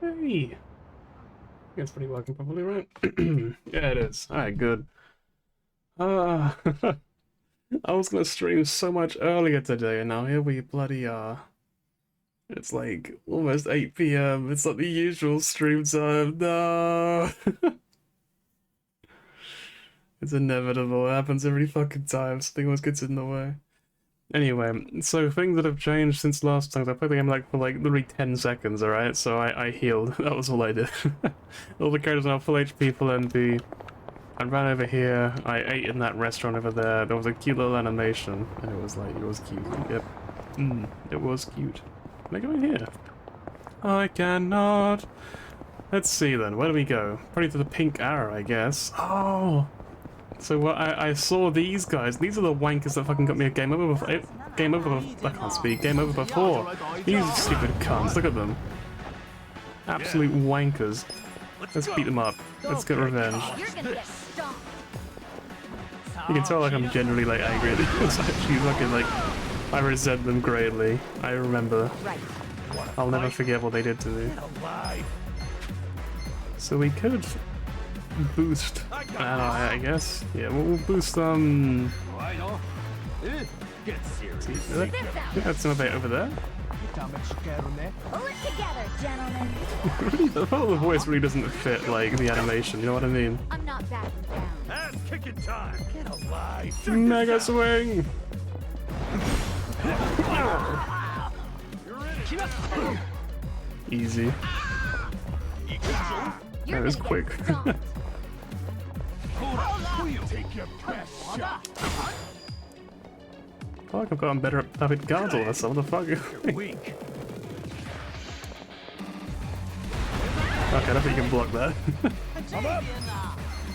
Hey! It's pretty working properly, right? Yeah, it is. Alright, good. Uh, I was gonna stream so much earlier today, and now here we bloody are. It's like almost 8 p.m. It's like the usual stream time. No! It's inevitable. It happens every fucking time. Something always gets in the way. Anyway, so things that have changed since last time. I played the game like for like literally 10 seconds, alright? So I healed. That was all I did. All the characters are now full HP, full NP. I ran over here, I ate in that restaurant over there. There was a cute little animation, and it was like, it was cute. Yep. It was cute. Can I go in here? I cannot. Let's see then, where do we go? Probably to the pink arrow, I guess. Oh! So what I saw these guys. These are the wankers that fucking got me a game over before. Game over. I can't speak. Game over before. These stupid cunts. Look at them. Absolute wankers. Let's beat them up. Let's get revenge. You can tell like I'm genuinely like angry at them. It's actually fucking like I resent them greatly. I remember. I'll never forget what they did to me. So we could boost, I guess. Yeah, we'll boost, Get serious. We had some of it over there. Pull it together, gentlemen. The whole voice really doesn't fit, like, the animation, you know what I mean? I'm not backing down. Ass kicking time. Get alive. Mega swing! Easy. That was quick. Take your best shot. I feel like I've gotten better at having guards all this, what the fuck? You're weak. Okay, I don't think you can block that. I'm up.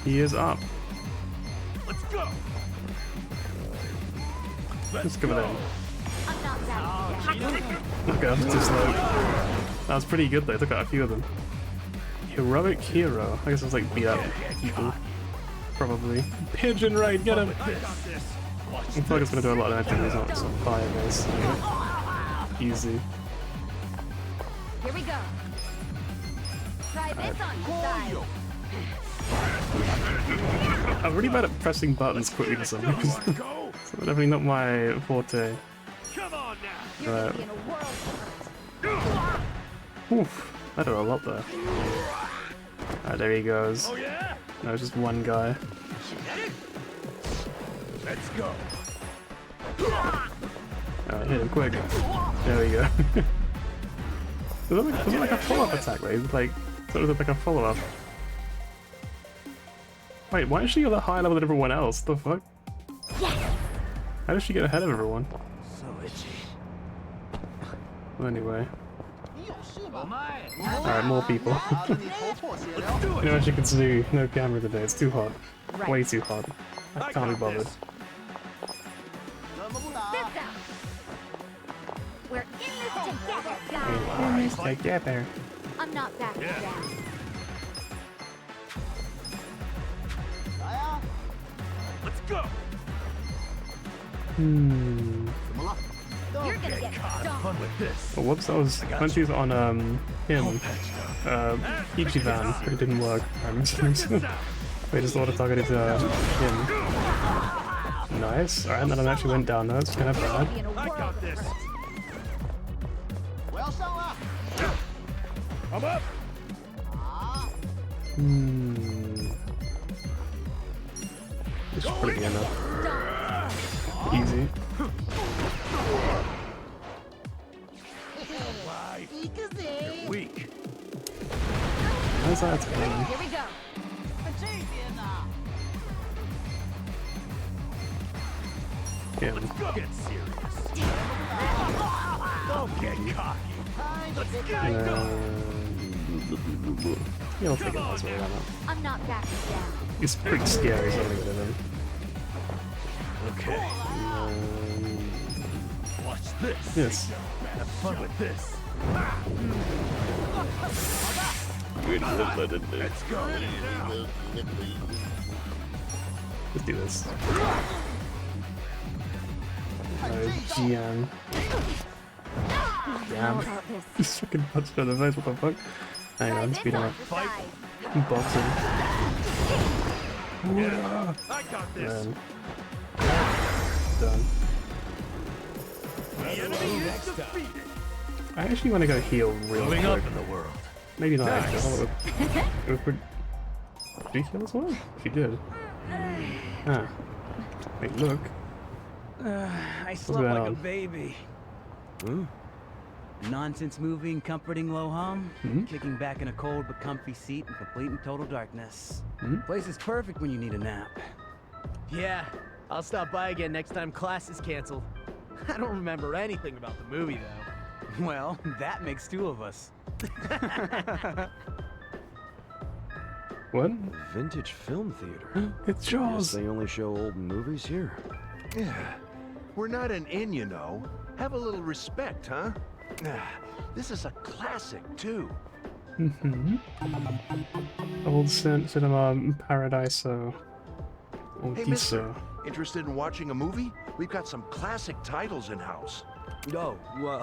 He is up. Let's go. Let's go there. I'm not backing down. Okay, that was too slow. That was pretty good though, took out a few of them. Heroic hero. I guess it's like beat up people. Probably. Pigeon raid, get him! I feel like it's gonna do a lot of damage, he's not some fire base. Easy. Here we go. Try this on your side. I'm really bad at pressing buttons quickly for some reason. So definitely not my forte. Come on now. You're gonna be in a world of Oof, that did a lot there. Alright, there he goes. Oh yeah. No, it's just one guy. Let's go. Alright, hit him quick. There we go. was it like a follow-up attack, right? It was like, sort of like a follow-up. Wait, why is she at that higher level than everyone else? The fuck? How does she get ahead of everyone? So itchy. Well, anyway. Alright, more people. You know, as you can see, no camera today, it's too hot. Way too hot. I can't be bothered. this out. We're in this together, guys. Together. I'm not backing down. Let's go. You're gonna get Fun stomped. with this. Oh, whoops, that was punches on him. Ichiban. It didn't work. Wait, just auto targeted him. Nice. Alright, then I actually went down. That's kind of bad. Be in a I world got of this. hurt. I'm up. This should probably be enough. Easy. You're weak. How's that going? Here we go. Him. Get serious. Don't get cocky. Let's go. Yeah, I'll take it as well. Why not? I'm not backing down. He's pretty scary, so I'm gonna get him. Okay. Watch this. Yes. Have fun with this. Let's go. Let's do this. GM. Damn. He's fucking punched her in the face, what the fuck? Hang Try on, this speed on up. for size. Boxing. Yeah, I got this. Man. Done. The enemy is defeated. I actually want to go heal real Moving quick. up in the world. Maybe not Nice. actually. Hold on. Did she heal as well? She did. Ah. Wait, look. I slept going like a on? baby. Nonsense movie and comforting low hum. Kicking back in a cold but comfy seat in complete and total darkness. Place is perfect when you need a nap. Yeah, I'll stop by again next time class is canceled. I don't remember anything about the movie, though. Well, that makes two of us. What? Vintage film theater. It's Guess Jaws! they only show old movies here. Yeah, we're not an inn, you know. Have a little respect, huh? This is a classic, too. Old cinema paradiso. Old Hey, mister, geezer. interested in watching a movie? We've got some classic titles in-house. Oh, well,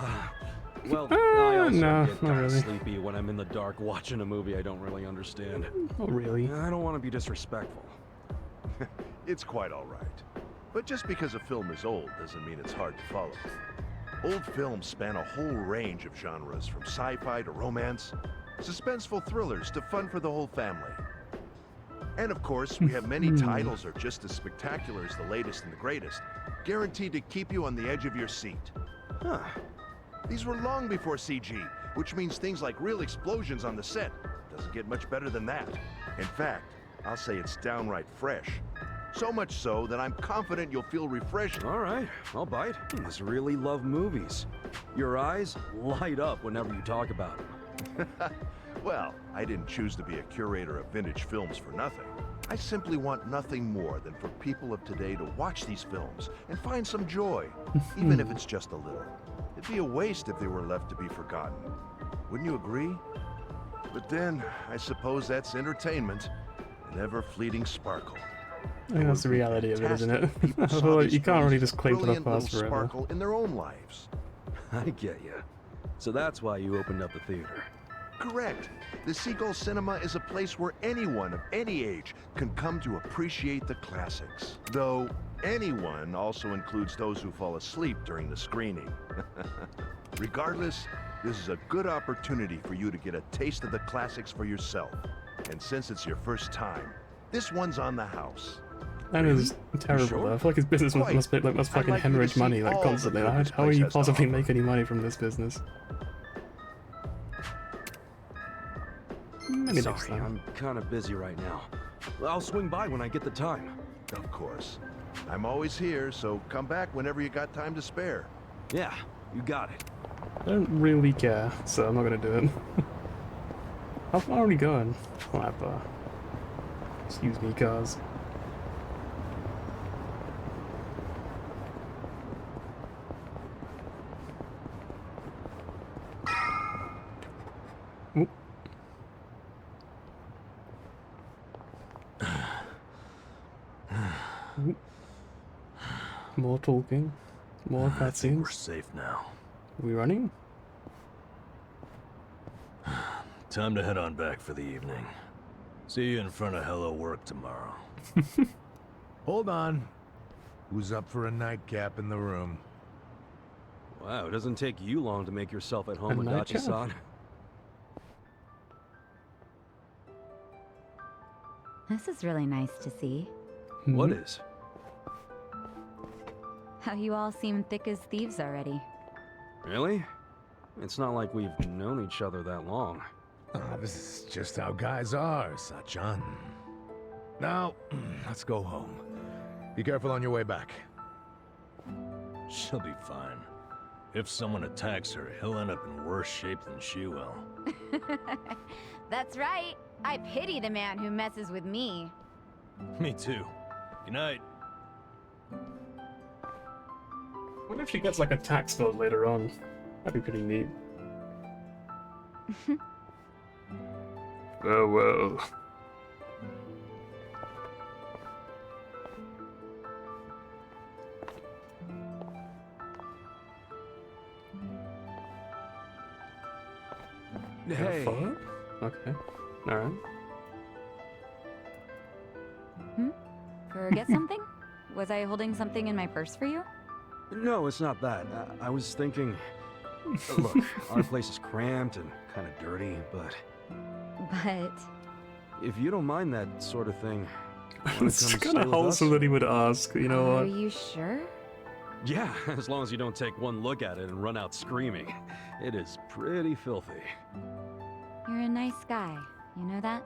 I also no, get not kinda really. sleepy when I'm in the dark watching a movie I don't really understand. Not really. I don't want to be disrespectful. It's quite all right. But just because a film is old doesn't mean it's hard to follow. Old films span a whole range of genres, from sci-fi to romance, suspenseful thrillers to fun for the whole family. And of course, we have many titles that are just as spectacular as the latest and the greatest, guaranteed to keep you on the edge of your seat. Huh. These were long before CG, which means things like real explosions on the set. Doesn't get much better than that. In fact, I'll say it's downright fresh. So much so that I'm confident you'll feel refreshed. All right, I'll bite. You must really love movies. Your eyes light up whenever you talk about them. Well, I didn't choose to be a curator of vintage films for nothing. I simply want nothing more than for people of today to watch these films and find some joy, even if it's just a little. It'd be a waste if they were left to be forgotten. Wouldn't you agree? But then, I suppose that's entertainment, an ever-fleeting sparkle. I think that's the reality of it, isn't it? Fantastic if people I saw feel like these you can't really films just claim for the brilliant past little forever. sparkle in their own lives. I get you. So that's why you opened up the theater. Correct. The Seagull Cinema is a place where anyone of any age can come to appreciate the classics. Though, anyone also includes those who fall asleep during the screening. Regardless, this is a good opportunity for you to get a taste of the classics for yourself. And since it's your first time, this one's on the house. That is terrible sure? though. I feel like his business Quite. must fucking I'd like you to hemorrhage see money like all the constantly. good How, this how are place you has to possibly offer. make any money from this business? Maybe next Sorry, time. I'm kind of busy right now. I'll swing by when I get the time. Of course. I'm always here, so come back whenever you got time to spare. Yeah, you got it. I don't really care, so I'm not gonna do it. How far are we going? Oh, that bar. Excuse me, cars. Oop. Oop. More talking. More I think we're cutscenes. safe now. Are we running? Time to head on back for the evening. See you in front of Hello Work tomorrow. Hold on. Who's up for a nightcap in the room? Wow, it doesn't take you long to make yourself at home, A nightcap? Adachi-san. This is really nice to see. What is? How you all seem thick as thieves already. Really? It's not like we've known each other that long. This is just how guys are, Sachan. Now, let's go home. Be careful on your way back. She'll be fine. If someone attacks her, he'll end up in worse shape than she will. That's right. I pity the man who messes with me. Me too. Good night. What if she gets like a tax bill later on? That'd be pretty neat. Oh well. Hey, Far? Okay. Alright. Forget something? Was I holding something in my purse for you? No, it's not that. I was thinking... Look, our place is cramped and kind of dirty, but... But... If you don't mind that sort of thing... It's kind of wholesome that he would ask, you know Are what? you sure? Yeah, as long as you don't take one look at it and run out screaming. It is pretty filthy. You're a nice guy. You know that?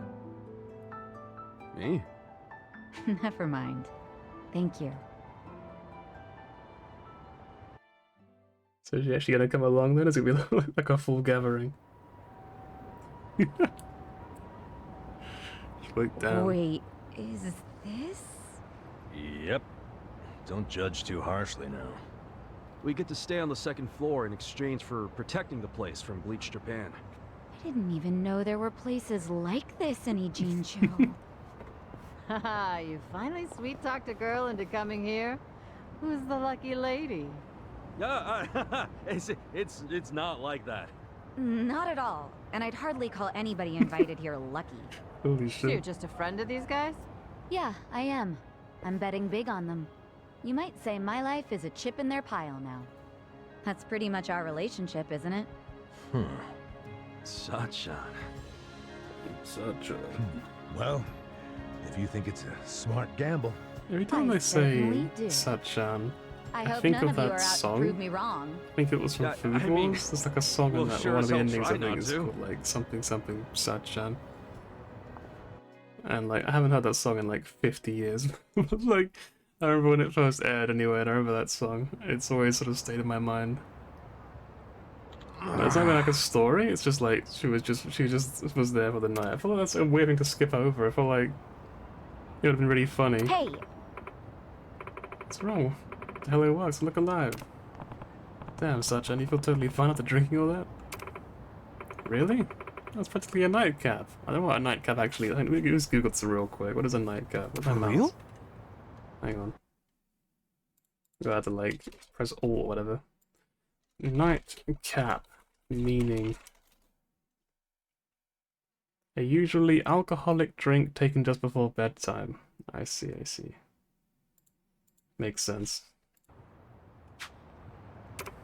Me? Never mind. Thank you. So is she actually gonna come along then? Is it gonna be like a full gathering? She looked down. Wait, is this? Yep. Don't judge too harshly now. We get to stay on the second floor in exchange for protecting the place from Bleach Japan. I didn't even know there were places like this in Ijincho. Haha, you finally sweet-talked a girl into coming here? Who's the lucky lady? It's not like that. Not at all. And I'd hardly call anybody invited here lucky. Holy So you're shit. just a friend of these guys? Yeah, I am. I'm betting big on them. You might say my life is a chip in their pile now. That's pretty much our relationship, isn't it? Sachan. Such a... Well, if you think it's a smart gamble. Every time I I say certainly do. Sachan, I I hope think none of of you that are out song. to prove me wrong. I think it was from Yeah, Food I mean, Wars. There's like a song we'll in that sure one as of the hell endings. I try think not it's to. called like something Sachan. And like I haven't heard that song in like 50 years. Like I remember when it first aired anyway, and I remember that song. It's always sort of stayed in my mind. It's not even like a story. It's just like she just was there for the night. I feel like that's a weird thing to skip over. I feel like it would have been really funny. Hey, What's wrong? Hello works. Look alive. Damn, Sachan, you feel totally fine after drinking all that? Really? That's practically a nightcap. I don't know what a nightcap actually is. Let me just Google this real quick. What is a nightcap? What's my mouse? Real? Hang on. You have to like press Alt or whatever. Nightcap meaning a usually alcoholic drink taken just before bedtime. I see, I see. Makes sense.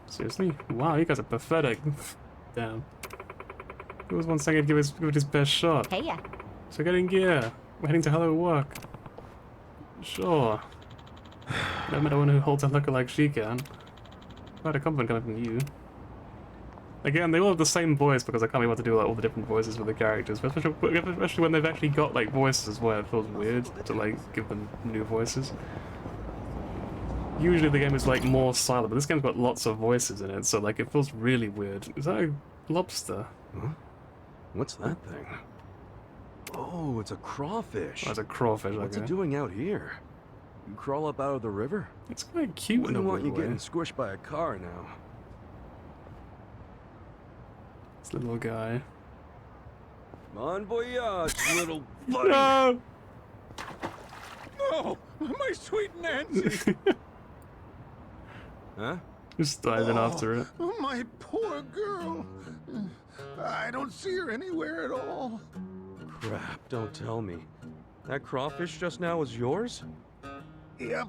Seriously? Wow, you guys are pathetic. Damn. He was one second give it his best shot. hey ya. So get in gear. We're heading to Hello Work. Sure. No matter one who holds a liquor like she can. Quite a compliment coming from you. Again, they all have the same voice because I can't be able to do like all the different voices with the characters, but especially when they've actually got like voices where it feels weird to like give them new voices. Usually the game is like more silent, but this game's got lots of voices in it, so like it feels really weird. Is that a lobster? Huh? What's that thing? Oh, it's a crawfish. Oh, it's a crawfish, What's okay. it doing out here? You crawl up out of the river? It's quite cute in a Wouldn't want you weird way. getting squished by a car now. This little guy. Bon voyage, little buddy. No! Oh, my sweet Nancy! Huh? Just diving after it. Oh, my poor girl. I don't see her anywhere at all. Crap, don't tell me. That crawfish just now was yours? Yep,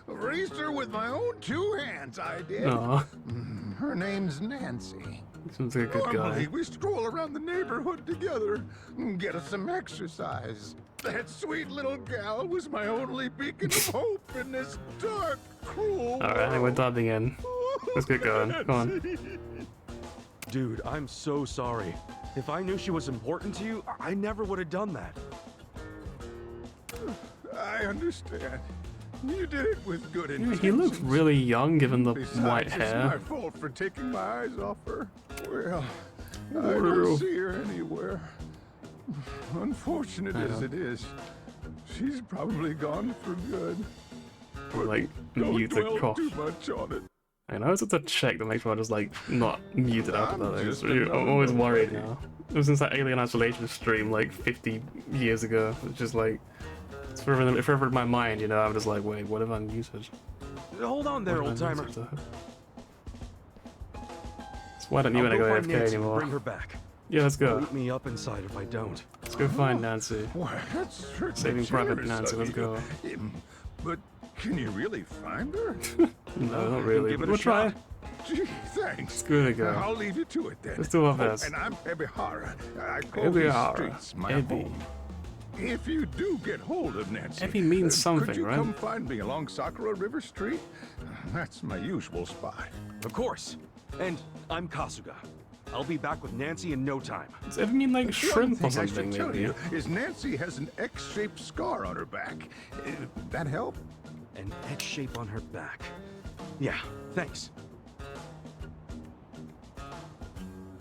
raised her with my own two hands, I did. Aw, Her name's Nancy. seems like a good Normally, guy. we stroll around the neighborhood together and get us some exercise. That sweet little gal was my only beacon of hope in this dark, cruel Alright, we're world. diving in. Let's get going. Come on. Dude, I'm so sorry. If I knew she was important to you, I never would have done that. I understand. You did it with good Yeah, intentions. he looks really young given the Besides, white it's my hair. fault for taking my eyes off her. Well, I Wow. don't see her anywhere. Unfortunate I as know. it is, she's probably gone for good. Like, Don't mute the dwell cough. too much on it. I know it's just a check to make sure I just like not mute it after I'm that. just I'm another always worried nobody. now. Ever since that Alien Isolation stream like 50 years ago, it's just like it's forever in my mind, you know. I'm just like, wait, what have I muted? Hold on there, What old have I timer. muted? So why don't you I'll want to go go find AFK Nancy and anymore? bring her back. Yeah, let's go. Beat me up inside if I don't. Let's go find Nancy. Why, that's certainly Saving Private generous Nancy, of let's you. go. But can you really find her? No, not really. Give it But a we'll try. shot. Gee, thanks. Let's give it a go. I'll leave you to it then. Let's do our best. And I'm Ebihara. I call these Ebihara. streets my Ebby. home. If you do get hold of Nancy, Ebby means could something, you right? come find me along Sakura River Street? That's my usual spot. Of course. And I'm Kasuga. I'll be back with Nancy in no time. Does it mean like One shrimp or thing I something, should tell maybe? you is Nancy has an X-shaped scar on her back. That help? An X shape on her back. Yeah, thanks.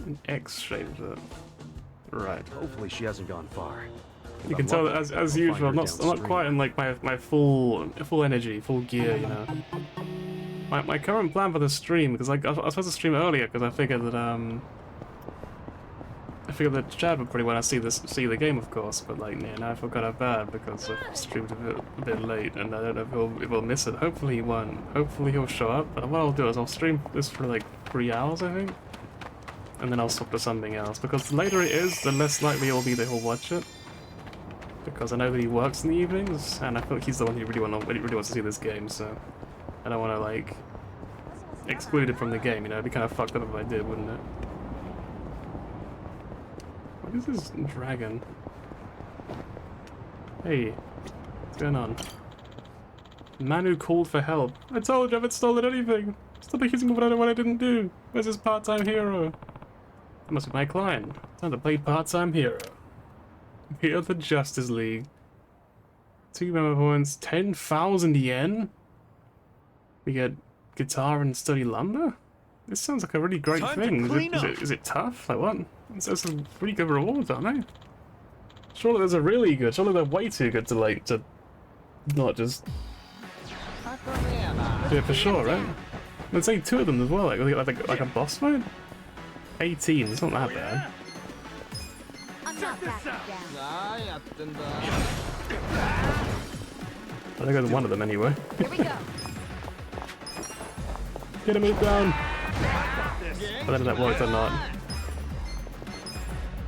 An X shape, right. Hopefully she hasn't gone far. You can tell that as usual, I'm not quite in like my full energy, full gear, you know. My current plan for the stream, because like I was supposed to stream earlier, because I figured that Chad would pretty want to see the game, of course, but like yeah, now I feel kind of bad because I streamed a bit late, and I don't know if he'll miss it. Hopefully he won't. Hopefully he'll show up. But what I'll do is I'll stream this for like 3 hours, I think, and then I'll swap to something else. Because the later it is, the less likely it will be that he'll watch it. Because I know that he works in the evenings, and I feel like he's the one who really wants to see this game, so I don't want to like exclude it from the game. You know, it'd be kind of fucked up if I did, wouldn't it? What is this dragon? Hey, what's going on? Man who called for help. I told you I haven't stolen anything. Stop accusing me of what I didn't do. Where's this part-time hero? That must be my client. Time to play part-time hero. Here the Justice League. 2 member points, 10,000 yen? We get guitar and study lumber? This sounds like a really great thing. Is it tough? Like what? There's some pretty good rewards, aren't they? Surely there's a really good. Surely they're way too good to not just do it for sure, right? There's only 2 of them as well. Like a boss fight. 18. It's not that bad. I'm not backing down. I think there's one of them anyway. Here we go. Get him down. I don't know if that worked or not.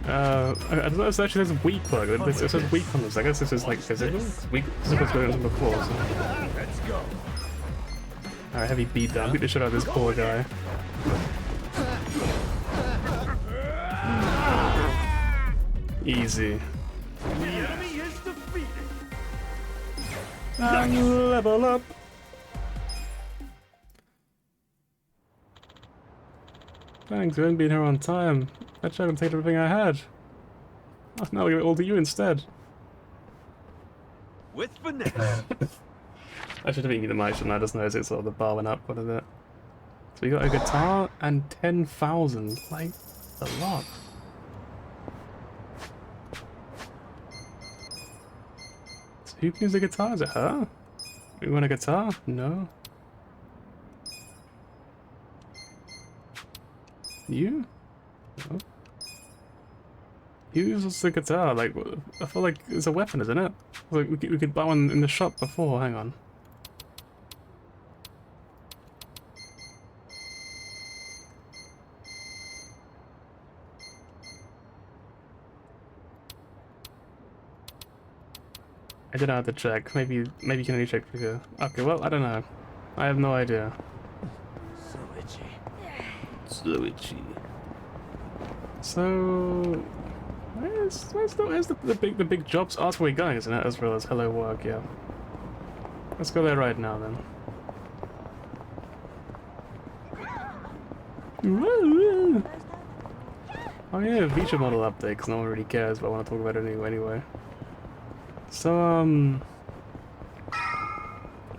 I don't know if actually there's a weak bug. It says weak on this. I guess this is like physical. Weak physical's going on before. So. Let's go. Alright, heavy beat down. Beat the shit out of this poor guy. Easy. The enemy is defeated. And level up. Thanks, we haven't been here on time. I tried to take everything I had. Oh, now I'll give it all to you instead. With finesse. I should have eaten the mic, shouldn't I? Just noticed it sort of the bar went up quite a bit. So we got a guitar and 10,000. Like, a lot. So who can use the guitar? Is it her? You want a guitar? No. You? No. Use the guitar, like, I feel like it's a weapon, isn't it? Like, we could buy one in the shop before, hang on. I didn't have to check, maybe you can only check for here. Okay, well, I don't know. I have no idea. So itchy. So itchy. So... Where's the big jobs? Oh, that's where we're going, isn't it? As well as hello work, yeah. Let's go there right now then. Oh yeah, feature model update, because no one really cares, but I want to talk about it anyway. So,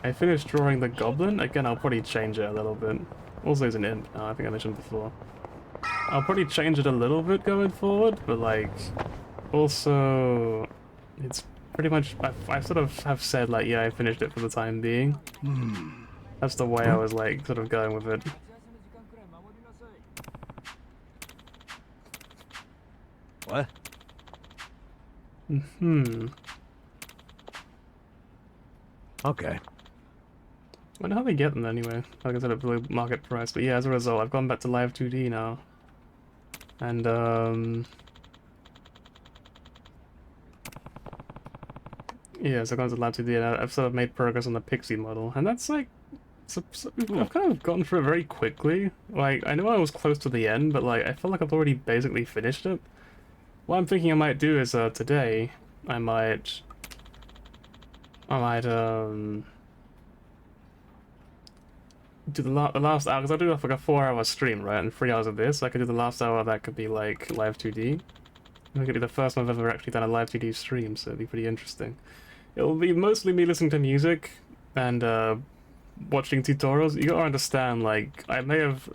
I finished drawing the goblin. Again, I'll probably change it a little bit. Also, he's an imp now, I think I mentioned before. I'll probably change it a little bit going forward, but like, also, it's pretty much, I sort of have said like, yeah, I finished it for the time being. That's the way I was like, sort of going with it. What? Okay. I wonder how they get them anyway. Like I said, at below market price, but yeah, as a result, I've gone back to live 2D now. And yeah, so going to lab 2D, and I've sort of made progress on the Pixie model, and that's like, I've kind of gone through it very quickly. Like, I know I was close to the end, but like, I feel like I've already basically finished it. What I'm thinking I might do is, today, I might, do the last hour, because I do have like a 4-hour stream, right, and 3 hours of this. I could do the last hour, that could be like live 2D. It could be the first time I've ever actually done a live 2D stream, so it'd be pretty interesting. It'll be mostly me listening to music and watching tutorials. You gotta understand, like, I may have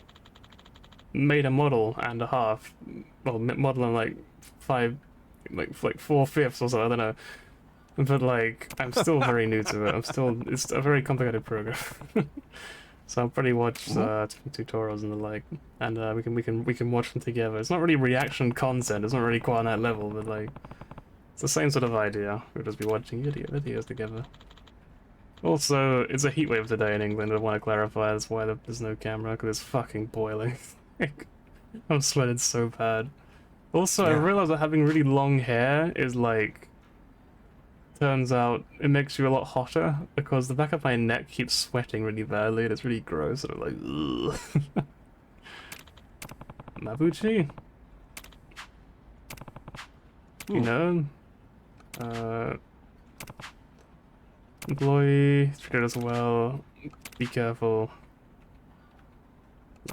made a model and a half, well, model and like 4/5 or so, I don't know. But like, I'm still very new to it. It's a very complicated program. So I'll probably watch tutorials and the like, and we can watch them together. It's not really reaction content. It's not really quite on that level, but like, it's the same sort of idea. We'll just be watching videos together. Also, it's a heatwave today in England. I want to clarify that's why there's no camera, because it's fucking boiling. I'm sweating so bad. Also, I realized that having really long hair is like, turns out it makes you a lot hotter, because the back of my neck keeps sweating really badly and it's really gross, and I'm like, ugh. Mabuchi? You know? Employee, treat it as well. Be careful.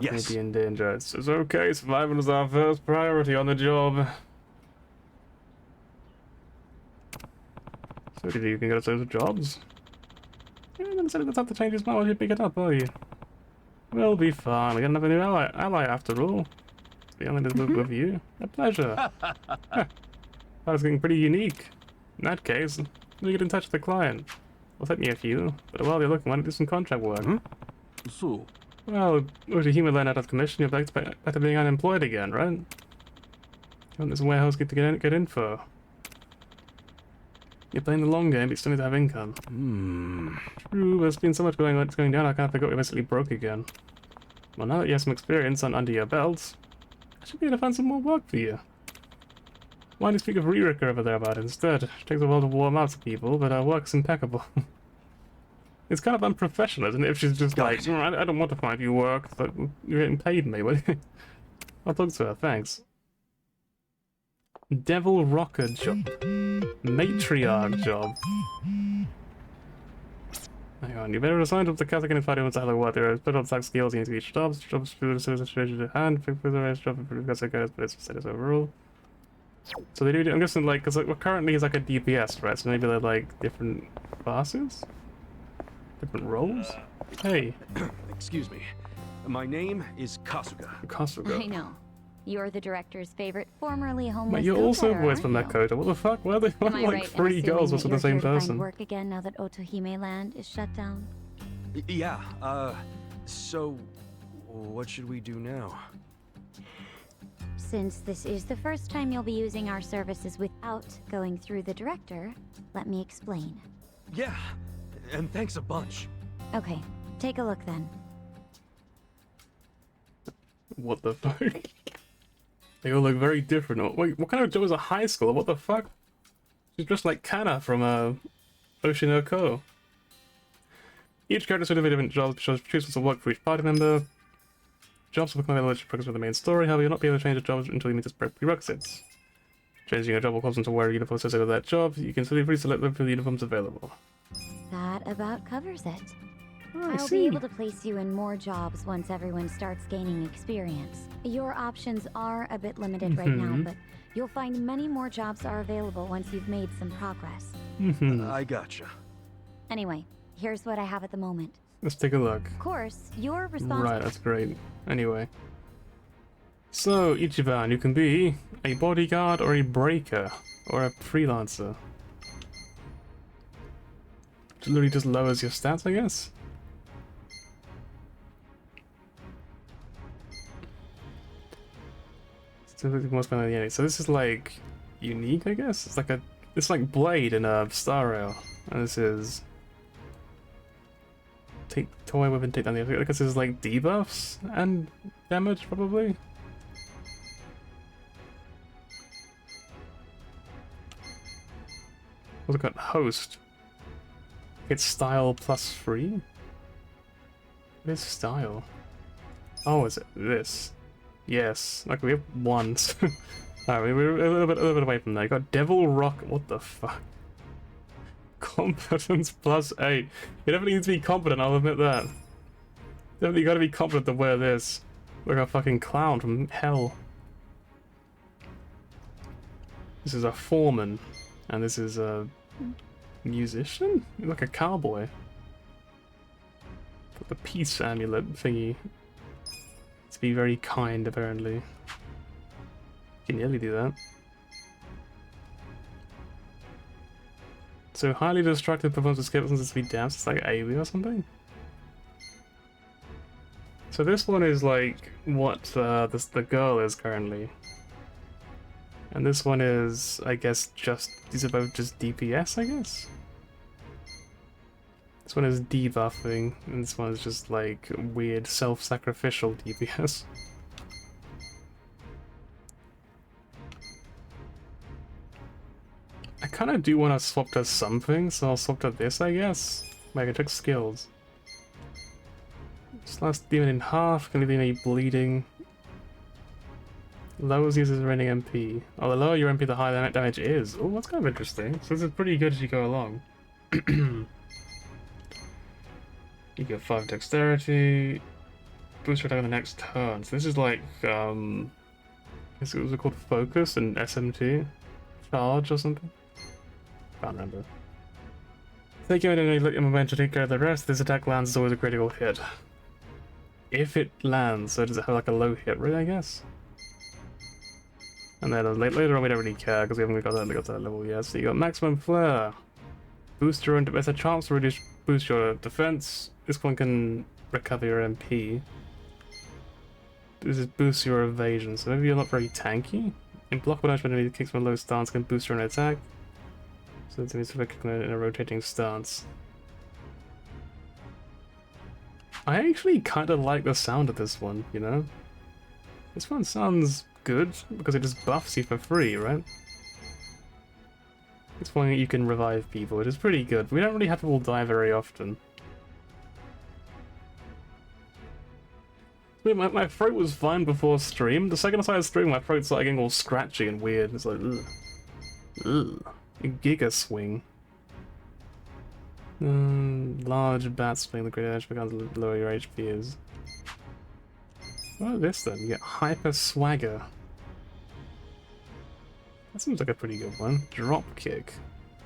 Yes. Maybe in danger. It's okay, survival is our first priority on the job. So did you can get us those jobs? You're not gonna say that's have to change his mind when you pick it up, are you? We'll be fine. We got another new ally after all. To be honest with you. A pleasure. That was getting pretty unique. In that case, we get in touch with the client. It'll take me a few, but while you're looking, why don't you do some contract work? So, Well, with your human line out of commission, you're back to being unemployed again, right? You want this warehouse get info. You're playing the long game, but you still need to have income. True, there's been so much going on, it's going down, I kind of forgot you're basically broke again. Well, now that you have some experience under your belt, I should be able to find some more work for you. Why don't you speak of Ririka over there about it instead? It takes a while to warm up to people, but her work's impeccable. It's kind of unprofessional, isn't it? If she's just like, I don't want to find you work, but you're getting paid me. I'll talk to her, thanks. Devil Rocker job. Matriarch job. Hang on, you better assign to the Catholic and Friday once I have a what there are special tax skills you need to each jobs for the situation at hand, pick for the rest job for the guys, but it's status overall. So they do, I'm guessing, like, because like, currently he's like a DPS, right? So maybe they're like different classes? Different roles? Hey. excuse me. My name is Kasuga. Kasuga. I know. You're the director's favorite, formerly homeless. But you're also go-getter, voiced from aren't Makoto. What the fuck? Why are they Am I like right in 3 assuming girls that with the you're same here to find person? work again now that Otohime Land is shut down? Yeah, so what should we do now? Since this is the first time you'll be using our services without going through the director, let me explain. Yeah, and thanks a bunch. Okay, take a look then. What the fuck? They all look very different. Wait, what kind of job is a high schooler? What the fuck? She's just like Kana from Oshinoko. Each character sort of different jobs, chooses to work for each party member. Jobs will become available to focus on the main story, however, you'll not be able to change the jobs until you meet its prerequisites. Changing a job will cause them to wear a uniform associated with that job. You can simply select them for the uniforms available. That about covers it. Oh, I'll be able to place you in more jobs once everyone starts gaining experience. Your options are a bit limited right now, but you'll find many more jobs are available once you've made some progress. I gotcha. Anyway, here's what I have at the moment. Let's take a look. Of course, you're responsible. Right, that's great. Anyway. So, Ichiban, you can be a bodyguard or a breaker or a freelancer. Which literally just lowers your stats, I guess? So this is like unique, I guess? It's like Blade in Star Rail. And this is take toy weapon, take down the other. I guess this is like debuffs and damage, probably. What's it got? Host. Get style plus free? What is style? Oh, is it this? Yes. Okay, we have one. Alright, we're a little bit away from there. You got Devil Rock. What the fuck? Competence plus 8. You definitely need to be competent, I'll admit that. Definitely gotta be competent to wear this. Like a fucking clown from hell. This is a foreman. And this is a musician? Like a cowboy. Got the peace amulet thingy. To be very kind, apparently. You can nearly do that. So highly destructive performs with skip since to be damaged. It's like AoE or something. So this one is like what the girl is currently. And this one is, I guess, just, these are both just DPS, I guess? This one is debuffing, and this one is just like weird self-sacrificial DPS. I kind of do want to swap to something, so I'll swap to this, I guess. Like, I took skills. Slash demon in half, can leave any bleeding. Lowers users remaining MP. Oh, the lower your MP, the higher the net damage is. Oh, that's kind of interesting. So this is pretty good as you go along. You get 5 dexterity. Boost your attack on the next turn. So this is like, I guess it was called Focus and SMT? Charge or something? Can't remember. Take your and let your momentum to take care of the rest. This attack lands is always a critical hit. If it lands, so does it have like a low hit rate, I guess? And then later on we don't really care because we haven't got that level yet. So you got maximum flare. Boost your own there's a chance to boost your defense. This one can recover your MP. This is boost your evasion. So maybe you're not very tanky. In block punishment, enemy kicks from a low stance can boost your own attack. So it's in a rotating stance. I actually kind of like the sound of this one, you know? This one sounds good because it just buffs you for free, right? It's one that you can revive people, which is pretty good. We don't really have people die very often. My throat was fine before stream. The second I started stream, my throat started getting all scratchy and weird. It's like, ugh. Ugh. Giga swing. Large bat swing, the greater edge becomes the lower your HP is. What is this then? You get hyper swagger. That seems like a pretty good one. Drop kick.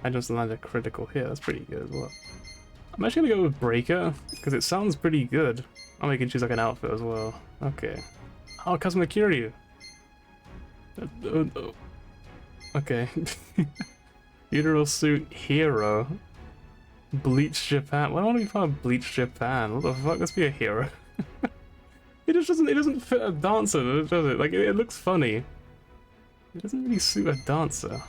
I just landed a critical hit. That's pretty good as well. I'm actually gonna go with breaker because it sounds pretty good. Oh, you can choose like an outfit as well. Okay. Oh, Kazuma Kiryu. Okay. Funeral suit hero. Bleach Japan. Why don't want to be part of Bleach Japan? What the fuck? Let's be a hero. It just doesn't. It doesn't fit a dancer, does it? Like it looks funny. It doesn't really suit a dancer.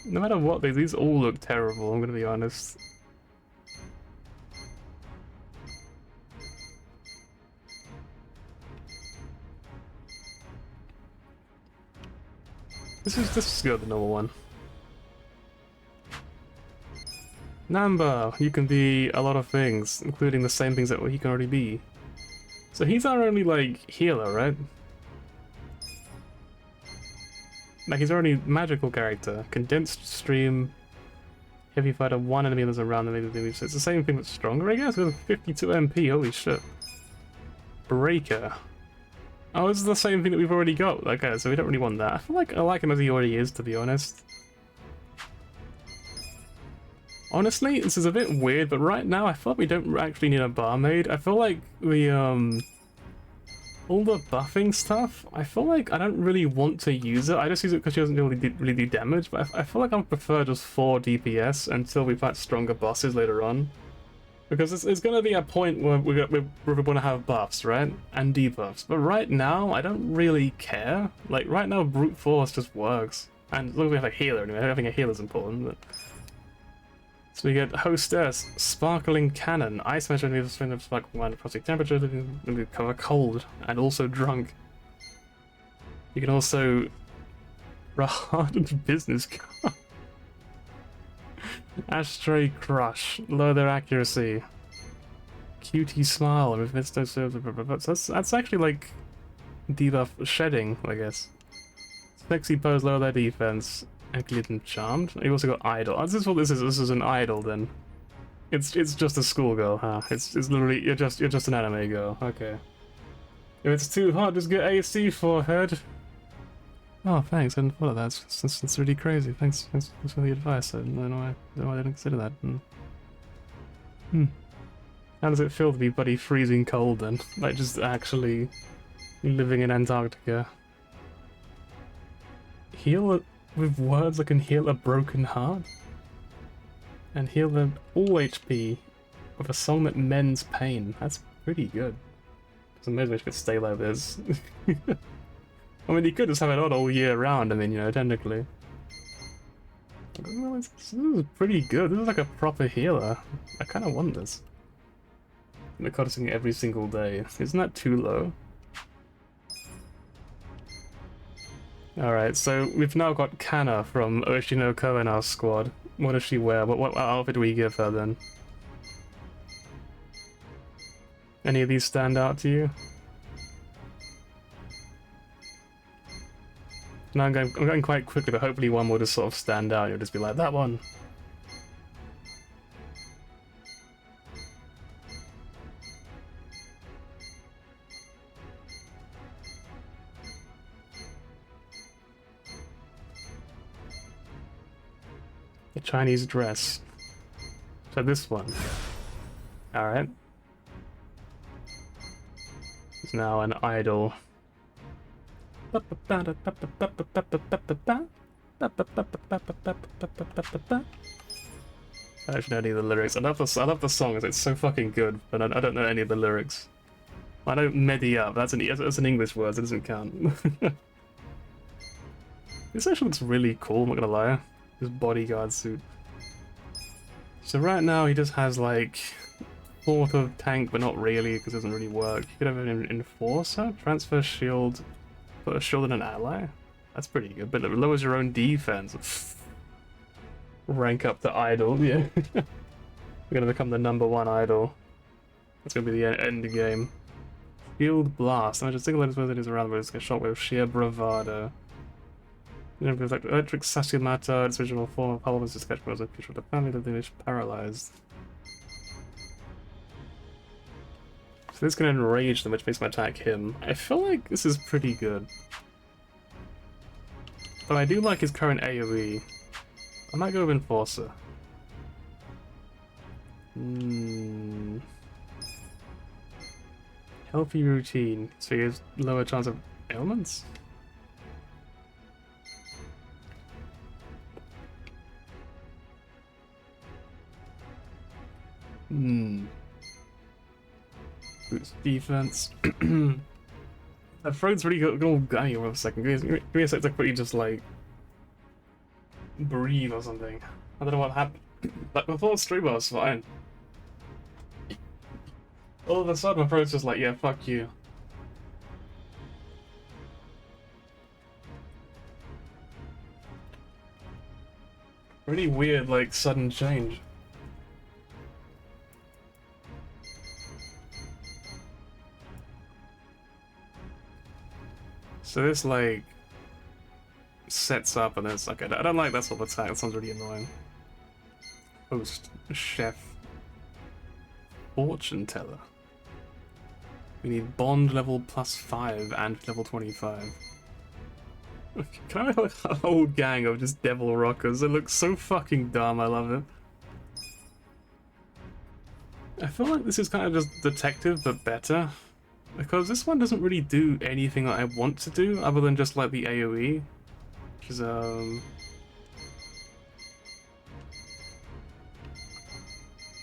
No matter what, these all look terrible. I'm gonna be honest. This is good, the normal one. Namba, you can be a lot of things, including the same things that he can already be. So he's our only, like, healer, right? Like, he's already magical character. Condensed stream. Heavy fighter, one enemy that's around the enemy. So it's the same thing but stronger, I guess, with 52 MP, holy shit. Breaker. Oh, this is the same thing that we've already got. Okay, so we don't really want that. I feel like I like him as he already is, to be honest. Honestly, this is a bit weird, but right now I feel like we don't actually need a barmaid. I feel like we, all the buffing stuff, I feel like I don't really want to use it. I just use it because she doesn't really do damage, but I feel like I prefer just 4 DPS until we fight stronger bosses later on. Because it's going to be a point where we're going to have buffs, right? And debuffs. But right now, I don't really care. Like, right now, brute force just works. And as long as we have a healer, anyway. Having a healer is important, but... So we get Hostess, Sparkling Cannon, Ice Measure, and swing of sparkling wine, prostate temperature, we cover cold, and also drunk. You can also For a hardened business card. Ashtray Crush. Lower their accuracy. Cutie Smile. Mephisto serves. That's actually like debuff shedding, I guess. Sexy Pose. Lower their defense. Ugly and Charmed. You also got Idol. This is what this is. This is an idol then. It's just a schoolgirl, huh? It's literally you're just an anime girl. Okay. If it's too hot, just get AC forehead. Oh, thanks. I didn't follow that. That's really crazy. Thanks for the advice. I don't know why I didn't consider that. How does it feel to be bloody freezing cold then? Like just actually living in Antarctica. Heal with words that can heal a broken heart? And heal them all HP with a song that mends pain. That's pretty good. So maybe we should stay like this. I mean, you could just have it on all year round, I mean, you know, technically. Well, this is pretty good. This is like a proper healer. I kind of want this. I'm cutting every single day. Isn't that too low? Alright, so we've now got Kana from Oshinoko in our squad. What does she wear? What outfit do we give her then? Any of these stand out to you? No, I'm going quite quickly, but hopefully one will just sort of stand out. You'll just be like, that one! A Chinese dress. So this one. Alright. He's now an idol. I actually know any of the lyrics. I love the song, it's so fucking good, but I don't know any of the lyrics. I know Medi up, that's an English word, so it doesn't count. This actually looks really cool, I'm not gonna lie. His bodyguard suit. So right now he just has like 4th of tank, but not really, because it doesn't really work. You could have an enforcer, transfer shield, put a shield in an ally. That's pretty good, but it lowers your own defense. Rank up the idol, yeah. We're gonna become the #1 idol. That's gonna be the end game. Shield blast. I just think that it is around, but it's get shot with sheer bravado. You know, like electric Sasimata, its original form of Hulk was to sketch was a picture of the family that they paralyzed. So this can enrage them, which makes them attack him. I feel like this is pretty good. But I do like his current AoE. I might go with Enforcer. Healthy routine, so he has lower chance of ailments? Boost defense. That throat's really good. Oh, hang on a second. Give me a sec to quickly just like breathe or something. I don't know what happened. Like before stream, I was fine. All of a sudden, my throat's just like, yeah, fuck you. Really weird, like sudden change. So this like sets up and it's like I don't like that sort of attack. It sounds really annoying. Host, chef, fortune teller. We need bond level +5 and level 25. Can I have like a whole gang of just devil rockers? It looks so fucking dumb. I love it. I feel like this is kind of just detective but better. Because this one doesn't really do anything that I want to do, other than just like the AoE. Which is,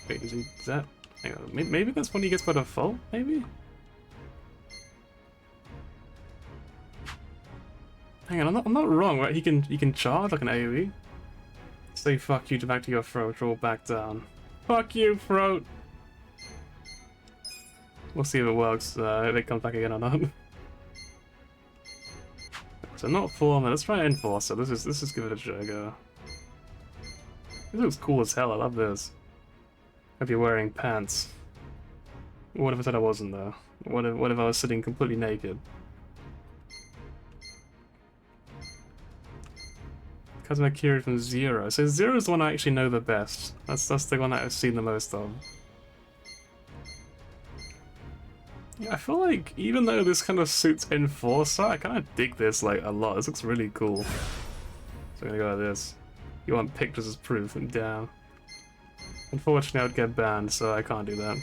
Wait, is that... Hang on, maybe that's when he gets by default, maybe? Hang on, I'm not wrong, right? He can charge like an AoE. Say fuck you to back to your throat, roll back down. Fuck you, throat! We'll see if it works, if it comes back again or not. So not foreman. Let's try enforcer. Let's just give it a go. This looks cool as hell. I love this. Hope you're wearing pants. What if I said I wasn't though? What if I was sitting completely naked? Customer query from Zero. So Zero is the one I actually know the best. That's the one that I've seen the most of. I feel like even though this kind of suits Enforcer, I kind of dig this like a lot. This looks really cool. So I'm gonna go with this. You want pictures as proof? And down. Unfortunately, I would get banned, so I can't do that.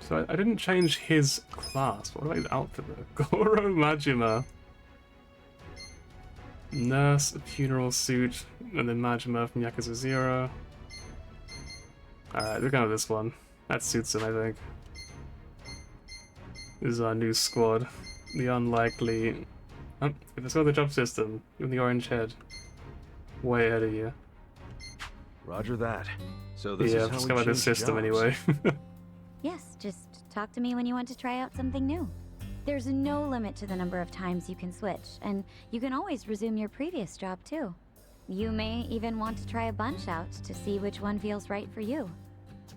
So I didn't change his class. What about his outfit though? Goro Majima. Nurse, funeral suit, and then Majima from Yakuza 0. Alright, we're going with this one. That suits him, I think. This is our new squad. The unlikely... Oh, if it's got the job system, with the orange head. Way ahead of you. Roger that. So this Yeah, is how just we go with this change system jobs. anyway. Yes, just talk to me when you want to try out something new. There's no limit to the number of times you can switch, and you can always resume your previous job too. You may even want to try a bunch out to see which one feels right for you.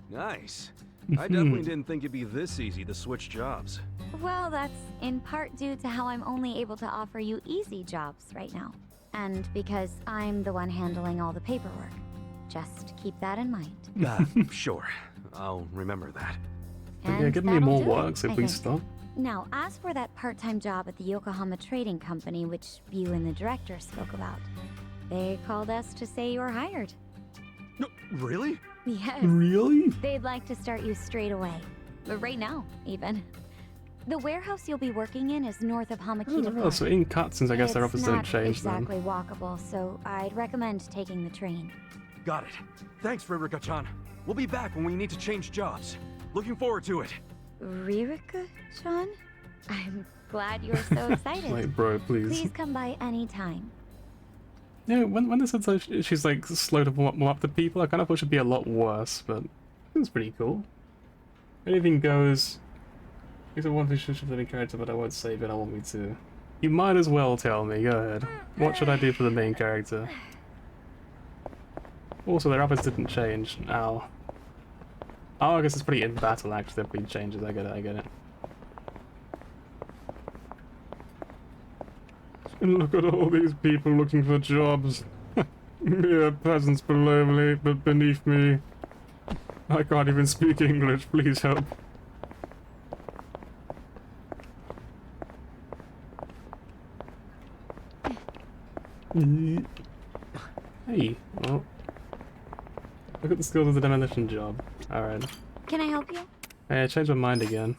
Nice. I definitely didn't think it'd be this easy to switch jobs. Well, that's in part due to how I'm only able to offer you easy jobs right now. And because I'm the one handling all the paperwork. Just keep that in mind. Sure. I'll remember that. And yeah, give me that'll more do it, work so I please think. stop. Now, as for that part-time job at the Yokohama Trading Company, which you and the director spoke about, they called us to say you were hired. No, really? Yes. Really? They'd like to start you straight away. Right now, even. The warehouse you'll be working in is north of Hamakita Oh, Park. so in cutscenes I guess their It's offers don't not change exactly walkable, so I'd recommend taking the train. Got it. Thanks, Ririka-chan. We'll be back when we need to change jobs. Looking forward to it. Ririka-chan? I'm glad you're so excited. then. Like, bro, please. Please come by any time. Yeah, when they said so she's like slow to warm up to people, I kind of thought she'd be a lot worse, but it was pretty cool. Anything goes. It's a one fish for the character, but I won't save it. I want me to. You might as well tell me. Go ahead. What should I do for the main character? Also, their uppers didn't change. Ow. Oh, I guess it's pretty in battle actually. There pretty changes. I get it. And look at all these people looking for jobs. Mere peasants below me, but beneath me. I can't even speak English. Please help. Hey, well, look at the skills of the demolition job. Alright. Can I help you? Hey, I changed my mind again.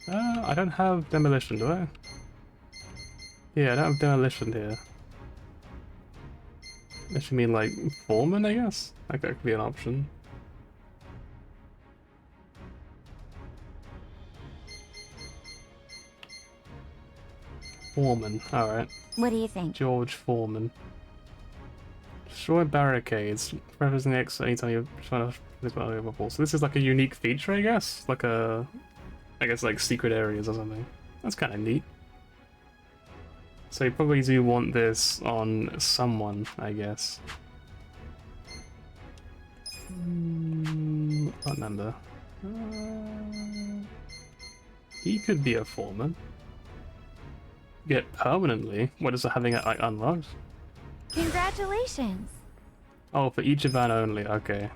I don't have demolition, do I? Yeah, I don't have demolition here. I should mean like foreman, I guess? Like that could be an option. Foreman, alright. What do you think? George Foreman. Destroy barricades. Prefers the X anytime you're trying to this one overhaul. So this is like a unique feature, I guess? Like a... I guess like secret areas or something. That's kind of neat. So you probably do want this on someone, I guess. Can't remember. He could be a foreman. Get permanently? What is it, having it like unlocked? Congratulations! Oh, for each event only, okay.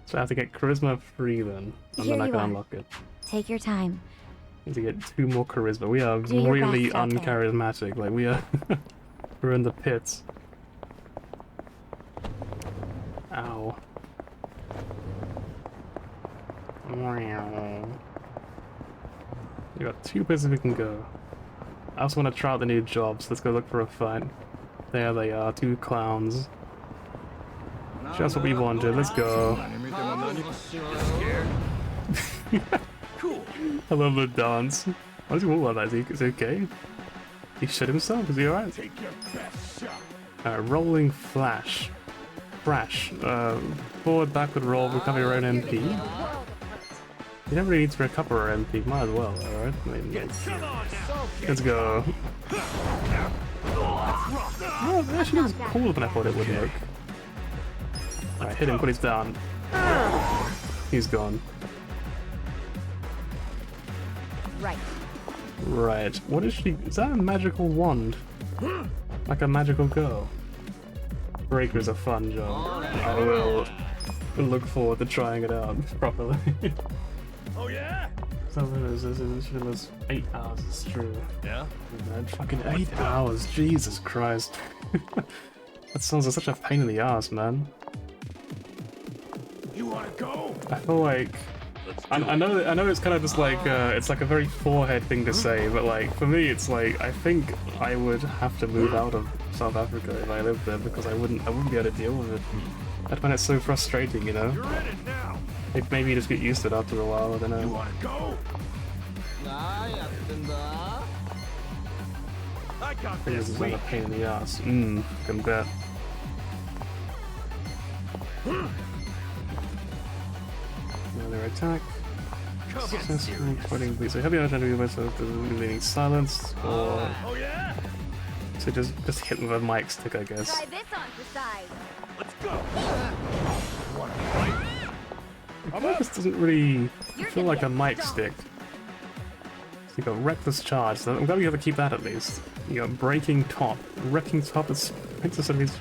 So I have to get charisma free then, and Here then I you can are. unlock it. Take your time. Need to get 2 more charisma. We are Do your really best out there. uncharismatic. Like we are, we're in the pits. Ow. We got 2 places we can go. I also want to try out the new jobs. Let's go look for a fight. There they are, 2 clowns. Just what we wanted. Let's go. Cool. I love the dance. Why does he walk like that? Is he okay? He shit himself? Is he alright? Take your best shot. Rolling flash. Crash. Forward, backward roll, recover your own MP. You never really need to recover our MP, might as well, alright? Let's go. Oh, that actually looks cooler than I thought it would look. Alright, hit him, put his down. He's gone. Right. Right. What is she? Is that a magical wand? Like a magical girl? Breaker is a fun job. I will look forward to trying it out properly. Oh yeah? This was 8 hours, it's true. Yeah? Man, fucking 8 hours, Jesus Christ. That sounds like such a pain in the ass, man. You wanna go? I feel like I know it's kind of just like it's like a very forehead thing to say, but like for me it's like I think I would have to move out of South Africa if I lived there because I wouldn't be able to deal with it. I'd find it so frustrating, you know. You're in it now. Maybe you just get used to it after a while. I don't You know. wanna go? I got This this. is like a pain in the ass. Can bet. Another attack. Successful fighting bleed. So heavy damage to myself meaning silenced or Oh yeah? so just hit with a mic stick, I guess. Try this on for size. Let's go. I feel like this doesn't really feel like a mic stick. So you got reckless charge, so I'm glad we have to keep that at least. You got breaking top. Wrecking top is these.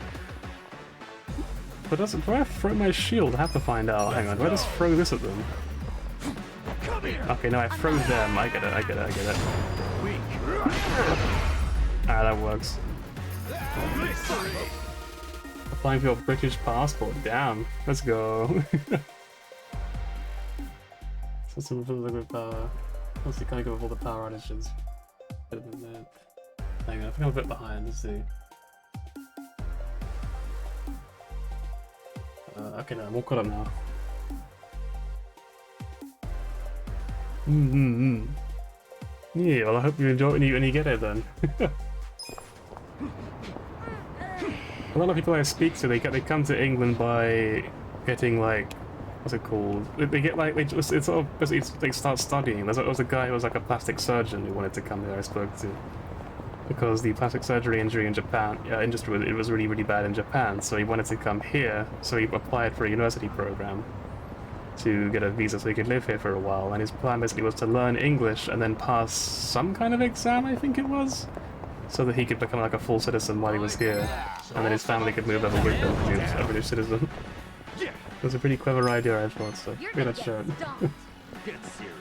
But do I throw my shield? I have to find out. Hang on, do I just throw this at them? Okay, no, I throw them. I get it. Ah, that works. Applying for your British passport. Damn. Let's go. So some of the power. What's the kind of go with all the power outages? Better than that. Hang on, I think I'm a bit behind. Let's see. Okay, no, I'm all caught up now. Yeah, well, I hope you enjoy it when you get it then. A lot of people I speak to, they come to England by getting like, what's it called? They get like they start studying. There was a guy who was like a plastic surgeon who wanted to come there. I spoke to because the plastic surgery industry in Japan, it was really bad in Japan. So he wanted to come here. So he applied for a university program to get a visa so he could live here for a while. And his plan basically was to learn English and then pass some kind of exam, I think it was, so that he could become like a full citizen while he was here, and then his family could move over with him and he was a British citizen. It was a pretty clever idea, I thought, so we're gonna show it. Get serious.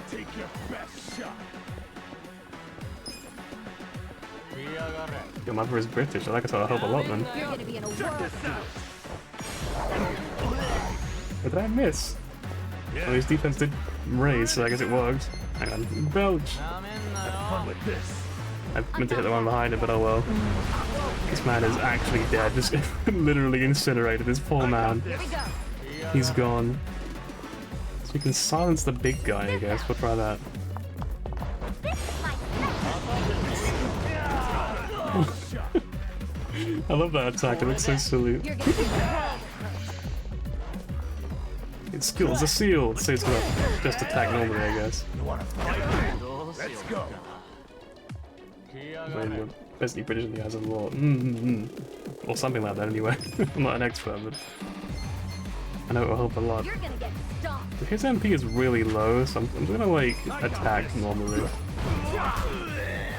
Take your best shot. Your mother is British, I like it, so I help a lot, man. You're gonna be in a whirl. What did I miss? Well, his defense did raise, so I guess it worked. Hang on. Belch! Fun with this. I meant to hit the one behind him, but oh well. This man is actually dead, just literally incinerated, this poor man. He's gone. So you can silence the big guy, I guess. We'll try that. I love that attack, it looks so silly. Its skills are sealed, so it's gonna just attack normally, I guess. Let's go. Basically British in the eyes of the law. Or something like that anyway. I'm not an expert, but I know it'll help a lot. You're gonna get stomped. His MP is really low, so I'm gonna like attack normally.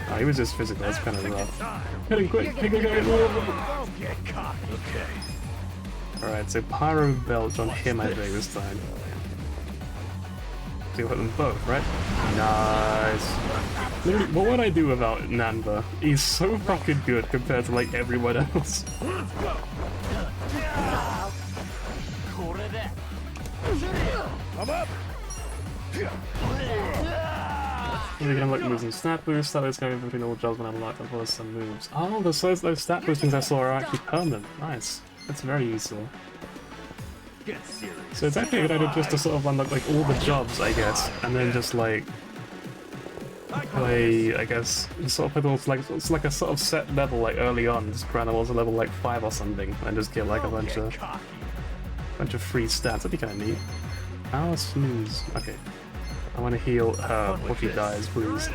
Oh, he was just physical, that's kind of rough. Hit him quick! Hit him. Don't get caught. Okay. Alright, so Pyro Belch on him I think this time. So you hit them both, right? Nice. Literally, what would I do without Nanba? He's so fucking good compared to like everyone else. I'm up. We can unlock moves and stat boosts. That is going between all jobs when unlocked as well as some moves. Oh, those stat boostings I saw are actually permanent. Nice. That's very useful. Get serious. So it's actually a good idea just to sort of unlock like all the jobs, I guess, and then just like play, I guess, sort of play those, like, it's like a sort of set level, like, early on, just grind them all to level, like, 5 or something, and just get, like, a bunch of free stats. That'd be kind of neat. Power snooze. Okay. I want to heal her if she dies, please.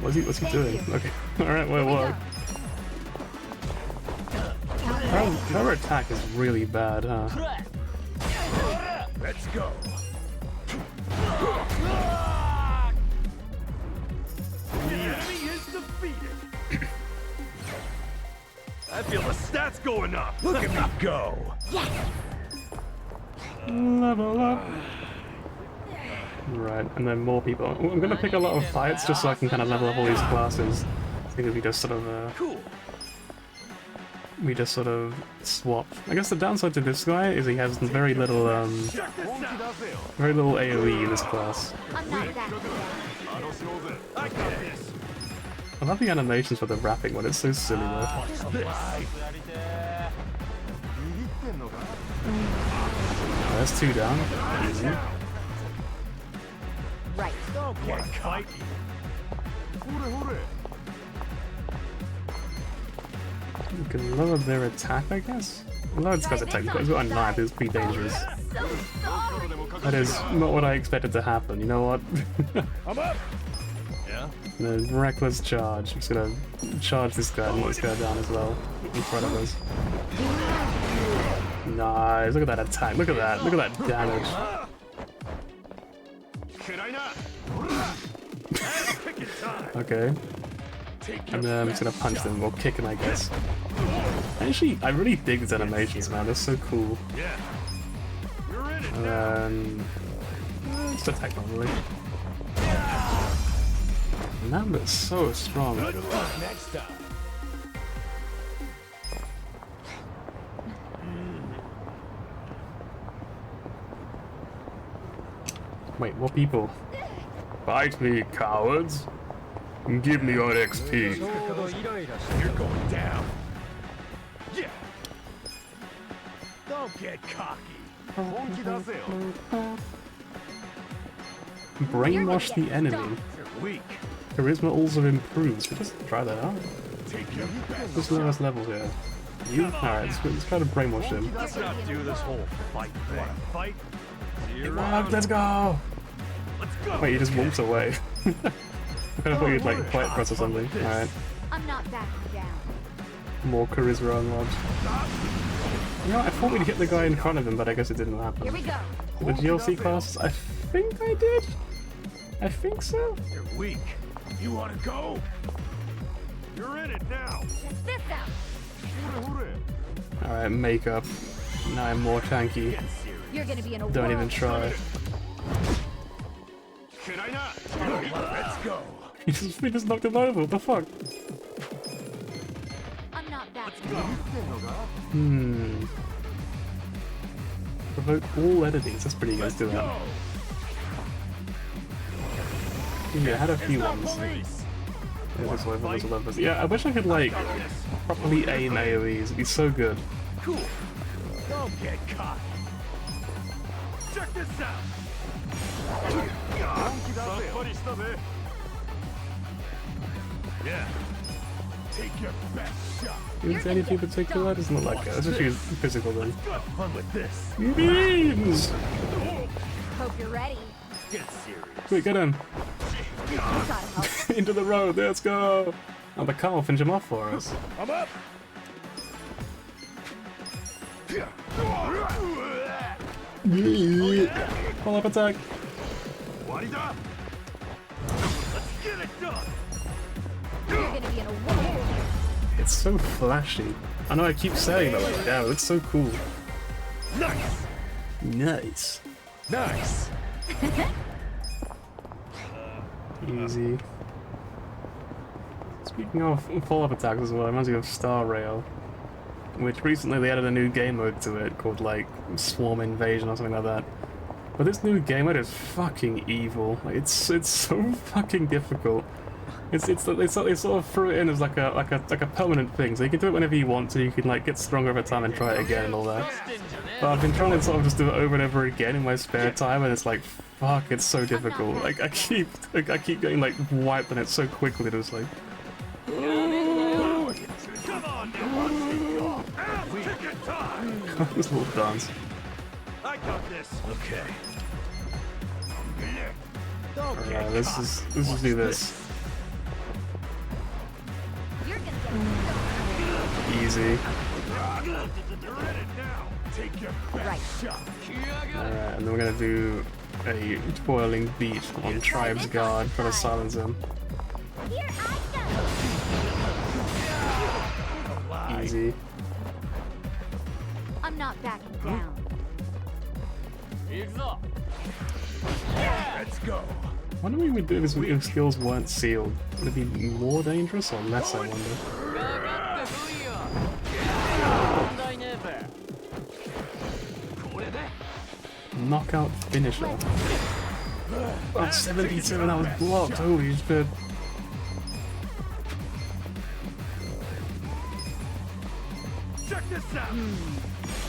What's he doing? Okay. Alright, well, what? Her attack is really bad, huh? Let's go. The enemy is defeated. I feel the stats going up. Look at me go. Level up. Right, and then more people. I'm gonna pick a lot of fights just so I can kind of level up all these classes. I think we just sort of we just sort of swap. I guess the downside to this guy is he has very little AoE in this class. I love the animations for the rapping one, it's so silly though. Oh, that's 2 down. Easy. Right. You can lower their attack, I guess? Lower this guy's attack, he's got a knife, it's pretty dangerous. That is not what I expected to happen, you know what? I'm up. Yeah? The reckless charge. I'm just gonna charge this guy and let this guy down as well, in front of us. Nice, look at that attack, look at that damage. Okay. And then I'm just gonna punch them, or kick him, I guess. Actually, I really dig these animations, man, they're so cool. And then... just attack normally. Man, that's so strong. Next time. Wait, what people? Fight me, cowards! Give me your XP. You're going down. Yeah. Don't get cocky. Brainwash the enemy. You're weak. Charisma also improves. Should we just try that out? Take your best. What's the lowest level here? You? Alright, let's try to brainwash him. Let's not do this whole fight thing. Fight? Let's go! Let's go! Wait, he just walks away. I kind of thought you'd like fight press or something. Alright. I'm not backing down. More charisma unlocked. You know, I thought we'd hit the guy in front of him, but I guess it didn't happen. Here we go. The DLC classes? I think I did? I think so? You're weak. You want to go? You're in it now! Check this out. Alright, makeup. Now I'm more tanky. You're gonna be in a Don't world even try. Should I not? Let's go. We just knocked him over, what the fuck? I'm not backing down. Provoke all enemies, that's pretty good, do that. Yeah, I had a few ones. Yeah, I wish I could like properly aim AoEs, it'd be so good. Cool. Don't get cocky. Check this out. Yeah. Take your best shot. Is anything particular? Doesn't look like it. Let's just use physical then. Have fun with this. Beans! Hope you're ready. Get serious. Quick, get him! You gotta help. Into the road, let's go! Oh, the car will finish him off for us. I'm up. Pull up attack! Let's get it done. You're gonna be in a world. It's so flashy. I know I keep saying that, like, damn, it's so cool. Nice. Nice. Nice. Easy. Speaking of follow-up attacks as well, it reminds me of Star Rail, which recently they added a new game mode to it called like Swarm Invasion or something like that. But this new game mode is fucking evil. Like, it's so fucking difficult. They sort of threw it in as like a permanent thing, so you can do it whenever you want to. You can like get stronger over time and try it again and all that. But I've been trying to sort of just do it over and over again in my spare time, and it's like, fuck, it's so difficult. Like I keep getting like wiped on it so quickly. It was like, this little dance. I got this. Okay. Alright, let's just do this. Easy. Alright, and then we're gonna do a twirling beat on Tribe's Guard, trying to silence him. Easy. I'm not backing down. Let's go. I wonder what we would do if his skills weren't sealed. Would it be more dangerous or less, I wonder? Knockout finisher. Oh, 77, that was blocked, holy shit. Check this out.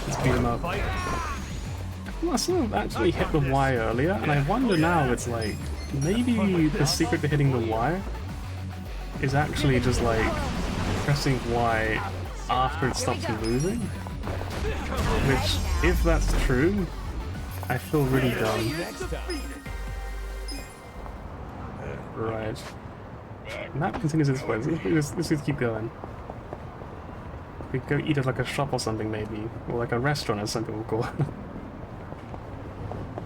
Let's beat him up. Well, I sort of actually hit the Y earlier, and I wonder now it's like, maybe the secret to hitting the Y is actually just like pressing Y after it stops moving. Which, if that's true, I feel really dumb. Right. Map continues this way. Let's just keep going. We could go eat at like a shop or something maybe, or like a restaurant as some people call it.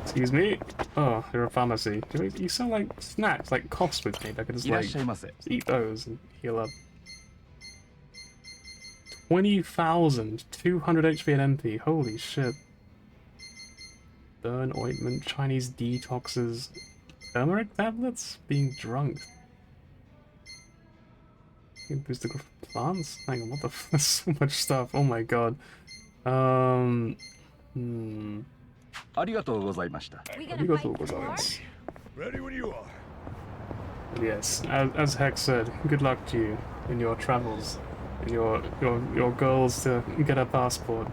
Excuse me? Oh, you're a pharmacy. You sell like snacks, like coughs with me. I could just like eat those and heal up. 20,200 HP and MP. Holy shit. Burn ointment, Chinese detoxes, turmeric tablets, being drunk. You can boost the growth of plants? Hang on, what the f— there's so much stuff. Oh my god. Arigatou gozaimashita. Ready when you are. Yes, as Hex said, good luck to you in your travels, in your goals to get a passport.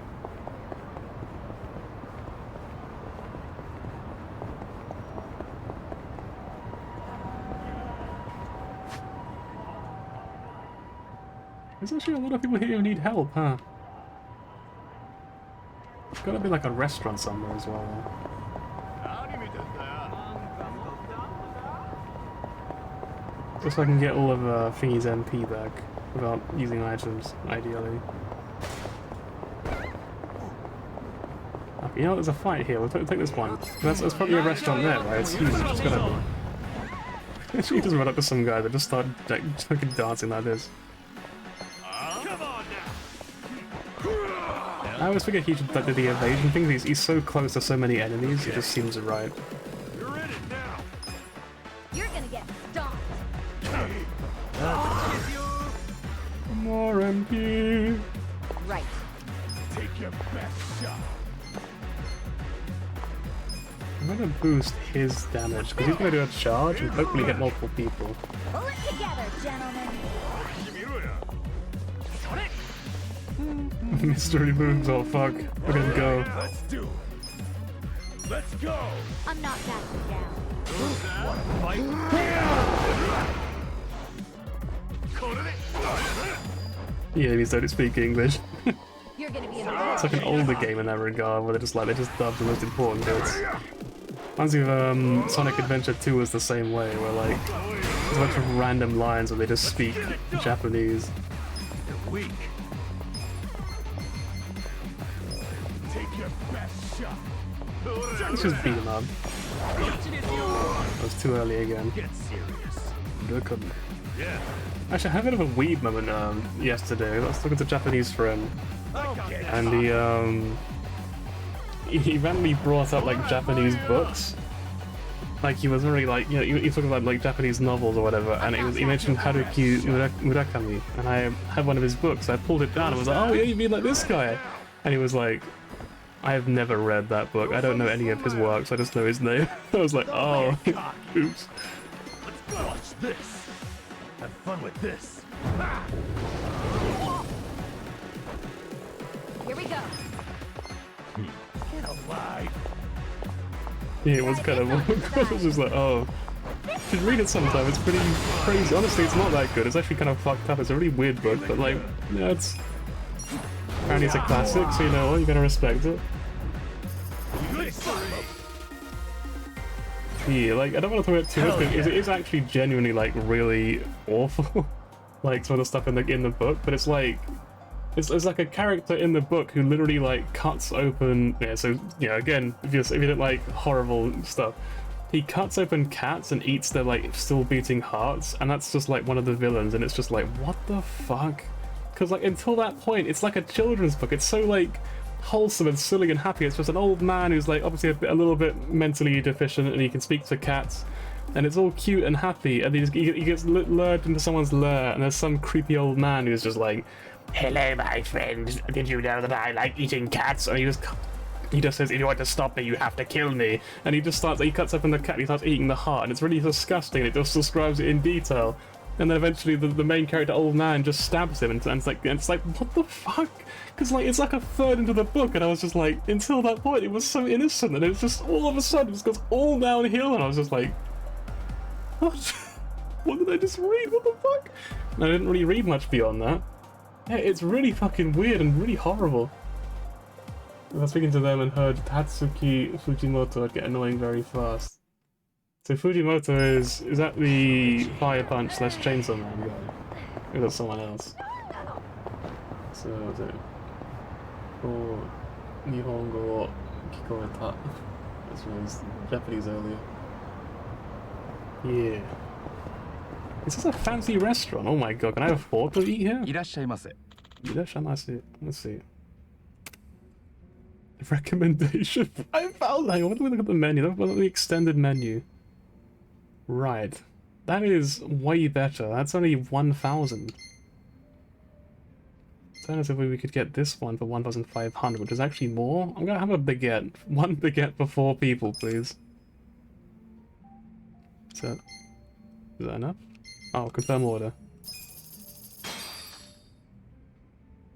There's actually a lot of people here who need help, huh? There's gotta be like a restaurant somewhere as well. Just so I can get all of Thingy's MP back without using items, ideally. Okay, you know, there's a fight here. We'll take this one. That's probably a restaurant there, right? It's huge. It's gotta be. She just run up to some guy that just started like fucking dancing like this. I always forget he did the evasion thing. He's so close to so many enemies. It just seems right. You're in it now. You're gonna get stomped. More MP. Right. Take your best shot. I'm gonna boost his damage because he's gonna do a charge and hopefully hit multiple people. Pull it together, gentlemen. Mystery moves, oh fuck. Look at him go. Let's do it. Let's go. I'm not backing down. Yeah, he don't speak English. You're gonna be It's like an older game in that regard, where they just dubbed the most important bits. Reminds me of Sonic Adventure 2 was the same way, where like there's a bunch of random lines where they just speak Japanese. You're weak. Take your best shot. Let's just beat him up. That was too early again. Get serious. Look at me. Yeah. Actually, I had a bit of a weed moment yesterday. I was talking to a Japanese friend, and he randomly brought up like Japanese books. Like he was already like, you know, he was talking about like Japanese novels or whatever, and he mentioned Haruki Murakami, and I had one of his books. I pulled it down and was like, oh yeah, you mean like this guy? And he was like, I have never read that book. I don't know any of his works. I just know his name. I was like, oh, oops. Let's watch this. Have fun with this. Here we go. Get alive. Yeah, it was kind of awkward. I was just like, oh. You should read it sometime, it's pretty crazy. Honestly, it's not that good. It's actually kind of fucked up. It's a really weird book, but like, yeah, it's... Apparently it's a classic, so you know what, you gotta respect it. Yeah, like, I don't want to talk about too much, because it is actually genuinely, like, really awful. Like, some of the stuff in the book, but it's like... It's like a character in the book who literally, like, cuts open... Yeah, so, yeah, again, if you don't like horrible stuff, he cuts open cats and eats their, like, still beating hearts, and that's just, like, one of the villains, and it's just like, what the fuck? Because, like, until that point, it's like a children's book. It's so, like, wholesome and silly and happy. It's just an old man who's, like, obviously a little bit mentally deficient, and he can speak to cats, and it's all cute and happy, and he gets lured into someone's lair, and there's some creepy old man who's just like, hello, my friend, did you know that I like eating cats? And he just says, if you want to stop me, you have to kill me. And he cuts open the cat, and he starts eating the heart, and it's really disgusting, and it just describes it in detail. And then eventually the main character, old man, just stabs him, and it's like, what the fuck? Because, like, it's like a third into the book, and I was just like, until that point, it was so innocent, and it was just, all of a sudden, it just goes all downhill, and I was just like, what? What did I just read? What the fuck? And I didn't really read much beyond that. Yeah, it's really fucking weird and really horrible. I was speaking to them and heard Tatsuki Fujimoto would get annoying very fast. So Fujimoto is that the Fire Punch / Chainsaw Man guy? Or that's someone else? So is it? Oh, Nihongo Kikoeta. This was Japanese earlier. Yeah. Is this a fancy restaurant? Oh my god, can I afford to eat here? Irashaimase. Let's see. Recommendation. I found that. What do we look at the menu? Look at the extended menu. Right. That is way better. That's only 1,000. Tell us if we could get this one for 1,500, which is actually more. I'm gonna have a baguette. One baguette for 4 people, please. Is that enough? Oh, confirm order.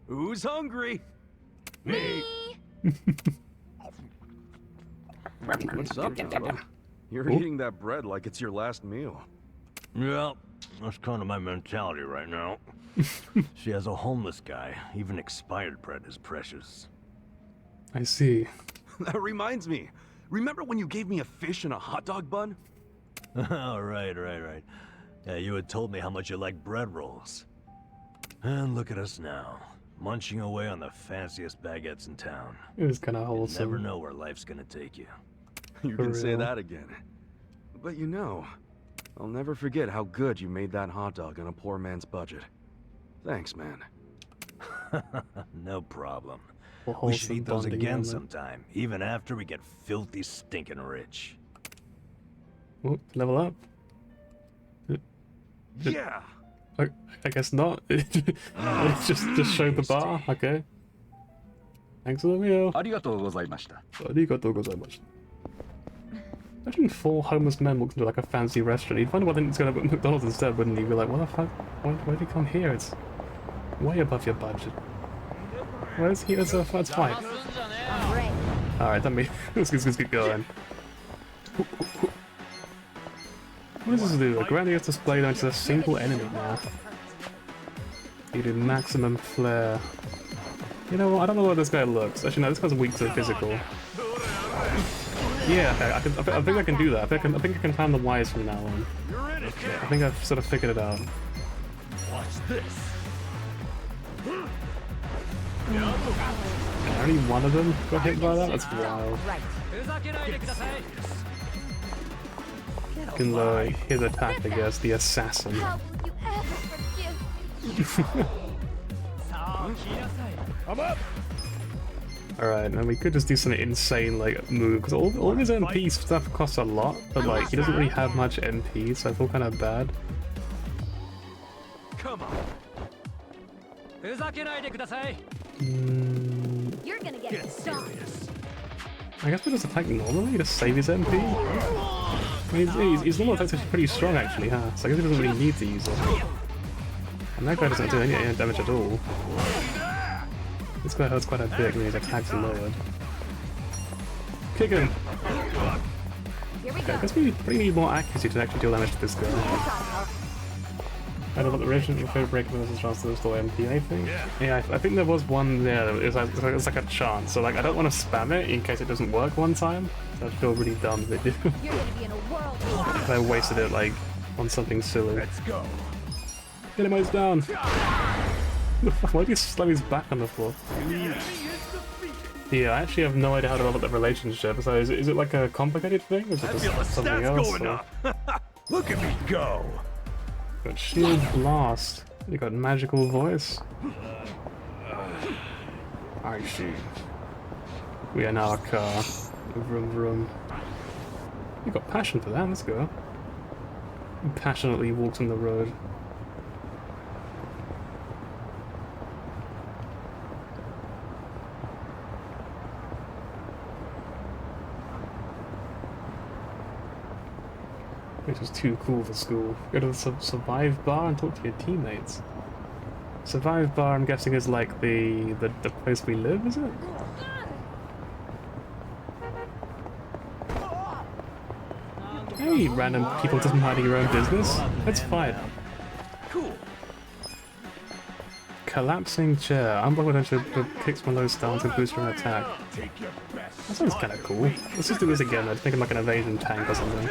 Who's hungry? Me! What's up, Jabba? You're eating that bread like it's your last meal. Yeah, that's kind of my mentality right now. She has a homeless guy. Even expired bread is precious. I see. That reminds me. Remember when you gave me a fish and a hot dog bun? Oh, right. Yeah, you had told me how much you like bread rolls. And look at us now, munching away on the fanciest baguettes in town. It was kind of wholesome. You never know where life's gonna take you. You can say that again. But you know, I'll never forget how good you made that hot dog on a poor man's budget. Thanks, man. No problem. Well, we should eat those again moment. sometime, even after we get filthy stinking rich. Oh, level up. Yeah. I guess not. just showed the bar. Okay. Thanks for the meal. Arigatou. Imagine 4 homeless men walked into like a fancy restaurant. You'd wonder why they didn't go to McDonald's instead, wouldn't you? You'd be like, what the fuck? Why did you come here? It's way above your budget. Where's he? That's fine. Alright, let's get going. What does this do? A grandiose display against a single enemy now. You do maximum flair. You know what? I don't know how this guy looks. Actually, no, this guy's weak to the physical. Yeah, okay, I think I can do that. I think I can time the wires from now on. I think I've sort of figured it out. Watch this. Only one of them got hit by that? That's wild. Can his attack, I guess, the assassin. How will you ever forgive? I'm up. Alright, and we could just do some insane, like, move, because all his MP stuff costs a lot, but, like, he doesn't really have much MP, so I feel kind of bad. Come on. You're gonna get stoned. I guess we'll just attack normally to save his MP. I mean, his normal attack's actually pretty strong, actually, huh? So I guess he doesn't really need to use it. And that guy doesn't do any damage at all. This guy hurts quite a bit when his attacks are lowered. Kick him! Okay, I guess we probably need more accuracy to actually deal damage to this guy. I don't know what the relationship with favorite break versus chance to restore MP, I think. Yeah, I think there was one there. It was like a chance. So like, I don't want to spam it in case it doesn't work one time. I'd feel really dumb if it did. If I wasted it like on something silly. Let's go. Get him eyes down. Why do you slam his back on the floor? Yeah, I actually have no idea how to develop that relationship. So is it like a complicated thing, or is it just something else? Look at me go. Got shield blast. You got magical voice. I see. We are now a car. Vroom vroom. You got passion for that. Let's go. He passionately walks on the road. Which is too cool for school. Go to the survive bar and talk to your teammates. Survive bar, I'm guessing, is like the place we live, is it? Hey, random people just minding your own business. Let's fight. Cool. Collapsing chair. Unblock potential kicks one low stance and boost your attack. That sounds kind of cool. Let's just do this again. I'd think of like an evasion tank or something.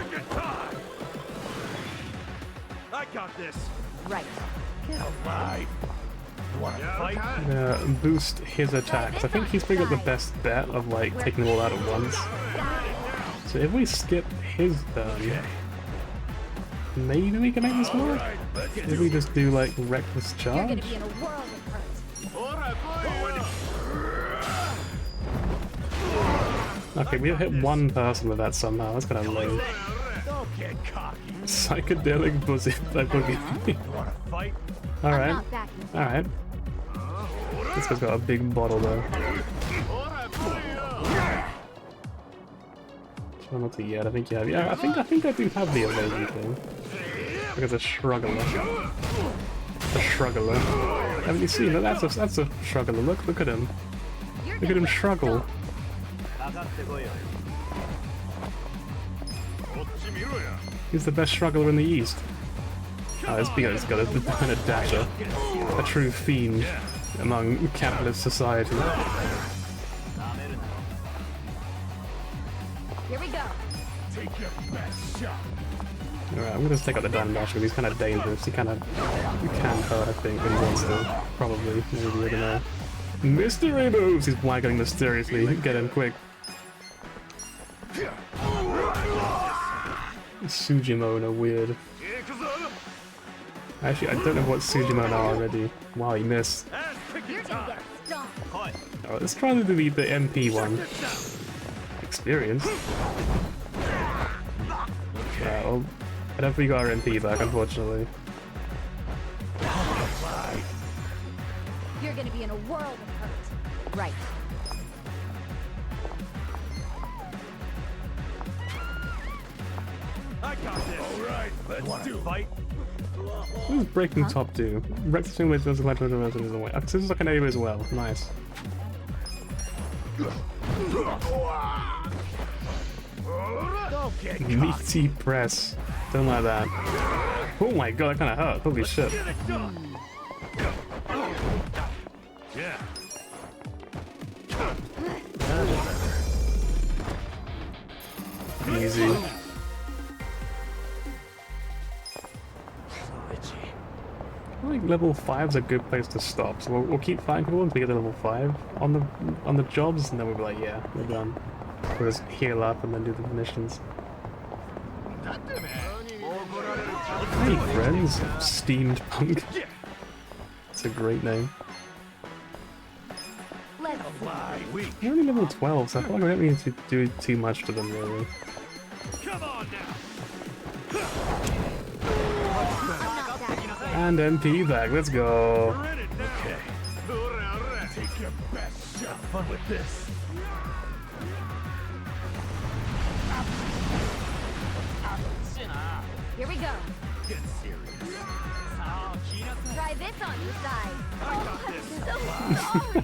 I got this. Right. Get alive. You wanna fight? Boost his attacks. I think he's probably got the best bet of like taking them all out at once. So if we skip his turn, maybe we can make this work? If we just do like reckless charge? Okay, we hit one person with that somehow. That's kind of lame. Don't get cocky. Psychedelic boogie. Alright. Alright. This guy's got a big bottle though. Try not to yet. I think you have. Yeah, I think I do have the evasion thing. Because a struggler. A struggler. Haven't you seen it? That's a struggler. Look at him. Look at him struggle. He's the best struggler in the East. He's got a dasher. A true fiend among capitalist society. Here we go. Take your best shot. Alright, I'm gonna just take out the Diamond Dasher because he's kind of dangerous. He can hurt, I think, when he wants to. Probably. Maybe, I don't know. Mystery moves! He's waggling mysteriously. Get him quick. Sujimon are weird. Actually, I don't know what Sujimon are already. Wow, he missed. Alright, let's try to delete the MP one. Experience. Well, I don't think we got our MP back, unfortunately. You're gonna be in a world of hurt. Right. I got this. All right, let's do fight. What does breaking top do? Recklessing with those electric residents away. This is like an A as well. Nice. Meaty press. Don't like that. Oh my god, that kind of hurt. Holy shit. Yeah. Easy. I think level 5's a good place to stop, so we'll keep fighting people until we get to level 5 on the jobs, and then we'll be like, yeah, we're done. We'll just heal up and then do the missions. Hey friends, Steamed Punk. It's a great name. We're only level 12, so I feel like we don't need to do too much to them really. Come on now. And MP back, let's go. Okay. Take your best shot. Have fun with this. Here we go. Get serious. Try this on your side. Oh, I'm so sorry.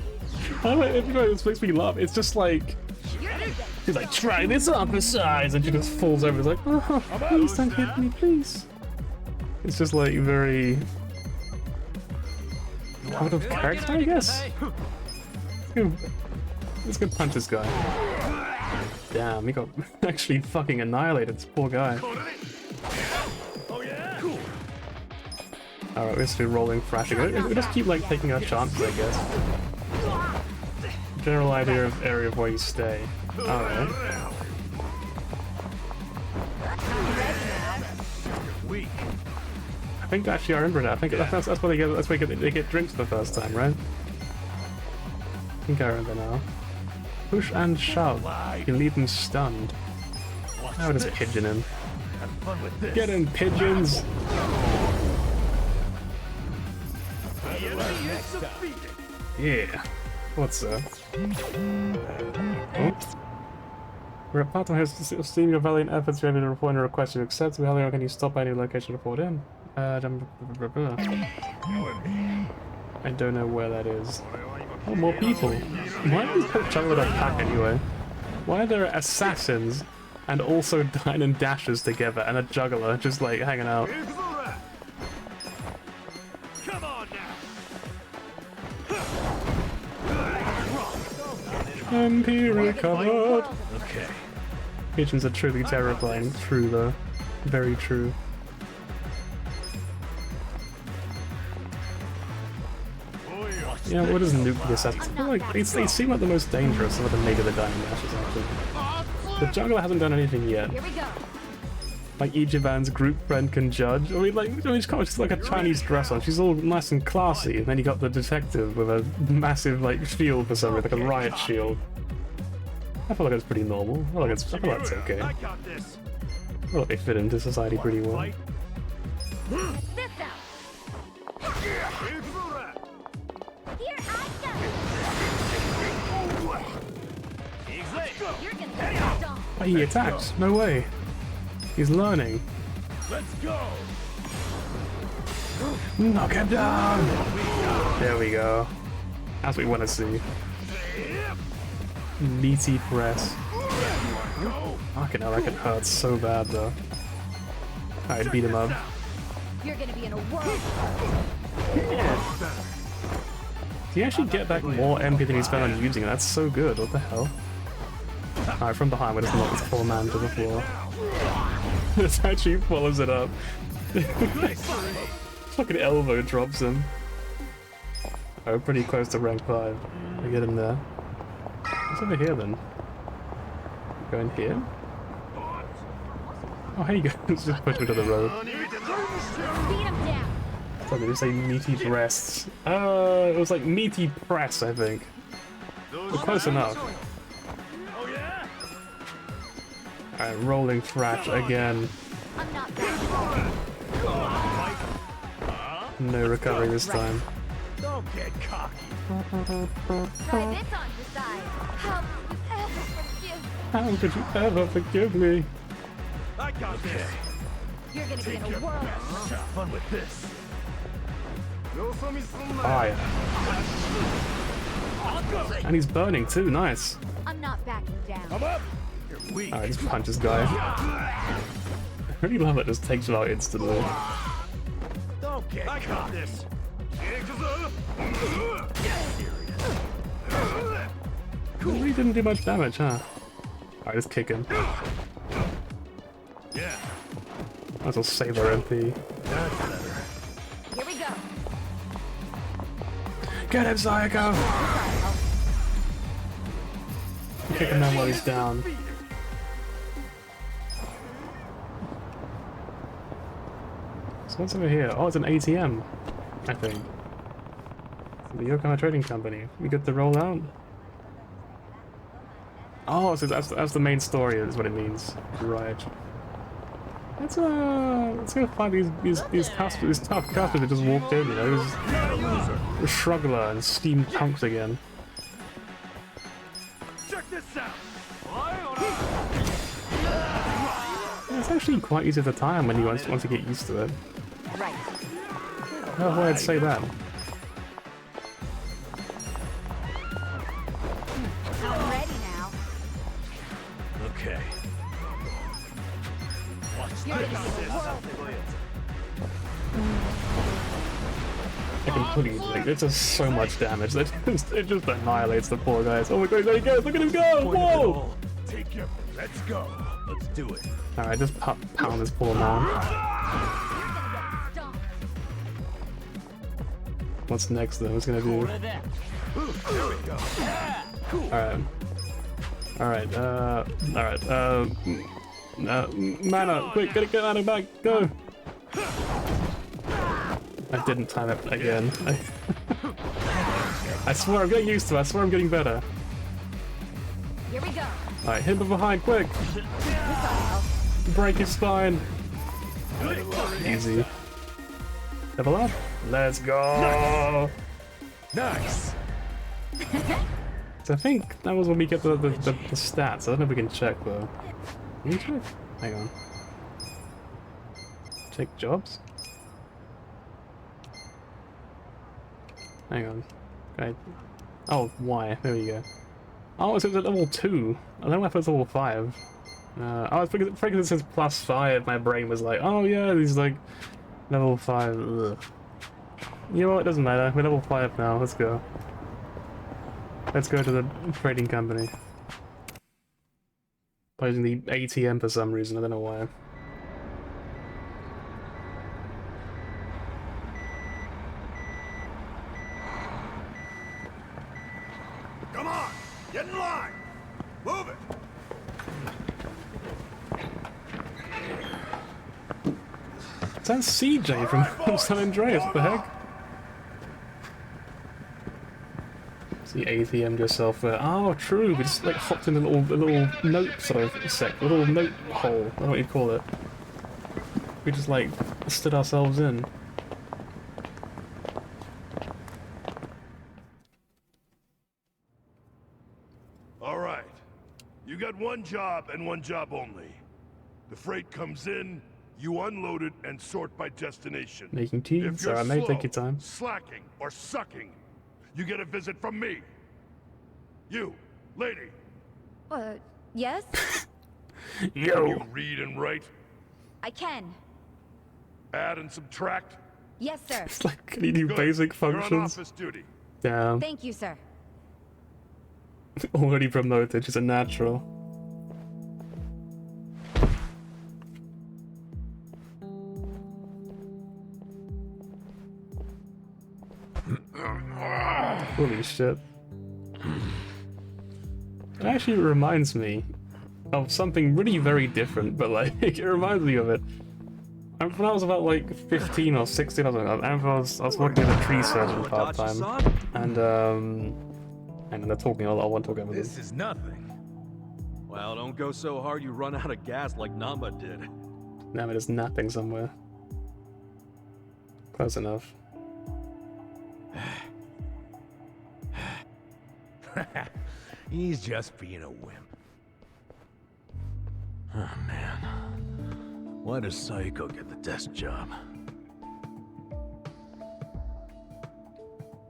I don't know, it makes me laugh. It's just like, You're gonna get she's like, try this on for size, and she just falls over. It's like, oh, please don't hit me, please. It's just like very out of character, I guess. Let's go punch this guy. Damn, he got actually fucking annihilated, this poor guy. Alright, we're still rolling, thrashing. We just keep like taking our chances, I guess. General idea of area of where you stay. Alright. I think actually I remember that. I think that's what they get. That's why they get drinks the first time, right? I think I remember now. Push and shove. You can leave them stunned. Now just pigeon him. Get in, pigeons! Yeah. What's up? Oh. We're at part of esteem your valiant efforts. We have to report and request you accept. How can you stop by any location to report in? I don't know where that is. Oh, more people. Why are these juggler a pack anyway? Why are there assassins and also dine and dashers together and a juggler just like hanging out? MP recovered! Okay. Pigeons are truly terrifying. True though. Very true. Yeah, what is nuclear assassins? I feel like they seem like the most dangerous of the maybe the diamond dashes actually. The juggler hasn't done anything yet. Here we go. Like Ichiban's group friend can judge. I mean, she's kind of just like a Chinese dress on. She's all nice and classy, and then you got the detective with a massive like shield for some reason, like a riot shield. I feel like it's pretty normal. I feel like it's okay. I feel like they fit into society pretty well. This out. Here I go. You're gonna get stomped. Oh, he attacks. No way. He's learning. Let's go. Knock him down. There we go. That's what we want to see. Meaty press. Fucking hell, that could hurt so bad though. Alright, beat him up. You're gonna be in a whirl. Do you actually get back more MP than you spent on using it? That's so good, what the hell? Alright, from behind, we're just knock this poor man to the floor. This actually follows it up. Fucking elbow drops him. Oh, we're pretty close to rank 5. We get him there. What's over here then? Go in here? Oh, hey, you go. Let's just push him to the road. Beat him down. So did you say meaty breasts? It was like meaty press, I think. But close enough. Alright, rolling thrash again. I'm not bad. No recovery this time. Don't get cocky. Try this on your side. How could you ever forgive? How could you ever forgive me? I got this. You're gonna be in a whirl. Have fun with this. Fire. And he's burning too, nice. I'm not backing down. Alright, just punch this guy. I really love it, just takes him out instantly. Don't get I got this. Really didn't do much damage, huh? Alright, just kick him. Yeah. Might as well save our MP. That's better. Here we go. Get him, Sayako! Kick him down while he's down. So what's over here? Oh, it's an ATM, I think. The Yokohama Trading Company. We get to roll out? Oh, so that's the main story, is what it means. Right. Let's go find these tough customers that just walked in, you know, the Shrugler and Steam Punks again. Check this out. It's actually quite easy at the time when you want to get used to it. Right. Oh, why I'd say that. I'm ready now. Okay. You're gonna see the world. I completely like it does so much damage. It just annihilates the poor guys. Oh my god, there he goes! Look at him go! Whoa! Take your... Let's go. Let's do it. Alright, just pound this poor man. What's next though? What's gonna do? Alright. Mana, quick, get out of back, go! I didn't time it again. I swear I'm getting used to it, I swear I'm getting better. Here we go. Alright, hit him from behind, quick! Break his spine! Easy. Level up? Let's go! Nice. So I think that was when we get the stats. I don't know if we can check though. Can we check? Hang on. Check jobs? Hang on. Okay. Oh, why? There we go. Oh, so it's at level 2. I don't know if it's level 5. I was thinking it says +5, my brain was like, oh yeah, these like level 5. Ugh. You know what, it doesn't matter. We're level 5 now, let's go. Let's go to the trading company. Using the ATM for some reason, I don't know why. Come on. Get in line. Move it. That's CJ from San Andreas, what the heck? The ATM yourself there. Oh, true. We just like hopped in a little note sort of a little note hole. I don't know what you call it. We just like stood ourselves in. All right. You got one job and one job only. The freight comes in, you unload it and sort by destination. Making tea. If Sorry, you're mate. slow, Take your time. slacking, or sucking, you get a visit from me. You, lady. Yes? Can Yo. you read and write? I can. Add and subtract? Yes, sir. It's like, can you do Good. basic You're on functions? office duty. Damn. Thank you, sir. Already promoted. She's a natural. Holy shit. It actually reminds me of something really very different, but like, it reminds me of it. When I was about like 15 or 16 or something, I was working as a tree surgeon part-time, and they're talking a lot, I want to talk over This them. is nothing. Well, don't go so hard you run out of gas like Namba did. Now it is napping somewhere. Close enough. He's just being a wimp. Oh man. Why does Saiko get the desk job?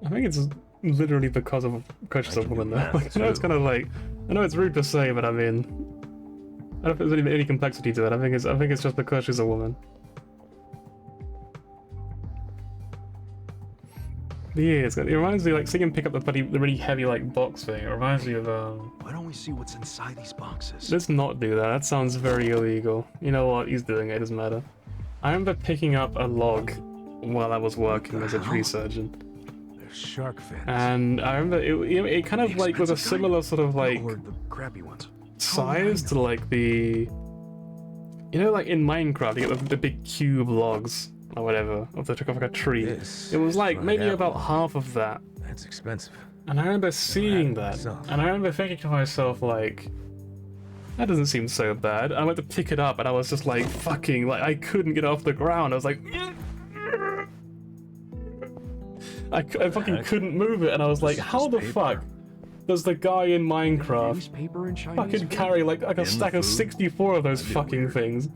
I think it's literally because she's a woman though. Like, I know it's kind of like, I know it's rude to say, but I mean, I don't think there's any complexity to it. I think it's just because she's a woman. Yeah, it reminds me, like, seeing him pick up the really heavy, like, box thing. It reminds me of, Why don't we see what's inside these boxes? Let's not do that. That sounds very illegal. You know what? He's doing it. It doesn't matter. I remember picking up a log while I was working as a tree surgeon. There's shark fins. And I remember it kind of, like, was a similar sort of, like, Or the crappy ones. size to, like, the... You know, like, in Minecraft, you get the big cube logs. Or whatever, of the like a tree. This it was like is maybe what I about have. half of that. That's expensive. And I remember seeing that, myself. and I remember thinking to myself, like, that doesn't seem so bad. I went to pick it up, and I was just like, fucking, like, I couldn't get off the ground. I was like, I fucking couldn't move it, and I was like, how the fuck does the guy in Minecraft Newspaper in Chinese fucking food? carry like a In the stack of food? 64 of those That'd be fucking weird. things?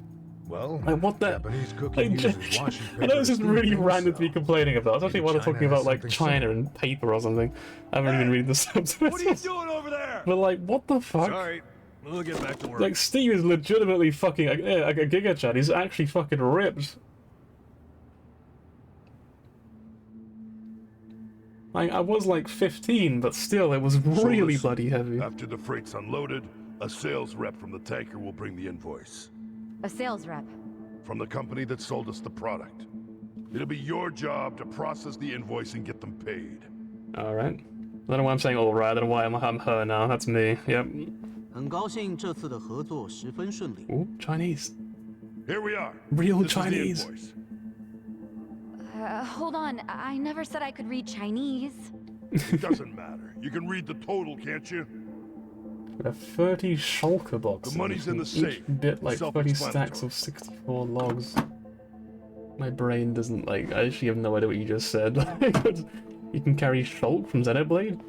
Well, Like, what the? Japanese cooking Like, uses washi I know this is paper really steam random to be cell. complaining about, especially Maybe while they're China talking has about like something China similar. and paper or something. I haven't even read the subtitles. What are you doing over there? But like, what the fuck? Sorry, we'll get back to work. Like, Steve is legitimately fucking a Giga Chad. He's actually fucking ripped. Like, I was like 15, but still, it was really listen, bloody heavy. After the freight's unloaded, a sales rep from the tanker will bring the invoice. A sales rep. From the company that sold us the product. It'll be your job to process the invoice and get them paid. Alright. I don't know why I'm saying alright, I don't know why I'm her now. That's me. Yep. 很高兴这次的合作十分顺利。 Ooh, Chinese. Here we are. Real This is the Chinese. invoice. Hold on. I never said I could read Chinese. It doesn't matter. You can read the total, can't you? There are 30 shulker boxes. The money's in the Each safe. bit like 30 stacks Self-explanatory. of 64 logs. My brain doesn't like. I actually have no idea what you just said. You can carry shulk from Xenoblade?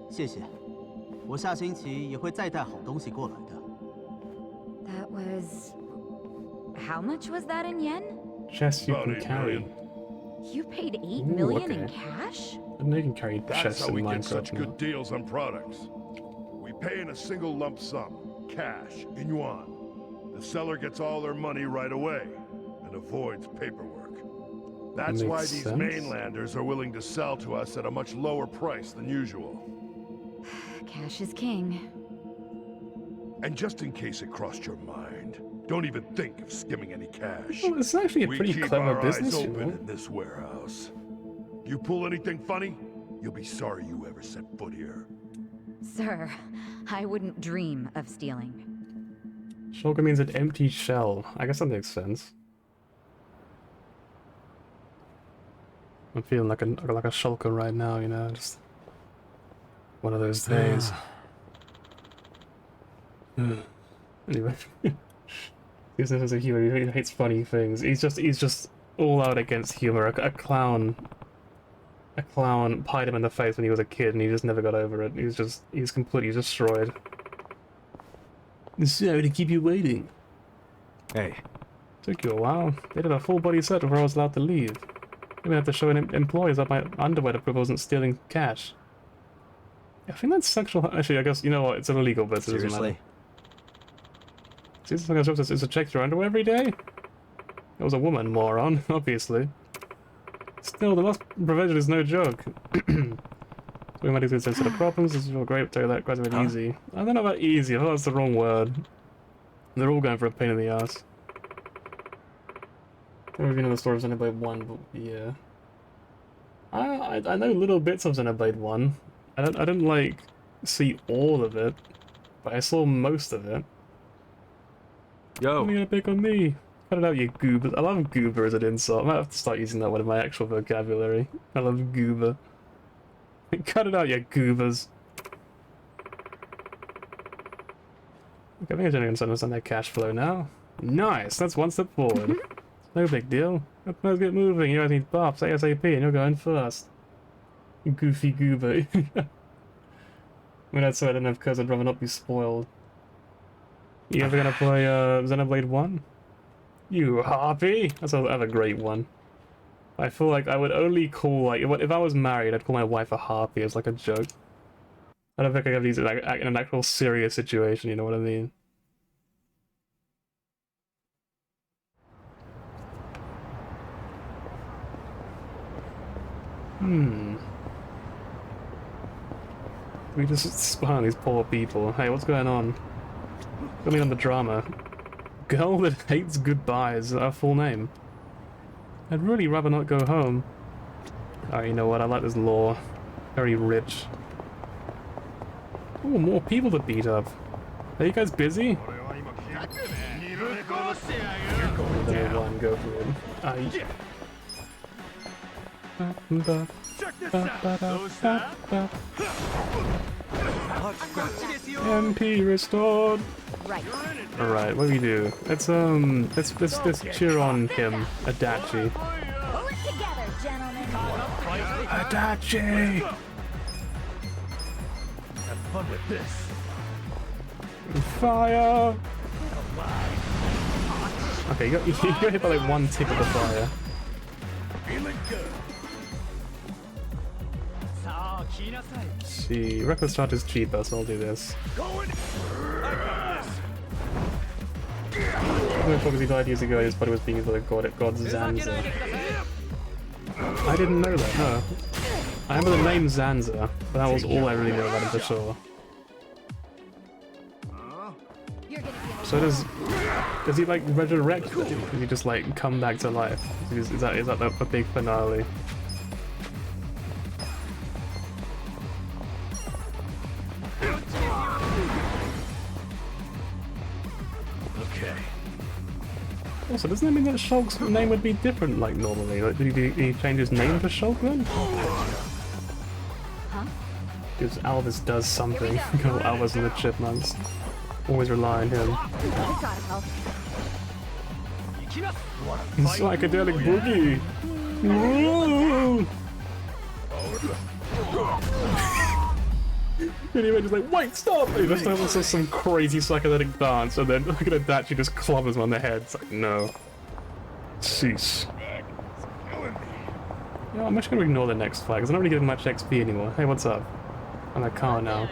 谢谢，我下星期也会再带好东西过来的。 That was... How much was that in yen? Chests you About can 8 carry. million. You paid 8 Ooh, million in okay. cash? I didn't know you can carry That's chests how in we get Minecraft such now. good deals on products. We pay in a single lump sum, cash, in yuan. The seller gets all their money right away and avoids paperwork. That's why Makes these sense. mainlanders are willing to sell to us at a much lower price than usual. Cash is king. And just in case it crossed your mind, don't even think of skimming any cash. Well, it's actually a We pretty keep clever our business, eyes you open know. in this warehouse. You pull anything funny, you'll be sorry you ever set foot here. Sir, I wouldn't dream of stealing. Shulker means an empty shell. I guess that makes sense. I'm feeling like a shulker right now, you know, just one of those days. Anyway, he's a humor. He hates funny things. He's just all out against humor. A clown pied him in the face when he was a kid, and he just never got over it. He's completely destroyed. Sorry to keep you waiting. Hey, Took you a while. They did a full body search before I was allowed to leave. Even have to show employees that my underwear to prove I wasn't stealing cash. I think that's sexual. Actually, I guess you know what? It's illegal, but it doesn't matter. seriously? See, this thing is to check your underwear every day. It was a woman, moron. Obviously. Still, the loss prevention is no joke. We might do sensitive problems. This is all great. Tell you that quite a bit easy. I don't know about easy. I thought that's the wrong word. They're all going for a pain in the ass. I don't know if you know the story of Xenoblade 1, but yeah. I know little bits of Xenoblade 1. I didn't like see all of it, but I saw most of it. Yo. What are you gonna pick on me? Cut it out, you goober. I love goober as an insult. I might have to start using that one in my actual vocabulary. I love goober. Cut it out, you goobers. Okay, I think I can understand their cash flow now. Nice, that's one step forward. No big deal. Let's get moving. You guys need buffs ASAP, and you're going first. You goofy goober. I mean, that's why I don't have cuz I'd rather not be spoiled. You ever gonna play Xenoblade 1? You harpy! That's a great one. I feel like I would only call, like, if I was married, I'd call my wife a harpy as like a joke. I don't think I have these in an actual serious situation, you know what I mean? We just spy on these poor people. Hey, what's going on? Coming on the drama. Girl that hates goodbyes, our full name. I'd really rather not go home. Oh, you know what? I like this lore. Very rich. Oh, more people to beat up. Are you guys busy? Level 1, go for it. MP restored. Right. Alright, what do we do? Let's cheer on him, Adachi. Pull it together, gentlemen. Adachi! Have fun with this. Fire! Okay, you got hit by like one tick of the fire. Let's see, reckless start is cheaper, so I'll do this. Because he died years ago, his body was being used by the god Zanza. I didn't know that, no. I remember the name Zanza, but that was all I really knew about him for sure. So does he like resurrect them? Does he just like come back to life? Is that the big finale? Okay. Also, doesn't that mean that Shulk's name would be different like normally? Like, did he change his name to Shulk then? Because Alvis does something. Alvis and the Chipmunks. Always rely on him. Psychedelic boogie! Woo! Anyway, just like, wait, stop! He just does some crazy psychedelic dance, and then look at Adachi just clobbers him on the head. It's like, no. Cease. Yeah, I'm just gonna ignore the next flag, because I'm not really getting much XP anymore. Hey, what's up? I'm a car now.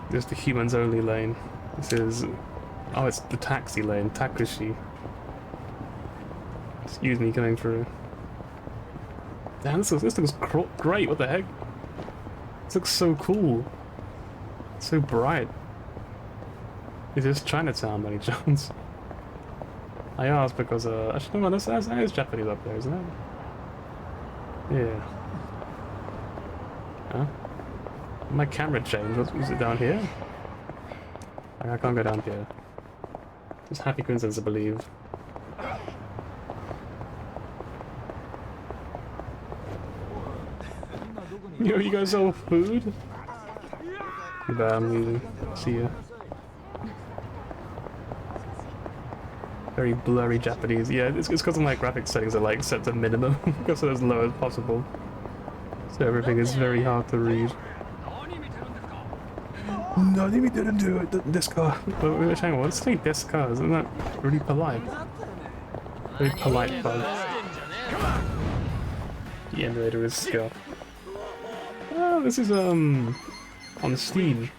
This is the humans only lane. This is... oh, it's the taxi lane, Takushi. Excuse me coming through. Damn, this looks great, what the heck? This looks so cool. It's so bright. Is this Chinatown by any chance? I asked because, actually no, that is Japanese up there, isn't it? Yeah. Huh? My camera changed. Was it down here? I can't go down here. Just happy coincidence, I believe. Yo, you guys sell food? Too bad, I'm leaving. See ya. Very blurry Japanese. Yeah, it's because of my graphics settings are like set to minimum, because they're as low as possible. So everything is very hard to read. No, we didn't do it. This car. But hang on, what's saying this car? Isn't that really polite? Very polite bug. The emulator is scuffed. Oh, this is on Steam.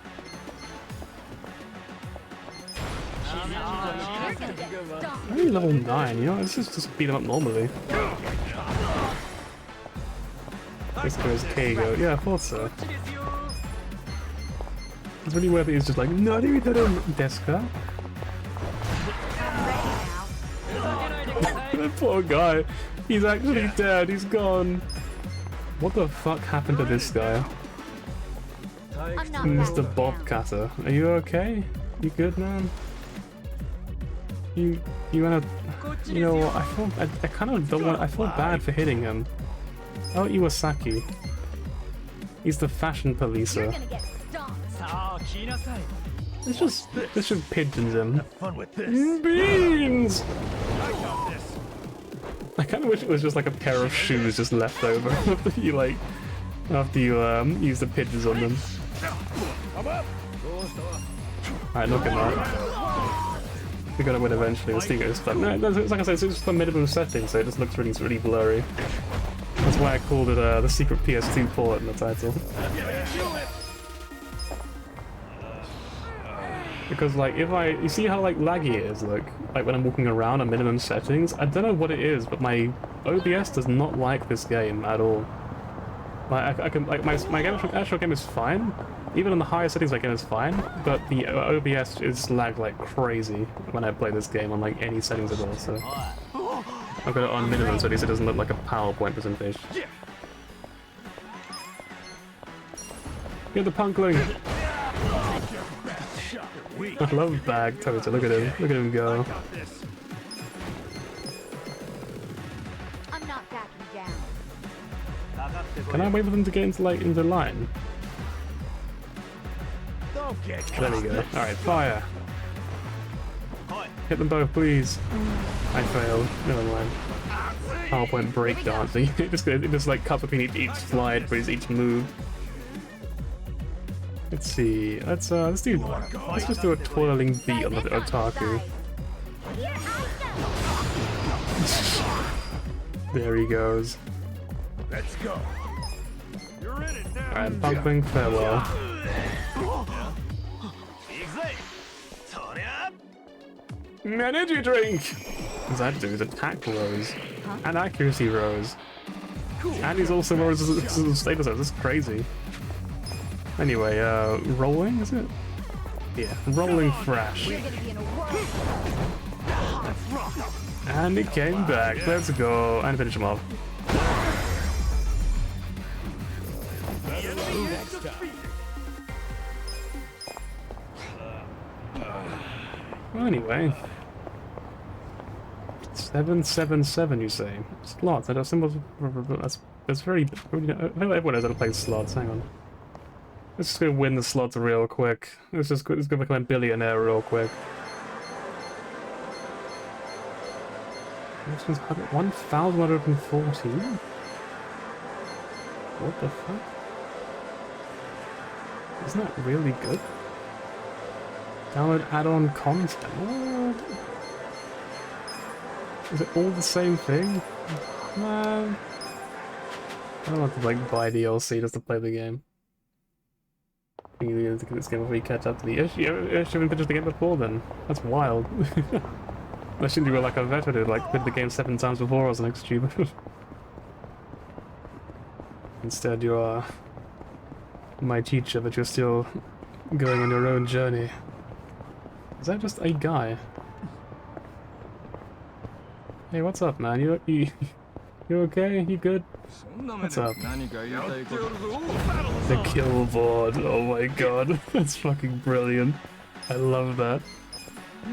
Only level 9, you know, this is just beat them up normally. This goes Keigo. Yeah, I thought so. It's really weird that he's just like, no, we didn't Deska. That poor guy. He's actually dead, he's gone. What the fuck happened to this guy? Mr. Bobcatter, are you okay? You good, man? You wanna... You know what, I kind of don't want... I feel bad for hitting him. Oh, Iwasaki. He's the fashion policer. Let's just pigeons him. Beans! I kind of wish it was just like a pair of shoes just left over after you use the pigeons on them. Alright, look at that. We're gonna win eventually. This thing goes fun. No, it's like I said, it's just the minimum setting, so it just looks really blurry. That's why I called it the secret PS2 port in the title. Because like you see how like laggy it is, like when I'm walking around at minimum settings. I don't know what it is, but my OBS does not like this game at all. Like I can like my actual game is fine, even on the higher settings my game is fine, but the OBS is lagged like crazy when I play this game on like any settings at all. So I've got it on minimum so at least it doesn't look like a PowerPoint presentation. Get the punkling. I love Bag Toto, look at him go. I'm not backing down. Can I wait for them to get into the line? There we go. Alright, fire. Hit them both, please. I failed. Never mind. PowerPoint breakdancing. it just like cuts between each slide for each move. Let's see. Let's just do a twirling beat on the otaku. There he goes. Let's go. You're in it now. Alright, bumping farewell. Energy drink! What does that do? His attack rose. And accuracy rose. And he's also rose his status. This is crazy. Anyway, rolling, is it? Yeah, rolling thrash. And he came back. Let's go. And finish him off. Well, anyway. 777, you say? Slots. I know symbols. That's very. I feel like everyone knows how to play slots. Hang on. Let's just go win the slots real quick. Let's go become a billionaire real quick. This one's 1,114? What the fuck? Isn't that really good? Download add-on content? What? Is it all the same thing? Man. I don't want to like buy DLC just to play the game. I think you need to get this game before you catch up to the issue. You haven't finished the game before then. That's wild. I shouldn't you were like a veteran who like played the game 7 times before or something stupid. Instead you are my teacher, but you're still going on your own journey. Is that just a guy? Hey, what's up, man? You okay? You good? What's up? The kill board. Oh my god, that's fucking brilliant. I love that.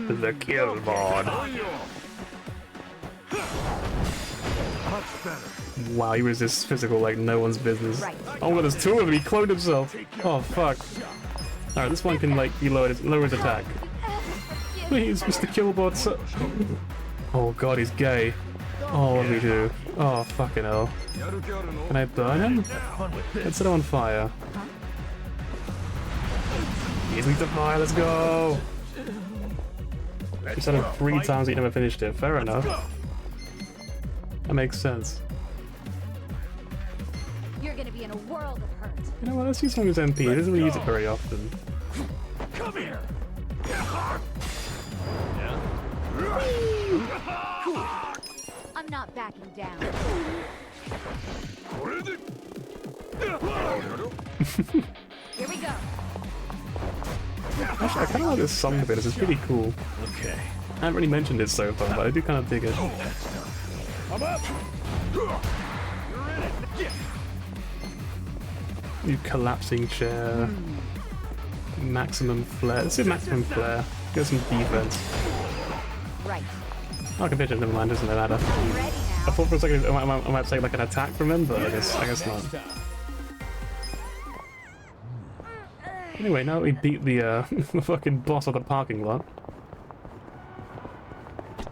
The kill board. Wow, he was this physical like no one's business. Oh, well, there's 2 of them. He cloned himself. Oh fuck. All right, this one can like be lower his attack. Please, Mr. Killbot. Oh god, he's gay. Oh, what do we do? Oh, fucking hell. Can I burn him? Let's set him on fire. He's weak to fire, let's go! You said it 3 times, you never finished it. Fair enough. That makes sense. You're gonna be in a world of hurt. You know what, let's use some of his MP. He doesn't really use it very often. Come here. I'm not backing down. Here we go. Actually, I kind of like this song a bit. It's pretty cool. Okay. I haven't really mentioned it so far, but I do kind of dig it. I'm up. New collapsing chair. Maximum flare. Let's do maximum flare. Get some defense. Right. Oh, I can picture it. Never mind. Doesn't matter. I thought for a second I might say like an attack from him, but I guess not. Anyway, now that we beat the the fucking boss of the parking lot,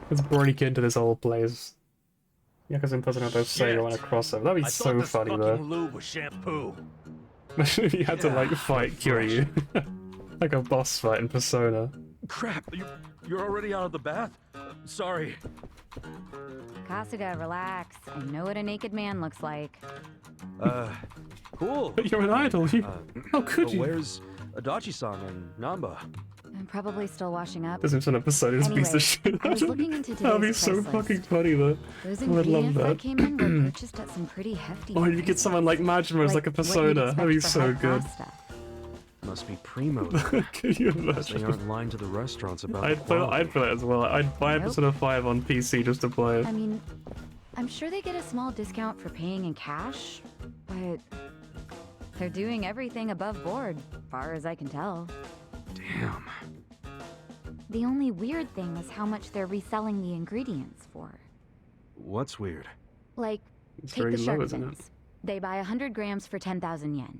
let's break into this whole place. Yakuza Impossible to say you want to crossover. That'd be so funny though. Lube with shampoo. Imagine if you had to like fight Kiryu. Like a boss fight in Persona. Crap, you're already out of the bath? Sorry. Kasuga, relax. I know what a naked man looks like. Cool. But you're an idol. How could you? Where's Adachi-san and Namba? I'm probably still washing up. Doesn't sound like Persona's a piece of shit. I was looking into That'd be today's so price fucking list. funny though. Those I would love ingredients that that. came in were purchased at some pretty hefty Or you get someone like Majima as like a what you'd Persona. expect That'd be for so high good. class stuff. Must be primo. Can you They imagine? aren't lying to the restaurants about I'd play it as well. I'd buy Persona 5 on PC just to play it. I mean, I'm sure they get a small discount for paying in cash, but they're doing everything above board, far as I can tell. Damn. The only weird thing is how much they're reselling the ingredients for. What's weird? Like, It's take very the low, shark isn't it? fins. They buy 100 grams for 10,000 yen.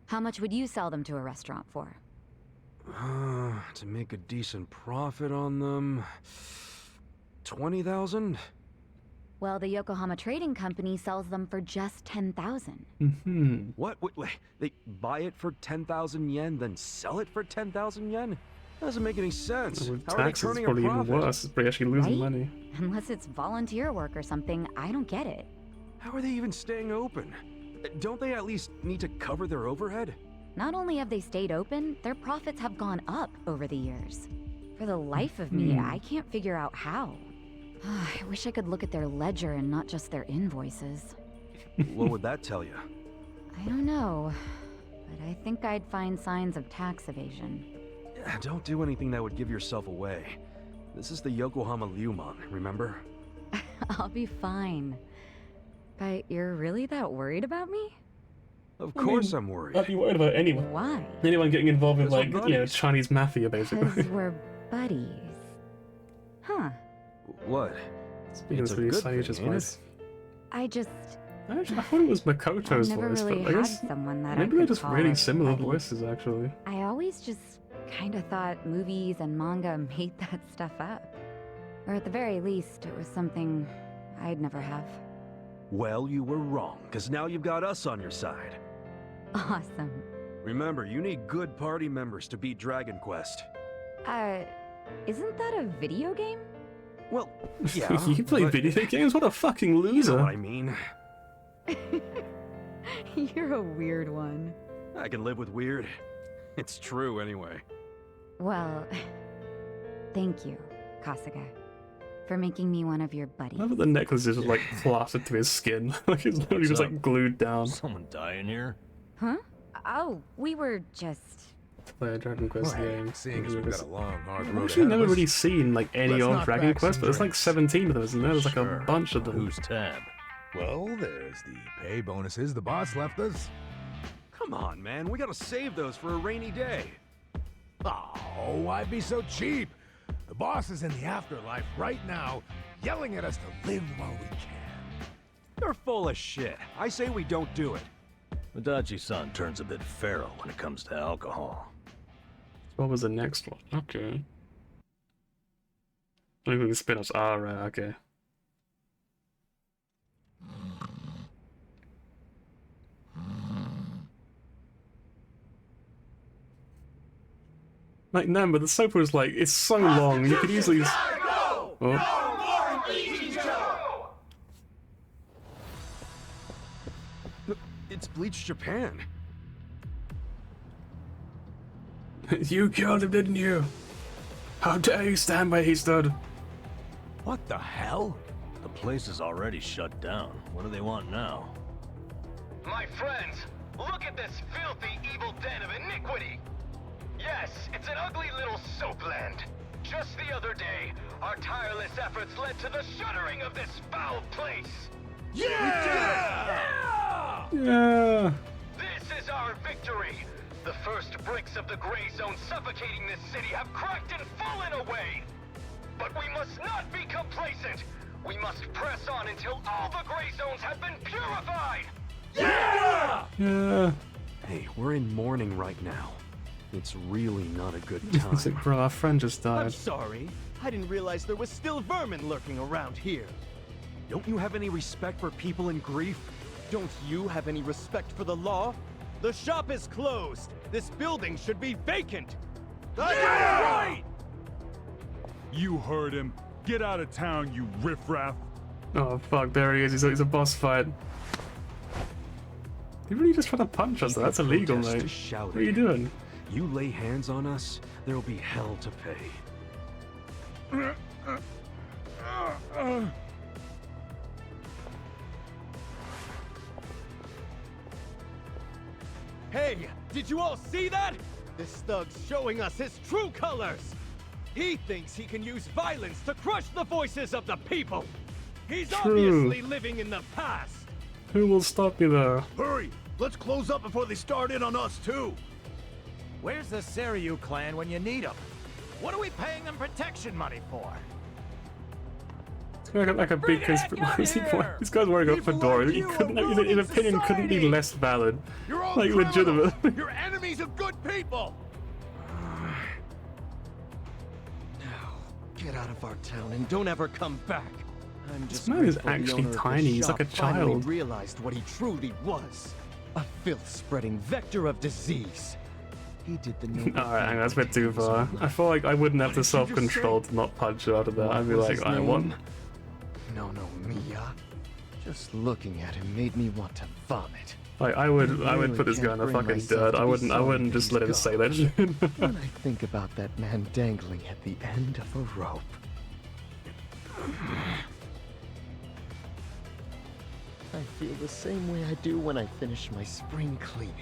How much would you sell them to a restaurant for? To make a decent profit on them... 20,000? Well, the Yokohama Trading Company sells them for just 10,000. What? Wait, they buy it for 10,000 yen, then sell it for 10,000 yen? That doesn't make any sense. With How are they taxes, turning probably a even profit? worse. It's probably actually losing Right? money. Unless it's volunteer work or something, I don't get it. How are they even staying open? Don't they at least need to cover their overhead? Not only have they stayed open, their profits have gone up over the years. For the life of me, I can't figure out how. I wish I could look at their ledger and not just their invoices. What would that tell you? I don't know, but I think I'd find signs of tax evasion. Don't do anything that would give yourself away. This is the Yokohama Ryumon, remember? I'll be fine. But you're really that worried about me? Of course I'm worried. I'd be worried about anyone. Why? Anyone getting involved with, Because like, we're you know, buddies. Chinese mafia, basically. Because we're buddies. Huh. What? Speaking It's of a the good Sayage's thing, ain't voice. I just... Actually, I thought it was I've Makoto's never voice, really but I had guess someone that I maybe could they're just call really a similar buddy. voices, actually. I always just kind of thought movies and manga made that stuff up. Or at the very least, it was something I'd never have. Well, you were wrong, because now you've got us on your side. Awesome. Remember, you need good party members to beat Dragon Quest. Isn't that a video game? Well, yeah. You play but video games? What a fucking You know loser. what I mean. You're a weird one. I can live with weird. It's true, anyway. Well, thank you, Kasuga, for making me one of your buddies. I love that the necklace is just, like, plastered to his skin. Like, it's literally just, like, glued down. Someone dying here? Huh? Oh, we were just... Play a Dragon Quest game. Seeing as we've got a long, hard I've road actually ahead never of us, really seen, like, any let's old knock Dragon back Quest, some but there's, like, drinks. 17 of them, isn't there? There's, like, Sure. a bunch of them. Who's tab? Well, there's the pay bonuses the boss left us. Come on, man. We gotta save those for a rainy day. Oh, why be so cheap? The boss is in the afterlife right now, yelling at us to live while we can. You're full of shit. I say we don't do it. Madachi-san turns a bit feral when it comes to alcohol. What was the next one? Okay. Look at the spin-offs. Ah, right, okay. Like, no, but the soap was like, it's so long, you could easily... Oh. It's Bleach Japan. You killed him, didn't you? How dare you stand where he stood? What the hell? The place is already shut down. What do they want now? My friends, look at this filthy, evil den of iniquity! Yes, it's an ugly little soapland. Just the other day, our tireless efforts led to the shuttering of this foul place. Yeah! Yeah. This is our victory. The first bricks of the gray zone suffocating this city have cracked and fallen away. But we must not be complacent. We must press on until all the gray zones have been purified. Yeah! Yeah. Hey, we're in mourning right now. It's really not a good It's like, time. bro, our friend just I'm died. sorry. I didn't realize there was still vermin lurking around here. Don't you have any respect for people in grief? Don't you have any respect for the law? The shop is closed. This building should be vacant. That's right! You heard him. Get out of town, you riffraff. Oh, fuck, there he is. He's a boss fight. He really just trying to punch us, though. That's illegal, Protest mate. to shout What are you doing? You lay hands on us, there'll be hell to pay. Hey, did you all see that? This thug's showing us his true colors. He thinks he can use violence to crush the voices of the people. He's True. obviously living in the past. Who will stop me there? Hurry! Let's close up before they start in on us, too! Where's the Seiryu clan when you need them? What are we paying them protection money for? It's got like a big conspiracy. This guy's wearing a People fedora. like He you couldn't, are in ruining opinion, couldn't be society. less valid. You're all Like, criminals. legitimate. You're enemies of good people! Now, get out of our town and don't ever come back. I'm This just man is grateful the actually owner of this tiny, he's like shop a finally child. realized what he truly was. A filth-spreading vector of disease. He did the noble Alright, thing that's a by bit too taking his far. own I life. feel like I wouldn't have What the did you just self-control say? to not punch you out of that. What I'd be was like, his I want. name? No, Mia. Just looking at him made me want to vomit. Like I would really put this guy in the can't bring fucking myself dirt. to I be wouldn't sorry just that let him he's say that shit. When I think about that man dangling at the end of a rope. I feel the same way I do when I finish my spring cleaning.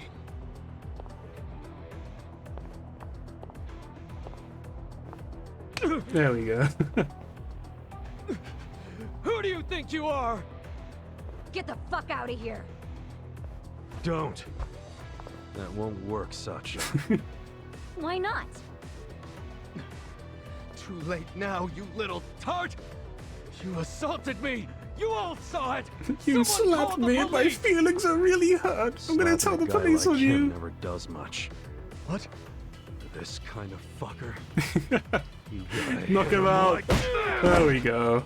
There we go. Who do you think you are? Get the fuck out of here. Don't. That won't work, Such. Why not? Too late now, you little tart! You assaulted me! You all saw it! You Someone slapped call the me and my police! feelings are really hurt. I'm gonna tell the police on you. Never does much. What? This kind of fucker. You Knock him out. There we go.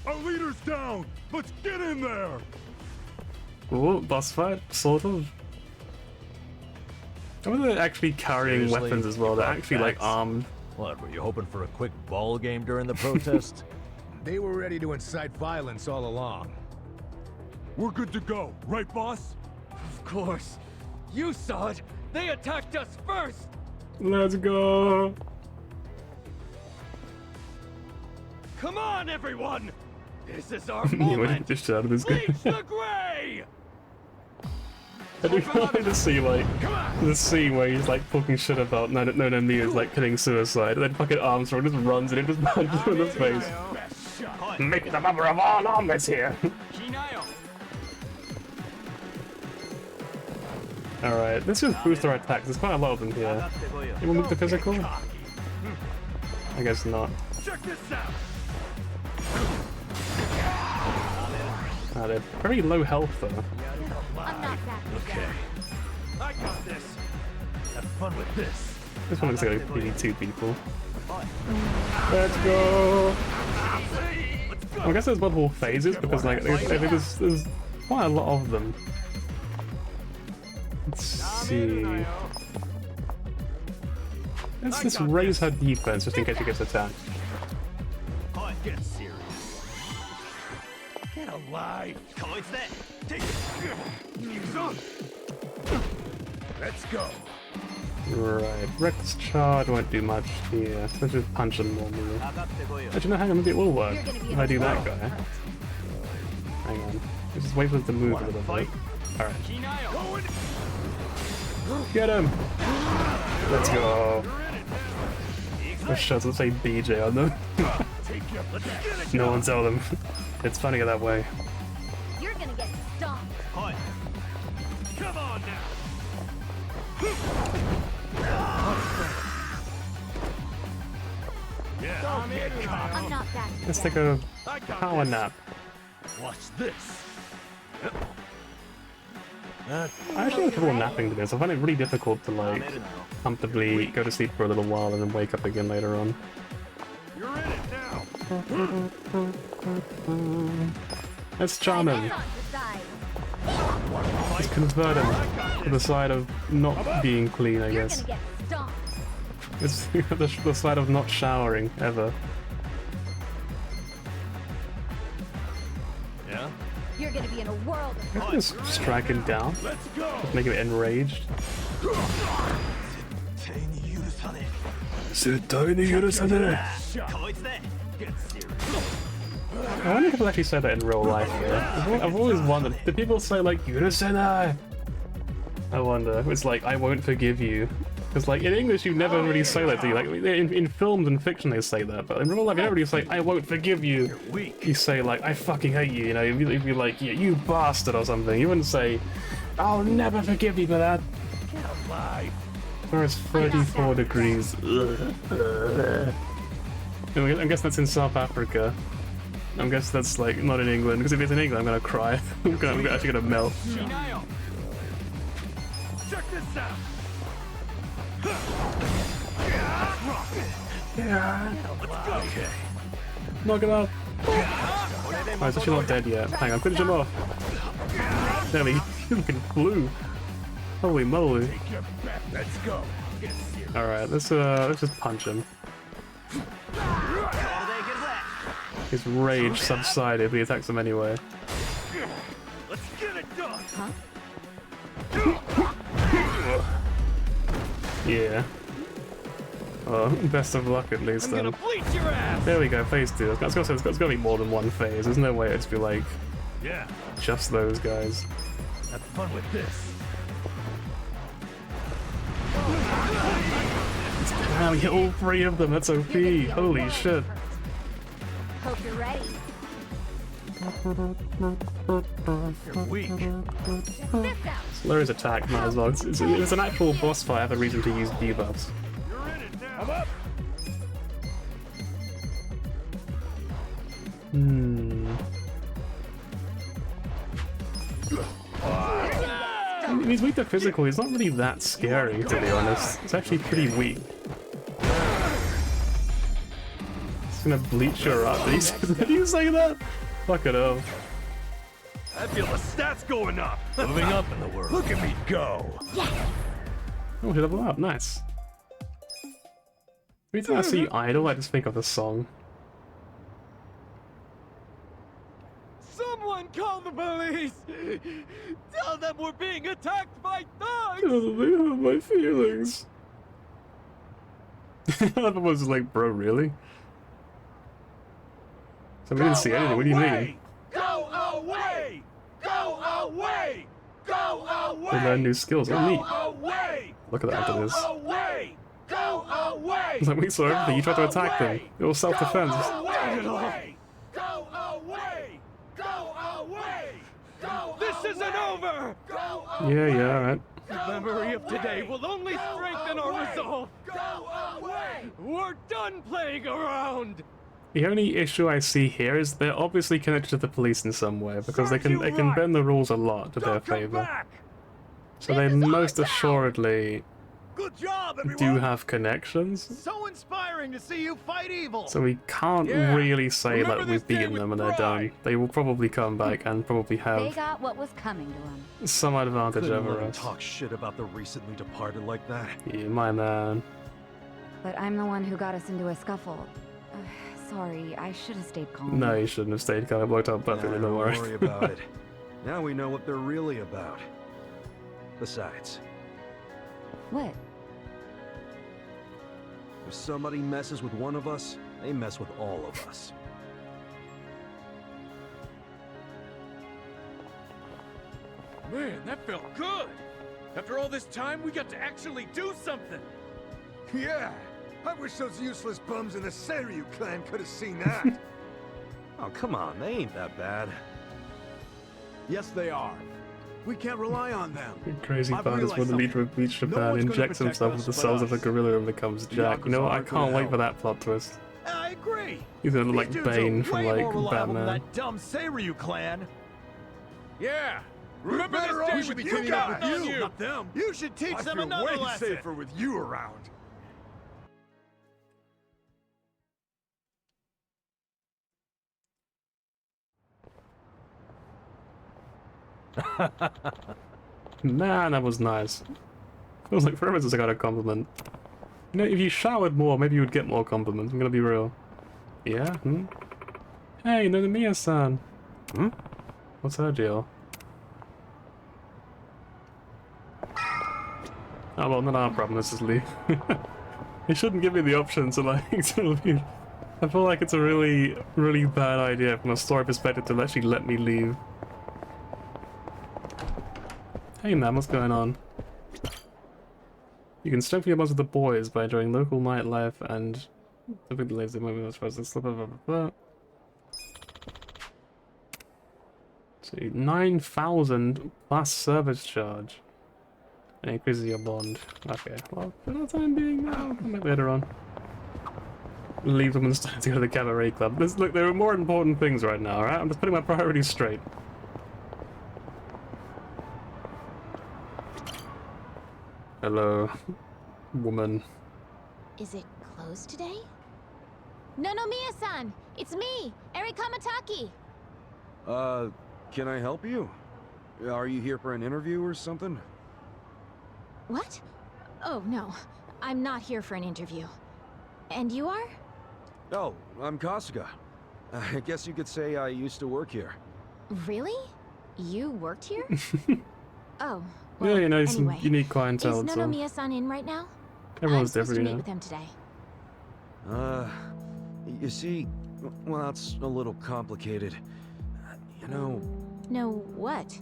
Our leader's down! Let's get in there! Oh, boss fight, sort of. I wonder they're actually carrying Seriously? weapons as well. You They're brought actually like facts? armed. What, were you hoping for a quick ball game during the protest? They were ready to incite violence all along. We're good to go, right, boss? Of course. You saw it! They attacked us first! Let's go. Come on, everyone! This is our You would moment! just out of this guy. Reach the gray! I do want to see like the scene where he's like talking shit about no me is like committing suicide, and then fucking Armstrong just runs in and just punches him in the face. Make the mother of all armies here. Alright, let's just boost our attacks. There's quite a lot of them here. You want to move to physical? I guess not. Check this out! They're very low health though. I'm not that. Okay. I got this! Have fun with this. This one looks like a PD2 people. Let's go! I guess there's multiple phases because like I think there's quite a lot of them. Let's see. Let's just raise her defense just in case she gets attacked. Get serious. Get alive! Let's go. Right, Reckless Charge won't do much here. Let's just punch him normally. Actually, no, hang on, maybe it will work if I do that guy. Hang on. Let's just wait for it to move a little bit. Alright. Get him! Let's go. The shots will say BJ on them. No one tell them. It's funnier that way. You're gonna get stomped. Come on now! I'm not that. Let's take a power nap. Watch this! I actually have trouble napping to this. I find it really difficult to like comfortably go to sleep for a little while and then wake up again later on. You're in it now! Let's charm him. Let's convert him to the side of not being clean, I You're guess. gonna get stomped. It's the side of not showering, ever. Yeah? You're gonna be in a world of hurt. Just strike him down. Let's go! Just make him enraged. Get serious. I wonder if people actually say that in real life. I've always wondered. Do people say like "Yurusenai"? I wonder. It's like I won't forgive you. Because like in English you never really say that, do you? Like in films and fiction they say that, but in real life you never really say I won't forgive you. You say like I fucking hate you. You know, you'd be like yeah, you bastard or something. You wouldn't say I'll never forgive you for that. Get alive! Whereas 34 degrees. I guess that's in South Africa. I guess that's like not in England, because if it's in England I'm gonna cry. I'm actually gonna melt. Check this out! Yeah. Let's go! Okay. Knock him out. Oh, he's actually not dead yet. Hang on, finish him off. There we go. He's looking blue. Holy moly. Let's go. Alright, let's just punch him. His rage subsided, but he attacks him anyway. Let's get it done. Yeah. Oh, best of luck at least then. I'm gonna bleach your ass. There we go, phase 2. I was gonna say, there's gotta be more than one phase. There's no way it'd be like Yeah. just those guys. Have fun with this. Wow, we hit all 3 of them. That's OP. Holy shit. Hope you're ready. You're weak. Slurry's attack might as well. It's an actual boss fight. I have a reason to use debuffs. You're in it now. I'm up. He's weak to physical. He's not really that scary, to be honest. It's actually pretty weak. He's gonna bleach your up. Did you say that? Fuck it up. I feel the stats going up. Moving up in the world. Look at me go. Oh, he level up. Nice. Every time I see Idol, I just think of the song. Someone call the police. Tell them we're being attacked by thugs. Oh, they hurt my feelings. That was like, bro, really? So we didn't see anything. What do you mean? Go away! Go away! Go away! They learn new skills. Oh, neat. Away! Look at that after this. Away! Go away! It's like, we saw everything. You tried to attack them. It was self-defense. Go away! Go away! Go away! This isn't over! Yeah, alright. The memory of today will only strengthen our resolve. Go away! We're done playing around. The only issue I see here is they're obviously connected to the police in some way, because they can bend the rules a lot to their favor. So they most assuredly Good job, do have connections. So inspiring to see you fight evil. So we can't really say that we've beaten them and they're done. They will probably come back and probably They have got what was coming to them. some advantage Couldn't over let him us. talk shit about the recently departed like that. Yeah, my man. But I'm the one who got us into a scuffle. Sorry, I should have stayed calm. No, you shouldn't have stayed calm. It worked out perfectly, don't worry. Don't worry about it. Now we know what they're really about. Besides, What? if somebody messes with one of us, they mess with all of us. Man, that felt good. After all this time, we got to actually do something. Yeah, I wish those useless bums in the Seiryu clan could have seen that. Oh, come on, they ain't that bad. Yes, they are. We can't rely on them. The crazy I've part is when the realized leader of Beach Japan one's gonna injects protect himself us with the but cells of a us. gorilla and becomes The Jack. You know what? I Yakuza can't aren't wait gonna for that plot twist. I agree. He's gonna look These like dudes Bane are from way like more reliable than Batman. that dumb Seiryu clan. Yeah. Remember better this off day should with be you cleaning up guys, with you. not them. You should teach I them feel another way lesson. safer with you around. Man, that was nice. Feels like forever since I got a compliment. You know, if you showered more, maybe you would get more compliments. I'm gonna be real. Yeah? Hmm? Hey, Nonomiya-san! Hmm? What's her deal? Oh well, not our problem, let's just leave. You shouldn't give me the option to like, to leave. I feel like it's a really, really bad idea from a story perspective to actually let me leave. Hey man, what's going on? You can strengthen your bonds with the boys by enjoying local nightlife and typically lazy movie as far as this. So 9,000 plus service charge. And increases your bond. Okay, well, for the time being, I'll come back later on. Leave them and start to go to the cabaret club. Look, there are more important things right now, alright? I'm just putting my priorities straight. Hello, woman. Is it closed today? Nonomiya-san! It's me, Eri Kamataki! Can I help you? Are you here for an interview or something? What? Oh, no. I'm not here for an interview. And you are? Oh, I'm Kasuga. I guess you could say I used to work here. Really? You worked here? Oh, yeah, well, you know, anyway. some unique clientele. Is Nonomiya-san in right now? Everyone's I'm supposed different, to you meet know. with him today. You see, well, it's a little complicated. You know... No, what?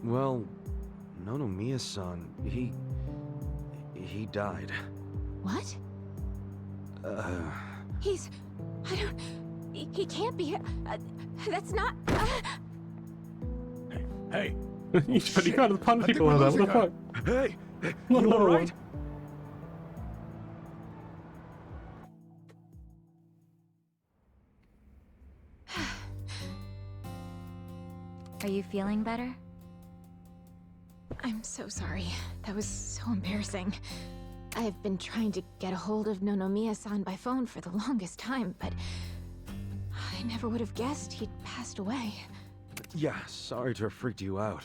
Well, Nonomiya-san, he died. What? He's... I don't... He can't be... that's not... Hey! You gotta punch people like that, what the fuck? Hey! Not You alright? Are you feeling better? I'm so sorry. That was so embarrassing. I've been trying to get a hold of Nonomiya-san by phone for the longest time, but... I never would have guessed he'd passed away. Yeah, sorry to have freaked you out.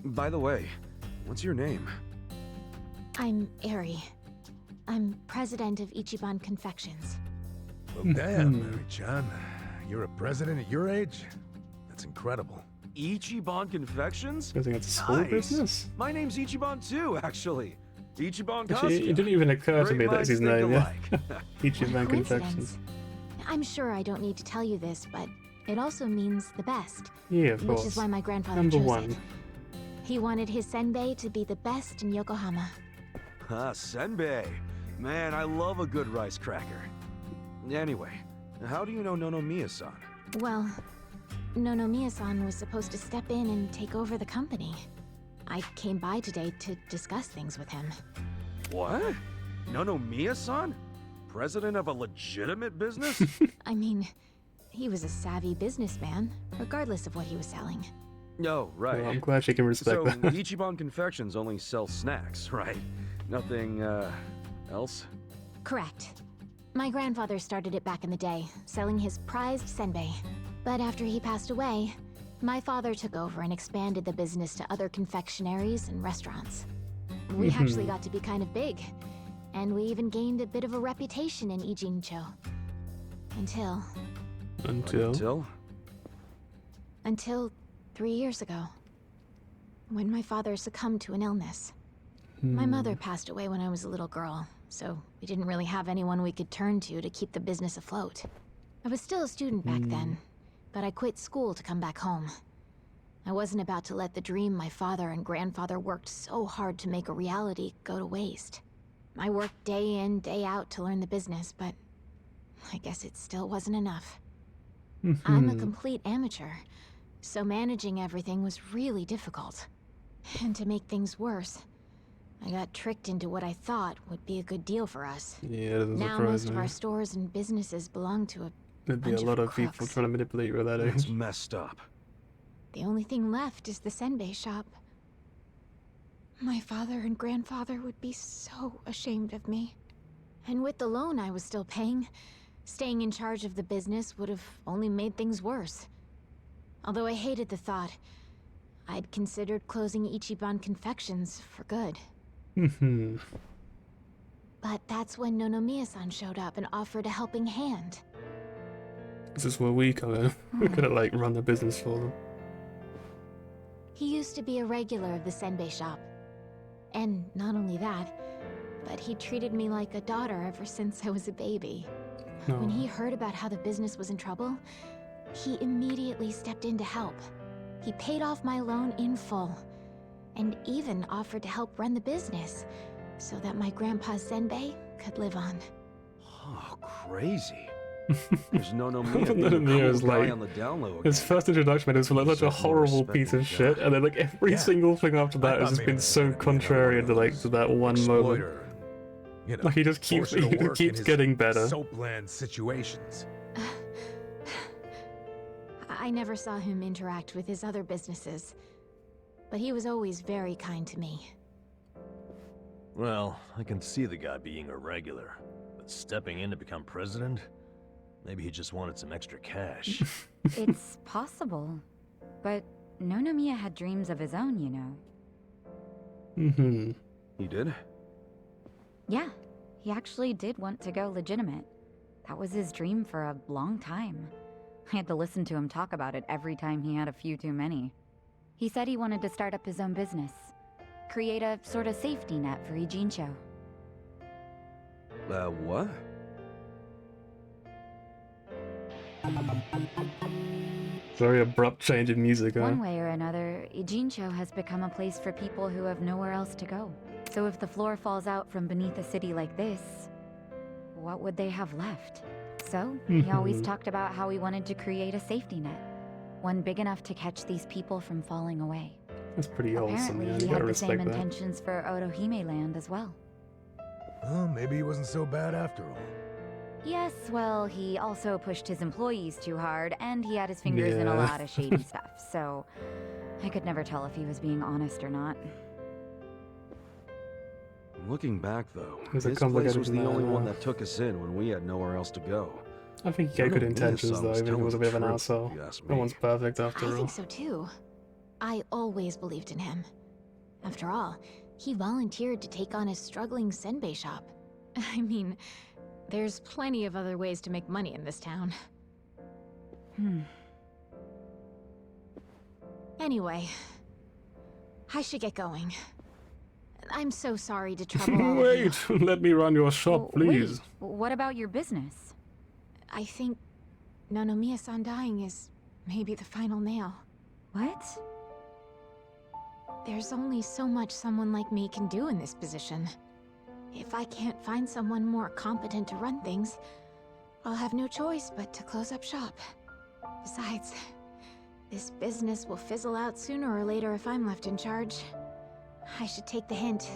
By the way, what's your name? I'm Eri. I'm president of Ichiban Confections. Well, damn, Mary-chan. You're a president at your age? That's incredible. Ichiban Confections? I think it's a small business. My name's Ichiban too, actually. Ichiban Kasuga. Actually, it didn't even occur to me that's his name, yeah. Ichiban What a Confections. coincidence. I'm sure I don't need to tell you this, but it also means the best. Yeah, of Which course. is why my grandfather Number chose one. it. He wanted his senbei to be the best in Yokohama. Ah, senbei. Man, I love a good rice cracker. Anyway, how do you know Nonomiya-san? Well, Nonomiya-san was supposed to step in and take over the company. I came by today to discuss things with him. What? Nonomiya-san? President of a legitimate business? I mean, he was a savvy businessman, regardless of what he was selling. No, right. Well, I'm glad she can respect so, that. Ichiban Confections only sells snacks, right? Nothing, else? Correct. My grandfather started it back in the day, selling his prized senbei. But after he passed away, my father took over and expanded the business to other confectionaries and restaurants. We actually got to be kind of big, and we even gained a bit of a reputation in Ijincho. Until... Until 3 years ago. When my father succumbed to an illness. My mother passed away when I was a little girl, so we didn't really have anyone we could turn to keep the business afloat. I was still a student back then, but I quit school to come back home. I wasn't about to let the dream my father and grandfather worked so hard to make a reality go to waste. I worked day in, day out to learn the business, but I guess it still wasn't enough. I'm a complete amateur, so managing everything was really difficult. And to make things worse, I got tricked into what I thought would be a good deal for us. Yeah, that doesn't now surprise most me. of our stores and businesses belong to a There'd be a bunch lot of crooks. people trying to manipulate you at that age. That's messed up. The only thing left is the senbei shop. My father and grandfather would be so ashamed of me. And with the loan I was still paying, staying in charge of the business would have only made things worse. Although I hated the thought, I'd considered closing Ichiban Confections for good. But that's when Nonomiya-san showed up and offered a helping hand. This is where we come in. We could have, like, run the business for them. He used to be a regular of the senbei shop. And not only that, but he treated me like a daughter ever since I was a baby. When he heard about how the business was in trouble, he immediately stepped in to help. He paid off my loan in full, and even offered to help run the business, so that my grandpa's senbei could live on. Oh, crazy. There's no being a Nonomiya cool is guy like on the down low his again. first introduction was like such a More horrible piece of shit, and then like every single thing after that has just been so contrary to like to that one moment. You know, Like he just keeps forced to work in keeps his getting better. Soapland situations. I never saw him interact with his other businesses, but he was always very kind to me. Well, I can see the guy being a regular, but stepping in to become president? Maybe he just wanted some extra cash. It's possible. But Nonomiya had dreams of his own, you know. Mm-hmm. He did? Yeah, he actually did want to go legitimate. That was his dream for a long time. I had to listen to him talk about it every time he had a few too many. He said he wanted to start up his own business. Create a sort of safety net for Ijincho. What? Very abrupt change in music, huh? One way or another, Ijincho has become a place for people who have nowhere else to go. So if the floor falls out from beneath a city like this, what would they have left? So, he always talked about how he wanted to create a safety net. One big enough to catch these people from falling away. That's pretty awesome, Apparently, yeah. he You gotta had the same respect that. intentions for Otohime Land as well. Well, maybe he wasn't so bad after all. Yes, well, he also pushed his employees too hard, and he had his fingers in a Yeah. lot of shady stuff, so I could never tell if he was being honest or not. Looking back, though, He's a his place complicated was the man, only one huh? that took us in when we had nowhere else to go. I think he had good intentions, though, even if he was a bit of an Truth, asshole. if you ask No me. one's perfect after I all. think so too. I always believed in him. After all, he volunteered to take on his struggling senbei shop. I mean, there's plenty of other ways to make money in this town. Anyway, I should get going. I'm so sorry to trouble all of you. Wait, let me run your shop, please. Wait, what about your business? I think Nonomiya-san dying is maybe the final nail. What? There's only so much someone like me can do in this position. If I can't find someone more competent to run things, I'll have no choice but to close up shop. Besides, this business will fizzle out sooner or later if I'm left in charge. I should take the hint.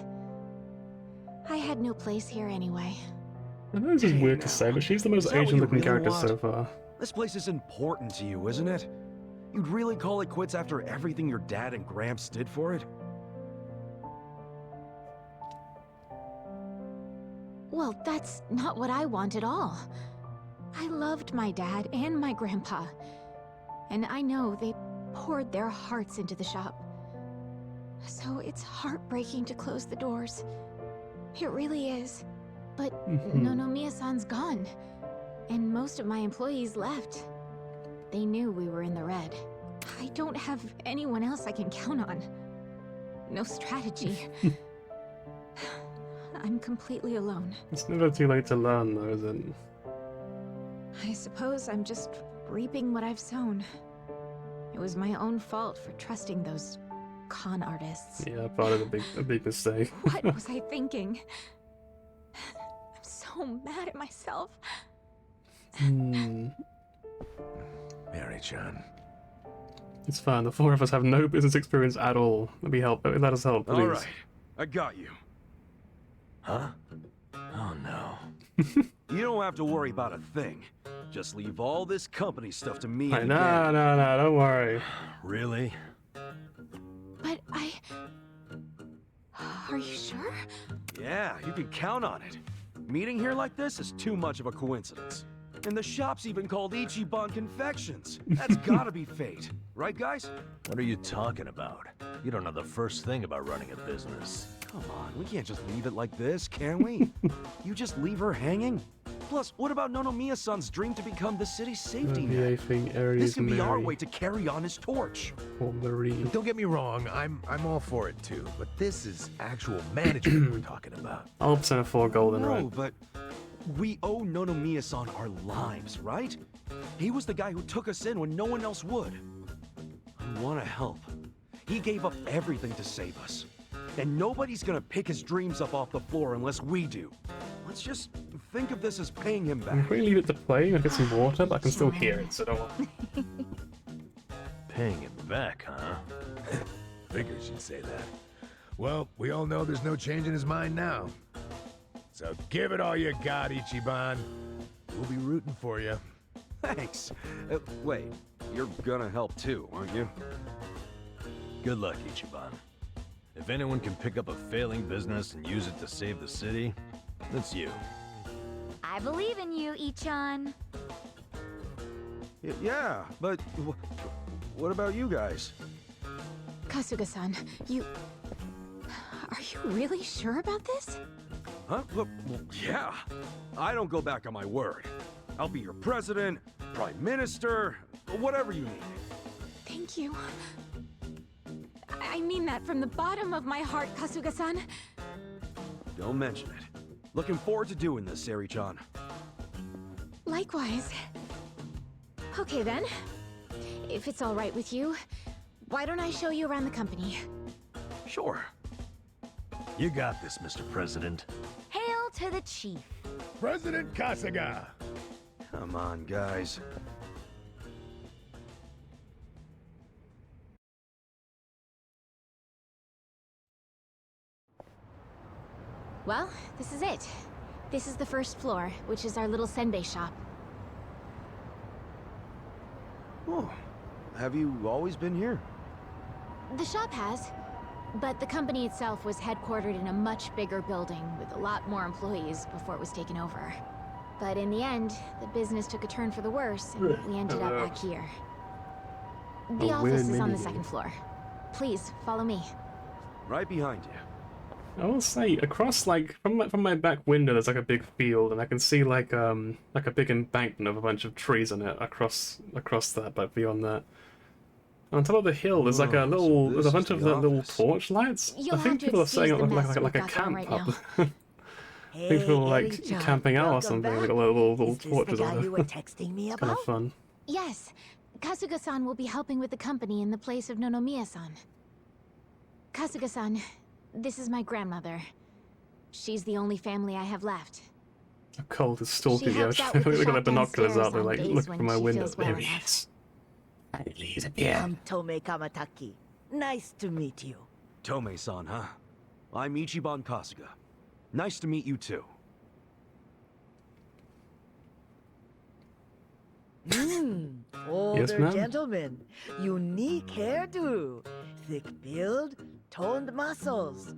I had no place here anyway. I know this is weird to say, but she's the most Is that what you Asian-looking really character want? so far. This place is important to you, isn't it? You'd really call it quits after everything your dad and Gramps did for it? Well, that's not what I want at all. I loved my dad and my grandpa. And I know they poured their hearts into the shop. So it's heartbreaking to close the doors. It really is. But Nonomiya-san's gone. And most of my employees left. They knew we were in the red. I don't have anyone else I can count on. No strategy. I'm completely alone. It's never too late to learn, though, is it? I suppose I'm just reaping what I've sown. It was my own fault for trusting those con artists. Yeah, part of a big mistake. What was I thinking? I'm so mad at myself. Mary-chan. It's fine. The four of us have no business experience at all. Let us help, please. All right, I got you. Huh? Oh no. You don't have to worry about a thing. Just leave all this company stuff to me. Hey, and no, don't worry. Really? But Are you sure? Yeah, you can count on it. Meeting here like this is too much of a coincidence. And the shop's even called Ichiban Confections. That's gotta be fate. Right, guys? What are you talking about? You don't know the first thing about running a business. Come on, we can't just leave it like this, can we? You just leave her hanging? Plus, what about Nonomiya-san's dream to become the city's safety net? This can be our way to carry on his torch. Don't get me wrong, I'm all for it too, but this is actual management we're talking about. 100% 4 golden, No, right? but we owe Nonomiya-san our lives, right? He was the guy who took us in when no one else would. I want to help. He gave up everything to save us. And nobody's gonna pick his dreams up off the floor unless we do. Let's just think of this as paying him back. Can we leave it to play? I'll get some water, but I can still hear it, so don't worry. Paying him back, huh? Figures you'd say that. Well, we all know there's no change in his mind now. So give it all you got, Ichiban. We'll be rooting for you. Thanks. Wait, you're gonna help too, aren't you? Good luck, Ichiban. If anyone can pick up a failing business and use it to save the city, that's you. I believe in you, Ichan. Yeah, but what about you guys? Kasuga-san, you... Are you really sure about this? Huh? Well, yeah. I don't go back on my word. I'll be your president, prime minister, whatever you need. Thank you. I mean that from the bottom of my heart, Kasuga-san. Don't mention it. Looking forward to doing this, Seri-chan. Likewise. Okay then. If it's all right with you, why don't I show you around the company? Sure. You got this, Mr. President. Hail to the chief. President Kasuga! Come on, guys. Well, this is it. This is the first floor, which is our little senbei shop. Oh, have you always been here? The shop has, but the company itself was headquartered in a much bigger building with a lot more employees before it was taken over. But in the end, the business took a turn for the worse, and we ended up back here. The office is on the second floor. Please, follow me. Right behind you. I will say, across, like, from my back window, there's like a big field, and I can see like a big embankment of a bunch of trees on it across that, but beyond that. On top of the hill, there's like a little, there's a bunch of the little torch lights. I think people are setting up like a camp up. I think people are like camping out or something, like little torches on it. It's kind of fun. Yes, Kasuga-san will be helping with the company in the place of Nonomiya-san. Kasuga-san, this is my grandmother. She's the only family I have left. A cold is stalking you. Look at the binoculars out there, like looking from my window. There he is. I'm Tomei Kamataki. Nice to meet you. Tomei-san, huh? I'm Ichiban Kasuga. Nice to meet you too. Older gentleman. Unique hairdo. Thick build, toned muscles.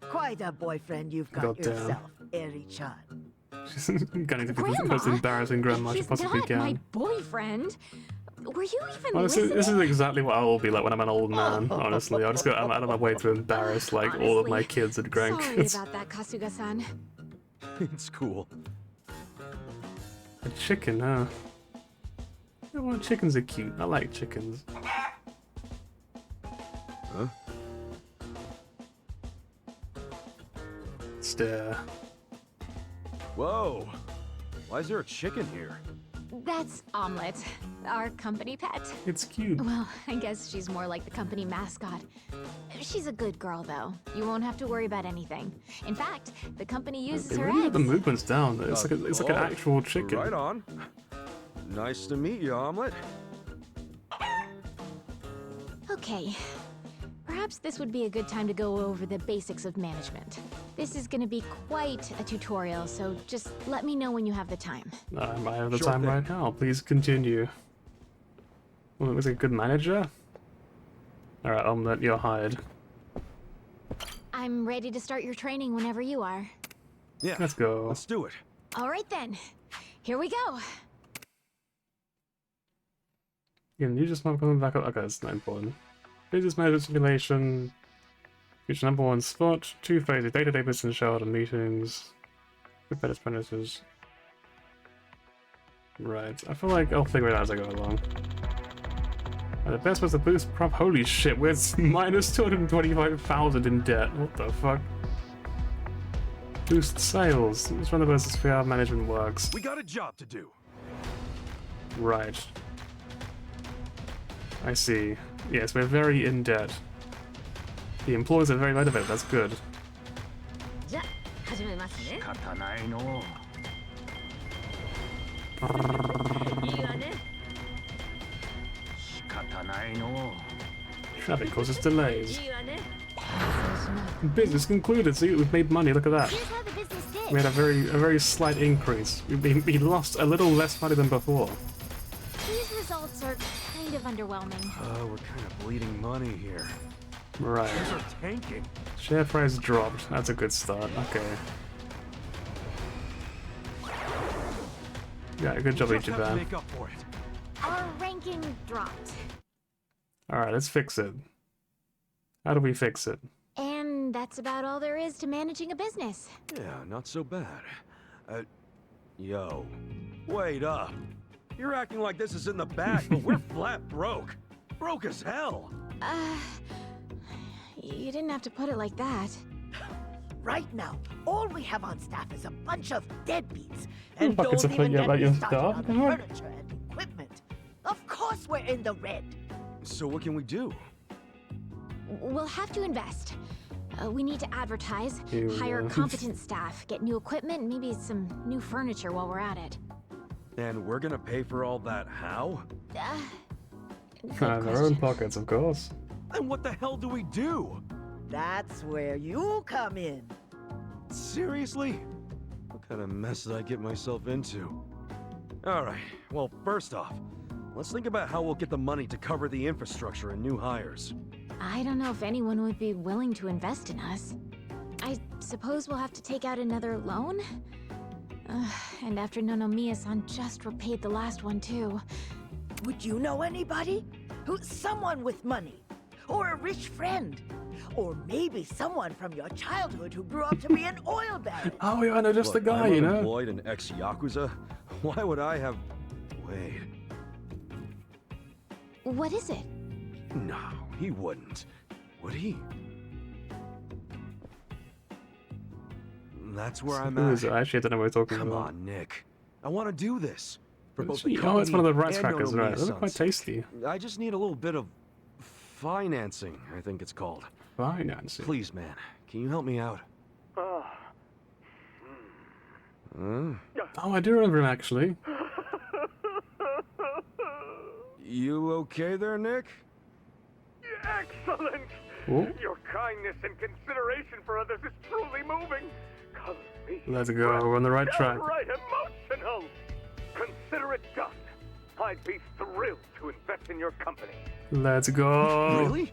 Quite a boyfriend you've got yourself, Eri-chan. She's going to be the most embarrassing grandma she possibly can. My boyfriend? Were you even honestly, this is exactly what I will be like when I'm an old man, honestly. I'll just go out of my way to embarrass, like, all of my kids and grandkids. Sorry about that, Kasuga-san. It's cool. A chicken, huh? Yeah, well, chickens are cute. I like chickens. Huh? Stare. Whoa! Why is there a chicken here? That's Omelette, our company pet. It's cute. Well, I guess she's more like the company mascot. She's a good girl, though. You won't have to worry about anything. In fact, the company uses her really eggs. the movement's down. It's like an actual chicken. Right on. Nice to meet you, Omelette. Okay. Perhaps this would be a good time to go over the basics of management. This is going to be quite a tutorial, so just let me know when you have the time. I have the time right now. Please continue. Well, was he a good manager? Alright, Omelette, you're hired. I'm ready to start your training whenever you are. Yeah, let's go. Let's do it. All right then. Here we go. Again, you just not coming back up. Okay, that's not important. Business management simulation. Future number one spot. 2 phases. Day-to-day business shout and meetings. Competitive apprentices. Right. I feel like I'll figure it out as I go along. And the best was the boost prop. Holy shit, we're minus 225,000 in debt. What the fuck? Boost sales. It's one of the best PR management works. We got a job to do. Right. I see. Yes, we're very in debt. The employees are very motivated, that's good. Traffic causes delays. Business concluded, see, we've made money, look at that. We had a very slight increase. We lost a little less money than before. These results are kind of underwhelming. We're kind of bleeding money here. Right. Shares are tanking. Share price dropped. That's a good start. Okay. Yeah, good job, Ichiban. Our banking dropped. Alright, let's fix it. How do we fix it? And that's about all there is to managing a business. Yeah, not so bad. Yo, wait up. You're acting like this is in the bag, but we're flat broke. Broke as hell. You didn't have to put it like that. Right now, all we have on staff is a bunch of deadbeats. And Fuck, it's don't a even thing get about me your started staff, on the come on. furniture and equipment. Of course we're in the red. So what can we do? We'll have to invest. We need to advertise, Here we hire go. competent staff, get new equipment, and maybe some new furniture while we're at it. And we're gonna pay for all that how? Good Their own question. pockets, of course. And what the hell do we do? That's where you come in. Seriously? What kind of mess did I get myself into? Alright, well, first off, let's think about how we'll get the money to cover the infrastructure and new hires. I don't know if anyone would be willing to invest in us. I suppose we'll have to take out another loan? And after Nonomiya-san just repaid the last one, too. Would you know anybody? Someone with money? Or a rich friend? Or maybe someone from your childhood who grew up to be an oil baron? Oh, yeah, I know just the Look, guy, I'm you know? unemployed and ex-Yakuza. Why would I have... Wait. What is it? No, he wouldn't. Would he? That's where I'm Who at. is it? I actually don't know what we're talking Come about. on, Nick. I want to do this. For both the Oh, it's one of the rice company crackers, and right? Those are quite Nonomiya-san's. tasty. I just need a little bit of financing, I think it's called. Financing. Please, man, can you help me out? Huh? Oh, I do remember him, actually. You okay there, Nick? Excellent! Oh. Your kindness and consideration for others is truly moving. Color me. Let's go, we're on the right track. Downright emotional. Consider it done. I'd be thrilled to invest in your company. Let's go. Really?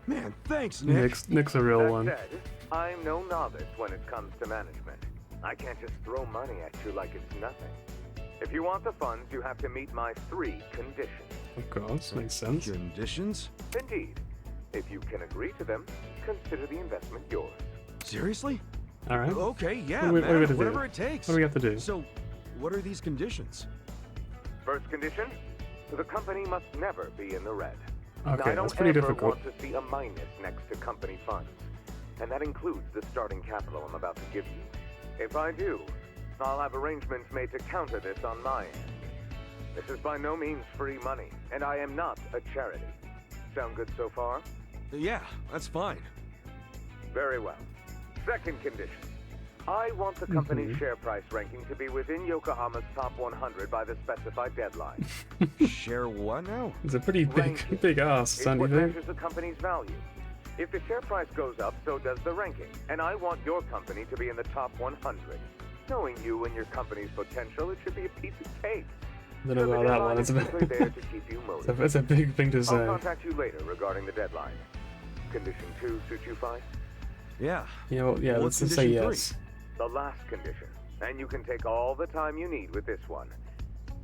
Man, thanks, Nick. Nick's a real That one. said, I'm no novice when it comes to management. I can't just throw money at you like it's nothing. If you want the funds, you have to meet my 3 conditions. Of course, makes sense. Conditions? Indeed. If you can agree to them, consider the investment yours. Seriously? Alright. Okay, yeah, What do we man, gotta do? whatever it takes. What do we have to do? So, what are these conditions? First condition, the company must never be in the red. Okay, Now, I don't that's pretty ever difficult. want to see a minus next to company funds. And that includes the starting capital I'm about to give you. If I do, I'll have arrangements made to counter this on my end. This is by no means free money, and I am not a charity. Sound good so far? Yeah, that's fine. Very well. Second condition. I want the company's share price ranking to be within Yokohama's top 100 by the specified deadline. Share what now? It's a pretty big ass, It's don't you what think? measures the company's value. If the share price goes up, so does the ranking. And I want your company to be in the top 100. Knowing you and your company's potential, it should be a piece of cake. I don't know about that one. It's a Simply there to keep you motivated. it's a big thing to I'll say. contact you later regarding the deadline. Condition 2 suit you fine? Yeah. You know, yeah, What's let's just say condition yes. The last condition, and you can take all the time you need with this one.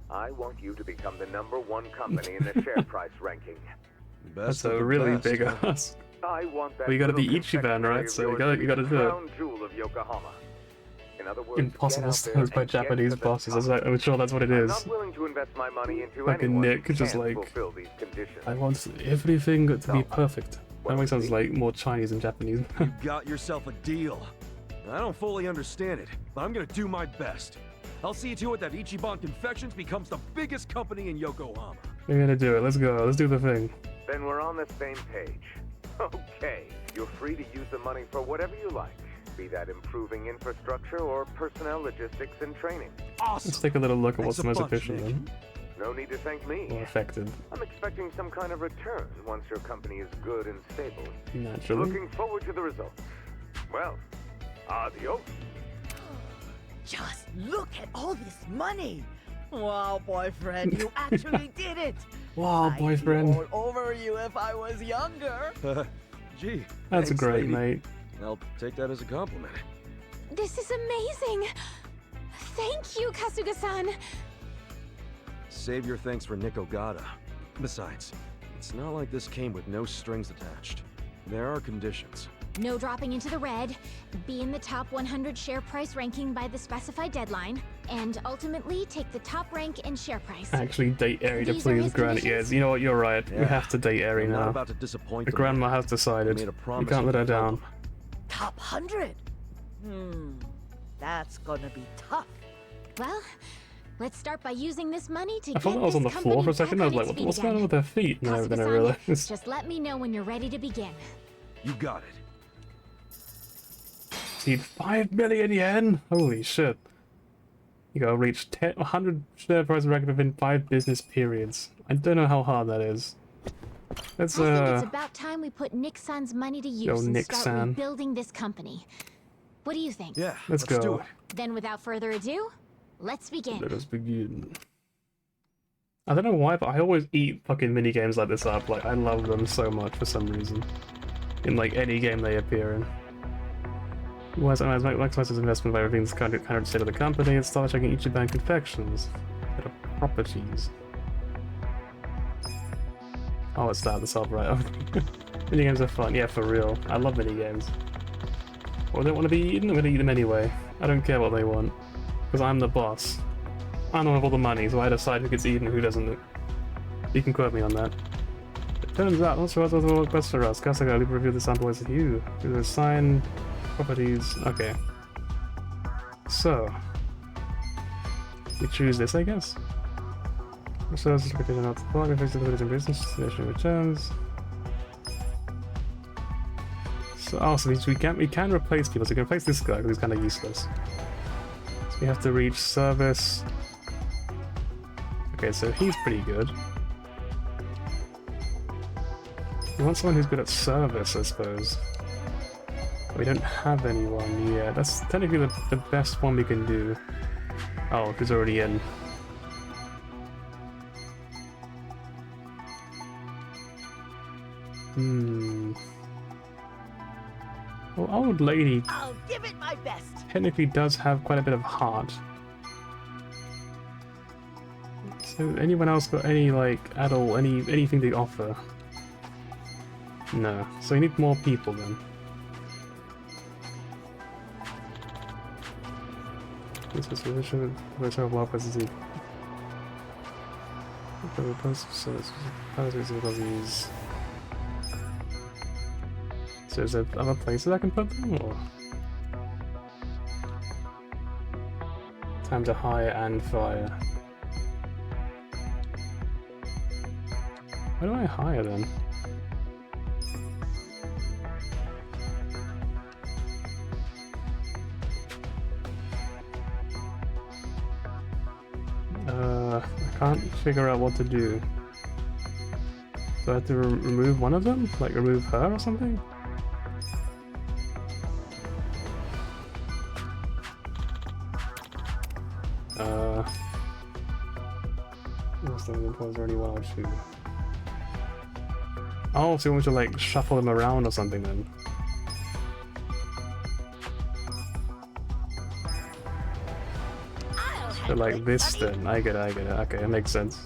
I want you to become the #1 company in the share price ranking. That's a really big ass. I want that Well, you gotta be little Ichiban, right? confectionery So you of gotta yours to be do the it. crown jewel of Yokohama. In other words, Impossible get out stones there by and get Japanese to the bosses. top. I'm sure that's what it I'm is. not willing to invest my money into Fucking anyone Nick, who just can't like, fulfill these conditions. I want everything to be perfect. That makes sense like more Chinese than Japanese. You got yourself a deal. I don't fully understand it, but I'm gonna do my best. I'll see to it that Ichiban Confections becomes the biggest company in Yokohama. We're gonna do it. Let's go. Let's do the thing. Then we're on the same page. Okay, you're free to use the money for whatever you like, be that improving infrastructure or personnel logistics and training. Let's take a little look at what's the Thanks most a bunch, efficient Nick. then. No need to thank me. Or effective. I'm expecting some kind of return once your company is good and stable. Naturally. Looking forward to the results. Well, adios. Just look at all this money. Wow, boyfriend, you actually did it. Wow, I'd be boyfriend. all over you if I was younger. Gee. That's thanks, great, lady. mate. I'll take that as a compliment. This is amazing! Thank you, Kasuga-san! Save your thanks for Nick Ogata. Besides, it's not like this came with no strings attached. There are conditions. No dropping into the red, be in the top 100 share price ranking by the specified deadline, and ultimately take the top rank in share price. Actually date Eri to These are please his Granny. conditions? Yes, you know what, you're right. We Yeah. have to date Eri I'm now. not about to disappoint The them. grandma has decided. Made a You promise can't let her to help down. them. Top 100? That's gonna be tough. Well, let's start by using this money to I thought get that was on the this floor for a company second. I was back like, on its what's feet going on again. with their feet? No, then I Kasuga-san, realized. just let me know when you're ready to begin. You got it. Need 5 million yen? Holy shit. You gotta reach 100 share price record within 5 business periods. I don't know how hard that is. Let's, I think it's about time we put Nick-san's money to use and start Nick-san. rebuilding this company. What do you think? Yeah, let's go. do it. Then without further ado, let's begin. Let us begin. I don't know why, but I always eat fucking mini games like this up. Like, I love them so much for some reason. In, like, any game they appear in. Why maximize his investment by everything's kind of state of the company and start checking Ichiban confections. Bit of properties. Oh, it's that, that's all right. Mini games are fun, yeah, for real. I love mini games. Or they want to be eaten, I'm gonna eat them anyway. I don't care what they want. Because I'm the boss. I'm the one with all the money, so I decide who gets eaten and who doesn't. You can quote me on that. It turns out, not sure what will work best for us. Kasuga, leave a review of the sample with you. Do the sign, properties, okay. So. We choose this, I guess. Resources, location, out the plug, affects the in business, destination returns. So, oh, so we can replace people, so we can replace this guy, because he's kind of useless. So we have to reach service. Okay, so he's pretty good. We want someone who's good at service, I suppose. We don't have anyone yet. That's technically the best one we can do. Oh, who's already in. Well, old lady I'll give it my best. technically does have quite a bit of heart. So anyone else got any, like, at all, anything to offer? No. So we need more people then. This is position, which are well positioned. So is there other places I can put them, or? Time to hire and fire. Where do I hire then? I can't figure out what to do. Do I have to remove one of them? Like remove her or something? Most of the employees already one or two. Oh, so you want me to like shuffle them around or something then? So like this then, I get it, okay, it makes sense.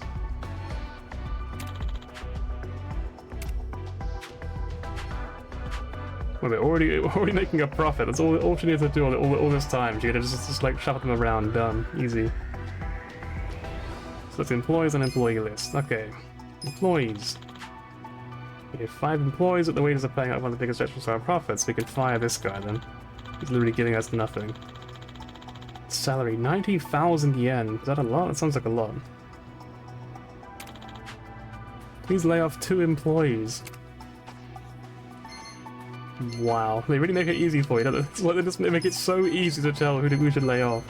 Well, they're already making a profit, that's all she needs to do all this time. She could just like shuffle them around, done, easy. So it's employees and employee list, okay. Employees. We have 5 employees, but the wages are paying out one of the biggest stretches of our profits. We can fire this guy then. He's literally giving us nothing. Salary, 90,000 yen. Is that a lot? That sounds like a lot. Please lay off 2 employees. Wow, they really make it easy for you, don't they? They just make it so easy to tell who we should lay off.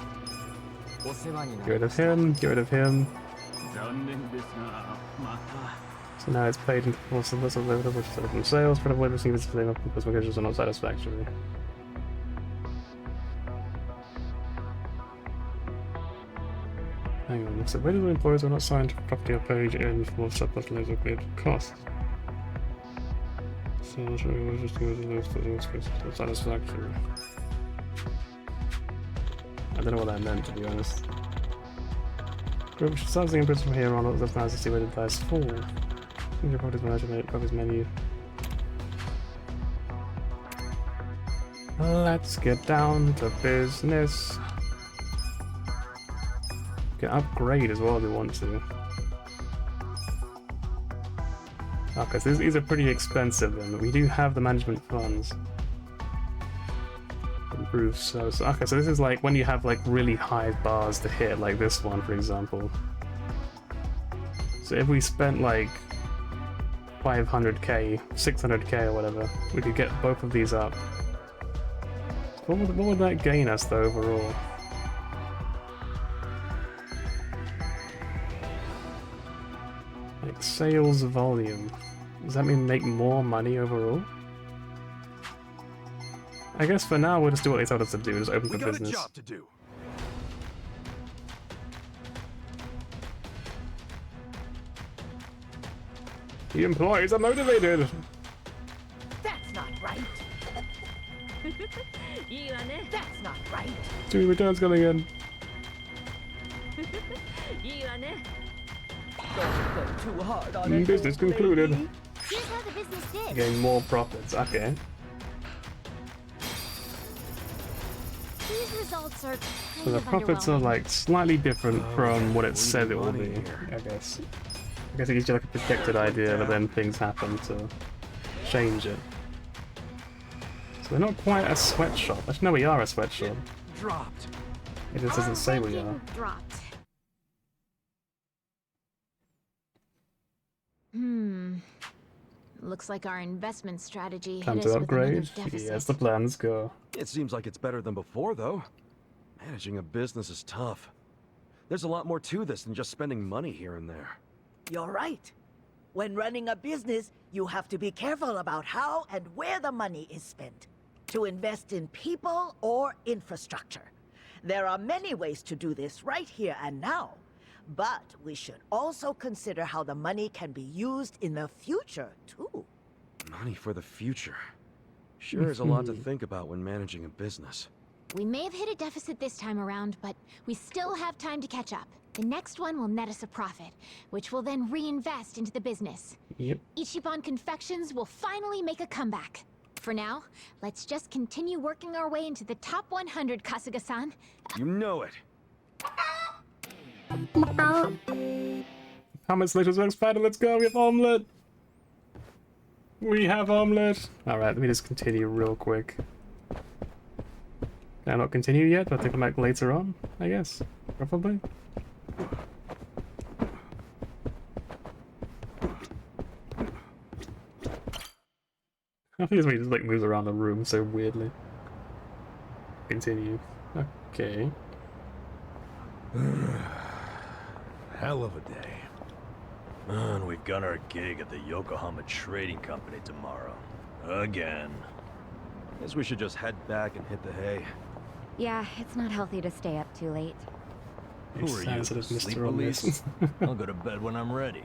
Get rid of him, get rid of him. So now it's paid into force of vessel level, which is from sales, but avoid receiving this because locations are not satisfactory. Hang on, so where do the employees are not signed to property or page in for surplus laser paid costs? Sales revenue just use the list of the expenses not satisfactory. I don't know what that meant, to be honest. Starting inputs from here on, it does nice to see where the dice fall. Your properties menu. Let's get down to business. We can upgrade as well if we want to. Okay, so these are pretty expensive then, but we do have the management funds. Improve service. Okay, so this is like when you have like really high bars to hit, like this one for example. So if we spent like 500k, 600k or whatever, we could get both of these up. What would that gain us though overall? Like sales volume. Does that mean make more money overall? I guess for now we'll just do what they told us to do, just open for business. We got a job to do. The employees are motivated! That's not right. That's not right. 2 returns coming in. Don't go too hard on it. Business concluded. Here's how the business did. Gain more profits, okay. These results are So the profits are like slightly different from what it said it will be, I guess. I guess it gives you like a projected idea, but then things happen to change it. So we're not quite a sweatshop. Actually, no, we are a sweatshop. Dropped. It just doesn't say we are. Dropped. Looks like our investment strategy Time hit to us with another upgrade? deficit. Yes, the plans go. It seems like it's better than before, though. Managing a business is tough. There's a lot more to this than just spending money here and there. You're right. When running a business, you have to be careful about how and where the money is spent. To invest in people or infrastructure. There are many ways to do this right here and now. But we should also consider how the money can be used in the future, too. Money for the future. Sure is a lot to think about when managing a business. We may have hit a deficit this time around, but we still have time to catch up. The next one will net us a profit, which we'll then reinvest into the business. Yep. Ichiban Confections will finally make a comeback. For now, let's just continue working our way into the top 100, Kasuga-san. You know it. How much later is expanded? Let's go, we have omelette! We have omelette! Alright, let me just continue real quick. Can I not continue yet, but I'll take them back later on, I guess. Probably. I think it's when he just like moves around the room so weirdly. Continue. Okay. Hell of a day. And we've got our gig at the Yokohama Trading Company tomorrow. Again. Guess we should just head back and hit the hay. Yeah, it's not healthy to stay up too late. Who are you, the sleep police? I'll go to bed when I'm ready.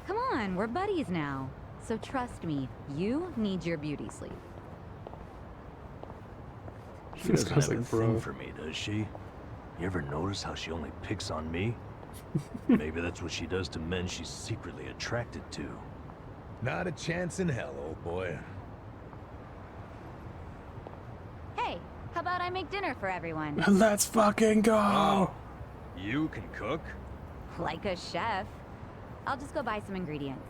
Come on, we're buddies now. So trust me, you need your beauty sleep. She doesn't have a thing for me, does she? You ever notice how she only picks on me? Maybe that's what she does to men she's secretly attracted to. Not a chance in hell, old boy. Hey, how about I make dinner for everyone? Let's fucking go! Oh, you can cook? Like a chef. I'll just go buy some ingredients.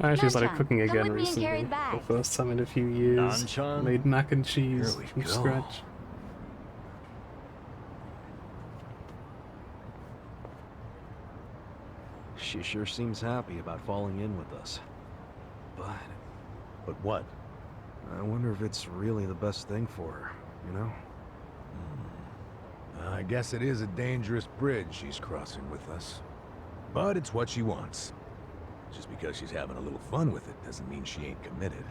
I actually started Nanchan, cooking come again with me and carry recently. the For bags. the first time in a few years. Nanchan? Made mac and cheese Here we from go. scratch. She sure seems happy about falling in with us. But what? I wonder if it's really the best thing for her, you know? I guess it is a dangerous bridge she's crossing with us. But it's what she wants. Just because she's having a little fun with it doesn't mean she ain't committed.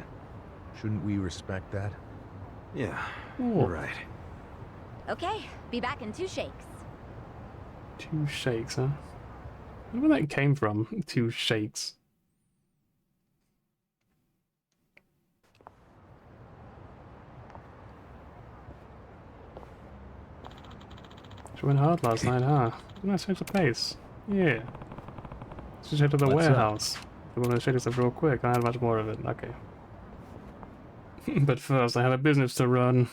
Shouldn't we respect that? Yeah, Ooh. you're right. Okay, be back in 2 shakes. 2 shakes, huh? I wonder where that came from. 2 shakes. She went hard last night, huh? Nice change of pace. Yeah. Let's just head to the What's up? warehouse. I want to show you stuff real quick. I have much more of it. Okay. But first, I have a business to run.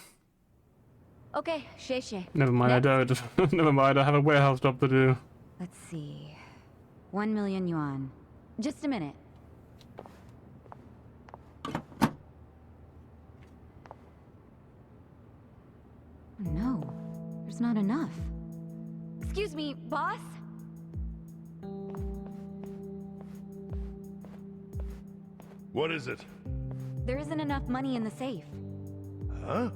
Okay, Shay. Never mind, I don't. Never mind, I have a warehouse job to do. Let's see. 1 million yuan. Just a minute. No, there's not enough. Excuse me, boss? What is it? There isn't enough money in the safe. Huh?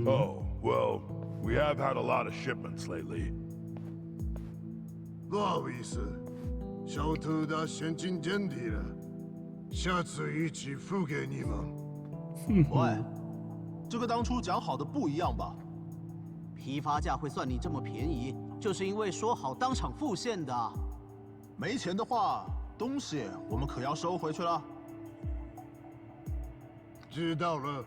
Oh, well, we have had a lot of shipments lately. 不好意思，小偷的现金见底了，下次一起付给你们。喂，这个当初讲好的不一样吧？批发价会算你这么便宜，就是因为说好当场付现的。没钱的话，东西我们可要收回去了。知道了，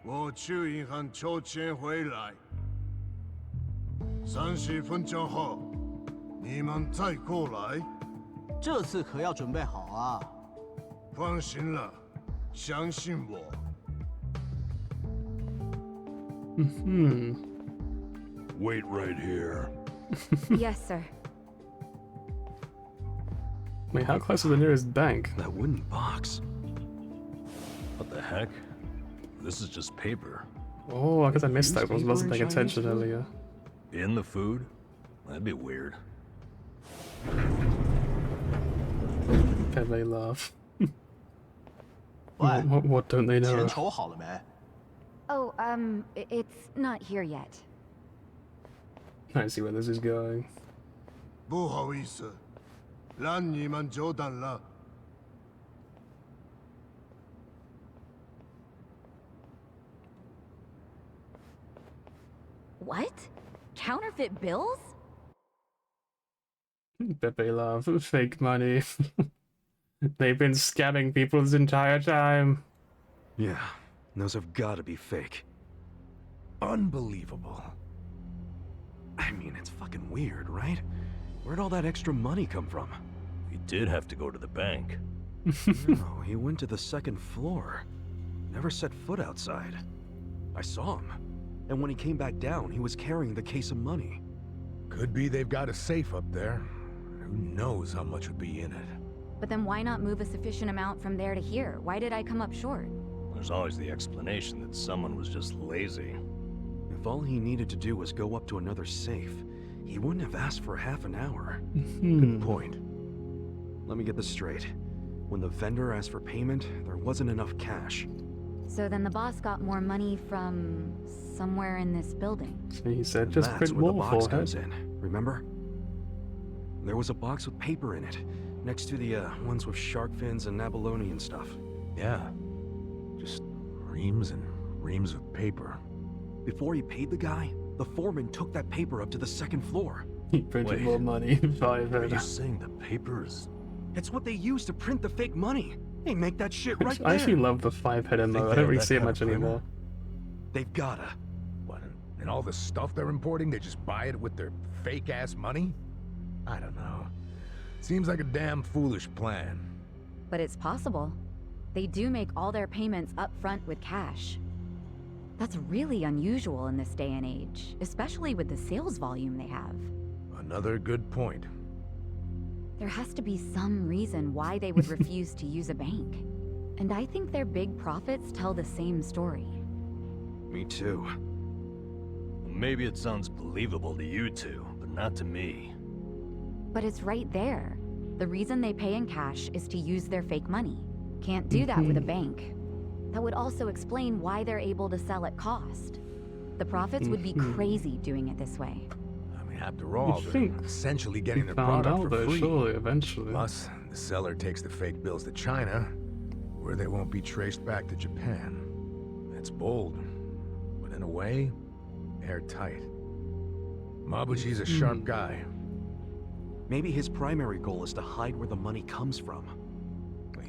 我去银行取钱回来。30分钟后，你们再过来。这次可要准备好啊！放心了，相信我。Wait right here. Yes, sir. Wait, how close is the nearest bank? That wooden box. What the heck? This is just paper. Oh, I guess I missed that. I wasn't paying attention earlier. In the food? That'd be weird. Can they laugh? 喂， What don't they 钱 know? 筹好了没？ Oh, it's not here yet. I see where this is going. 不好意思，让你们久等了。What? Counterfeit bills? Bet they love fake money. They've been scamming people this entire time. Yeah, those have got to be fake. Unbelievable. I mean, it's fucking weird, right? Where'd all that extra money come from? He did have to go to the bank. No, he went to the second floor. Never set foot outside. I saw him. And when he came back down, he was carrying the case of money. Could be they've got a safe up there. Who knows how much would be in it? But then why not move a sufficient amount from there to here? Why did I come up short? There's always the explanation that someone was just lazy. If all he needed to do was go up to another safe, he wouldn't have asked for half an hour. Good point. Let me get this straight. When the vendor asked for payment, there wasn't enough cash. So then the boss got more money from somewhere in this building. So he said, And just that's print where the more box for her. comes in, remember? There was a box with paper in it, next to the ones with shark fins and abalone and stuff. Yeah. Just reams and reams of paper. Before he paid the guy, the foreman took that paper up to the second floor. He printed Wait. more money. Are you saying the paper is... It's what they use to print the fake money. They make that shit right there. I actually love the 5-head Think MO. I they don't have really that see it kind much of printer? anymore. They've gotta. What, and all the stuff they're importing, they just buy it with their fake-ass money? I don't know. Seems like a damn foolish plan. But it's possible. They do make all their payments up front with cash. That's really unusual in this day and age, especially with the sales volume they have. Another good point. There has to be some reason why they would refuse to use a bank. And I think their big profits tell the same story. Me too. Maybe it sounds believable to you two, but not to me. But it's right there. The reason they pay in cash is to use their fake money. Can't do that with a bank. That would also explain why they're able to sell at cost. The profits would be crazy doing it this way. I mean, after all, You'd they're think essentially getting their found product out for though, free. surely, eventually. Plus, the seller takes the fake bills to China, where they won't be traced back to Japan. That's bold, but in a way, airtight. Mabuchi's a sharp guy. Maybe his primary goal is to hide where the money comes from.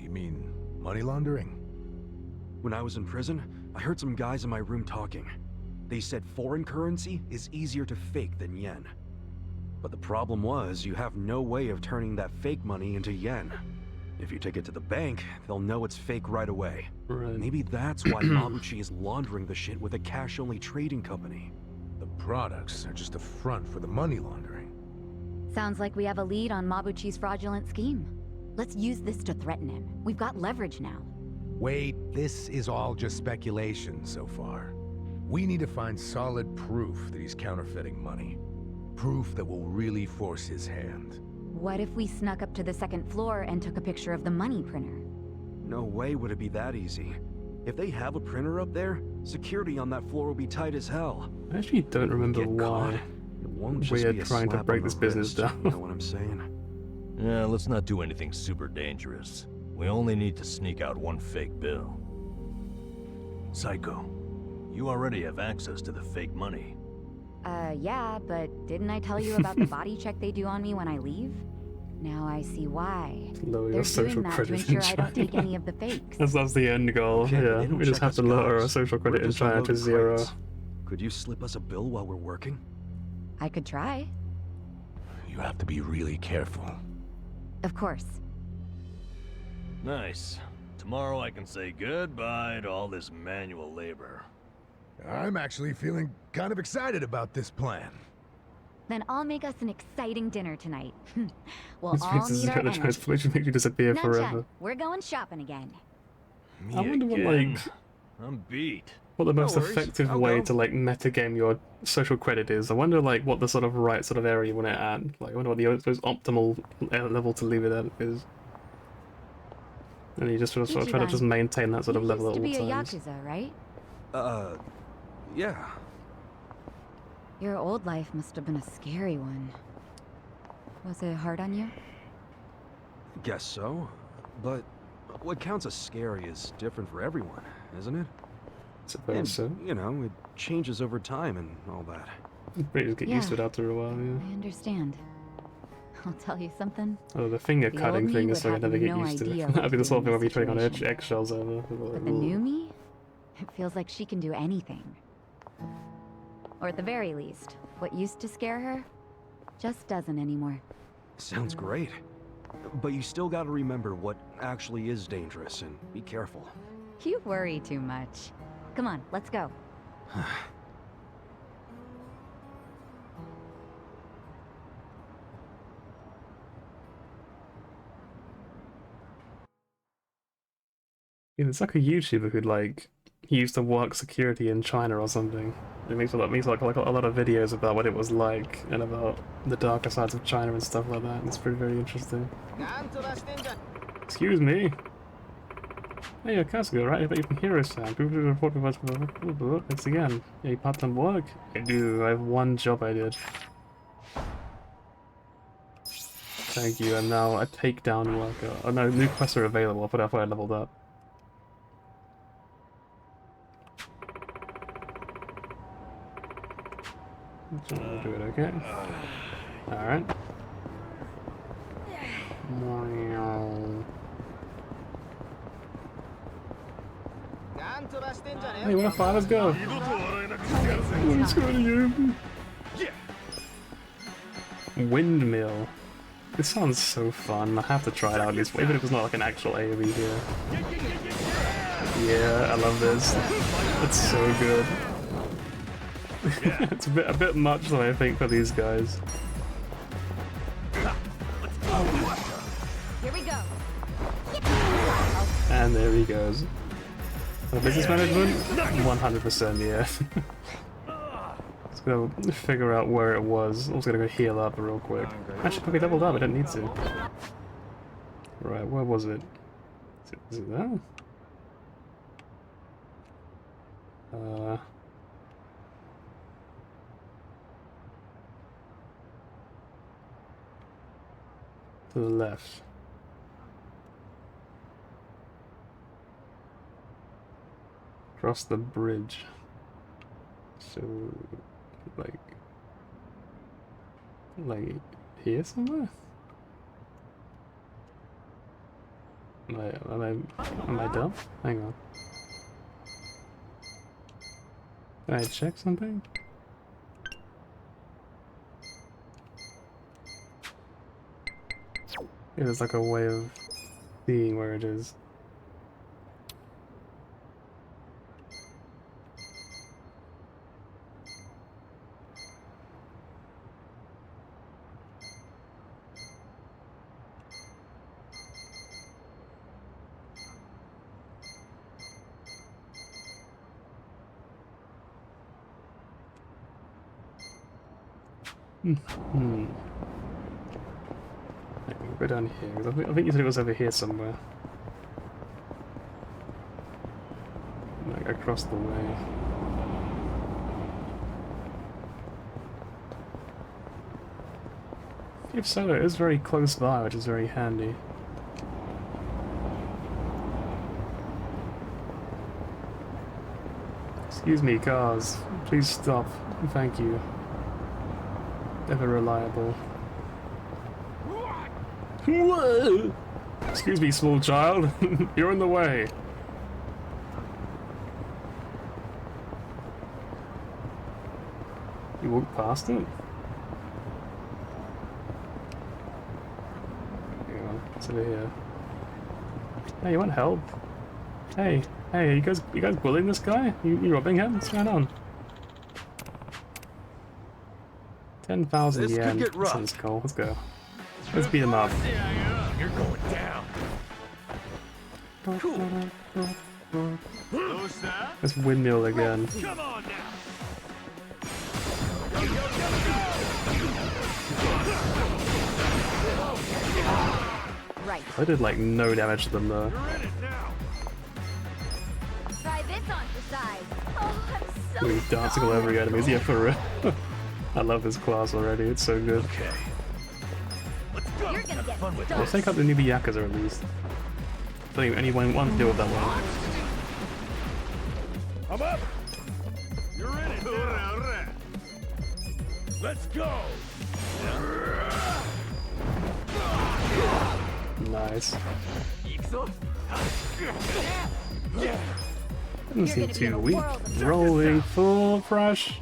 You mean money laundering? When I was in prison, I heard some guys in my room talking. They said foreign currency is easier to fake than yen. But the problem was, you have no way of turning that fake money into yen. If you take it to the bank, they'll know it's fake right away. Right. Maybe that's why Mabuchi is laundering the shit with a cash-only trading company. The products are just a front for the money laundering. Sounds like we have a lead on Mabuchi's fraudulent scheme. Let's use this to threaten him. We've got leverage now. Wait, this is all just speculation so far. We need to find solid proof that he's counterfeiting money. Proof that will really force his hand. What if we snuck up to the second floor and took a picture of the money printer? No way would it be that easy. If they have a printer up there, security on that floor will be tight as hell. I actually don't remember why we're trying to break this business down. You know what I'm saying? Yeah, let's not do anything super dangerous. We only need to sneak out one fake bill. Psycho, you already have access to the fake money. Yeah, but didn't I tell you about the body check they do on me when I leave? Now I see why. Lower They're your social doing that to credit in ensure I don't take China. any of the fakes. That's the end goal. Okay, Yeah, they don't we just check have us to lower our guys. social We're credit in just China to unloading 0. crates. Could you slip us a bill while we're working? I could try. You have to be really careful. Of course. Nice. Tomorrow I can say goodbye to all this manual labor. I'm actually feeling kind of excited about this plan. Then I'll make us an exciting dinner tonight. We'll This all means this is need our gonna energy. transformation make you disappear Now, forever. Jen, we're going shopping again. Me I wonder what, again? like, I'm beat. what the most worries, effective I'll way go. to like metagame your social credit is. I wonder like what the sort of right sort of area you want it at. Like I wonder what the most optimal level to leave it at is. And you just sort of try to just maintain that sort of You level used at to be all a times. Yakuza, right? Yeah. Your old life must have been a scary one. Was it hard on you? Guess so. But what counts as scary is different for everyone, isn't it? Suppose And, so. you know, it changes over time and all that. You just get used to it after a while, yeah. I understand. I'll tell you something. Oh, the finger The cutting old me thing would is something I have never get no used to. idea That'd what be the to sort of do thing in I'd be this treading on situation. eggshells over. But the new me? It feels like she can do anything. Or at the very least, what used to scare her just doesn't anymore. Sounds great. But you still gotta remember what actually is dangerous and be careful. You worry too much. Come on, let's go. Yeah, it's like a YouTuber who like he used to work security in China or something. It makes like a lot of videos about what it was like and about the darker sides of China and stuff like that. And it's pretty very interesting. Excuse me. Hey, you're Kasuga, right? I bet you can hear us sound. People report with us. Thanks again. Yeah, you part-time work? I do. I have one job I did. Thank you. I'm now a takedown worker. Oh no, new quests are available. I put after I leveled up. We'll do it, okay? Alright. Hey, we're fine, let's go. Let's go to you. Windmill. This sounds so fun. I have to try it out at least, even if it's not like an actual AoE here. Yeah, I love this. It's so good. It's a bit much though, I think, for these guys. Here we go. And there he goes. Business management? 100%, yeah. Just gonna figure out where it was. I'm just gonna go heal up real quick. Actually, probably leveled up, I didn't need to. Right, where was it? Is it there? To the left. Across the bridge. So, like here somewhere? Am I dumb? Hang on. Can I check something? Yeah, there's like a way of seeing where it is. Hmm. Okay, we'll go down here, 'cause I think you said it was over here somewhere. Like across the way. If so, it is very close by, which is very handy. Excuse me, cars. Please stop. Thank you. Ever reliable. Whoa! Excuse me, small child. You're in the way. You walked past it? Hang on, it's over here. Hey, you want help? Hey, you guys bullying this guy? You robbing him? What's going on? 10,000 This yen. could get rough. Sounds cool. Let's go. Let's beat him up. You're going down. Cool. Who's that? Let's windmill again. Come on now. Right. I did like no damage to them though. Try this on for size. Oh, I'm so He's dancing all over the enemies. Yeah, for real. I love this class already. It's so good. Okay. Let's go. You're gonna get Fun with We'll this. take out the newbie Yakuza at least. I don't think anyone wants to deal with that one. I'm up. You're in it now. Let's go. Nice. Doesn't seem too weak. Rolling full fresh.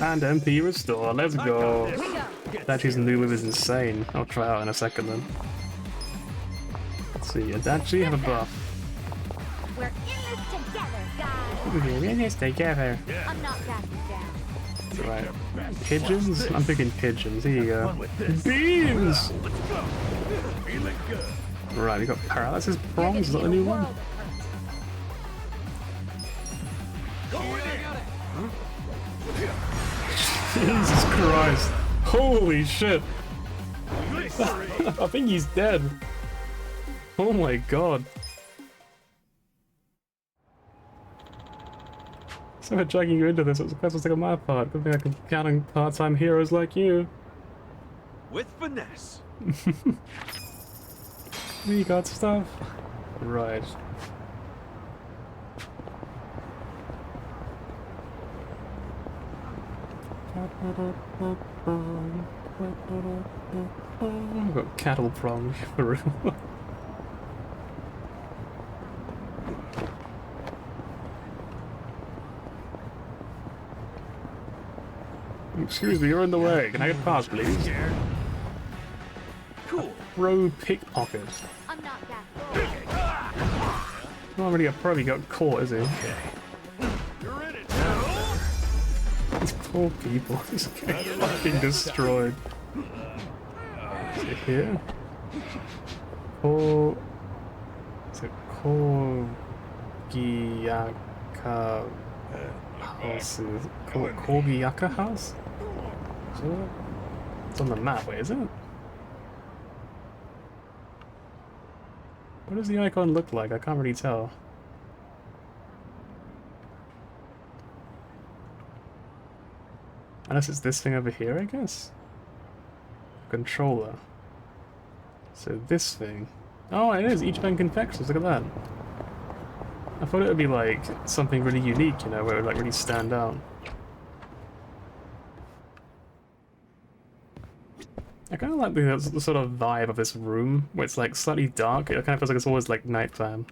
And MP restore. Let's go. Adachi's new move is insane. I'll try out in a second then. Let's see. Adachi, have a buff. We're in this together, guys. We're in this together. I'm not backing down. That's right. Pigeons? I'm thinking pigeons. Here you go. Beans! Right, we got paralysis prongs. Is that the new one? Jesus Christ. Holy shit. I think he's dead. Oh my god. So much dragging you into this. It was a close mistake on my part. Good thing I can count on part-time heroes like you. With finesse. We got stuff. Right. I've got cattle prong for real. Excuse me, you're in the way. Can I get past, please? Cool. Pro pickpocket. I'm not that. Not really probably got caught, is he? You're in it. These poor people just get fucking destroyed. Is it here? Is it Kogiyaka House? Kogiyaka House? Is it? It's on the map, wait, is it? What does the icon look like? I can't really tell. Unless it's this thing over here, I guess? Controller. So this thing. Oh, it is! Ichiban Confections, look at that! I thought it would be like something really unique, you know, where it would like really stand out. I kind of like the sort of vibe of this room, where it's like slightly dark. It kind of feels like it's always like nighttime.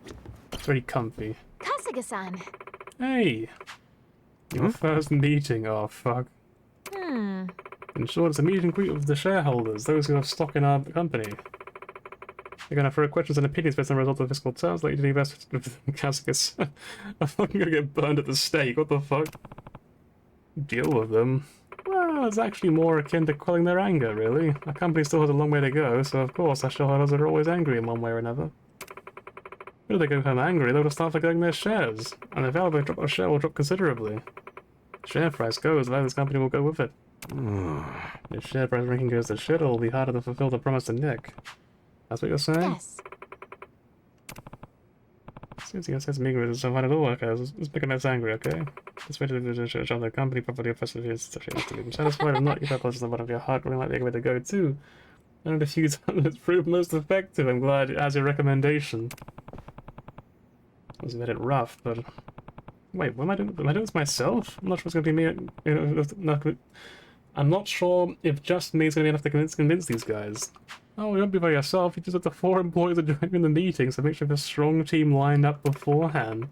It's very comfy. Kasuga-san. Hey! Your first meeting, oh fuck. In short, it's a meet and greet with the shareholders, those who have stock in our company. They're gonna throw questions and opinions based on the result of fiscal terms, like you to invest with caskets. I'm fucking gonna get burned at the stake, what the fuck? Deal with them. Well, it's actually more akin to quelling their anger, really. Our company still has a long way to go, so of course our shareholders are always angry in one way or another. If they go home angry, they'll start forgetting their shares, and the value of a share will drop considerably. Share price goes, the value of this company will go with it. If share price ranking goes to shit, it'll be harder to fulfill the promise to Nick. That's what you're saying? Yes. Seems you guys meeting with some fun at all, okay? Let's make a mess angry, okay? Let's wait to show the company properly first if it's to leave them satisfied or not. You've got close to the bottom of your heart, really like the way to go too. And a few times it's proved most effective. I'm glad it has your recommendation. I was a bit rough, but wait, what am I doing? Am I doing this myself? I'm not sure it's gonna be me. I'm not sure if just me is gonna be enough to convince these guys. Oh, you won't be by yourself. You just have the 4 employees that join in the meeting, so make sure you have a strong team lined up beforehand.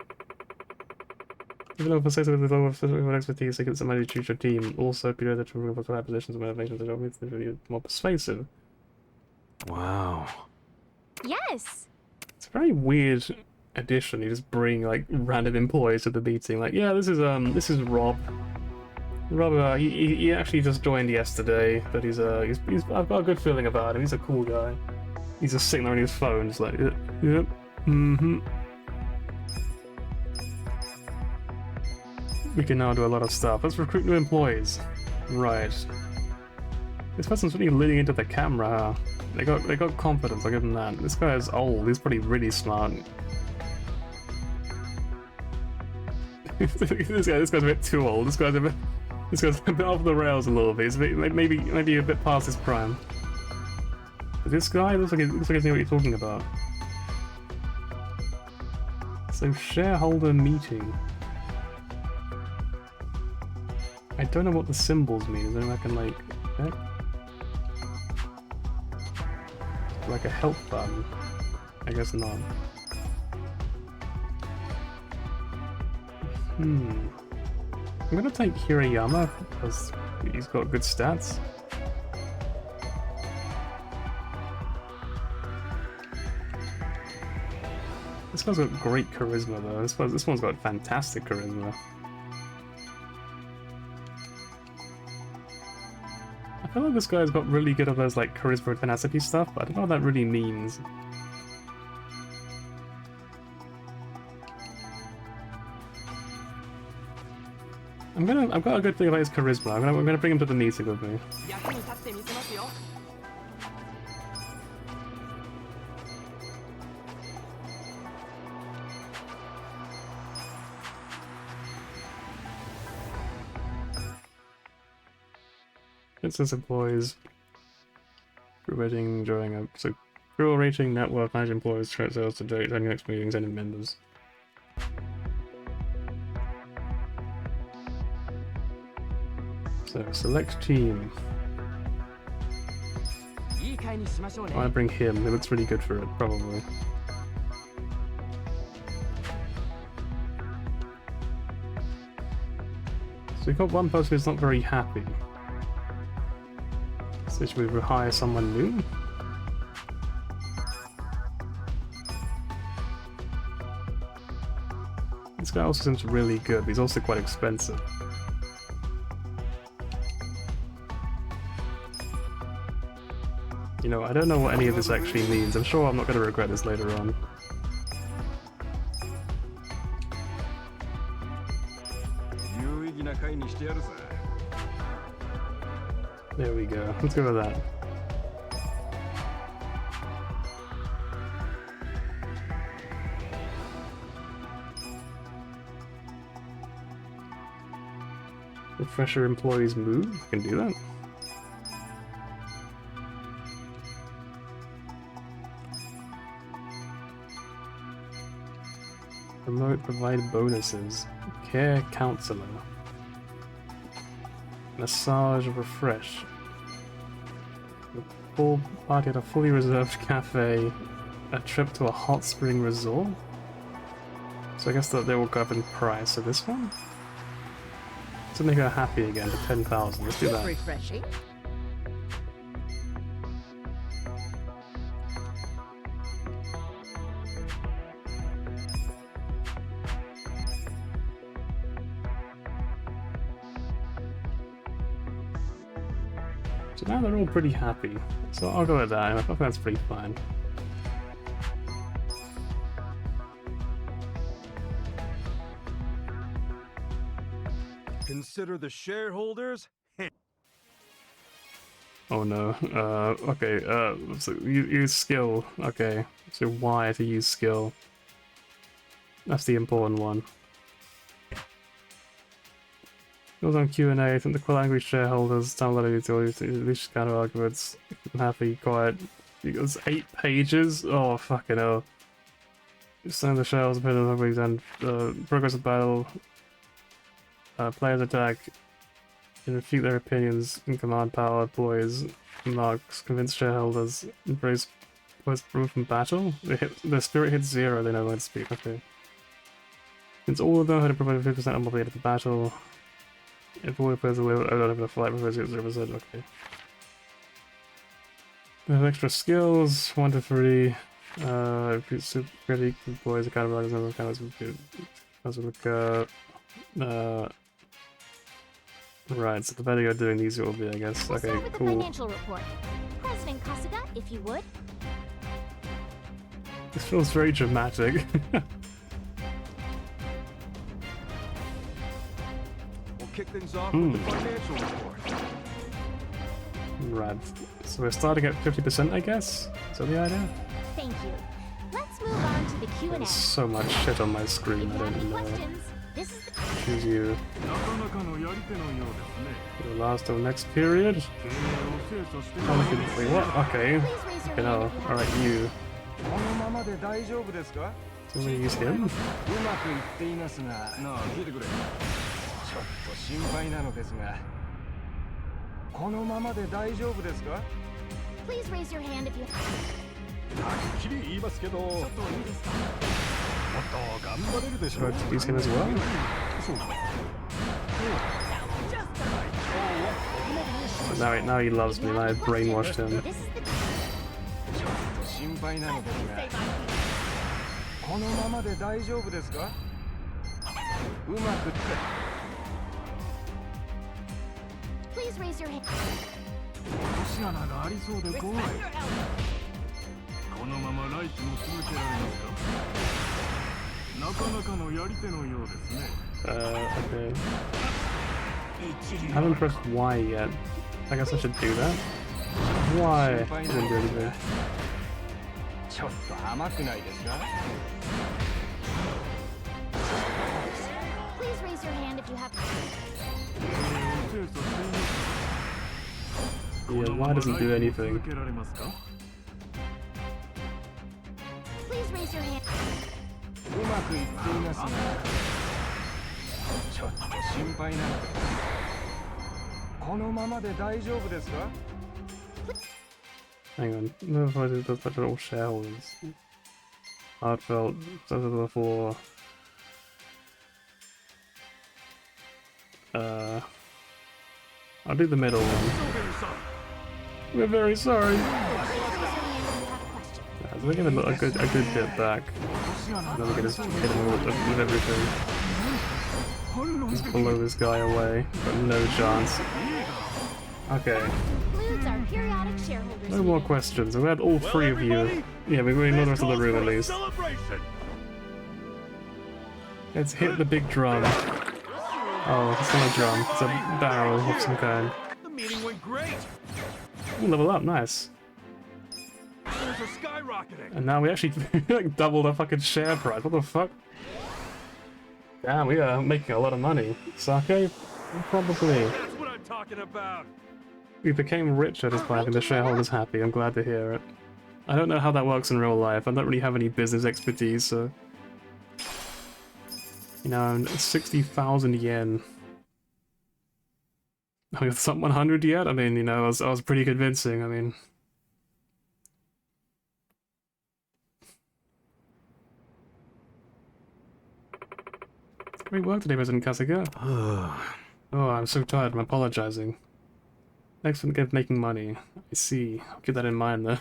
Even though for sake of the expertise, they get somebody to choose your team. Also, be ready to remove the positions and motivations that make them more persuasive. Wow. Yes. It's a very weird addition. You just bring like random employees to the meeting. Like, yeah, this is Rob. Rob, he actually just joined yesterday, but he's I've got a good feeling about him. He's a cool guy. He's just sitting there on his phone, just like, yep, We can now do a lot of stuff. Let's recruit new employees. Right. This person's really leaning into the camera, huh? They got confidence, I'll give them that. This guy is old, he's probably really smart. this guy's a bit too old. This guy's a bit off the rails a little bit. He's maybe a bit past his prime. But this guy looks like he knows what you're talking about. So shareholder meeting. I don't know what the symbols mean. Is there like like a help button? I guess not. I'm gonna take Hirayama because he's got good stats. This guy's got great charisma though. This one's got fantastic charisma. I feel like this guy's got really good at those like charisma and tenacity stuff, but I don't know what that really means. I've got a good thing about his charisma. I'm gonna bring him to the meeting with me. It says employees. Group rating during a group rating, network, manage employees, track sales to date, any next meetings, any members. So select team. I want to bring him. He looks really good for it, probably. So we've got one person who's not very happy. So should we hire someone new? This guy also seems really good, but he's also quite expensive. You know, I don't know what any of this actually means. I'm sure I'm not going to regret this later on. There we go. Let's go with that. Refresher employees move? I can do that. Promote, provide bonuses. Care counselor. Massage, refresh. The full party at a fully reserved cafe. A trip to a hot spring resort. So I guess that they will go up in price. So this one? To make her happy again to 10,000. Let's do that. Refreshing. So now they're all pretty happy. So I'll go with that, and I think that's pretty fine. Consider the shareholders. Oh no. Okay, so use skill. Okay, so Y to use skill. That's the important one. Goes on Q&A. I think the quite angry shareholders downloading utilities at least counter arguments. I'm happy, quiet. It was 8 pages? Oh, fucking hell. Some of the shareholders opinions and progress of battle. Players attack. And refute their opinions in command power. Employees. Marks. Convince shareholders. Embrace post-proof from battle. The spirit hits 0. They know when to speak. Okay. Since all of them had to provide 50% on mobility at the battle. If all the players are out of the flight, provides 0%. Okay. They have extra skills. 1 to 3. Super ready. Employees. Account of right, so the better you're doing these, it will be, I guess. We'll okay, start with cool. the financial report. President Kasuga, if you would. This feels very dramatic. We'll kick things off with the financial report. Right, so we're starting at 50%, I guess? Is that the idea? Thank you. Let's move on to the Q&A. There's so much shit on my screen, I don't know. This is the... Choose you. The last or next period? Wait, what? Okay. Okay, no. Alright, you. So we use him? Please raise your hand if you... Should I use him as well? So now he loves me, I brainwashed him. Please raise your hand. Okay. I haven't pressed Y yet. I guess I should do that. Why? I didn't do anything. Please raise your hand if you have... Yeah, Y doesn't do anything. Please raise your hand. Hang on. No, if I do the little shareholders. Heartfelt, such as before. I'll do the middle one. We're very sorry. Yeah, so we get a good hit back. And then we can just hit him with everything. Just blow this guy away. But no chance. Okay. No more questions. We had all 3 of you. Yeah, we know the rest of the room at least. Let's hit the big drum. Oh, it's not a drum. It's a barrel of some kind. The meeting went great. Ooh, level up, nice. Shares are skyrocketing. And now we actually like doubled our fucking share price. What the fuck? Damn, we are making a lot of money. Sake? Probably. That's what I'm talking about. We became richer despite the shareholders happy. I'm glad to hear it. I don't know how that works in real life. I don't really have any business expertise, so... You know, 60,000 yen. Oh, it's not 100 yet? I mean, you know, I was pretty convincing, I mean... Great work today, President Kasuga. Oh, I'm so tired, I'm apologizing. Thanks for making money. I see. I'll keep that in mind, though.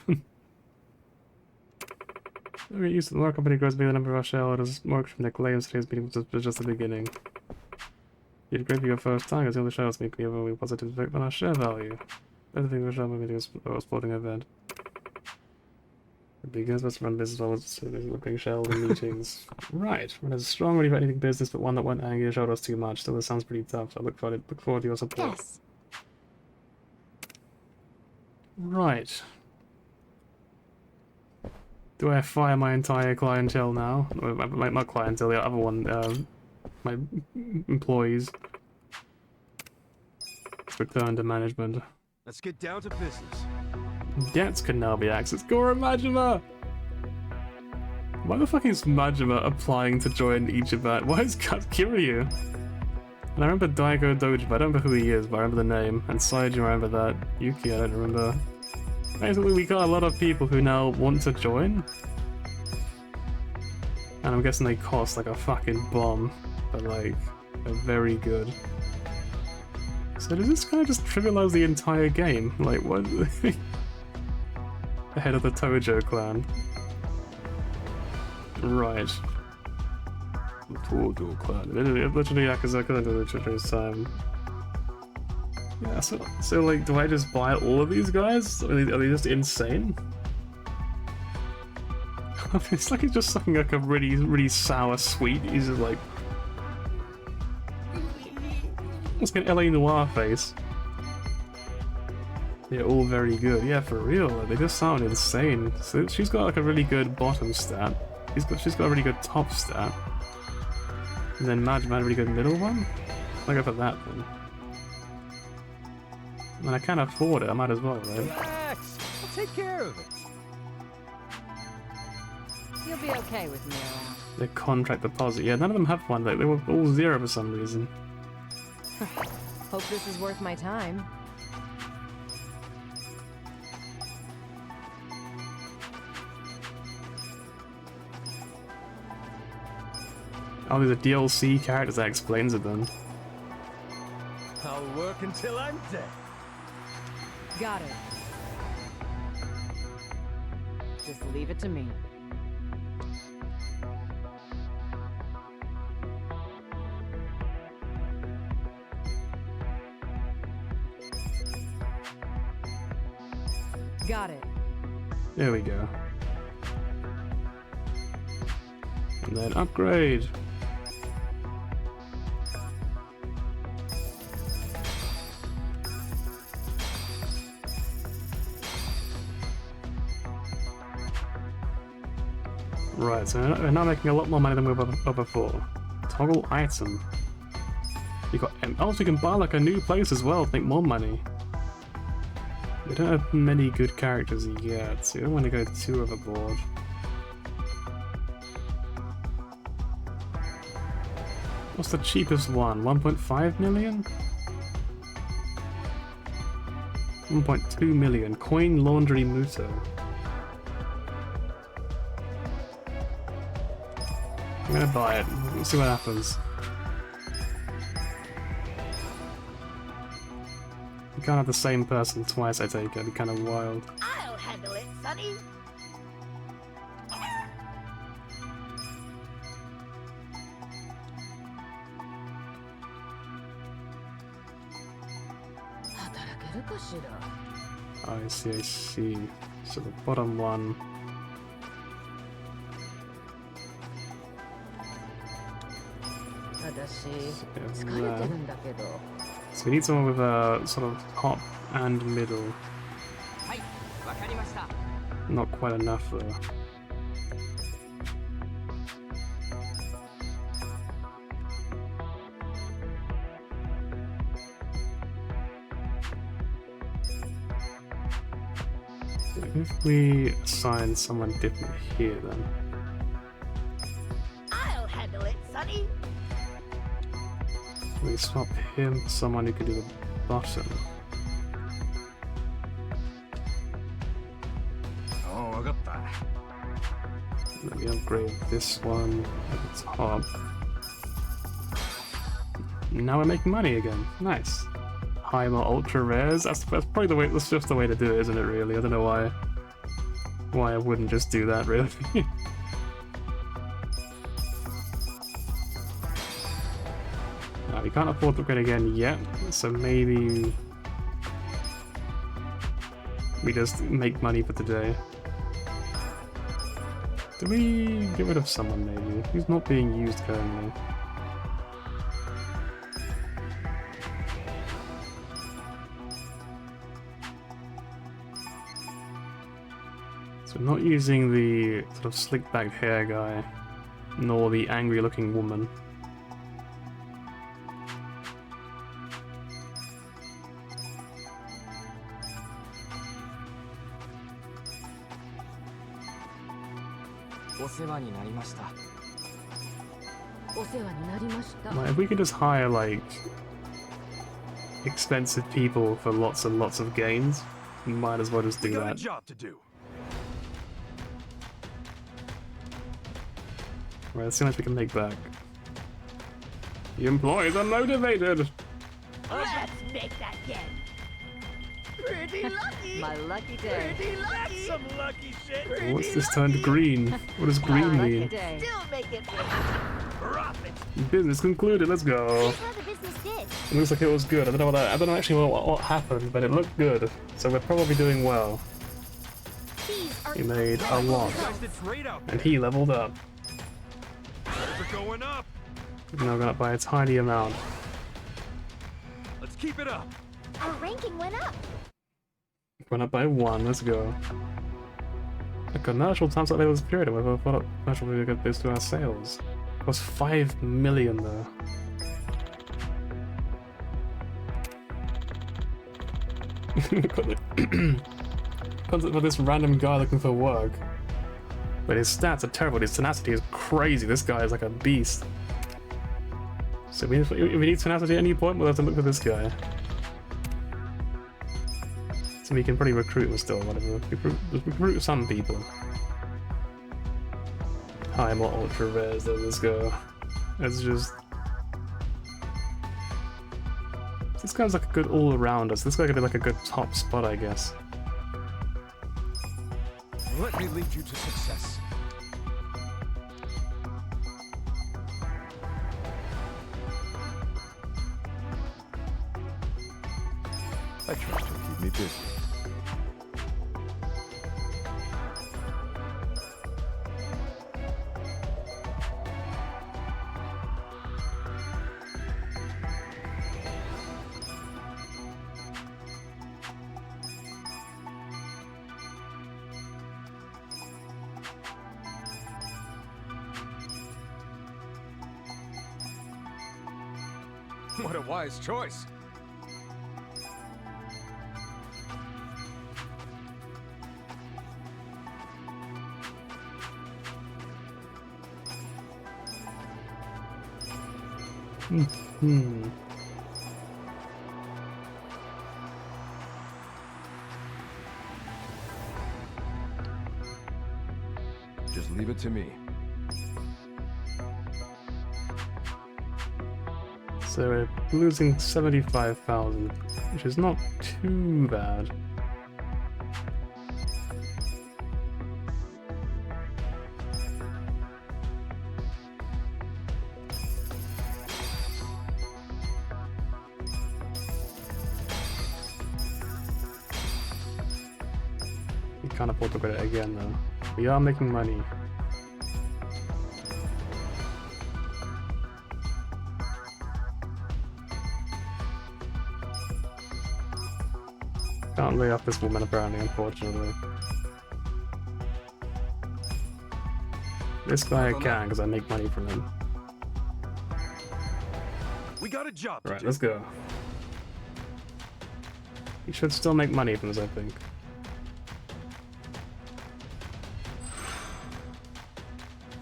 We're used to the more company grows bigger, the number of our shareholders more from their claims. Today's meeting was just the beginning. You did great for your first time, as the other shareholders make me have a positive effect on our share value. Everything was wrong with a sporting event. The beginners must run business while so they're looking shelled in meetings. Right. When there's a strong ready for anything business, but one that won't anger your shoulders too much. Still, this sounds pretty tough, so I look forward to your support. Yes. Right. Do I fire my entire clientele now? Not clientele, the other one, my employees. Return to management. Let's get down to business. Debts can now be accessed. Goro Majima! Why the fuck is Majima applying to join Ichiban? Why is Kiryu? And I remember Daigo Doji, but I don't remember who he is, but I remember the name. And Saiji, I remember that. Yuki, I don't remember. Basically, we got a lot of people who now want to join. And I'm guessing they cost like a fucking bomb. But like, they're very good. So does this kind of just trivialize the entire game? Like, what? The head of the Tojo clan. Right. The Tojo clan. Literally Yakuza couldn't do the this time. Yeah, so like, do I just buy all of these guys? Are they just insane? It's like he's just sucking like a really sour sweet. He's just like... It's like an LA Noire face. They're all very good. Yeah, for real. They just sound insane. So she's got like a really good bottom stat. She's got a really good top stat. And then Majima had a really good middle one. I'll go for that then. And I can't afford it. I might as well, right? Relax. I'll take care of it. You'll be okay with me around. Their contract deposit. Yeah, none of them have one. Like, they were all zero for some reason. Hope this is worth my time. Oh, these are DLC characters, that explains it then. I'll work until I'm dead. Got it. Just leave it to me. Got it. There we go. And then upgrade. Right, so we're now making a lot more money than we were before. Toggle item. You got also you can buy like a new place as well, make more money. We don't have many good characters yet, so we don't want to go too overboard. What's the cheapest one? 1.5 million? 1.2 million. Coin Laundry Muto. I'm gonna buy it. We'll see what happens. You can't have the same person twice, I take it. It'd be kind of wild. I'll handle it, Sonny. I see, I see. So the bottom one. So we need someone with a sort of top and middle. Not quite enough though. If we assign someone different here then. I'll handle it, Sonny. We swap him for someone who can do the bottom. Oh, I got that. Let me upgrade this one at the top. Now we're making money again. Nice. High more ultra rares. That's probably the way. That's just the way to do it, isn't it? Really, I don't know why I wouldn't just do that. Really. We can't afford to upgrade again yet, so maybe We just make money for today. Do we get rid of someone maybe? Who's not being used currently? So not using the sort of slick back hair guy, nor the angry looking woman. Like, if we could just hire like expensive people for lots and lots of gains, we might as well just do that. Job to do. Right, let's see how much we can make back. The employees are motivated! Let's make that yen. Pretty lucky. My lucky day. Pretty lucky. That's some lucky shit. What's this turned green? What does green mean? Still make it big. Profit. Business concluded, let's go. Here's how the business did. It looks like it was good. I don't know actually what happened, but it looked good. So we're probably doing well. He made a lot. And he leveled up. We're going up. We've now gone up by a tiny amount. Let's keep it up. Our ranking went up. Went up by 1, let's go. A commercial times up this period, and we've got a commercial really good boost to our sales. It was 5 million though. Concept for this random guy looking for work. But his stats are terrible, his tenacity is crazy, this guy is like a beast. So if we need tenacity at any point, we'll have to look for this guy. So we can probably recruit him still, whatever. Recruit some people. High more ultra rares, though, let's go. It's just... This guy's like a good all-rounder, so this guy could be like a good top spot, I guess. Let me lead you to success. I trust you'll keep me busy. What a wise choice. Just leave it to me. So we're losing 75,000, which is not too bad. We can't afford to get it again though. We are making money. Can't lay off this woman apparently, unfortunately. This guy I can because I make money from him. We got a job to Right, do. let's go. You should still make money from this, I think.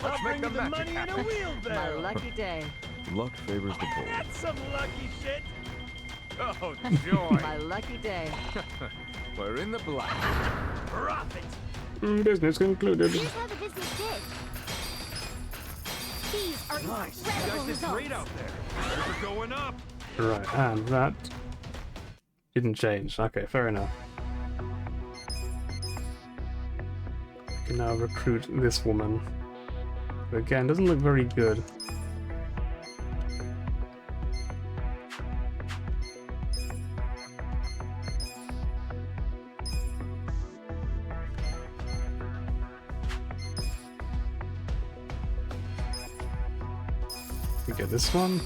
Let's make the money in a My wheelbarrow. lucky day. Luck favors the bold. That's some lucky shit. Oh, joy. My lucky day. We're in the black. Profit. Business concluded. Here's how the business did. These are Nice. You incredible guys did results. great out there. We're going up. Right, and that didn't change. Okay, fair enough. We can now recruit this woman. But again, doesn't look very good. We get this one.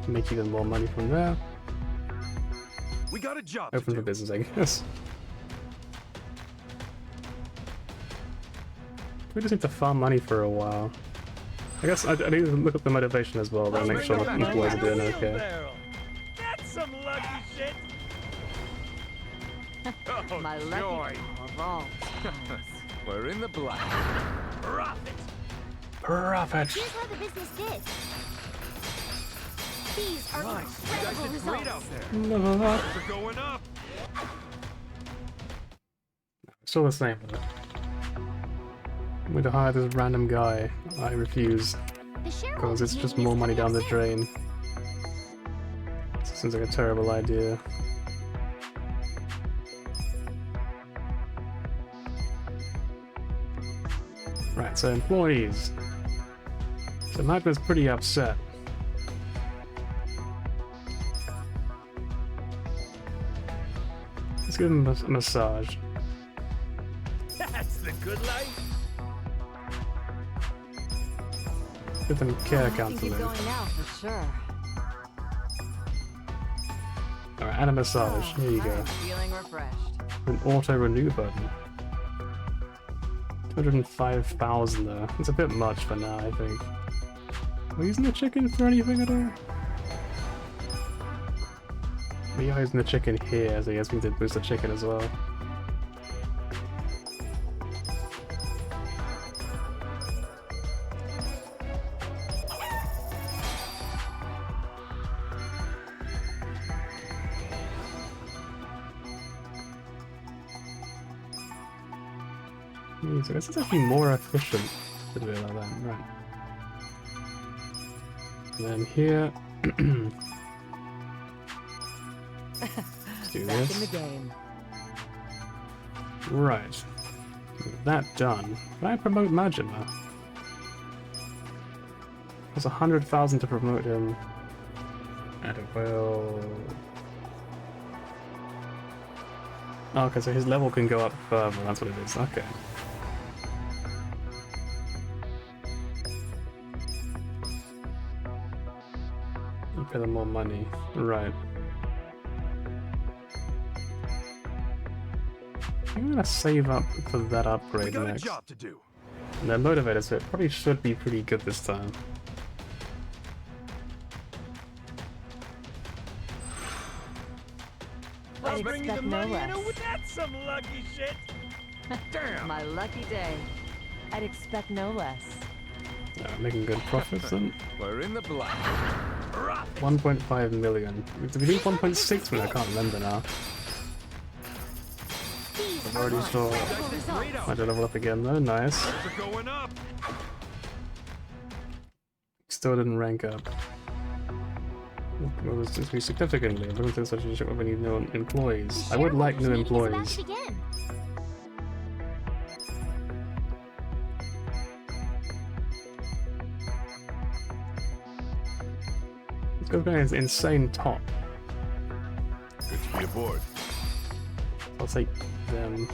Make even more money from there. We got a job Open to for do. business, I guess. We just need to farm money for a while. I guess I need to look up the motivation as well, though, make sure the employees are doing okay. That's some lucky shit. Oh, My lucky of all. We're in the black. Profit. Profit! Here's how the business did. These are Nice. You guys incredible did great results. out there. Level up. They're going up. Still the same, though. I'm going to hire this random guy. I refuse. The shareholders Because it's just meeting more is money coming down up the drain. Seems like a terrible idea. Right, so employees. So Magma's pretty upset. Let's give him a massage. That's the good life. Give them care I think counseling. you're going now for sure. Alright, and a massage. Here you go. I'm feeling refreshed. An auto renew button. 205,000 though. It's a bit much for now, I think. Are we using the chicken for anything at all? We are using the chicken here, so I guess we need to boost the chicken as well. So this is actually more efficient to do it like that, right? And then here, let's do Back this. in the game. Right. With that done, can I promote Majima? There's 100,000 to promote him. And it will. Oh, okay, so his level can go up further. That's what it is. Okay. You pay them more money. Right. I'm gonna save up for that We upgrade got next. a job to do. And they're motivated, so it probably should be pretty good this time. I'd Bring you the expect no money, less. that's some lucky shit. Damn. My lucky day. I'd expect no less. Making good profits then. We're in the black. 1.5 million. Did we do 1.6 million? I can't remember now. These I've are already saw. incredible results. Might level up again though. Nice. They're going up. Still didn't rank up. It was just significantly. I don't think such a shit when we need new employees. I would like new employees. The shareholders meeting is about to begin. Let's go for an insane top. Good to be aboard. I'll take them.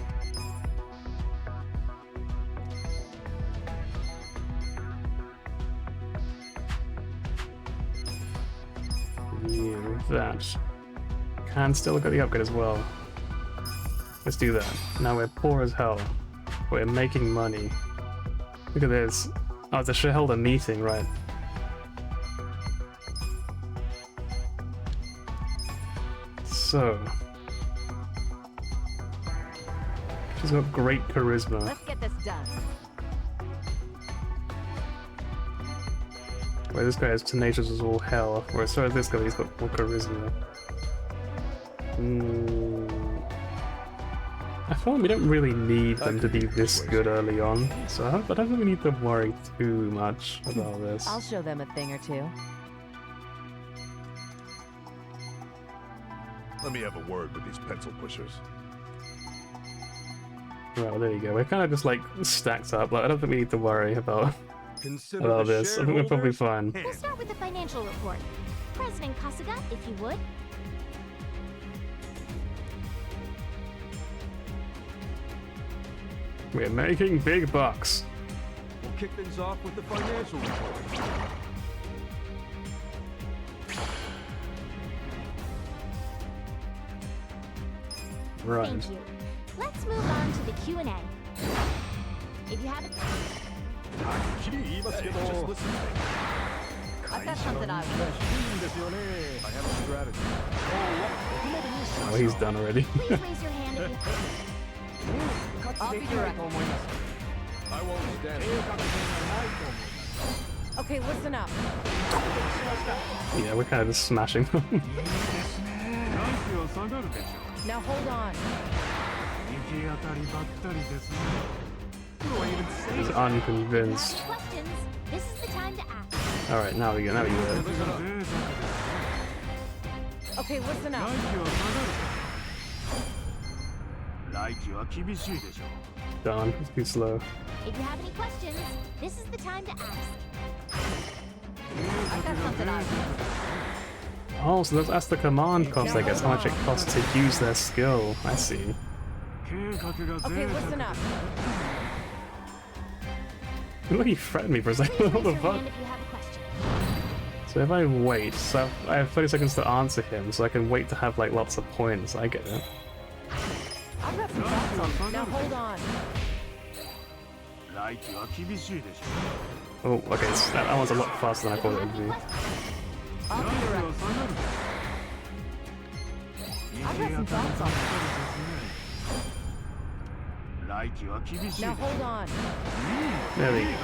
You, that. Can still get the upgrade as well. Let's do that. Now we're poor as hell. We're making money. Look at this. Oh, it's a shareholder meeting, right? So. She's got great charisma. Let's get this done. Where this guy is tenacious as all hell, whereas so is this guy, he's got more charisma. I feel like we don't really need them to be this good early on, so I don't think we need to worry too much about this. I'll show them a thing or two. Let me have a word with these pencil pushers. Well, there you go. We're kind of just like stacked up. Like I don't think we need to worry about Consider the this. I think we're probably shareholders fine. We'll start with the financial report. President Kasuga, if you would. We're making big bucks. We'll kick things off with the financial report. Right. Thank you. Let's move on to the Q&A. If you haven't... Hey, just listen to me. I've got something I want. I have a strategy. Oh, he's done already. Please raise your hand if you... I'll be direct. I won't stand Okay, listen up. Yeah, we're kind of just smashing them. Now hold on. He's unconvinced. Questions? This is the time to ask. All right, now we go. Okay, listen up. Darn, it's too slow. If you have any questions, this is the time to ask. I've got something I want. Oh, so that's the command cost, I guess. How much it costs to use their skill. I see. Okay, listen up. Look, he threatened me for a second. What the fuck? If you have a question. So if I wait, so I have 30 seconds to answer him, so I can wait to have like lots of points. I get it. I've got some thoughts on. Now hold on. Oh, okay, so that one's a lot faster than I thought it would be. I'll be direct. I've got some thoughts on. Now hold on. There we go.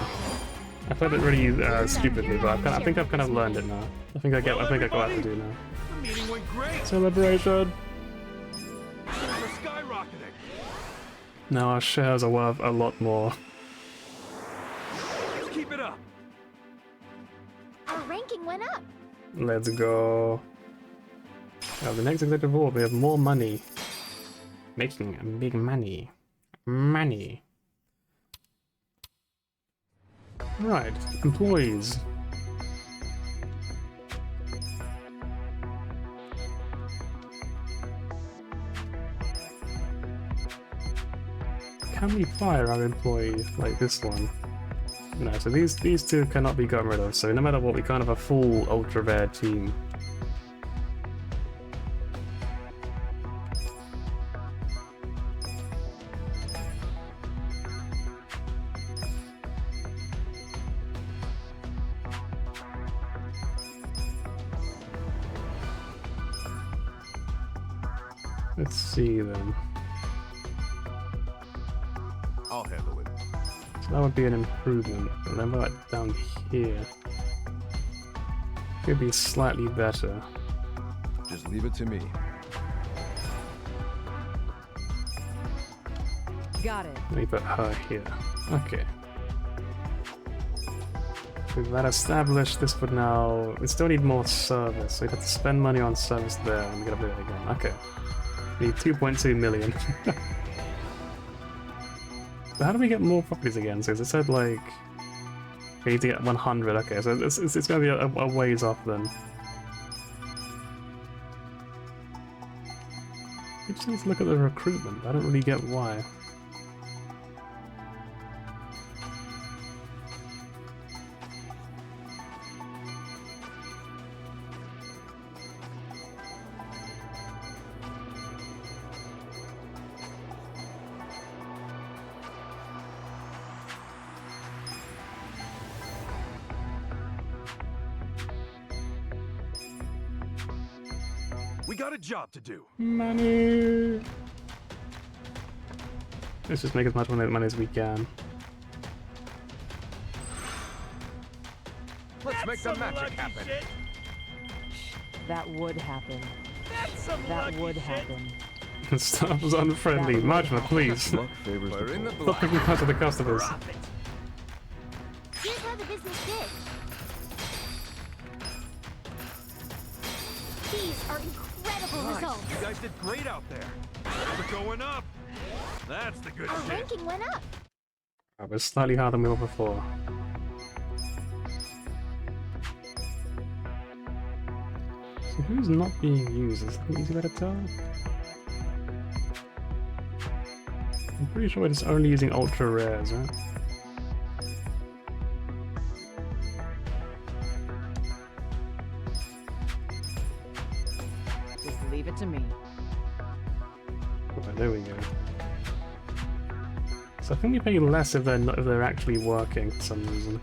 I played it really stupidly, but I think I've kind of learned it now. I think I got what I have to do now. The meeting went great. Celebration! We're skyrocketing. Now our shares are worth a lot more. Let's keep it up. Our ranking went up. Let's go. Now the next executive award, we have more money. Making big money. Money. Right, employees. Can we fire our employee like this one? No, so these two cannot be gotten rid of, so no matter what, we can't have a full ultra rare team. Let's see then. I'll handle it. So that would be an improvement. And then right down here could be slightly better. Just leave it to me. Got it. Let me put her here. Okay. With that established, this would now... We still need more service, so we'd have to spend money on service there, and we're gonna do it again. Okay. We need 2.2 million. So how do we get more properties again? So it said like... We need to get 100, okay, so it's gonna be a ways off then. We just need to look at the recruitment, I don't really get why. We got a job to do. Money! Let's just make as much money as we can. Let's make the magic happen. That would happen. That would happen. Staff was unfriendly. Majma, please. Stop picking parts of the customers. Here's how the business did. These are incredible results. You guys did great out there. We're going up. That's the good Our shit. ranking went up. That was slightly harder than we were before. So who's not being used? Is that easy way to tell? I'm pretty sure we're just only using ultra rares, right? Just leave it to me. Right, there we go. So I think you pay less if they're actually working for some reason.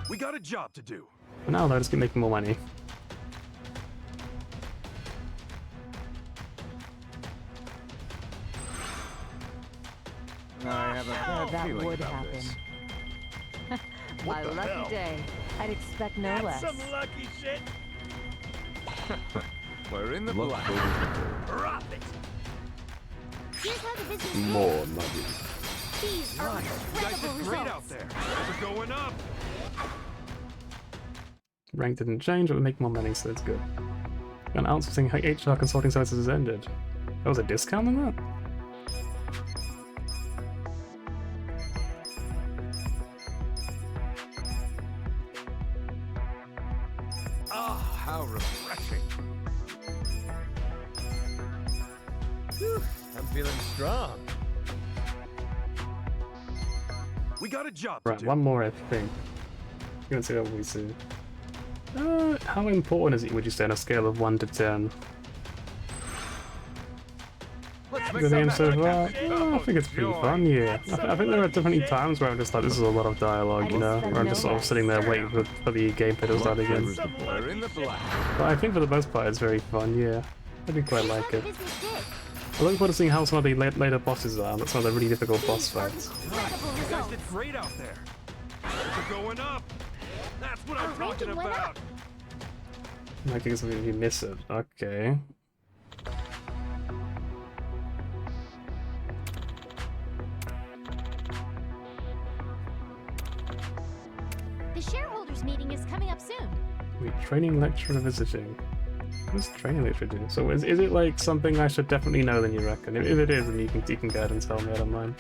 We got a job to do. But now they'll just keep making more money. I have a bad that feeling would about happen. this. My the lucky hell? day. I'd expect no less. lucky shit. We're in the black. Profit. Here's how the business is. More money. These are You guys incredible did great results. out there. They're going up. Rank didn't change, but we make more money, so that's good. And outsourcing HR consulting services has ended. There was a discount on that? Ah, how refreshing. Whew, I'm feeling strong. We got a job Right, to do. one more, I think. Gonna see what we see. How important is it, would you say, on a scale of 1 to 10? Let's The game so far? I think it's pretty fun, yeah. I think there are definitely times where I'm just like, this is a lot of dialogue, you know? Where I'm just sort of sitting there waiting for the gameplay to start again. We're in the black. But I think for the most part it's very fun, yeah. I do quite like it. Business did. I look forward to seeing how some of the later bosses are. That's some of the really difficult boss fights. Incredible You guys results. did great out there. They're going up. That's what I'm Our talking ranking went about. up. I guess if you miss it. Okay. The shareholders meeting is coming up soon. Wait, training lecturer visiting. What does training lecturer do? So is it like something I should definitely know then you reckon? If it is, then you can go ahead and tell me, I don't mind.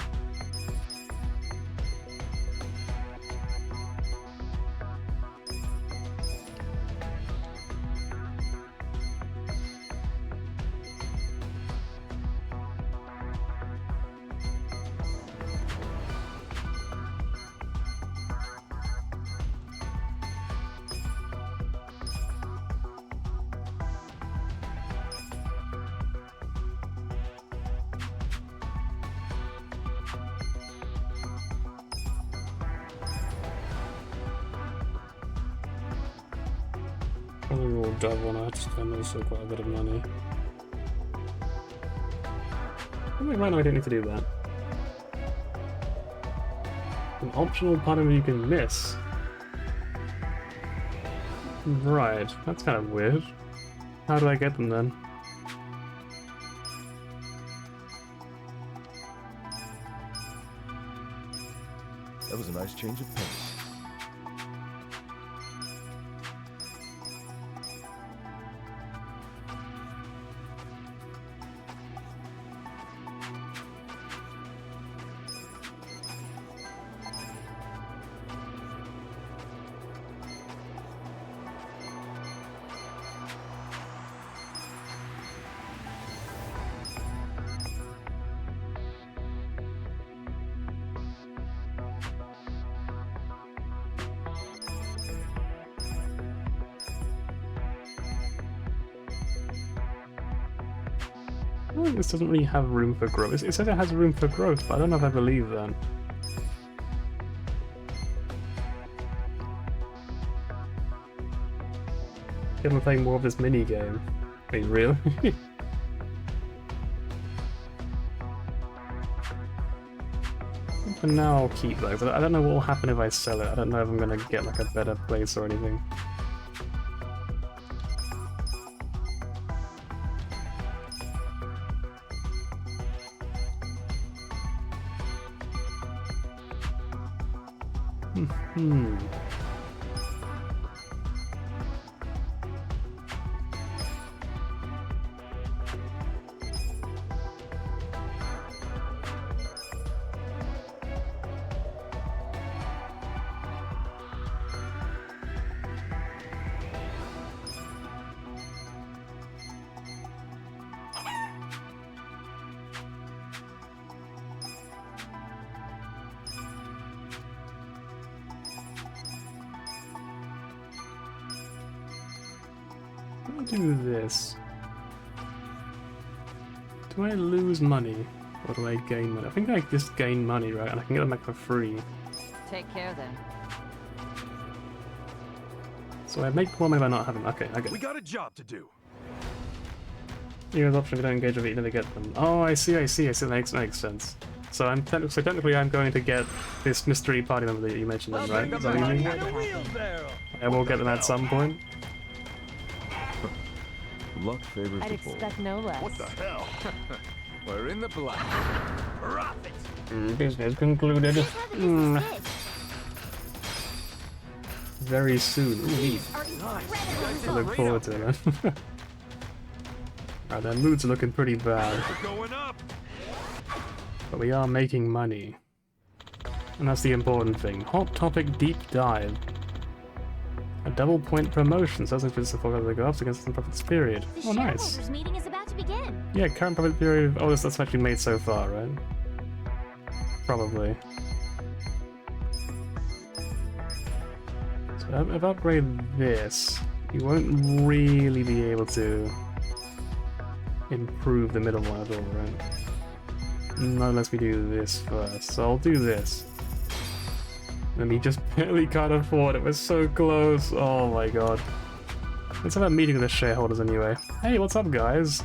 Overall job one, I had to spend also quite a bit of money. I think right now I don't need to do that. An optional part of it you can miss. Right, that's kind of weird. How do I get them then? That was a nice change of pace. I think this doesn't really have room for growth. It says it has room for growth, but I don't know if I believe that. I'm playing more of this mini game. Wait, really? For now, I'll keep those. I don't know what will happen if I sell it. I don't know if I'm gonna get like a better place or anything. Hmm. me do this. Do I lose money? Or do I gain money? I think I just gain money, right? And I can get them back for free. Take care then. So I make more money by not having. Okay, I get it. We got a job to do. Here's the option if you don't engage with it, you never get them. Oh, I see. That makes sense. So technically I'm going to get this mystery party member that you mentioned, then, right? Is that what you mean? I will get them at some point. Luck favors I'd expect no less. What the hell? We're in the black. Profit. Business concluded. Very soon. Ooh, neat. I look forward to that. Alright, their moods are looking pretty bad. But we are making money. And that's the important thing. Hot topic deep dive. A double point promotion. So that's just the focus that go up against the profits period. The Oh, nice. shareholders meeting is about to begin. Yeah, current profit period. Oh, that's actually made so far, right? Probably. So if I upgrade this, you won't really be able to improve the middle one at all, right? Not unless we do this first. So I'll do this. And we just barely can't afford it. We're so close. Oh my god. Let's have a meeting with the shareholders anyway. Hey, what's up, guys?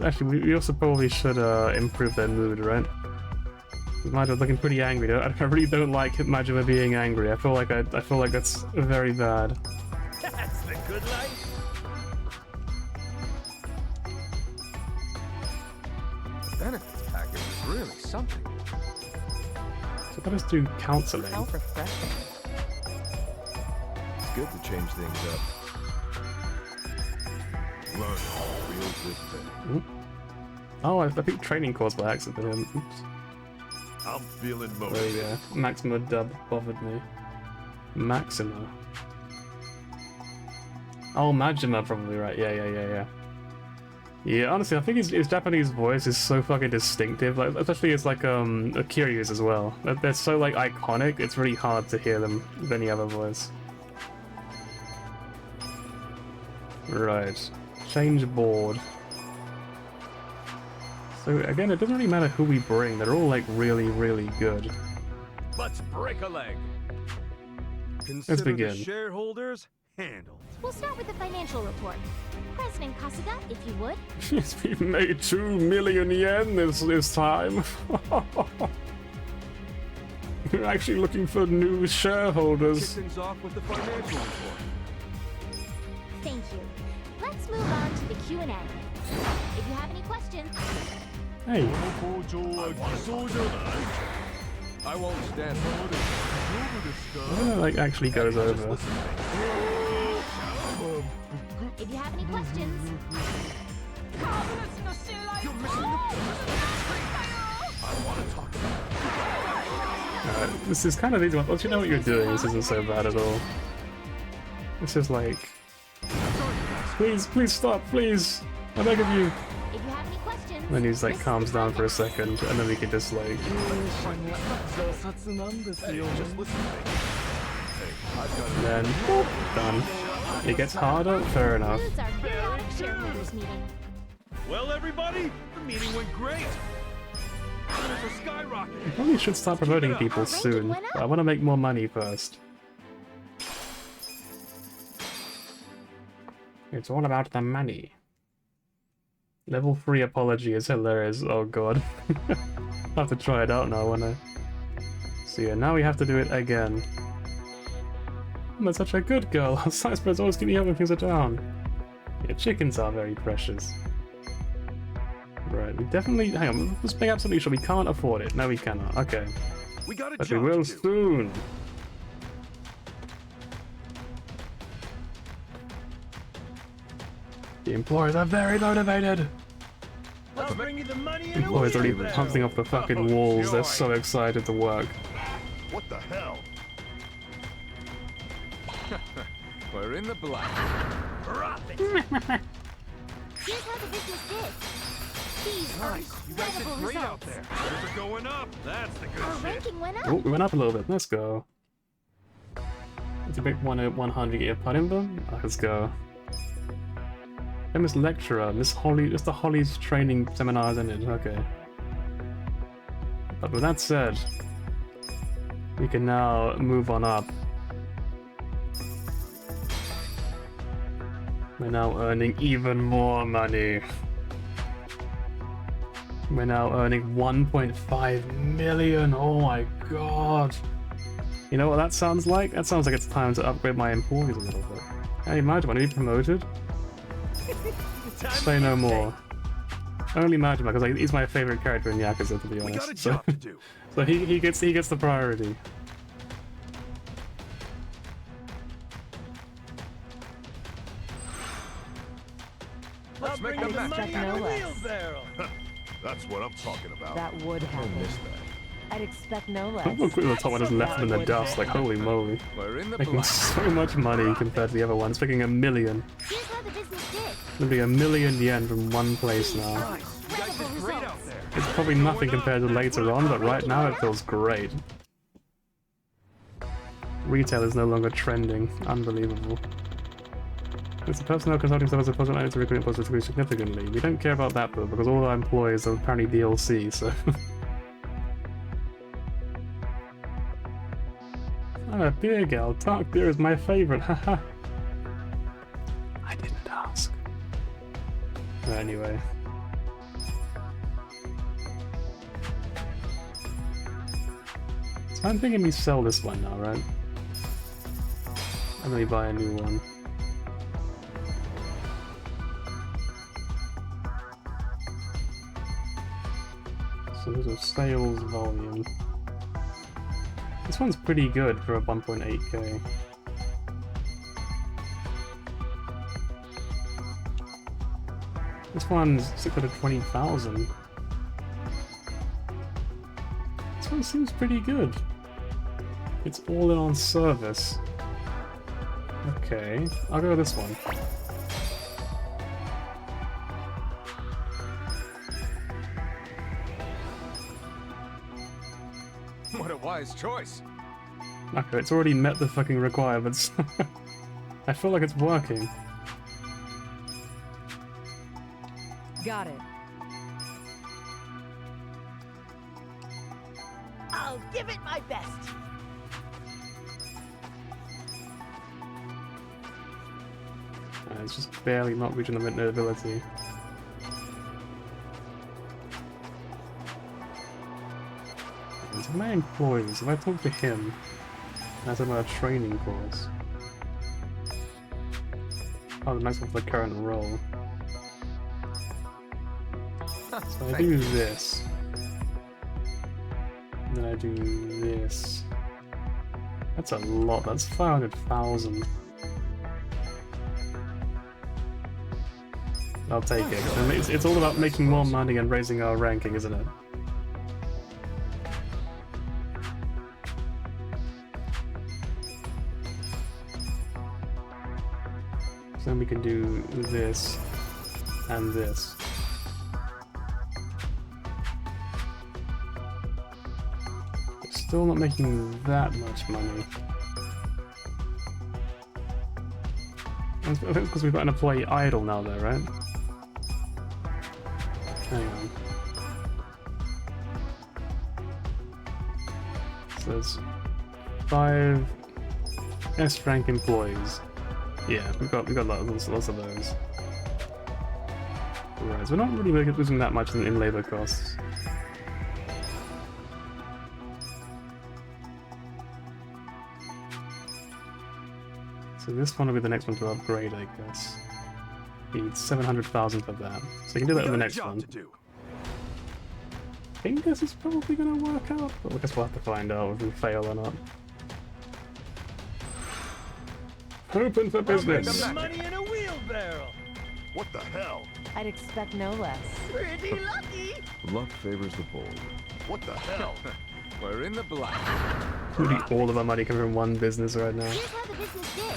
Actually, we also probably should improve their mood, right? Majima looking pretty angry. Though. I really don't like Majima being angry. I feel like that's very bad. That's the good life. Benefits package is really something. So let us do counseling. How refreshing. It's good to change things up. Learn real good thing. Ooh. Oh, I picked training course by accident. Oops. I'm feeling There motivated. you go. Maxima dub bothered me. Maxima. Oh, Majima probably right. Yeah. Yeah, honestly, I think his Japanese voice is so fucking distinctive. Like, especially it's like Kiryu's as well. They're so like iconic. It's really hard to hear them with any other voice. Right. Change board. So again, it doesn't really matter who we bring. They're all like really, really good. Let's break a leg. Let's Consider begin. the shareholders handled. We'll start with the financial report. President Kasuga, if you would. Yes, we've made 2 million yen this time. We're actually looking for new Kick shareholders. things off with the financial report. Thank you. Let's move on to the Q&A. If you have any questions... Hey. I won't stand for it. I don't know, like actually goes over. If you have any questions... Alright, this is kind of easy. Once you know what you're doing, this isn't so bad at all. It's just like... Please stop, please! I beg of you! If you have any questions... And then he's like calms down for a second, and then we can just like... And then, boop, done. It gets harder? Fair enough. Includes our periodic shareholders meeting. Well, everybody, the meeting went great. Numbers are skyrocketing. I probably should start promoting people soon, but I want to make more money first. It's all about the money. Level 3 apology is hilarious. Oh god. I'll have to try it out now, won't I? So yeah, now we have to do it again. I'm such a good girl. Science birds always keep me up when things are down. Yeah, chickens are very precious. Right, we definitely... Hang on, let's make absolutely sure we can't afford it. No, we cannot. Okay. We got a But we job will to do. soon. The employees are very motivated. Let's bring you the money The in a employees are already wheelbarrow. pumping off the fucking walls. They're so excited to work. What the hell? We're in the black. Profit. Here's how the business did. These are You guys did incredible great out results. there. Shares are going up. That's the good Our shit. ranking went up. Oh, we went up a little bit. Let's go. To pick 100, get your put in them? Let's go. Famous lecturer, Miss Holly, Mr. Holly's training seminars in it, okay. But with that said, we can now move on up. We're now earning even more money. We're now earning 1.5 million, oh my god. You know what that sounds like? That sounds like it's time to upgrade my employees a little bit. Hey, imagine, want to be promoted? Say no more. Only Majima, because he's my favorite character in Yakuza, to be honest. We got a job to do. So he gets the priority. Let's make the money no in a less. wheelbarrow. That's what I'm talking about. That would happen. I'd expect no less. Look at the top one is left in the dust, like holy moly. Making so much money compared to the other ones, making 1 million. Here's how the business did. It'll be 1 million yen from one place now. It's probably nothing compared to later on, but right now it feels great. Retail is no longer trending. Unbelievable. It's the personnel consulting service a project manager to recruit employees to significantly. We don't care about that though, because all our employees are apparently DLC, so... I'm a beer girl. Dark beer is my favorite, haha. I didn't ask. Anyway. So I'm thinking we sell this one now, right? And then we buy a new one. So there's a sales volume. This one's pretty good for a 1.8k. This one's 620,000. This one seems pretty good. It's all in on service. Okay, I'll go with this one. What a wise choice. Okay, it's already met the fucking requirements. I feel like it's working. Got it. I'll give it my best. It's just barely not reaching the nobility. So my employees, if I talk to him as about a training course. Oh, the next one for the current role. So I do this. And then I do this. That's a lot, that's 500,000. I'll take it. And it's all about making more money and raising our ranking, isn't it? So then we can do this and this. We're still not making that much money. I think it's because we've got an employee idle now though, right? Hang on. So there's 5 S-rank employees. Yeah, we've got lots of those. Right, so we're not really losing that much in labor costs. So this one will be the next one to upgrade, I guess. Need 700,000 for that. So you can do that in the next one. I think this is probably gonna work out, but I guess we'll have to find out if we fail or not. Open for business! Money in a wheelbarrow! What the hell? I'd expect no less. Pretty lucky. Luck favors the bold. What the hell? We're in the black. Literally all of our money coming from one business right now. Here's how the business did.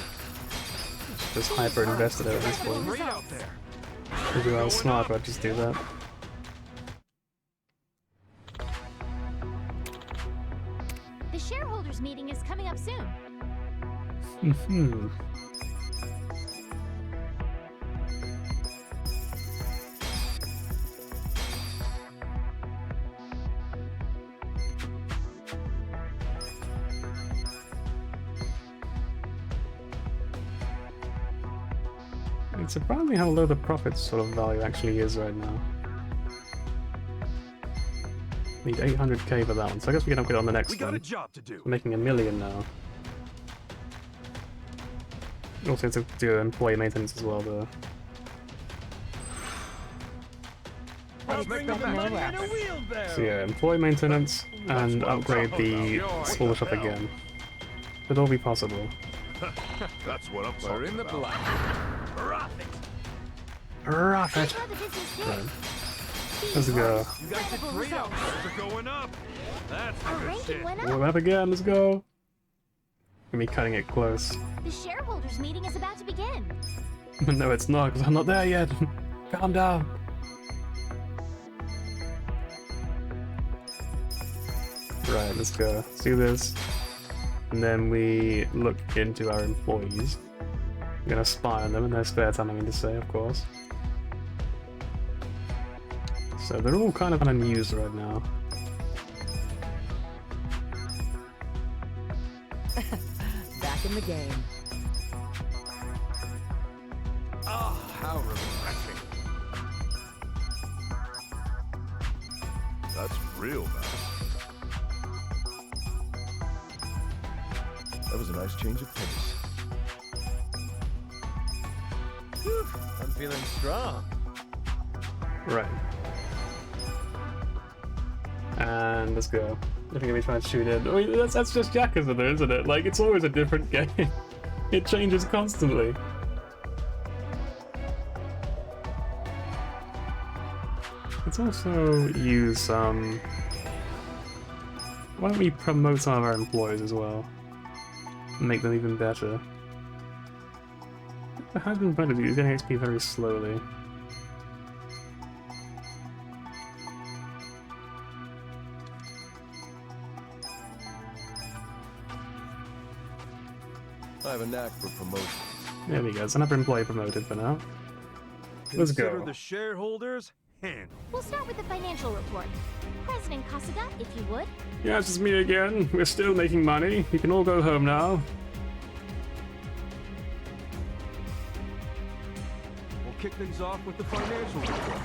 Just hyper invested at this point. Right out there. If I was smart, I'd just do that. The shareholders meeting is coming up soon. Hmm. It's surprising how low the profit sort of value actually is right now. Need 800k for that one, so I guess we can upgrade on the next one. We got a job to do. We're making $1 million now. Also to do employee maintenance as well, though. So yeah, employee maintenance and upgrade the small shop again. Could all be possible. That's what I'm talking in the about. black. Profit! Right. Let's go. You guys did great out there. They're going up. That's the good shit. We're up again, let's go! Gonna be cutting it close. The shareholders meeting is about to begin. No, it's not, because I'm not there yet. Calm down. Right, let's go. Let's do this. And then we look into our employees. We're gonna spy on them in their spare time, I mean to say, of course. So they're all kind of unused right now. Back in the game. Oh, how refreshing. That's real nice. That was a nice change of pace. Whew, I'm feeling strong. Right. And let's go. I think I'm trying to shoot in. I mean, that's just Yakuza though, isn't it? Like, it's always a different game. It changes constantly. Let's also use some... Why don't we promote some of our employees as well? Make them even better. The husband better he's getting XP very slowly. I have a knack for promotions. There we go, it's another employee promoted for now. Let's Consider go. the shareholders handled. We'll start with the financial report. President Kasuga, if you would. Yeah, it's just me again. We're still making money. You can all go home now. We'll kick things off with the financial report.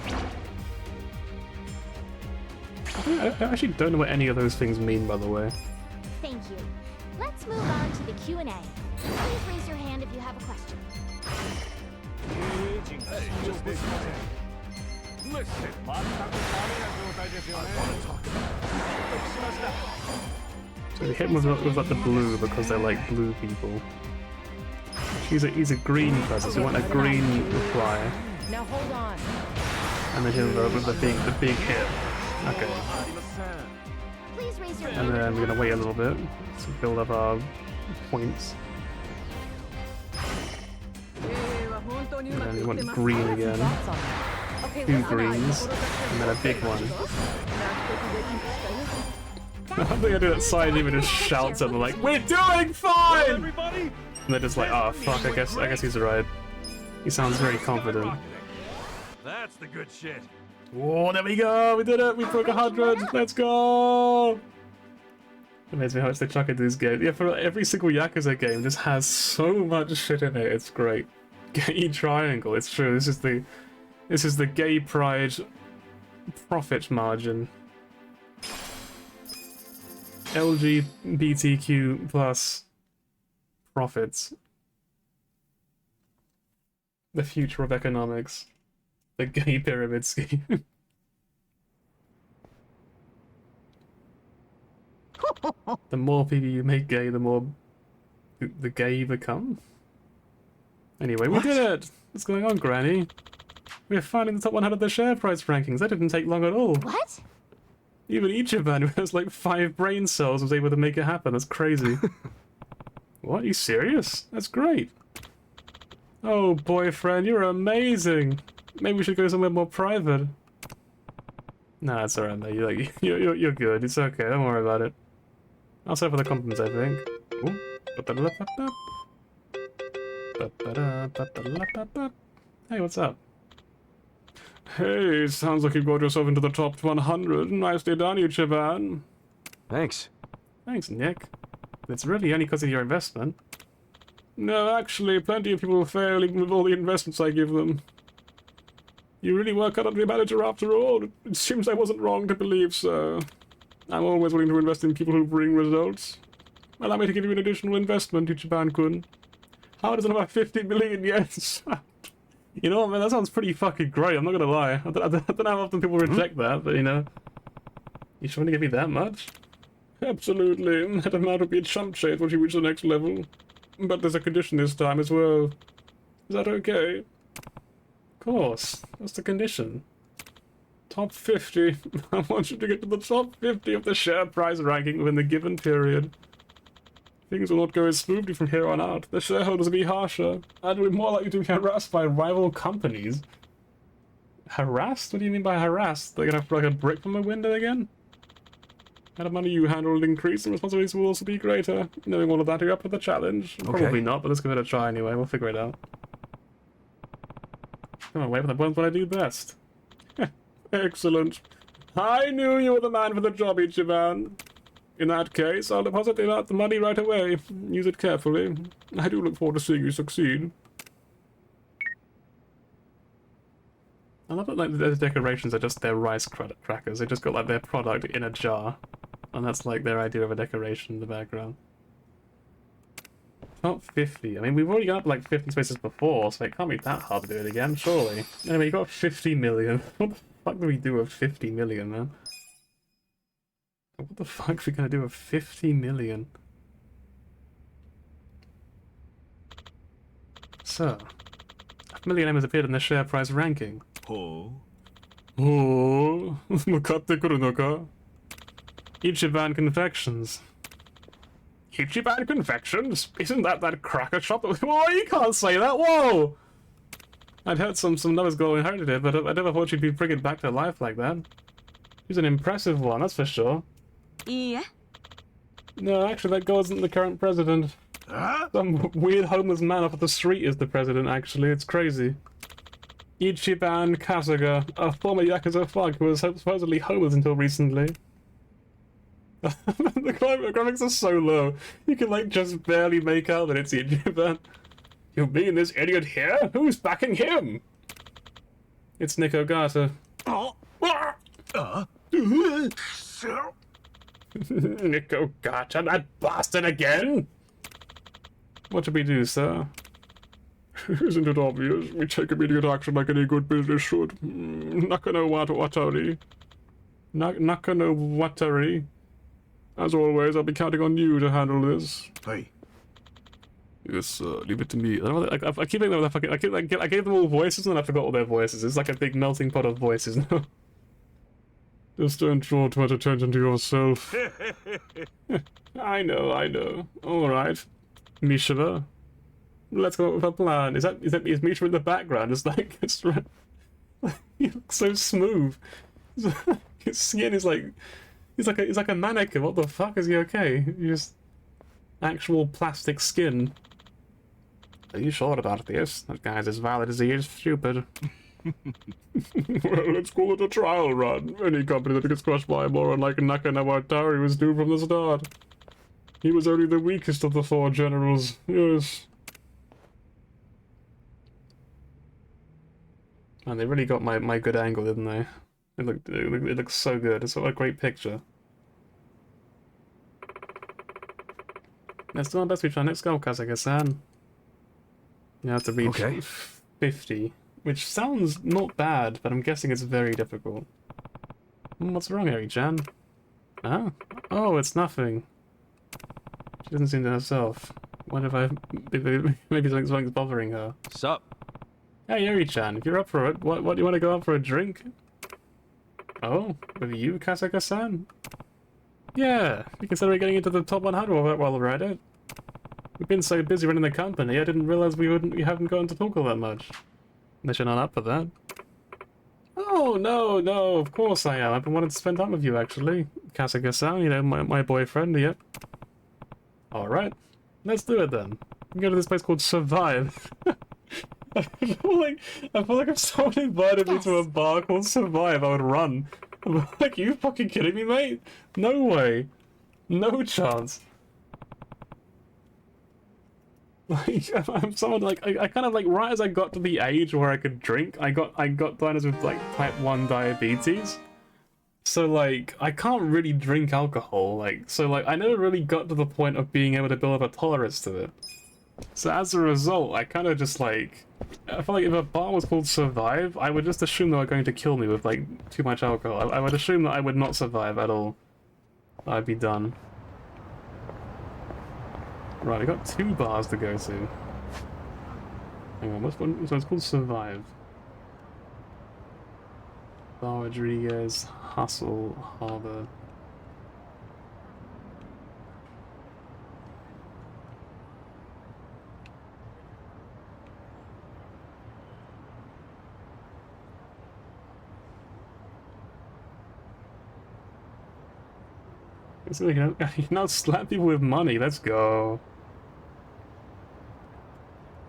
I actually don't know what any of those things mean, by the way. Thank you. Let's move on to the Q&A. Please raise your hand if you have a question. Hey, just listen. Listen. So we hit him with like the blue because they're like blue people. He's a green person, so we want a green reply. Now hold on. And then hit him with the big hit. Okay. Please raise your And hand. then we're gonna wait a little bit to build up our points. And then we want green again. Two greens, and then a big one. I think I do that side even just shouts at them like, "We're doing fine!" And they're just like, "Oh fuck, I guess he's right." He sounds very confident. That's the good shit. Oh, there we go! We did it! We broke 100! Let's go! Amazes me how much they chuck into these games. Yeah, for every single Yakuza game, just has so much shit in it. It's great. Gay triangle. It's true. This is the gay pride profit margin. LGBTQ plus profits. The future of economics. The gay pyramid scheme. The more people you make gay, the more the gay you become. Anyway, we did it! What's going on, Granny? We're finally in the top 100 of the share price rankings. That didn't take long at all. What? Even Ichiban, who has like 5 brain cells, was able to make it happen. That's crazy. What? Are you serious? That's great. Oh, boyfriend, you're amazing. Maybe we should go somewhere more private. Nah, it's alright, mate. You're good. It's okay. Don't worry about it. I'll settle for the compliments, I think. Ooh. Hey, what's up? Hey, sounds like you got yourself into the top 100. Nicely done, Ichiban. Thanks. Thanks, Nick. It's really only because of your investment. No, actually, plenty of people are failing with all the investments I give them. You really work out to be a manager after all. It seems I wasn't wrong to believe so. I'm always willing to invest in people who bring results. Allow me to give you an additional investment, Ichiban-kun. How does another 50 million yen sound? You know what, man, that sounds pretty fucking great, I'm not gonna lie. I don't know how often people reject that, but you know. You sure to give me that much? Absolutely. That amount would be a chump change once you reach the next level. But there's a condition this time as well. Is that okay? Of course. What's the condition? Top 50. I want you to get to the top 50 of the share price ranking within the given period. Things will not go as smoothly from here on out. The shareholders will be harsher, and will be more likely to be harassed by rival companies. Harassed? What do you mean by harassed? They're gonna have like a brick from the window again? The money you handle will increase, and responsibilities will also be greater. Knowing all of that, are you up for the challenge? Okay. Probably not, but let's give it a try anyway. We'll figure it out. Come on, wait for the ones what I do best. Excellent. I knew you were the man for the job, Ichiban. In that case, I'll deposit the money right away. Use it carefully. I do look forward to seeing you succeed. I love that like the decorations are just their rice crackers. They just got like their product in a jar. And that's like their idea of a decoration in the background. Top 50. I mean, we've already got up like 50 spaces before, so it can't be that hard to do it again, surely. Anyway, you got 50 million. What the fuck do we do with 50 million, man? What the fuck are we gonna do with 50 million? So, a million has appeared in the share price ranking. Oh. Oh. Ichiban Confections. Ichiban Confections? Isn't that cracker shop? Whoa, you can't say that, whoa! I'd heard some numbers go inherited it, but I never thought she'd be bringing back to life like that. She's an impressive one, that's for sure. Yeah. No, actually, that girl isn't the current president. Some weird homeless man off of the street is the president, actually. It's crazy. Ichiban Kasuga, a former Yakuza thug who was supposedly homeless until recently. The graphics are so low, you can like just barely make out that it's Ichiban. You mean this idiot here? Who's backing him? It's Nick Ogata. Nick Ogata, that bastard again? What should we do, sir? Isn't it obvious? We take immediate action like any good business should. Nakano Watari. Nakano Watari. As always, I'll be counting on you to handle this. Hey. Yes, leave it to me. I keep thinking that fucking. I gave them all voices and then I forgot all their voices. It's like a big melting pot of voices now. Just don't draw too much attention to yourself. I know. Alright. Mishima. Let's go up with a plan. Is Mishima in the background? It's like he looks so smooth. His skin is like he's like a mannequin. What the fuck? Is he okay? He's just actual plastic skin. Are you sure about this? That guy's as valid as he is stupid. Well, let's call it a trial run. Any company that gets crushed by a moron like Nakano Watari was doomed from the start. He was only the weakest of the four generals, yes. And they really got my good angle, didn't they? It looks so good. It's a great picture. Let's do our best we try. Let's go, Kasuga-san. You have to reach 50. Which sounds not bad, but I'm guessing it's very difficult. What's wrong, Eri-chan? Huh? Oh, it's nothing. She doesn't seem to herself. What if maybe something's bothering her? Sup? Hey, Eri-chan, if you're up for it, what do you want to go out for a drink? Oh, with you, Kasuga-san? Yeah, you consider getting into the top 100 while we're at it. We've been so busy running the company, I didn't realize we haven't gotten to talk all that much. Unless you're not up for that. Oh, no, of course I am. I've been wanting to spend time with you, actually. Kasuga-san, you know, my boyfriend, yep. Alright, let's do it then. I'm going to this place called Survive. I feel like if someone invited me to a bar called Survive, I would run. I'm like, you fucking kidding me, mate? No way. No chance. Like, I'm someone like, I kind of like, right as I got to the age where I could drink, I got diagnosed with like type 1 diabetes. So like, I can't really drink alcohol, like, so like, I never really got to the point of being able to build up a tolerance to it. So as a result, I kind of just like, I feel like if a bar was called Survive, I would just assume they were going to kill me with like too much alcohol. I would assume that I would not survive at all. I'd be done. Right, I got 2 bars to go to. Hang on, what's one? So it's called Survive. Bar Rodriguez, Hustle, Harbor. So you can now slap people with money. Let's go.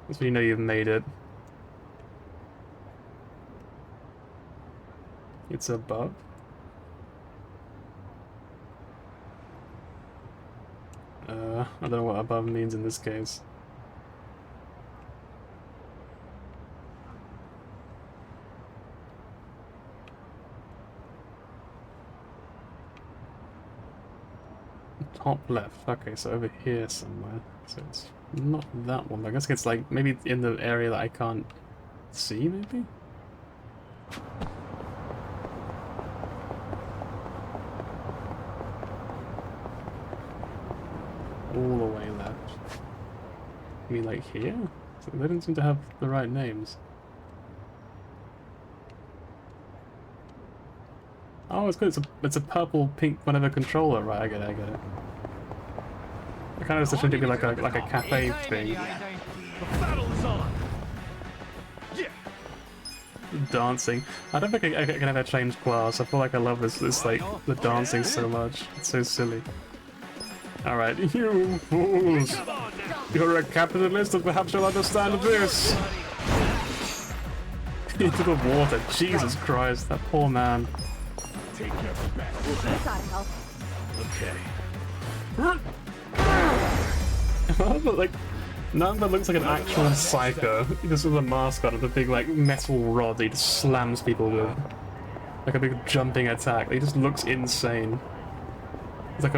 That's when you know you've made it. It's above. I don't know what above means in this case. Top left. Okay, so over here somewhere. So it's not that one. I guess it's like maybe in the area that I can't see, maybe? All the way left. I mean, like here? So they don't seem to have the right names. Oh, it's good. It's a purple, pink, whatever controller, right? I get it. I get it. I kind of just assumed it'd be like a cafe thing. Dancing. I don't think I can ever change class. I feel like I love this like the dancing so much. It's so silly. Alright, you fools! You're a capitalist, and perhaps you'll understand this! Into the water, Jesus Christ, that poor man. Okay. Like, Namba looks like an actual psycho. Just with a mask on and a big, like, metal rod that he just slams people with. Like a big jumping attack. He just looks insane. It's like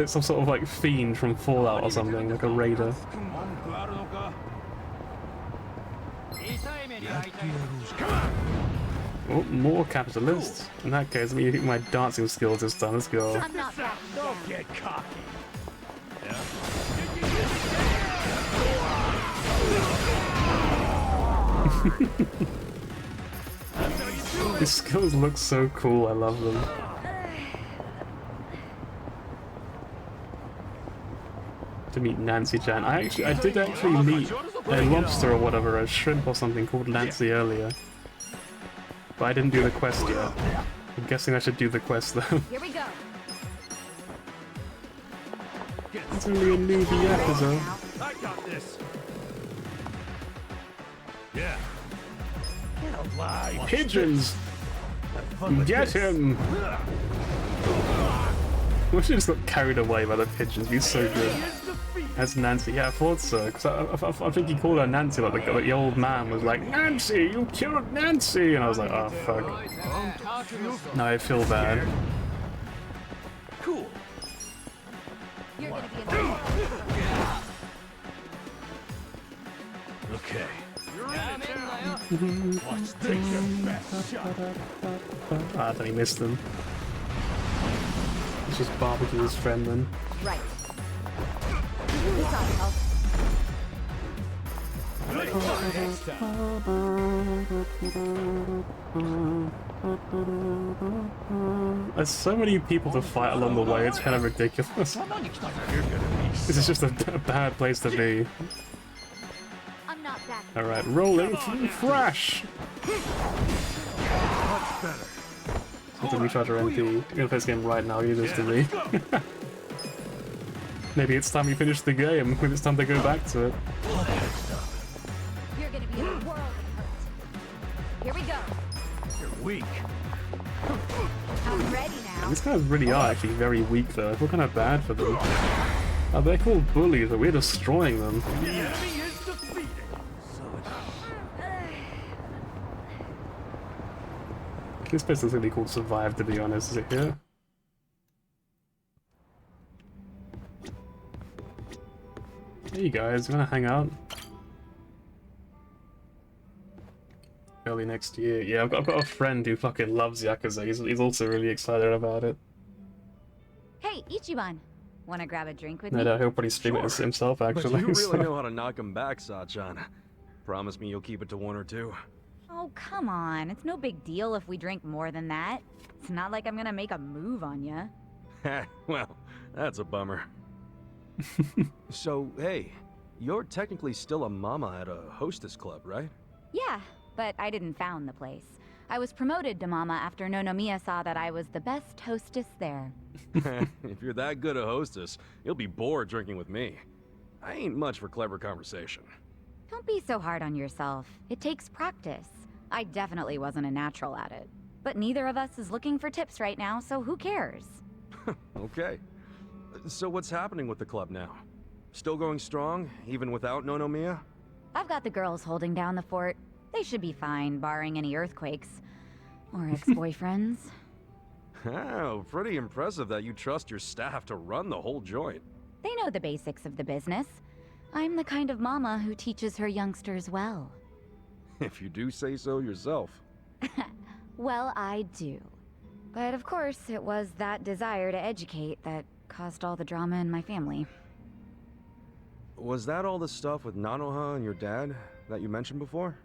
some sort of, like, fiend from Fallout or something, like a raider. Oh, more capitalists. In that case, let me get my dancing skills this time. Let's go. Don't get cocky. These skills look so cool, I love them. To meet Nancy Chan. I did actually meet a lobster or whatever, a shrimp or something called Nancy earlier. But I didn't do the quest yet. I'm guessing I should do the quest though. Here we go. It's only a newbie Yakuza. I got this. Yeah. Get alive. Pigeons! Get him! I wish I just got carried away by the pigeons. It'd be so good. As Nancy, yeah, I thought so. Because I think he called her Nancy, like the old man was like, Nancy, you killed Nancy! And I was like, oh fuck. Now I feel bad. Cool. You're gonna be an Okay. Let's take your best shot. Ah, then he missed them. Let's just barbecue his friend then. Right. We saw it, Hulk. There's so many people to fight along the way, it's kind of ridiculous. This is just a bad place to be. I'm not back. Alright, rolling through Thrash! Let me try to MP. I'm gonna play this game right now, you just to me. Maybe it's time we finish the game. Maybe it's time to go back to it. You're gonna be in a world of hurt. Here we go. You're weak. I'm ready now. These guys really are actually very weak though. I feel kind of bad for them. They're called bullies, but we're destroying them. The enemy is defeated. This place looks really called Survive, to be honest. Is it here? Hey you guys, you wanna hang out? Early next year. Yeah, I've got a friend who fucking loves Yakuza. He's also really excited about it. Hey, Ichiban. Wanna grab a drink with me? No, he'll probably stream it himself, actually. But you so- really know how to knock him back, Sachan. Promise me you'll keep it to 1 or 2. Oh, come on. It's no big deal if we drink more than that. It's not like I'm gonna make a move on ya. Well, that's a bummer. So, hey, you're technically still a mama at a hostess club, right? Yeah, but I didn't found the place. I was promoted to mama after Nonomiya saw that I was the best hostess there. If you're that good a hostess, you'll be bored drinking with me. I ain't much for clever conversation. Don't be so hard on yourself. It takes practice. I definitely wasn't a natural at it. But neither of us is looking for tips right now, so who cares? Okay. So what's happening with the club now? Still going strong, even without Nonomiya? I've got the girls holding down the fort. They should be fine, barring any earthquakes. Or ex-boyfriends. Oh, pretty impressive that you trust your staff to run the whole joint. They know the basics of the business. I'm the kind of mama who teaches her youngsters well. If you do say so yourself. Well, I do. But of course, it was that desire to educate that caused all the drama in my family. Was that all the stuff with Nanoha and your dad that you mentioned before?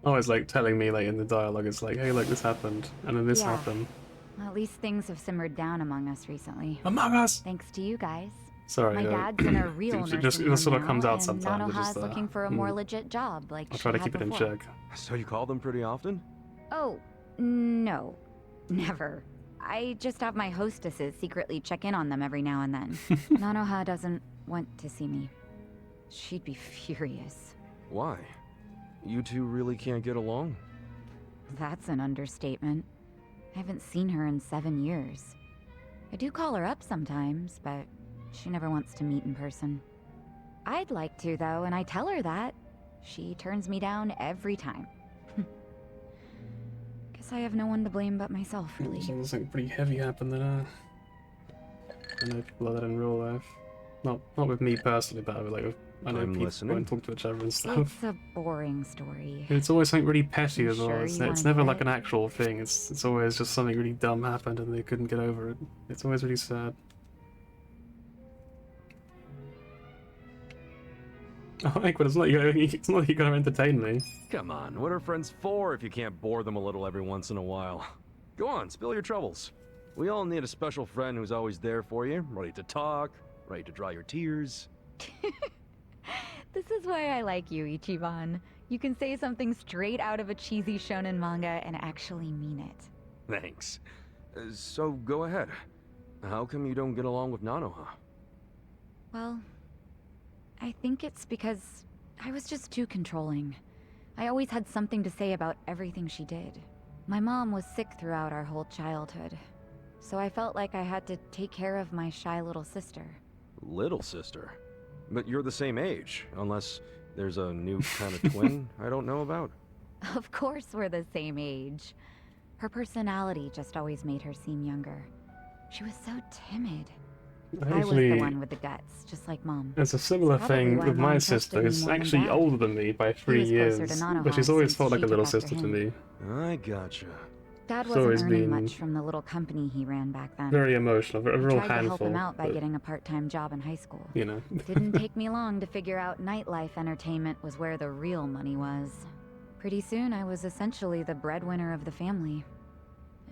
Always like telling me like in the dialogue, it's like, hey, look, this happened, and then this Yeah. happened. At least things have simmered down among us recently. Among us? Thanks to you guys. Sorry, My dad's in a real nursing just home sort of now, comes out and sometimes. Nanoha's looking for a more legit job, like I'll she try to had keep it in before. check. So you call them pretty often? Oh, no. Never. I just have my hostesses secretly check in on them every now and then. Nanoha doesn't want to see me. She'd be furious. Why? You two really can't get along? That's an understatement. I haven't seen her in 7 years. I do call her up sometimes, but she never wants to meet in person. I'd like to, though, and I tell her that. She turns me down every time. Guess I have no one to blame but myself, really. Something pretty heavy happened there. I know people like that in real life. Not with me personally, but like with, I know I'm people listening. who talk to each other and stuff. It's a boring story. It's always something really petty as well. Sure It's, you it's wanna never hear like it? an actual thing. It's always just something really dumb happened and they couldn't get over it. It's always really sad. Oh, Aikwood, it's not like you're gonna entertain me. Come on, what are friends for if you can't bore them a little every once in a while? Go on, spill your troubles. We all need a special friend who's always there for you, ready to talk, ready to dry your tears. This is why I like you, Ichiban. You can say something straight out of a cheesy shonen manga and actually mean it. Thanks. So go ahead. How come you don't get along with Nanoha? Well, I think it's because I was just too controlling. I always had something to say about everything she did. My mom was sick throughout our whole childhood, so I felt like I had to take care of my shy little sister. Little sister? But you're the same age, unless there's a new kind of twin I don't know about. Of course we're the same age. Her personality just always made her seem younger. She was so timid. I was the one with the guts, just like Mom. There's a similar Probably thing why with my Mom trusted sister, me who's more than actually Dad. older than me by 3 was years, closer to Nanoha but she's always since felt like she a little took after sister to him. me. I gotcha. Dad It's always wasn't earning been much from the little company he ran back then. Very emotional, a I real tried to help handful. him out by but, getting a part-time job in high school. you know. Didn't take me long to figure out nightlife entertainment was where the real money was. Pretty soon, I was essentially the breadwinner of the family.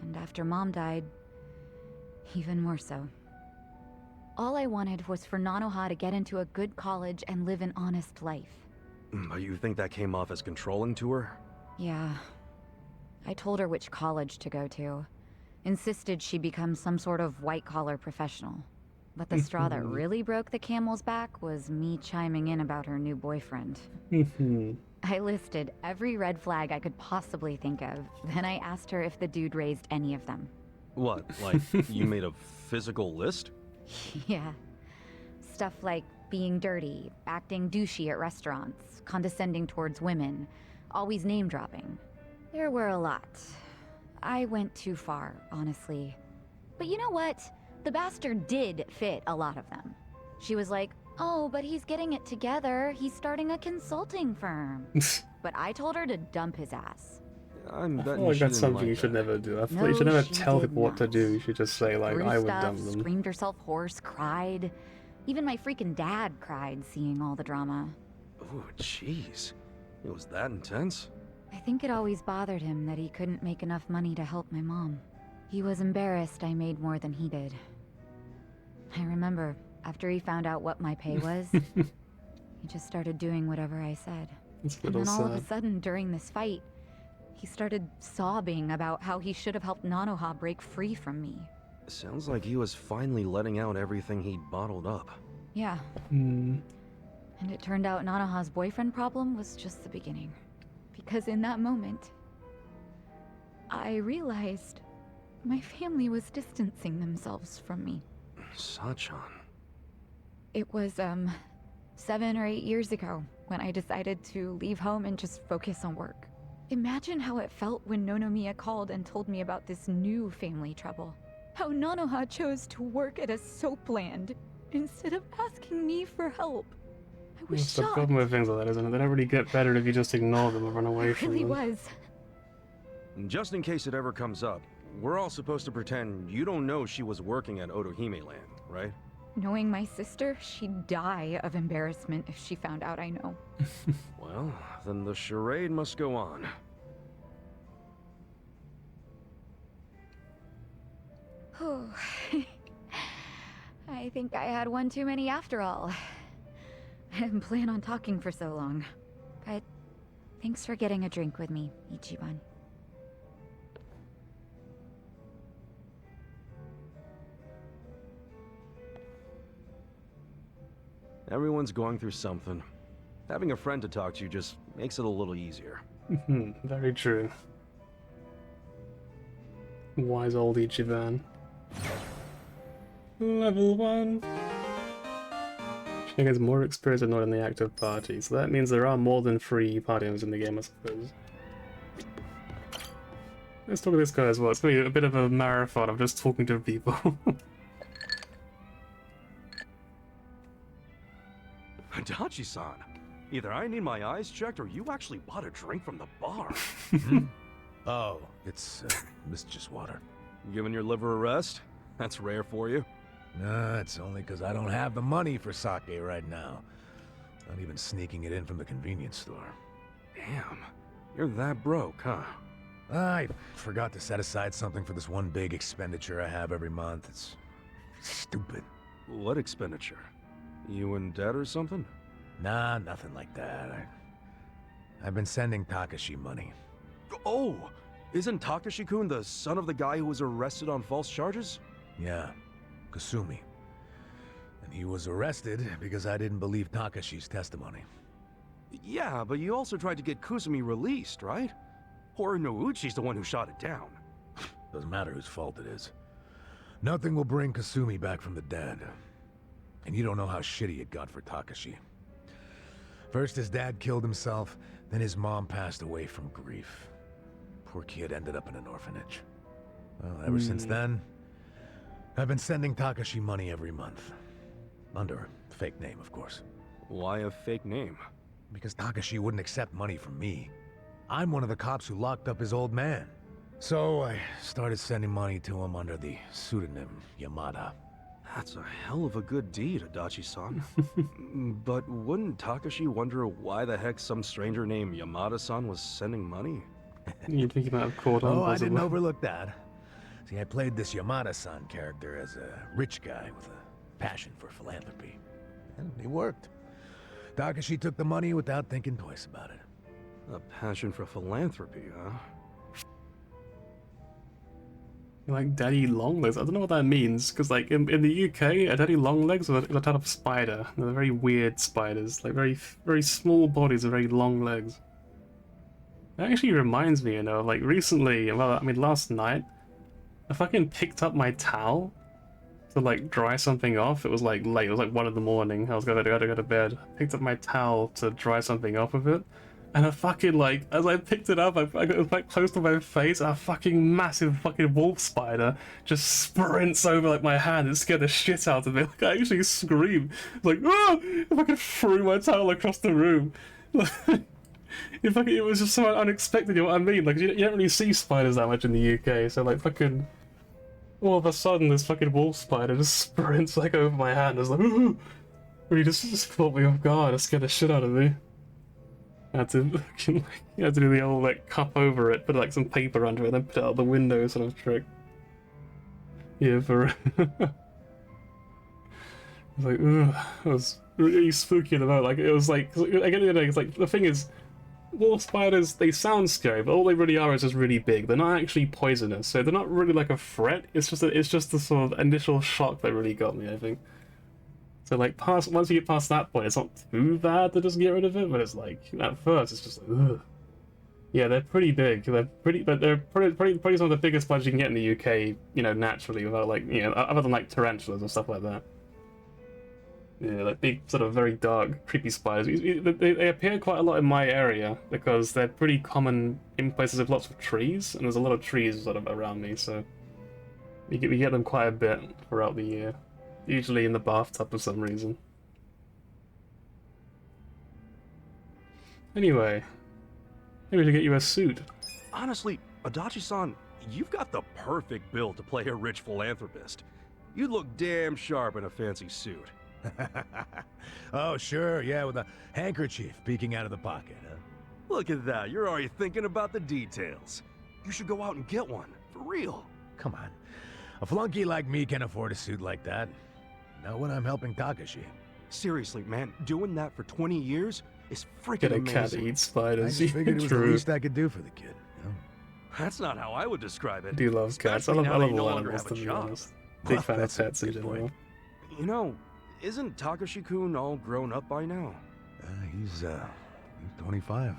And after Mom died, even more so. All I wanted was for Nanoha to get into a good college and live an honest life. But you think that came off as controlling to her? Yeah. I told her which college to go to. Insisted she become some sort of white-collar professional. But the straw that really broke the camel's back was me chiming in about her new boyfriend. I listed every red flag I could possibly think of, then I asked her if the dude raised any of them. What, like, you made a physical list? Yeah. Stuff like being dirty, acting douchey at restaurants, condescending towards women, always name-dropping. There were a lot. I went too far, honestly. But you know what? The bastard did fit a lot of them. She was like, oh, but he's getting it together. He's starting a consulting firm. But I told her to dump his ass. I'm I betting feel like she that's didn't something like you should that. never do. I feel like No, you should never she tell did people what to not. do. You should just say, like, Threw I would stuff, dump them. screamed herself hoarse, cried. Even my freaking dad cried seeing all the drama. Oh, jeez. It was that intense? I think it always bothered him that he couldn't make enough money to help my mom. He was embarrassed I made more than he did. I remember, after he found out what my pay was, he just started doing whatever I said. It's a And little then all of a sad. sudden, during this fight, he started sobbing about how he should have helped Nanoha break free from me. Sounds like he was finally letting out everything he'd bottled up. Yeah. Hmm. And it turned out Nanoha's boyfriend problem was just the beginning. Because in that moment, I realized my family was distancing themselves from me. Sachan. It was, 7 or 8 years ago when I decided to leave home and just focus on work. Imagine how it felt when Nonomiya called and told me about this new family trouble. How Nanoha chose to work at a soap land instead of asking me for help. I was That's the shocked. problem with things like that, isn't it? They don't really get better if you just ignore them or run away It from really them. was. Just in case it ever comes up, we're all supposed to pretend you don't know she was working at Otohime Land, right? Knowing my sister, she'd die of embarrassment if she found out I know. Well, then the charade must go on. Whew. I think I had one too many after all. I didn't plan on talking for so long. But thanks for getting a drink with me, Ichiban. Everyone's going through something. Having a friend to talk to just makes it a little easier. Very true. Wise old Ichiban. Level 1. She gets more experience than not in the active party, so that means there are more than 3 party members in the game, I suppose. Let's talk to this guy as well. It's gonna be a bit of a marathon of just talking to people. Dachi-san, either I need my eyes checked or you actually bought a drink from the bar. Oh, it's just water. Giving your liver a rest? That's rare for you. Nah, it's only because I don't have the money for sake right now. Not even sneaking it in from the convenience store. Damn, you're that broke, huh? I forgot to set aside something for this one big expenditure I have every month. It's stupid. What expenditure? You in debt or something? Nah, nothing like that. I've been sending Takashi money. Oh! Isn't Takashi-kun the son of the guy who was arrested on false charges? Yeah, Kasumi. And he was arrested because I didn't believe Takashi's testimony. Yeah, but you also tried to get Kusumi released, right? Or Nouchi's the one who shot it down. Doesn't matter whose fault it is. Nothing will bring Kasumi back from the dead. And you don't know how shitty it got for Takashi. First his dad killed himself, then his mom passed away from grief. Poor kid ended up in an orphanage. Well, ever since then, I've been sending Takashi money every month. Under a fake name, of course. Why a fake name? Because Takashi wouldn't accept money from me. I'm one of the cops who locked up his old man. So I started sending money to him under the pseudonym Yamada. That's a hell of a good deed, Adachi-san. But wouldn't Takashi wonder why the heck some stranger named Yamada-san was sending money? You think you might have caught on, Oh, I possibly. didn't overlook that. See, I played this Yamada-san character as a rich guy with a passion for philanthropy. And it worked. Takashi took the money without thinking twice about it. A passion for philanthropy, huh? Like daddy long legs. I don't know what that means, because like in the UK, a daddy long legs is a type of spider. They're very weird spiders, like very small bodies and very long legs. That actually reminds me, like recently, well, I mean last night, I fucking picked up my towel to like dry something off. It was like late, it was like 1 in the morning. I was gonna go to bed. I picked up my towel to dry something off of it. And I fucking, like, as I picked it up, it was like close to my face, and a fucking massive fucking wolf spider just sprints over like my hand and scared the shit out of me. Like, I actually screamed. Like, oh! I fucking threw my towel across the room. It was just so unexpected, you know what I mean? Like, you don't really see spiders that much in the UK, so like fucking... all of a sudden, this fucking wolf spider just sprints like over my hand. I was like, ooh! Really just caught me off guard. It scared the shit out of me. I had to do the old like cup over it, put like some paper under it, then put it out the window sort of trick. Yeah, for I was like, ugh, it was really spooky in the moment. Like it was like again, it's like the thing is, wolf spiders, they sound scary, but all they really are is just really big. They're not actually poisonous, so they're not really like a threat. It's just the sort of initial shock that really got me, I think. So like once you get past that point, it's not too bad to just get rid of it, but it's like at first it's just like, ugh. Yeah, they're pretty big. They're pretty some of the biggest spiders you can get in the UK, naturally, without like other than like tarantulas and stuff like that. Yeah, like big sort of very dark, creepy spiders. They appear quite a lot in my area because they're pretty common in places with lots of trees, and there's a lot of trees sort of around me, so we get them quite a bit throughout the year. Usually in the bathtub for some reason. Anyway, maybe we should get you a suit. Honestly, Adachi-san, you've got the perfect build to play a rich philanthropist. You'd look damn sharp in a fancy suit. Oh, sure, yeah, with a handkerchief peeking out of the pocket, huh? Look at that, you're already thinking about the details. You should go out and get one, for real. Come on, a flunky like me can afford a suit like that. Not when I'm helping Takashi. Seriously, man, doing that for 20 years is freaking Get a amazing. cat to eat spiders. I just figured it was the least I could do for the kid. That's not how I would describe it. I do love cats. I Especially love now that you no all longer animals, have to a be job. honest. Big fan of that's a pets in good general. You isn't Takashi-kun all grown up by now? He's 25.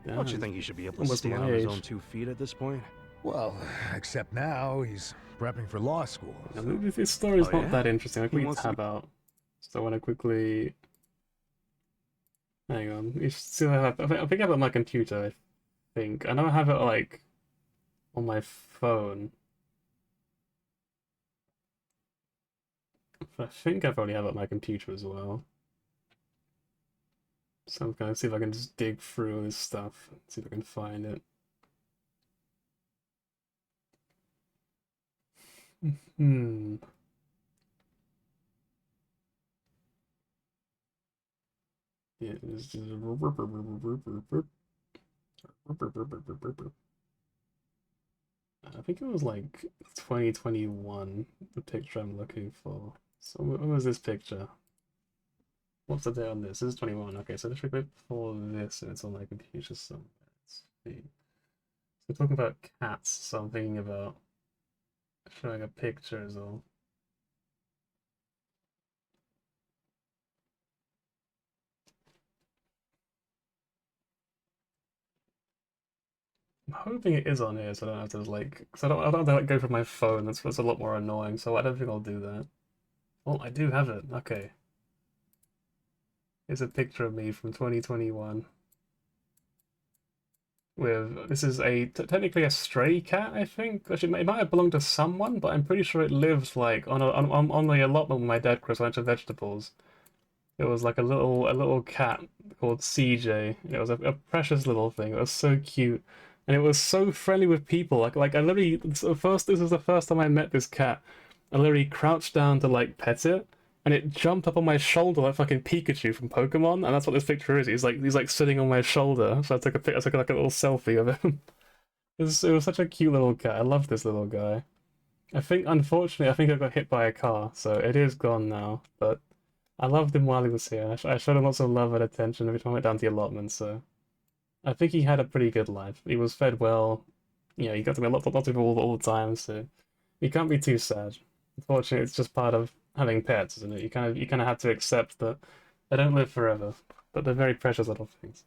Yeah, Don't you think he should be able to almost stand my on his age. own 2 feet at this point? Well, except now he's prepping for law school. Yeah, this story's Oh, not yeah? that interesting. Like, He we wants to tab out. So I want to quickly... Hang on. You still have... I think I have it on my computer, I think. I know I have it, like, on my phone. But I think I probably have it on my computer as well. So I'm gonna see if I can just dig through this stuff. See if I can find it. Hmm. Yeah, it's just... I think it was like 2021, the picture I'm looking for. So what was this picture? What's the date on this? This is 21. Okay, so let's wait for this, and it's on my computer somewhere. Let's see. So we're talking about cats, so I'm thinking about showing a picture as well. I'm hoping it is on here, so I don't have to like, because I don't have to like go from my phone. That's a lot more annoying. So I don't think I'll do that. Oh, I do have it. Okay. Here's a picture of me from 2021. This is technically a stray cat, I think. Actually, it might have belonged to someone, but I'm pretty sure it lives like on the allotment when my dad grows a bunch of vegetables. It was like a little cat called CJ. It was a precious little thing. It was so cute. And it was so friendly with people. Like I literally, this is the first time I met this cat. I literally crouched down to like pet it, and it jumped up on my shoulder like fucking Pikachu from Pokemon. And that's what this picture is. He's like sitting on my shoulder. So I took like a little selfie of him. It was such a cute little cat. I love this little guy. Unfortunately, I got hit by a car, so it is gone now. But I loved him while he was here. I showed him lots of love and attention every time I went down to the allotment. So I think he had a pretty good life. He was fed well. You know, he got to meet lots of people all the time. So You can't be too sad. Unfortunately, it's just part of having pets, isn't it? You kind of have to accept that they don't live forever, but they're very precious little things.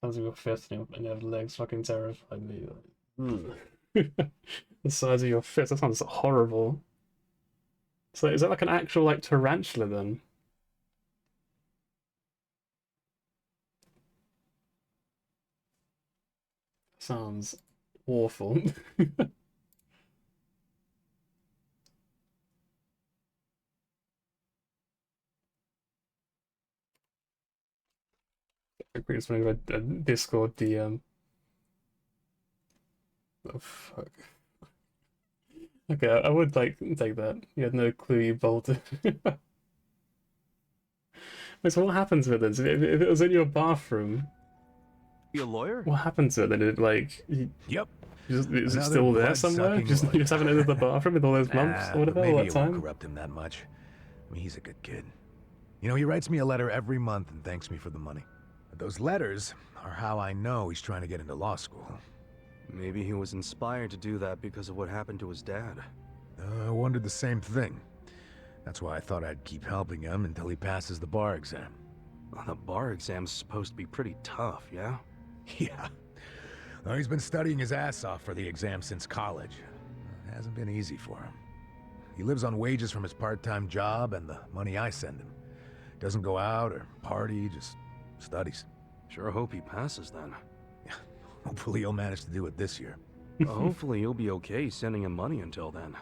Size of your fist and you have legs fucking terrify me. The size of your fist, that sounds horrible. So is that like an actual like tarantula then? Sounds awful. I agree, it's maybe a Discord DM. Oh fuck. Okay, I would like take that. You had no clue you bolted. Wait, so what happens with it? If it was in your bathroom, You a lawyer? what happened to it? Then it like Yep. is it Another still there somewhere? blood-sucking You just haven't entered the bathroom with all those lumps or whatever all maybe that it won't time? corrupt him that much. I mean, he's a good kid. You know, he writes me a letter every month and thanks me for the money. But those letters are how I know he's trying to get into law school. Maybe he was inspired to do that because of what happened to his dad. I wondered the same thing. That's why I thought I'd keep helping him until he passes the bar exam. Well, the bar exam's supposed to be pretty tough, yeah? Yeah. Well, he's been studying his ass off for the exam since college. It hasn't been easy for him. He lives on wages from his part-time job and the money I send him. Doesn't go out or party, just studies. Sure hope he passes then. Hopefully he'll manage to do it this year. Hopefully you'll be okay sending him money until then.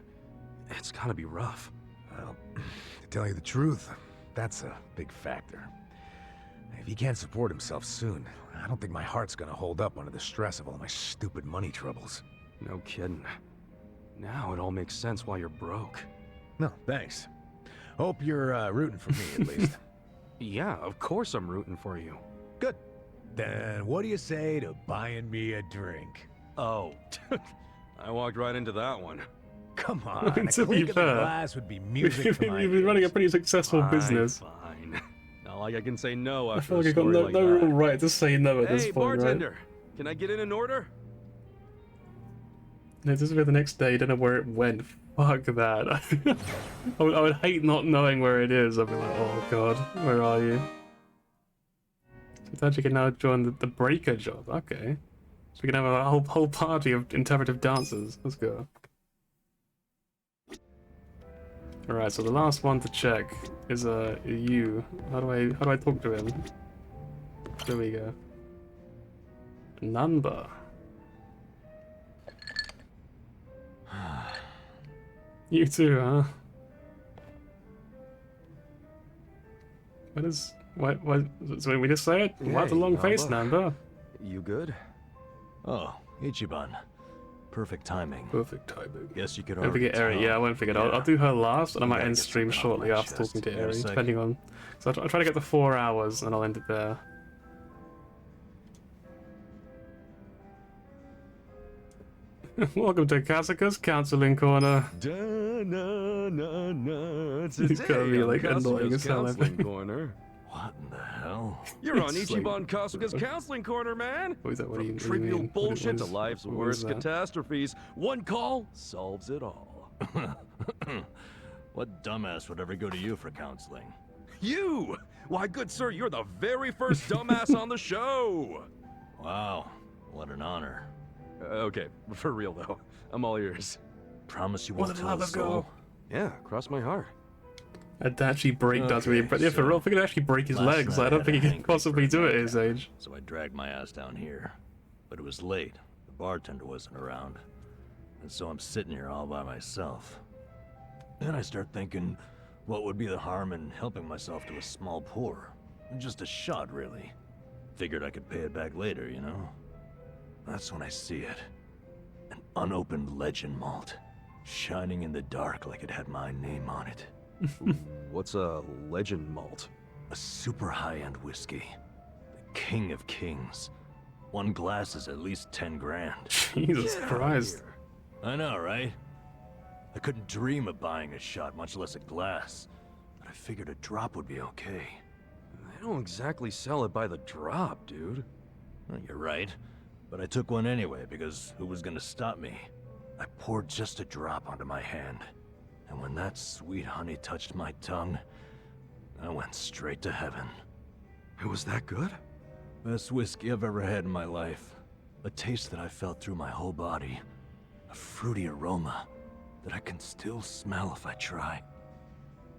It's gotta be rough. Well, to tell you the truth, that's a big factor. If he can't support himself soon, I don't think my heart's gonna hold up under the stress of all my stupid money troubles. No kidding. Now it all makes sense why you're broke. No, thanks. Hope you're rooting for me, at least. Yeah, of course I'm rooting for you. Good. Then what do you say to buying me a drink? Oh, I walked right into that one. Come on, a To be clink of the fair, glass would be music to my you've been running a pretty successful Fine, business. Fine. Not like I can say no I after feel like a I've got story no, like no that. real right to say no at this Hey, point, bartender, can I get in an order? right? This is where the next day, you don't know where it went. Fuck that. I would hate not knowing where it is. I'd be like, oh god, where are you? So you can now join the breaker job. Okay. So we can have a whole party of interpretive dancers. Let's go. Alright, so the last one to check is you. How do I talk to him? There we go. Number. You too, huh? What so we just say it? What's a long face, Namba? You good? Oh, Ichiban. Perfect timing. Perfect timing. Guess you could Don't already forget Eri. tell. Yeah, I won't forget. I'll do her last, and I You might gotta end get stream something off shortly my after chest. talking to You got a Eri, sec? depending on. So I'll try to get the 4 hours, and I'll end it there. Welcome to Kasuka's Counseling Corner. Today gotta be, like, on annoying Kasuga's as hell, I Counseling think. Corner. What in the hell? You're on It's like- Ichiban Kasuga's Counseling Corner, man. What is that? What do From you trivial mean? bullshit to What is- life's what is worst that? catastrophes, one call solves it all. What dumbass would ever go to you for counseling? You! Why, good sir, you're the very first dumbass on the show! Wow, what an honor. Okay, for real though. I'm all ears. Promise you What won't the tell hell, a let's go. soul? Yeah, cross my heart. I'd actually break does really, Okay, but yeah, for so real, if he could actually break his last legs, night I I don't had think a he could hankering possibly for a do it at his nightcap, age. So I dragged my ass down here. But it was late. The bartender wasn't around. And so I'm sitting here all by myself. Then I start thinking, what would be the harm in helping myself to a small pour? Just a shot, really. Figured I could pay it back later, you know? That's when I see it. An unopened legend malt. Shining in the dark like it had my name on it. What's a legend malt? A super high-end whiskey. The king of kings. One glass is at least 10 grand. Jesus Christ. I know, right? I couldn't dream of buying a shot, much less a glass. But I figured a drop would be okay. They don't exactly sell it by the drop, dude. Well, you're right. But I took one anyway, because who was gonna stop me? I poured just a drop onto my hand, and when that sweet honey touched my tongue, I went straight to heaven. It was that good? Best whiskey I've ever had in my life. A taste that I felt through my whole body. A fruity aroma that I can still smell if I try.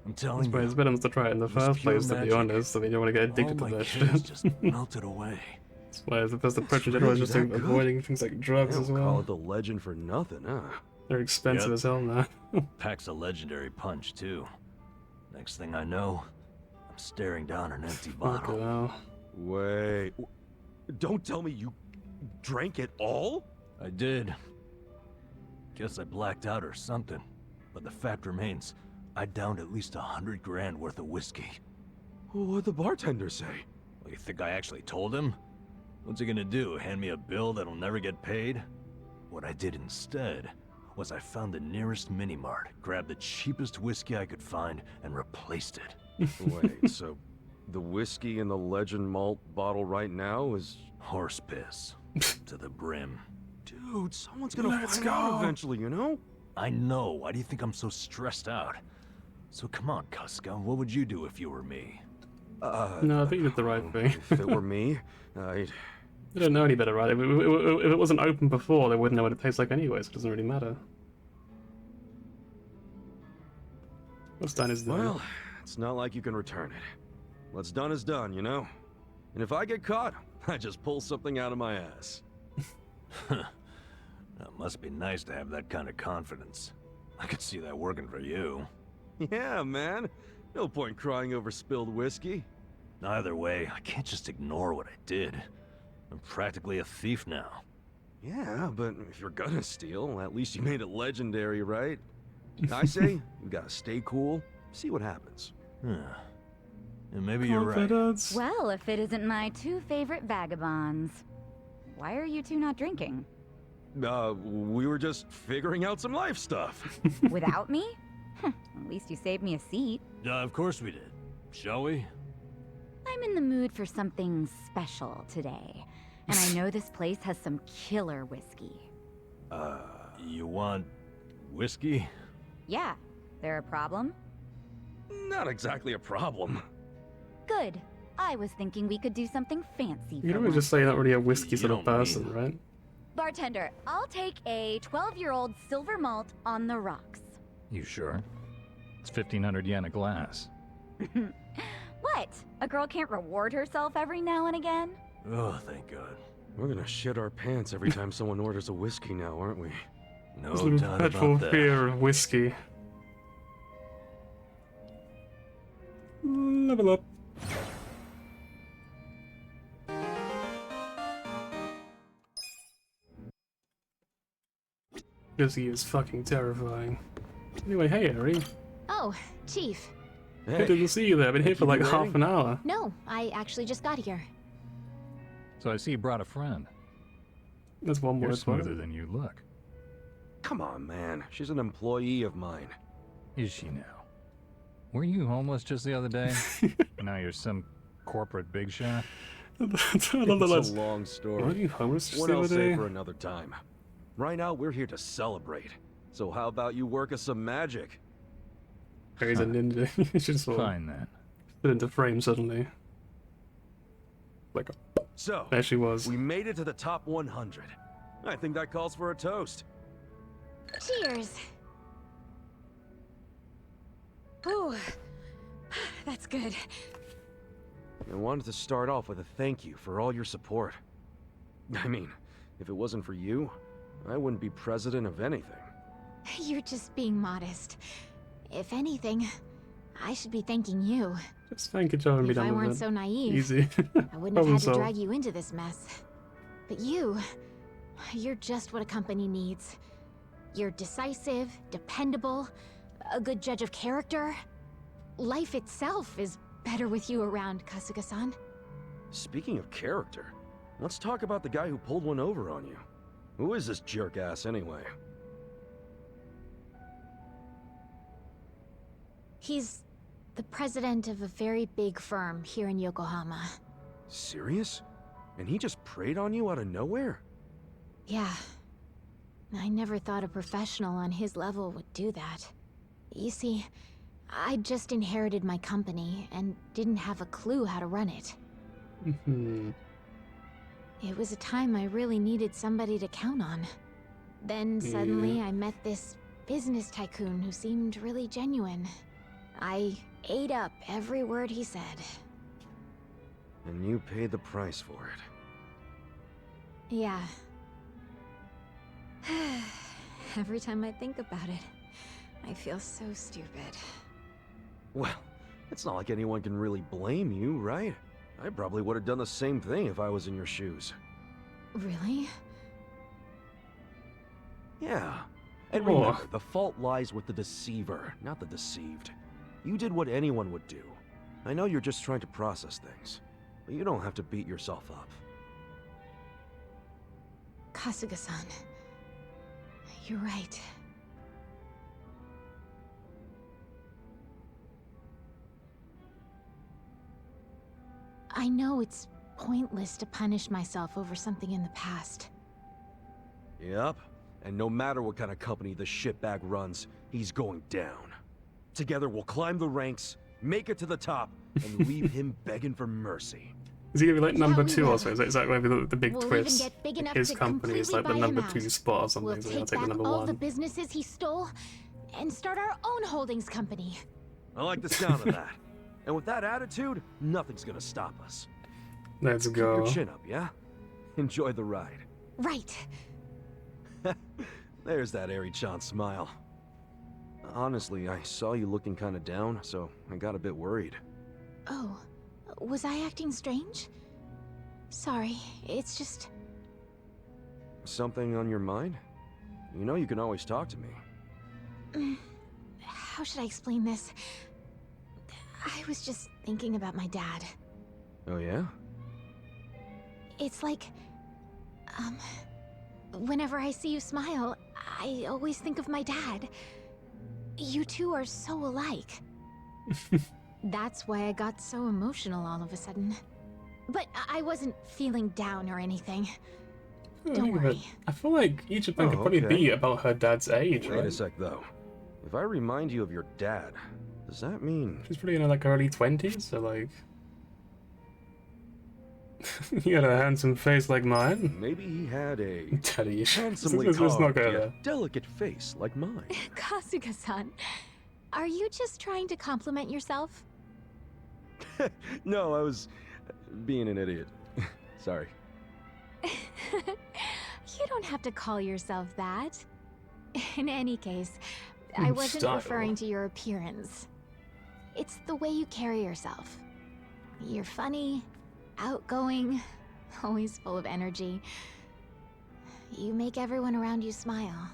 I'm telling you, It's better not to try it in the it was first pure place, to be magic. honest. I mean, you don't want to get addicted All to my that cares shit. just melted away. That's why the first approach in general is just that good? avoiding things like drugs They as don't call well. it the legend for nothing, huh? They're expensive Yep. as hell now. Packs a legendary punch, too. Next thing I know, I'm staring down an empty Fuck bottle. it out. Wait. Don't tell me you drank it all? I did. Guess I blacked out or something. But the fact remains, I downed at least 100 grand worth of whiskey. What'd the bartender say? Well, you think I actually told him? What's he gonna do, hand me a bill that'll never get paid? What I did instead was I found the nearest mini-mart, grabbed the cheapest whiskey I could find, and replaced it. Wait, so the whiskey in the Legend Malt bottle right now is... Horse piss. To the brim. Dude, someone's gonna Let's find go. out eventually, you know? I know. Why do you think I'm so stressed out? So come on, Kuska. What would you do if you were me? No, I think you did the right thing. If it were me, I'd... They don't know any better, right? If it wasn't open before, they wouldn't know what it tastes like anyway, so it doesn't really matter. What's done is done. Well, it's not like you can return it. What's done is done, you know? And if I get caught, I just pull something out of my ass. That must be nice to have that kind of confidence. I could see that working for you. Yeah, man. No point crying over spilled whiskey. Either way, I can't just ignore what I did. I'm practically a thief now. Yeah, but if you're gonna steal, at least you made it legendary, right? I say, you gotta stay cool, see what happens. And maybe you're right. Confidence. Well, if it isn't my two favorite vagabonds. Why are you two not drinking? We were just figuring out some life stuff. Without me? At least you saved me a seat. Of course we did. Shall we? I'm in the mood for something special today. And I know this place has some killer whiskey. You want whiskey? Yeah. There a problem? Not exactly a problem. Good. I was thinking we could do something fancy You for can always once. just say you're not really a whiskey sort of don't mean- person, right? Bartender, I'll take a 12-year-old silver malt on the rocks. You sure? It's 1,500 yen a glass. What? A girl can't reward herself every now and again? Oh, thank God. We're gonna shit our pants every time someone orders a whiskey now, aren't we? No This little doubt perpetual about that. fear of whiskey. Level up. Whiskey is fucking terrifying. Anyway, hey, Harry. Oh, Chief. I didn't see you there. I've been here for like half an hour. No, I actually just got here. So I see you brought a friend. There's one more You're as well. smoother than you look. Come on, man. She's an employee of mine. Is she now? Were you homeless just the other day? And now you're some corporate big shot? It's a long story. Were you homeless just What the I'll other say day? for another time. Right now, we're here to celebrate. So how about you work us some magic? Harry's a ninja. You should sort of Fine then. fit into frame suddenly. Like, So, there she was. we made it to the top 100. I think that calls for a toast. Cheers. Ooh, that's good. I wanted to start off with a thank you for all your support. I mean, if it wasn't for you, I wouldn't be president of anything. You're just being modest. If anything, I should be thanking you. Just thank you, Joe, and be If done I with weren't it. so naive, Easy. I wouldn't have Problem had to solved. drag you into this mess. But you're just what a company needs. You're decisive, dependable, a good judge of character. Life itself is better with you around, Kasuga-san. Speaking of character, let's talk about the guy who pulled one over on you. Who is this jerk-ass anyway? He's the president of a very big firm here in Yokohama. Serious? And he just preyed on you out of nowhere? Yeah. I never thought a professional on his level would do that. You see, I just inherited my company and didn't have a clue how to run it. It was a time I really needed somebody to count on. Then suddenly I met this business tycoon who seemed really genuine. I ate up every word he said. And you paid the price for it. Yeah. Every time I think about it, I feel so stupid. Well, it's not like anyone can really blame you, right? I probably would have done the same thing if I was in your shoes. Really? Yeah. And remember, the fault lies with the deceiver, not the deceived. You did what anyone would do. I know you're just trying to process things, but you don't have to beat yourself up. Kasuga-san, you're right. I know it's pointless to punish myself over something in the past. Yep. And no matter what kind of company the shitbag runs, he's going down. Together we'll climb the ranks, make it to the top, and leave him begging for mercy. Is he gonna be like number 2 or so? Is that maybe the big We'll twist? even get big enough His to company is like the completely buy number him 2 out. spot or something, We'll so he'll take take the back number all 1. the businesses he stole and start our own holdings company. I like the sound of that. And with that attitude, nothing's gonna stop us. Let's go. Keep your chin up, yeah? Enjoy the ride. Right. There's that Eri-chan smile. Honestly, I saw you looking kinda down, so I got a bit worried. Oh, was I acting strange? Sorry, it's just... Something on your mind? You know you can always talk to me. How should I explain this? I was just thinking about my dad. Oh yeah? It's like... whenever I see you smile, I always think of my dad. You two are so alike. That's why I got so emotional all of a sudden. But I wasn't feeling down or anything. Don't worry. I feel like Ichiban could probably be about her dad's age, Wait right? a sec, though. If I remind you of your dad, does that mean... She's probably in like early 20s, so like... You got a handsome face like mine. Maybe he had a... Daddy, handsomely let's not carved, go yet there. delicate face like mine. Kasuga-san, are you just trying to compliment yourself? No, I was being an idiot. Sorry. You don't have to call yourself that. In any case, I wasn't Style. referring to your appearance. It's the way you carry yourself. You're funny, outgoing, always full of energy. You make everyone around you smile.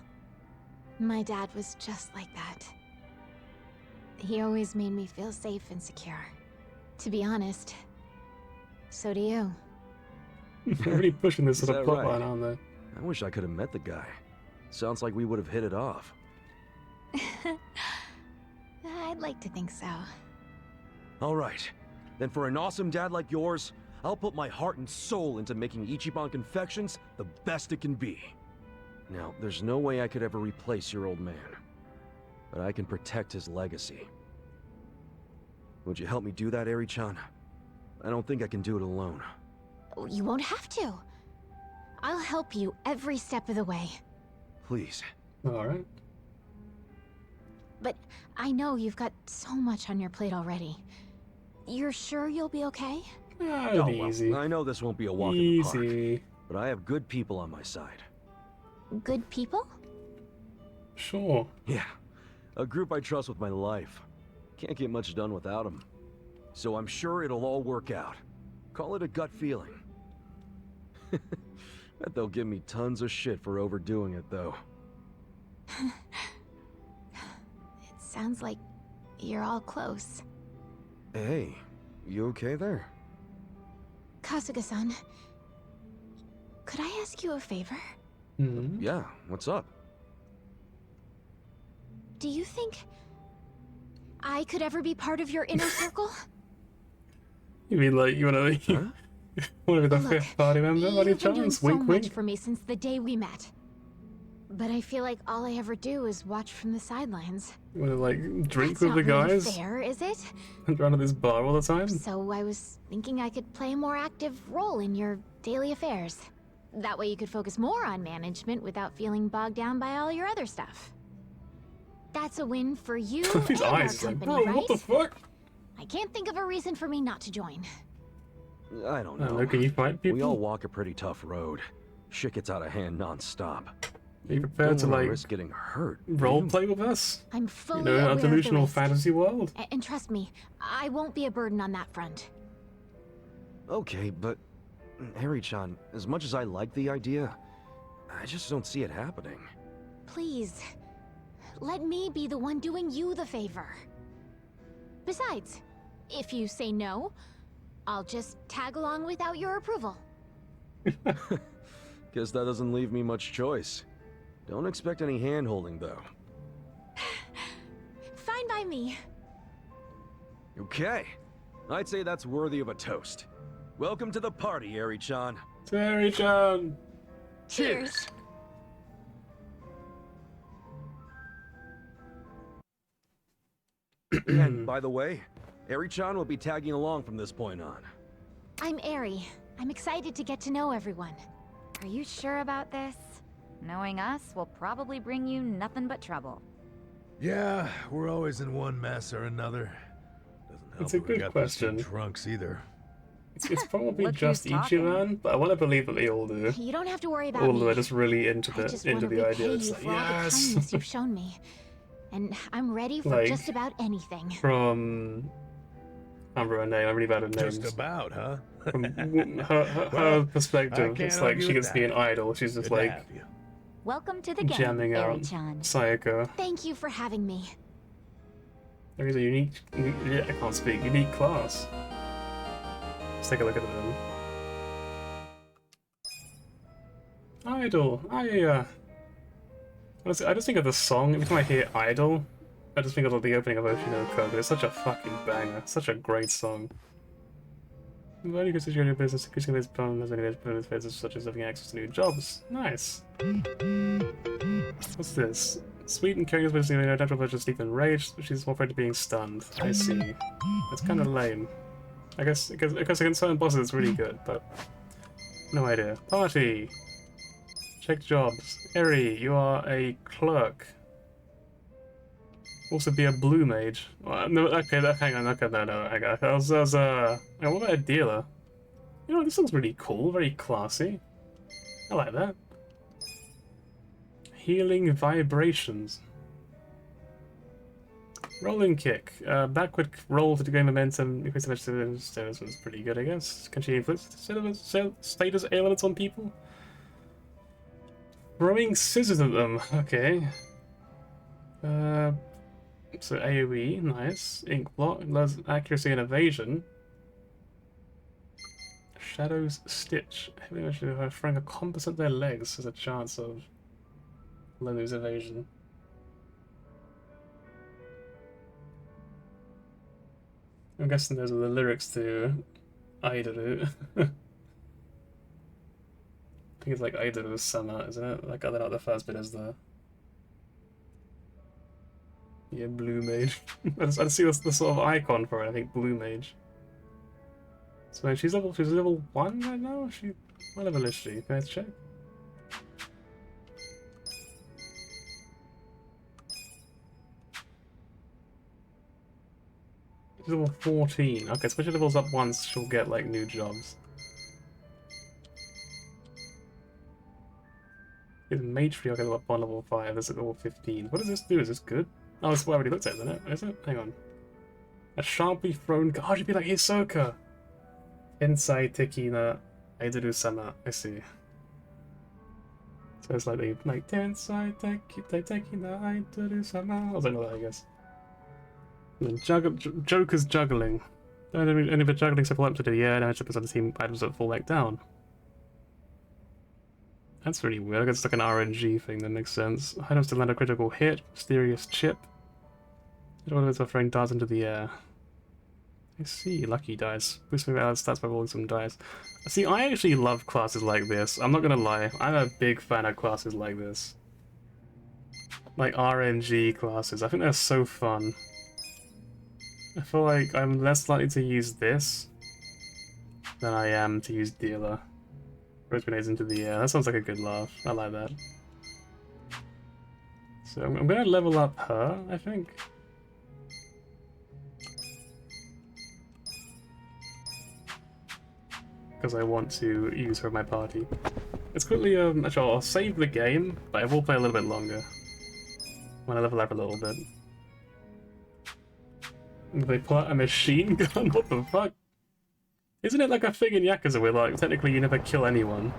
My dad was just like that. He always made me feel safe and secure. To be honest, so do you. They're really pushing this Is sort of that plot right? line, aren't they? I wish I could have met the guy. Sounds like we would have hit it off. I'd like to think so. All right. Then for an awesome dad like yours, I'll put my heart and soul into making Ichiban Confections the best it can be. Now, there's no way I could ever replace your old man. But I can protect his legacy. Would you help me do that, Eri-chan? I don't think I can do it alone. You won't have to. I'll help you every step of the way. Please. Alright. But I know you've got so much on your plate already. You're sure you'll be okay? It'll be easy. I know this won't be a walk in the park, but I have good people on my side. Good people? Sure. Yeah, a group I trust with my life. Can't get much done without them. So I'm sure it'll all work out. Call it a gut feeling. Bet they'll give me tons of shit for overdoing it, though. It sounds like you're all close. Hey, you okay there? Kasuga-san, could I ask you a favor? Yeah, what's up? Do you think I could ever be part of your inner circle? You mean like you wanna be the Look, fifth party member? What are your You've been doing chance? so Wink, much wink. for me since the day we met. but I feel like all I ever do is watch from the sidelines. Wanna like drink That's with the not really guys? fair, is it? And run at this bar all the time? So I was thinking I could play a more active role in your daily affairs. That way you could focus more on management without feeling bogged down by all your other stuff. That's a win for you His and our eyes like, company, bro, right? what the fuck? I can't think of a reason for me not to join. I don't I don't know. know, can you fight people? We all walk a pretty tough road. Shit gets out of hand non-stop. Are you prepared to don't wanna like risk getting hurt? role play with us? I'm fully You know, aware a of the delusional risk. fantasy world? And trust me, I won't be a burden on that front. Okay, but Harry-chan, as much as I like the idea, I just don't see it happening. Please, let me be the one doing you the favor. Besides, if you say no, I'll just tag along without your approval. Guess that doesn't leave me much choice. Don't expect any hand-holding, though. Fine by me. Okay. I'd say that's worthy of a toast. Welcome to the party, Harry-chan. Harry-chan! Cheers. And by the way, Harry-chan will be tagging along from this point on. I'm Eri. I'm excited to get to know everyone. Are you sure about this? Knowing us will probably bring you nothing but trouble. Yeah, we're always in one mess or another. Doesn't help It's a that we good got question. these two trunks either. It's probably Look just who's talking. Ichiran, but I want to believe that they all do. You don't have to worry about All me. of them are just really into I just the want to idea. repay It's you like, for all the yes! kindness you've shown me. And I'm ready for Like, just about anything. From... I can't remember her name, I'm really bad at names. Just about, huh? From her Well, I perspective, can't it's like argue she with gets to be that. an idol, she's just Good to like have you. Welcome to the game, jamming out Eri-chan. Sayaka. Thank you for having me. There is a unique, yeah, I can't speak, unique class. Let's take a look at them. Idol. Honestly, I just think of the song, every time I hear Idol, I just think of the opening of Oshinoko. It's such a fucking banger, such a great song. Why do you consider your business increasing this problem as any benefits such as having access to new jobs? Nice. What's this? Sweet and caring is basically no natural pleasure sleep and rage. She's more afraid of being stunned. I see. That's kind of lame. I guess against certain bosses it's really good, but no idea. Party. Check jobs. Eri, you are a clerk. Also be a blue mage. Well, no, okay, hang on, okay, no, hang on. I was what about a dealer? You know, this looks really cool, very classy. I like that. Healing vibrations. Rolling kick. Backward roll to gain momentum. Increase the status was pretty good, I guess. Can she inflict status ailments on people? Throwing scissors at them. Okay. So AoE, nice. Ink block, loves accuracy and evasion. Shadow's Stitch. Heavily mentioned if throwing a compass at their legs has a chance of lose evasion. I'm guessing those are the lyrics to Aidaru. I think it's like Aidaru Sama, isn't it? Like, other not the first bit is the... Yeah, Blue Mage. I just see the sort of icon for it, I think Blue Mage. So she's level 1 right now? What level is she? Can I check? She's level 14. Okay, so when she levels up once, she'll get like new jobs. Is Mage Free, I'll get up on level 5, this is level 15. What does this do? Is this good? Oh, it's what I already looked at, isn't it? Is it? Hang on. A sharply thrown... Oh, she'd be like Hisoka! Inside Tekina Aidaru-sama. I see. So it's like they like Tensai Tekina Aidaru-sama. I don't know that, I guess. And then Joker's juggling. Any of the juggling stuff up to do, yeah, now Joker's on the team items that fall back down. That's really weird. I guess it's like an RNG thing that makes sense. Items to land a critical hit, mysterious chip. One of those are throwing darts into the air. I see, lucky dice. Boost my stats by rolling some dice. See, I actually love classes like this. I'm not gonna lie. I'm a big fan of classes like this. like RNG classes. I think they're so fun. I feel like I'm less likely to use this than I am to use Dealer. Throws grenades into the air. That sounds like a good laugh. I like that. So I'm gonna level up her, I think. Because I want to use her in my party. Let's quickly, actually I'll save the game, but I will play a little bit longer. When I level up a little bit. They pull out a machine gun? What the fuck? Isn't it like a thing in Yakuza where, like, technically you never kill anyone?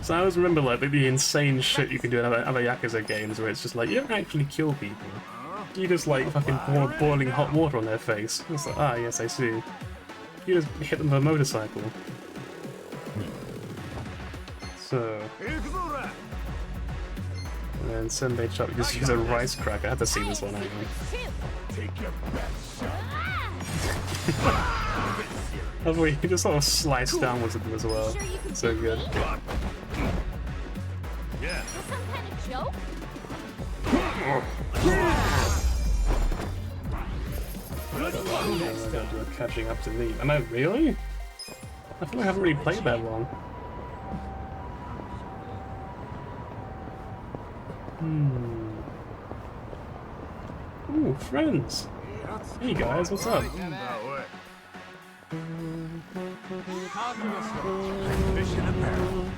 So I always remember, like, the insane shit you can do in other Yakuza games where it's just like, you don't actually kill people. You just, like, fucking pour boiling hot water on their face. It's like, ah, yes, I see. You just hit them with a motorcycle. So... And then Senbei Chop, you just use a rice cracker. I had to see this one anyway. Oh wait, you just sort of slice downwards with them as well. So good. Yeah. Some kind of joke? I gotta do a catching up to me. Am I really? I feel like I haven't really played that long. Ooh, friends! Hey guys, what's up?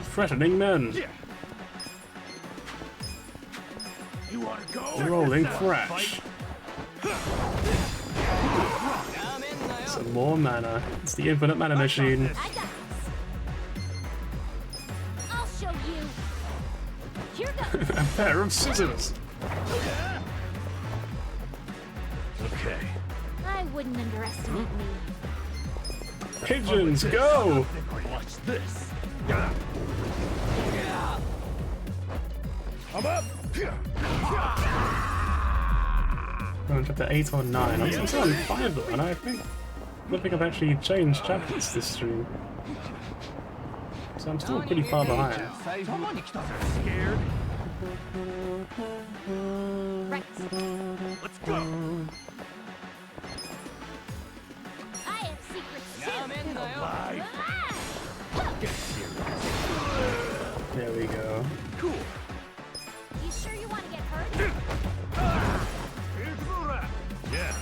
Threatening men! Rolling thrash! Some more mana. It's the infinite mana machine. I'll show you. Here goes. A pair of scissors! Okay. I wouldn't underestimate me. Pigeons, go! Watch this. I'm up. I'm on chapter 8 or 9. I'm still on 5 though, and I don't think I've actually changed chapters this stream. So I'm still pretty far behind. Scared? Right. Let's go. I have secrets too. Alive. Get serious. There we go. Cool. You sure you want to get hurt? Yeah.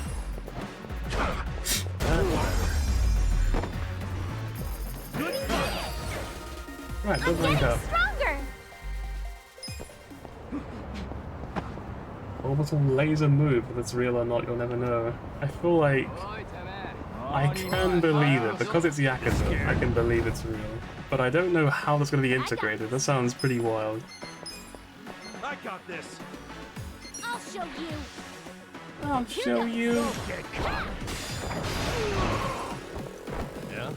Right, I'm good link getting up. stronger. Orbital laser move, if it's real or not, you'll never know. I feel like I can believe it. Because it's Yakuza, I can believe it's real. But I don't know how that's going to be integrated. That sounds pretty wild. I got this. I'll show you. I'll show you. Yeah.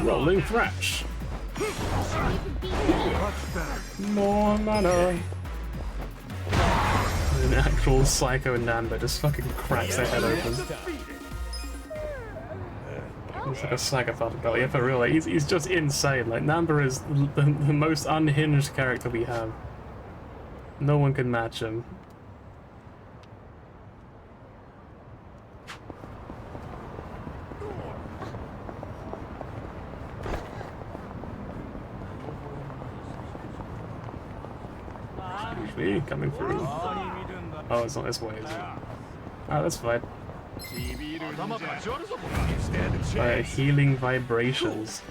Rolling thrash. More mana. An actual Psycho Namba just fucking cracks their head open. He's like a psychopath about it. Yeah, for real, like, he's just insane. Like, Namba is the most unhinged character we have. No one can match him. Me coming through. Oh, it's not this way, is it? Oh, that's fine. Healing vibrations.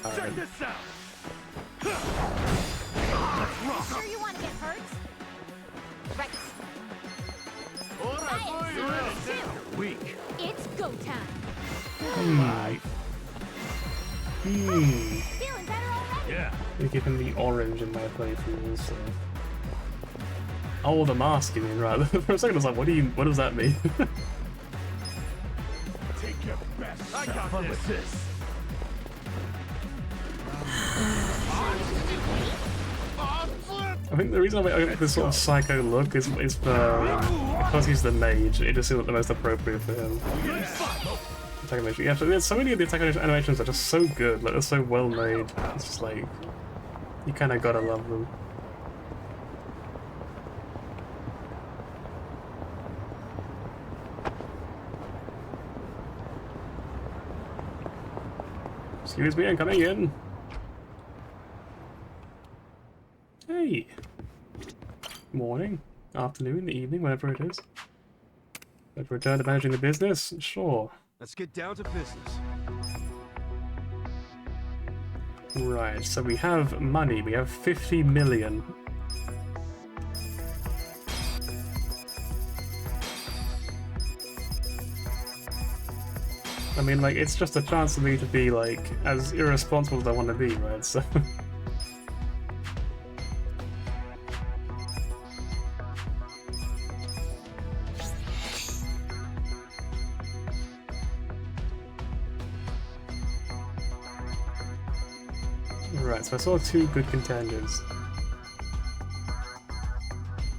Alright. Sure you want to get hurt? Right. I have secrets too. Weak. It's go time. Feeling better already? Yeah. They give him the orange in my playthrough, so... Oh, the mask, you mean, right? For a second I was like, what does that mean? Take your best. I got fun with this. I think the reason I like this sort of psycho look is because he's the mage. It just seems like the most appropriate for him. Attack animation. Yeah, so there's so many of the attack animations are just so good, like they're so well made. It's just like you kind of gotta love them. Excuse me, I'm coming in. Hey. Morning, afternoon, evening, whatever it is. Let's return to managing the business? Sure. Let's get down to business. Right, so we have money. We have 50 million. I mean, like, it's just a chance for me to be, like, as irresponsible as I want to be, right? So... Right, so I saw two good contenders.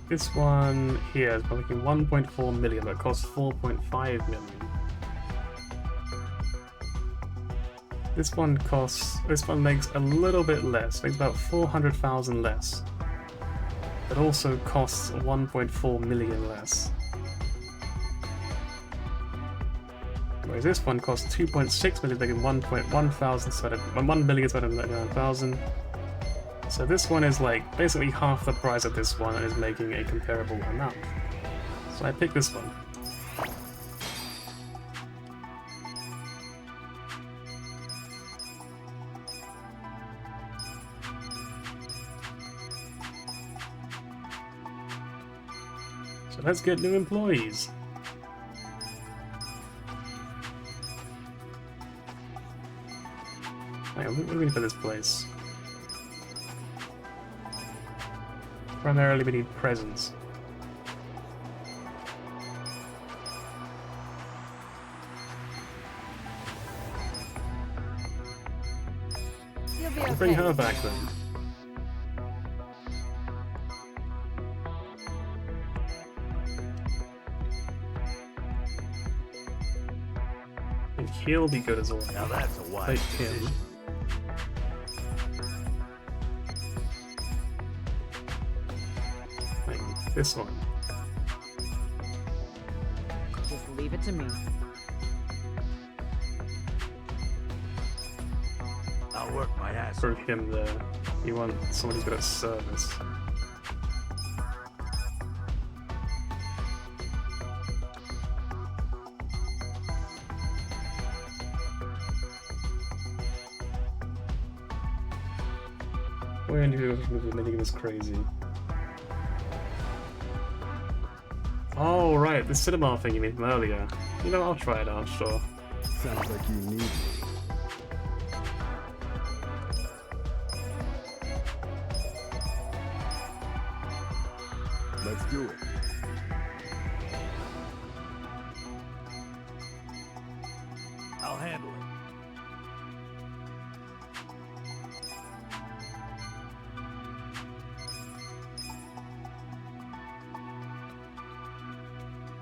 This one here is making 1.4 million, but it costs 4.5 million. This one makes a little bit less, makes about 400,000 less. It also costs 1.4 million less. Whereas this one costs 2.6 million, making 1,799,000. So this one is like basically half the price of this one and is making a comparable amount. So I picked this one. So let's get new employees. Hang on, what do we need for this place? Primarily we need presents. You'll be We'll bring okay. her back then. I think he'll be good as well. Now that's a wise decision. This one. Just leave it to me. I'll work my ass For him there. You want someone who's good at service. Where do you go making this crazy? Oh, right, the cinema thing you made from earlier. You know, I'll try it out, sure. Sounds like you need me. Let's do it. I'll handle it.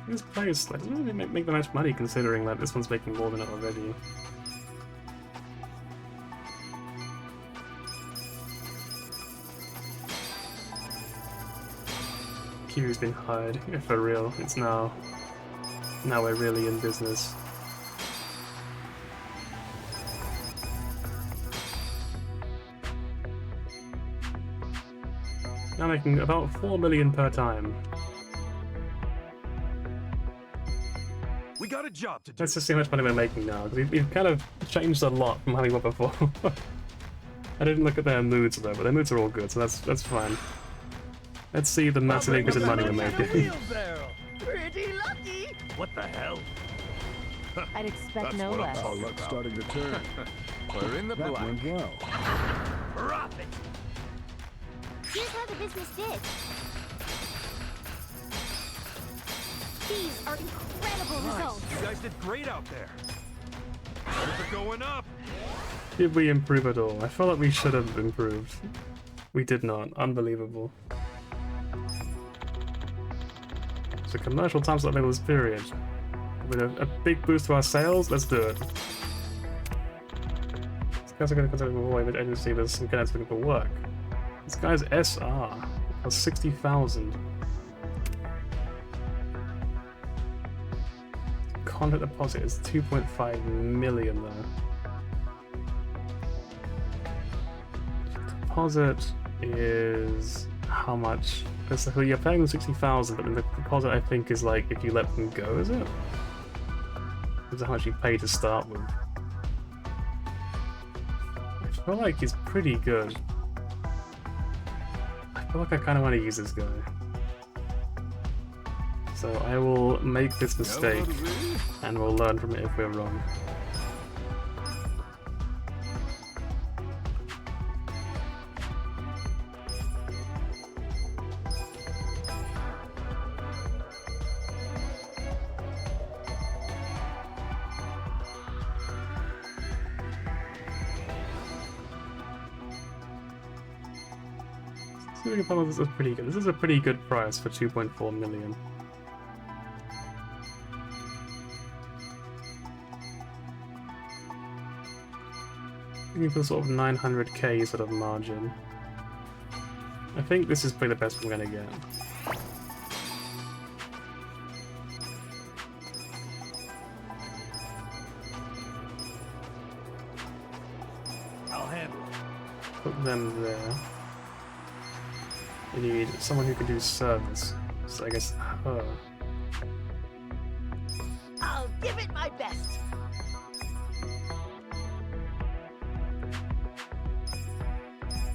This place, like, doesn't really make that much money considering that this one's making more than it already. Kiwi's been hired, if for real. It's now we're really in business. Now making about 4 million per time. We got a job to do. Let's just see how much money we're making now, because we've kind of changed a lot from how we were before. I didn't look at their moods though, but their moods are all good, so that's fine. Let's see the massive increase in money we're making. Pretty lucky. What the hell? I'd expect That's no what less. I'm talking about. Starting to turn. We're in the That black. went well. Profit! Here's how the business did. These are incredible results. You guys did great out there. How's it going up? Did we improve at all? I feel like we should have improved. We did not. Unbelievable. So commercial time slot available this period. with a big boost to our sales. Let's do it. These guys are going to consider avoid the agency. There's some guys looking for work. This guy's SR has 60,000. Contract deposit is 2.5 million though. Deposit is how much? So you're paying them 60,000, but then the deposit I think is like if you let them go, is it? Is how much you pay to start with? I feel like he's pretty good. I feel like I kind of want to use this guy. So I will make this mistake, and we'll learn from it if we're wrong. This is pretty good. This is a pretty good price for 2.4 million. Looking for sort of 900k sort of margin. I think this is probably the best we're gonna get. I'll handle it. Put them there. We need someone who can do service. So I guess her. I'll give it my best.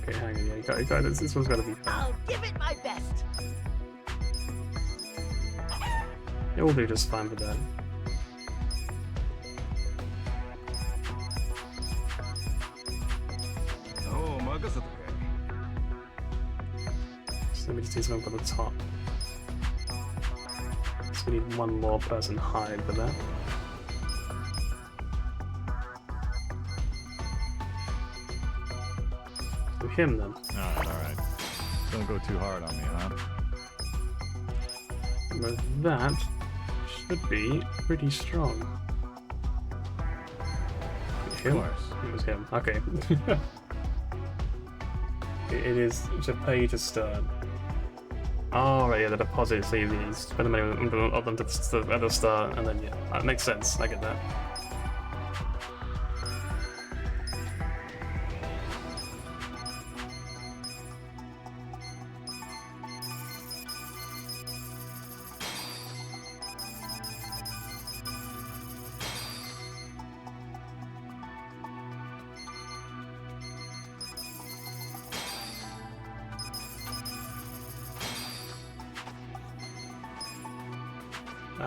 Okay, hang on, yeah, you got this. This one's gotta be her. I'll give it my best. It will do just fine for that. Oh, so let me just do something for the top. So we need one more person hired for that. Do him then. Alright. Don't go too hard on me, huh? With that, should be pretty strong. Him? Of course. It was him. Okay. It is to pay to start. Oh, right, yeah, the deposit, so you spend the money on them at the start, and then, yeah, that makes sense. I get that.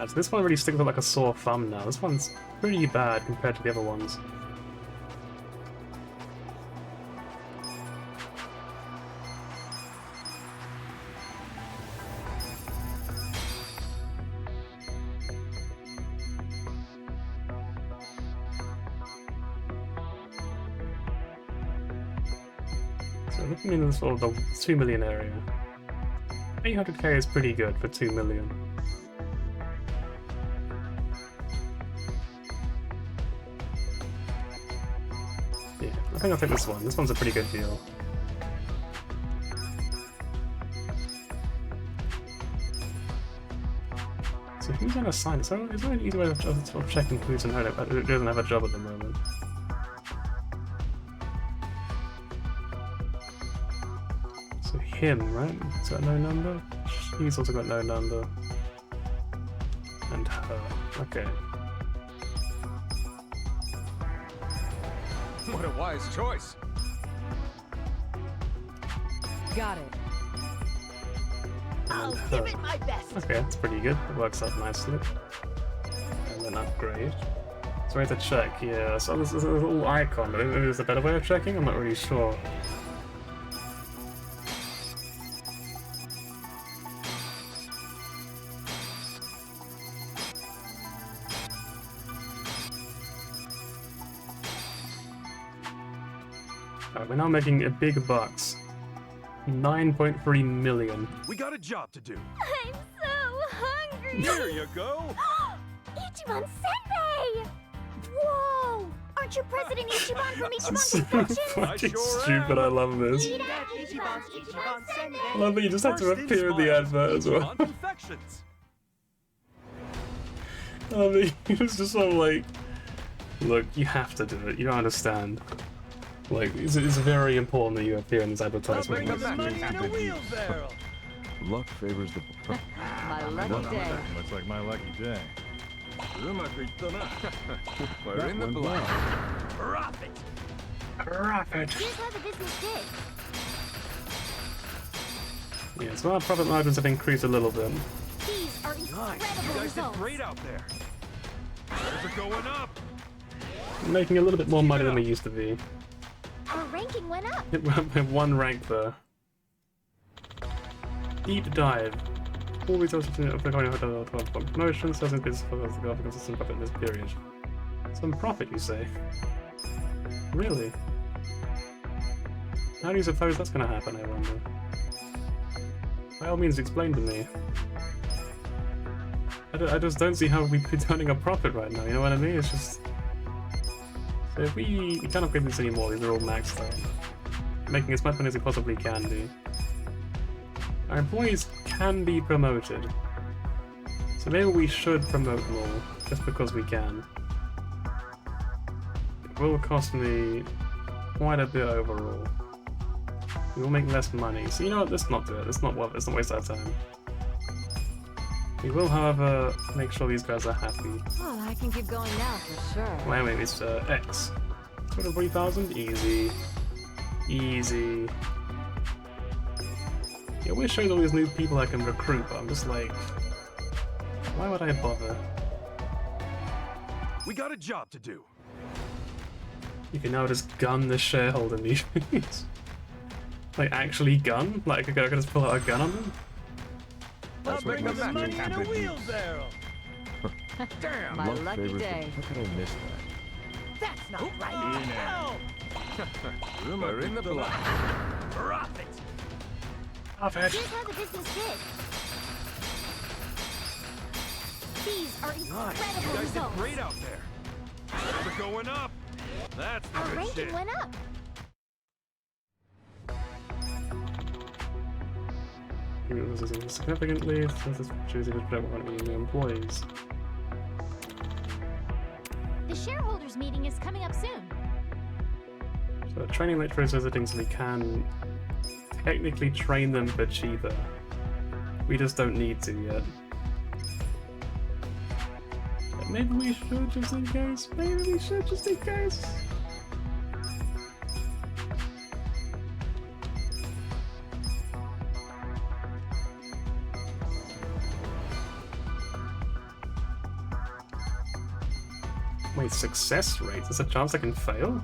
So this one really sticks out like a sore thumb now. This one's pretty bad compared to the other ones. So looking in sort of the 2 million area. 800k is pretty good for 2 million. I think I'll take this one. This one's a pretty good deal. So who's on assignment? So is there an easy way of checking who doesn't have a job at the moment? So him, right? He's got no number? He's also got no number. And her. Okay. What a wise choice. Got it. I'll give it my best. Okay, that's pretty good. It works out nicely. And then upgrade. So we have to check, yeah. So this is a little icon, but is there a better way of checking? I'm not really sure. We're now making a big bucks. 9.3 million. We got a job to do. I'm so hungry. Here you go. Eat Ichiban Senbei! Whoa! Aren't you President Ichiban from Ichiban So Confections? fucking stupid, I love this. I love that you just have to appear in the advert as well. I love that he was just sort of like, look, you have to do it, you don't understand. Like, it's very important that you appear in this advertisement. Luck favors the... My lucky day. Looks like my lucky day. We're in the black. Profit! Profit! Here's how the business did. Yeah, so our profit margins have increased a little bit. These are incredible You guys did results. great out there. They're going up. Making a little bit more money than we used to be. Our ranking went up. We're one rank there. Deep dive. All results of the promotion, sales increases for the consistent profit in this period. Some profit, you say? Really? How do you suppose that's going to happen, I wonder? By all means, explain to me. I just don't see how we'd be turning a profit right now, you know what I mean? It's just... So if we can't upgrade this anymore, these are all maxed out. Making as much money as we possibly can do. Our employees can be promoted. So maybe we should promote more, just because we can. It will cost me quite a bit overall. We will make less money. So you know what, let's not do it. Let's not waste our time. We will, however, make sure these guys are happy. Oh, I can keep going now for sure. Wait, it's X. 240,000? Easy. Easy. Yeah, we're showing all these new people I can recruit, but I'm just like... Why would I bother? We got a job to do. You can now just gun the shareholder meetings. Like, actually gun? Like, I could just pull out a gun on them? Let's bring the money in a wheelbarrow! Damn! My lucky day. How could I miss that? That's not right. We're in the black. Profit! Profit! Here's how the business did. These are incredible You guys did results. great out there. They're going up. That's the Our good ranking shit. went up. Significantly, since it's choosing to promote one of the new employees. The shareholders meeting is coming up soon. So training lecturers visiting so we can technically train them for cheaper. We just don't need to yet. But maybe we should just in case. Maybe we should just in case. Wait, success rate? There's a chance I can fail?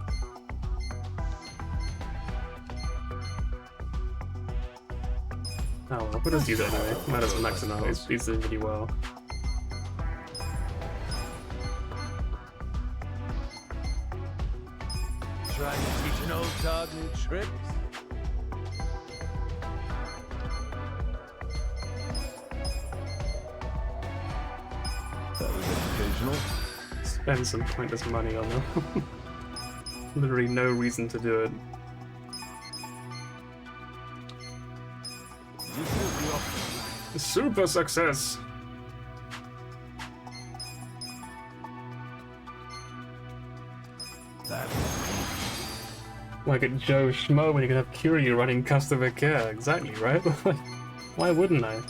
Oh well, we'll just use it anyway. Might as well max him out. He's doing really well. Trying to teach an old dog new tricks? That was educational. Spend some pointless money on them. Literally no reason to do it. Super success! Like at Joe Schmo when you can have Kiryu running customer care. Exactly, right? Why wouldn't I?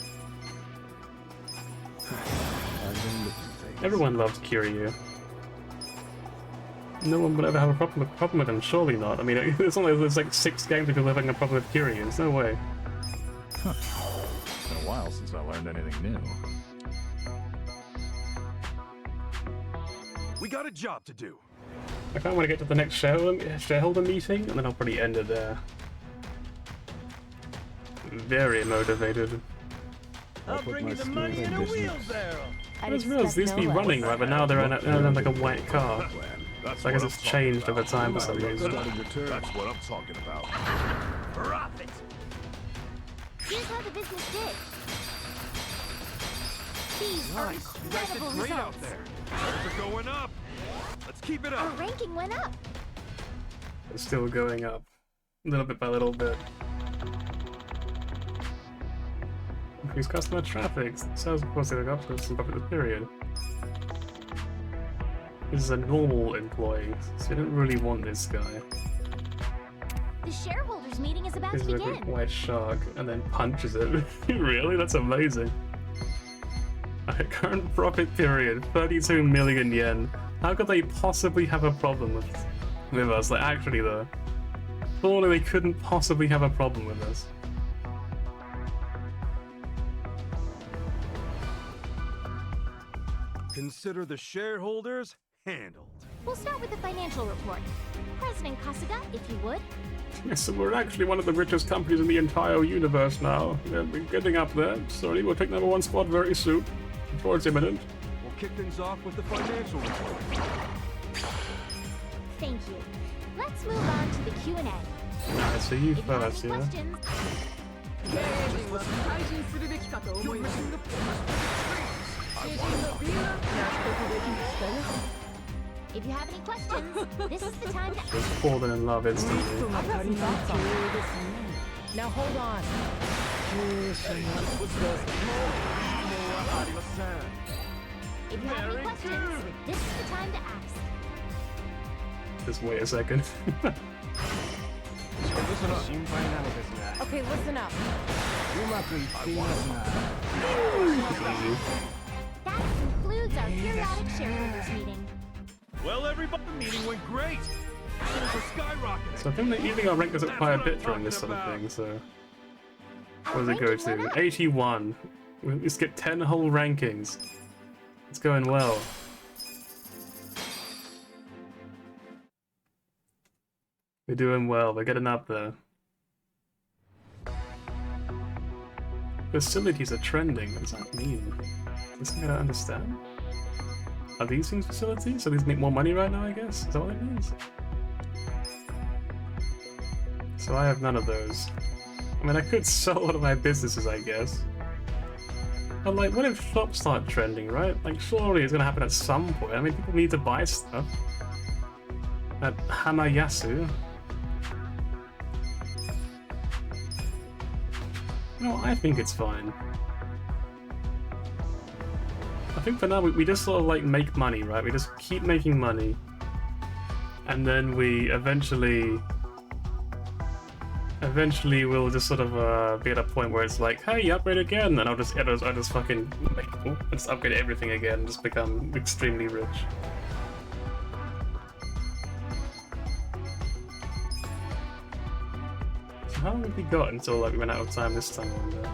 Everyone loves Kiryu. No one would ever have a problem with him, surely not. I mean, it's only there's like 6 games of people having a problem with Kiryu. There's no way. Huh. It's been a while since I learned anything new. We got a job to do. I kind of want to get to the next shareholder meeting, and then I'll probably end it there. Very motivated. I'll bring you the money in a wheelbarrow! I just realized these be running right, but now they're in like a white car. So I guess it's changed over time for some reason. That's what I'm talking about. Profit! Here's how the business did. These are incredible Great out results. there. Numbers are going up. Let's keep it Our up. ranking went up. It's still going up. Little bit by little bit. Increase customer traffic. Sales positive up to some profit period. This is a normal employee, so you don't really want this guy. The shareholders meeting is about This to is a begin. big white shark and then punches it. Really? That's amazing. Okay, current profit period, 32 million yen. How could they possibly have a problem with us? Like, actually though. Surely they couldn't possibly have a problem with us. Consider the shareholders handled. We'll start with the financial report. President Kasuga, if you would. Yes, so we're actually one of the richest companies in the entire universe now. We're getting up there. Sorry, we'll take #1 spot very soon. Before it's imminent. We'll kick things off with the financial report. Thank you. Let's move on to the Q&A. Alright, so you If you have first, any yeah? questions, if you have any questions, this is the time to ask. Just fallen in love instantly. Now hold on. If you have any questions, this is the time to ask. Just wait a second. Okay, listen up. That concludes our periodic shareholders meeting. Well, everybody, the meeting went great. Sales are skyrocketing. So I think that you think our rank goes up quite a bit during this sort of thing, so... What does it go to? 81. We skipped 10 whole rankings. It's going well. We're doing well, we're getting up there. Facilities are trending, what does that mean? Is this something I don't understand? Are these things facilities? So these make more money right now, I guess? Is that what it means? So I have none of those. I mean, I could sell one of my businesses, I guess. But like, what if shops start trending, right? Like, surely it's gonna happen at some point. I mean, people need to buy stuff. At Hamayasu. No, I think it's fine. I think for now we just sort of like make money, right? We just keep making money. And then we eventually we'll just sort of be at a point where it's like, hey, you upgrade again, and I'll just fucking I'll just upgrade everything again and just become extremely rich. So how long have we got until like we went out of time this time, I wonder?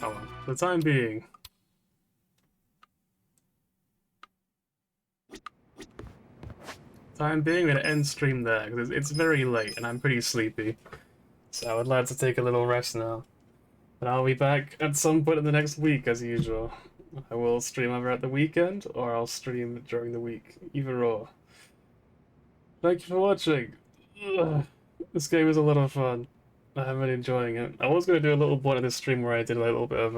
Oh well, for the time being. We're gonna end stream there, because it's very late and I'm pretty sleepy. So I would like to take a little rest now. But I'll be back at some point in the next week, as usual. I will stream either at the weekend, or I'll stream during the week. Either or. Thank you for watching! Ugh. This game was a lot of fun. I'm really enjoying it. I was going to do a little point of this stream where I did like, a little bit of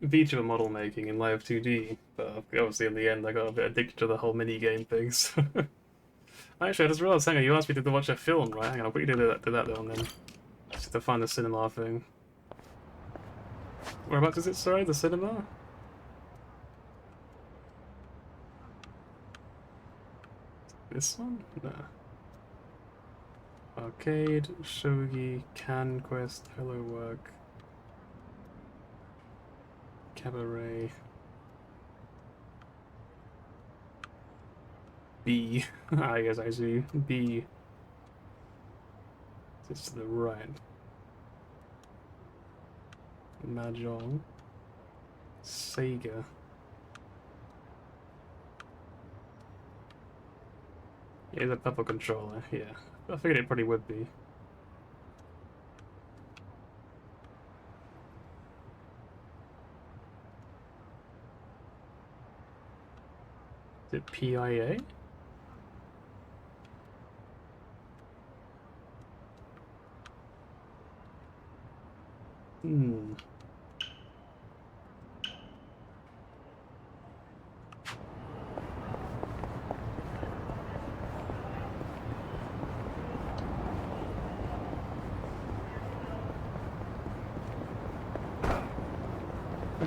VTuber model making in Live 2D, but obviously in the end I got a bit addicted to the whole mini-game thing, so... Actually, I just realized, hang on, you asked me to watch a film, right? Hang on, I'll put you to that down then. Just to find the cinema thing. Whereabouts is it, sorry? The cinema? This one? Nah. Arcade, Shogi, Can Quest, Hello Work, Cabaret, B. I guess I see. B. It's to the right. Mahjong. Sega. Yeah, the purple controller, yeah. I figured it probably would be. Is it PIA? Hmm.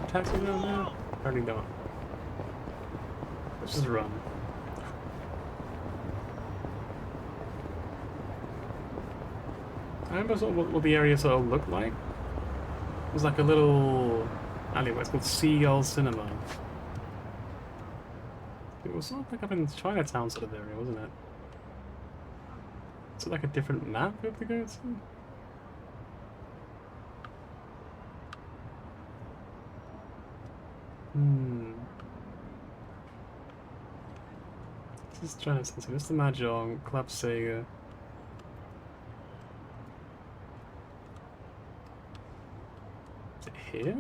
Taxi down there? Apparently not. Let's just run. I remember sort of what the area sort of looked like. It was like a little alleyway. It's called Seagull Cinema. It was sort of like up in Chinatown sort of area, wasn't it? Is it like a different map we have to go to? This is Chinatown. So this is the Mahjong, Club Sega. Is it here?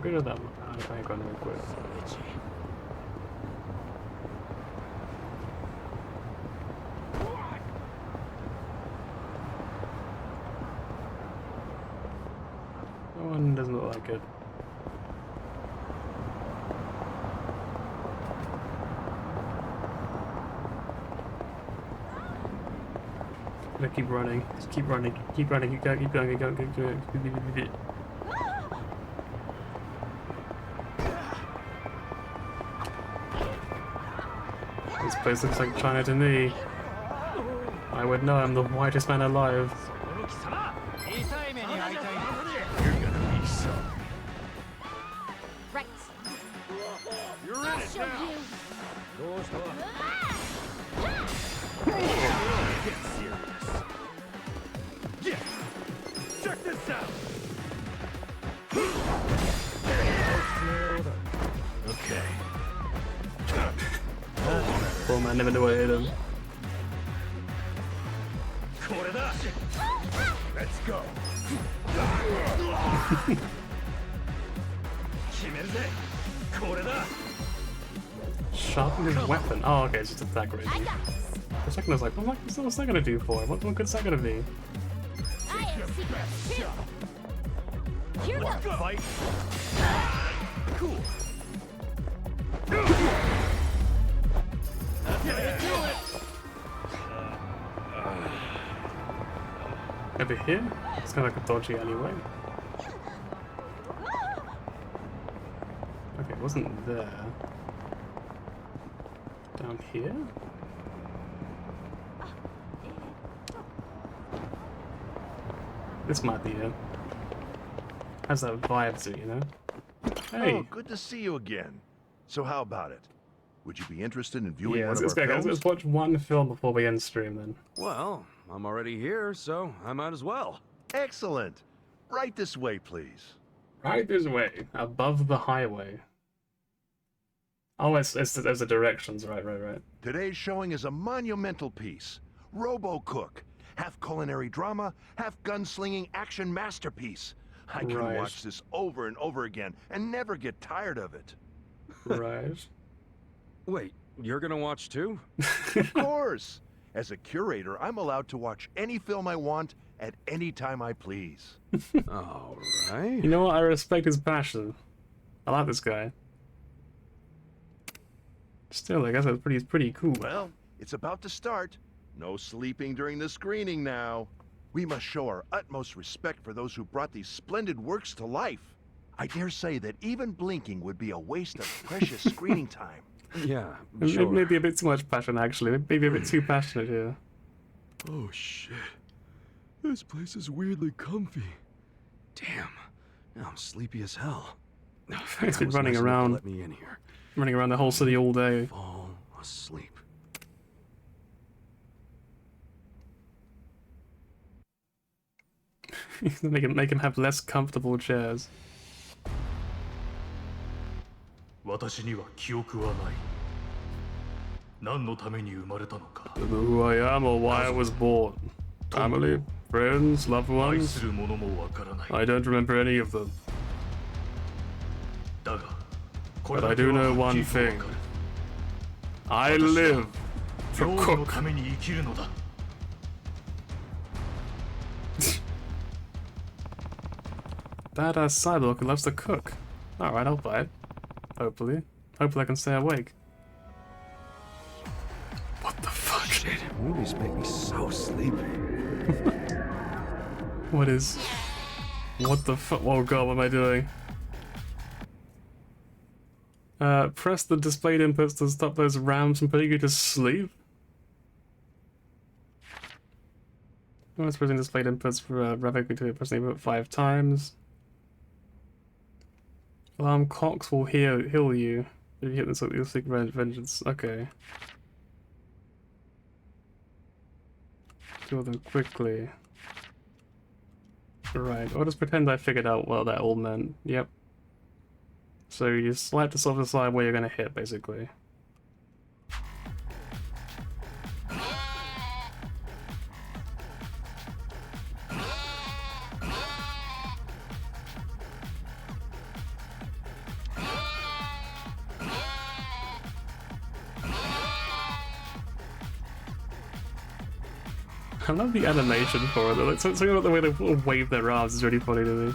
Go to that one. I ain't gonna quit. That one doesn't look like it. Gonna keep running. Just keep running. Keep running. Keep going. Keep going. Keep going. Keep going. Keep going. This place looks like China to me. I would know I'm the whitest man alive. You're gonna be so. Right. You're in I'll it show now. you. Get serious. Yeah. Check this out. Okay. Poor man never knew I hit him. Let's go. Sharpen his weapon. Oh, okay, it's just attack range. For a second I was like, what's that gonna do for him? What good's that gonna be? I have secrets too. Here goes. Fight. Cool. Over here? It's kind of like a dodgy alleyway. Okay, it wasn't there. Down here? This might be it. Has that vibe to it, you know? Hey! Oh, good to see you again. So how about it? Would you be interested in viewing Yeah, one of let's our go, guys. films? Let's watch one film before we end stream then. Well, I'm already here, so I might as well. Excellent. Right this way, please. Right this way, above the highway. Oh, it's there's the directions, right. Today's showing is a monumental piece. Robo-Cook. Half culinary drama, half gunslinging action masterpiece. I can Right. watch this over and over again and never get tired of it. Right. Wait, you're gonna watch too? Of course. As a curator, I'm allowed to watch any film I want at any time I please. All right. You know what? I respect his passion. I like this guy. Still, I guess that's pretty cool. Well, it's about to start. No sleeping during the screening now. We must show our utmost respect for those who brought these splendid works to life. I dare say that even blinking would be a waste of precious screening time. Yeah, Maybe a bit too much passion, actually. Maybe a bit too passionate here. Oh shit. This place is weirdly comfy. Damn. Now I'm sleepy as hell. He's been running around. Let me in here. Running around the whole city all day. Fall asleep. make him have less comfortable chairs. 私には記憶はない。Don't know who I am or why I was born. Family, friends, loved ones. I don't remember any of them. But I do know one thing. I live to cook. Badass cyborg who loves to cook. Alright, I'll buy it. Hopefully. Hopefully I can stay awake. What the fuck? Shit, movies make me so sleepy. What the fuck? Oh god, what am I doing? Press the displayed inputs to stop those RAMs from putting you to sleep? I was pressing displayed inputs for rapidly pressing input 5 times. Alarm clocks will heal you. If you hit this, you'll seek vengeance. Okay. Kill them quickly. Right, I'll just pretend I figured out what that all meant. Yep. So you swipe to sort of decide where you're gonna hit, basically. I love the animation for it. Like, something about the way they wave their arms is really funny to me.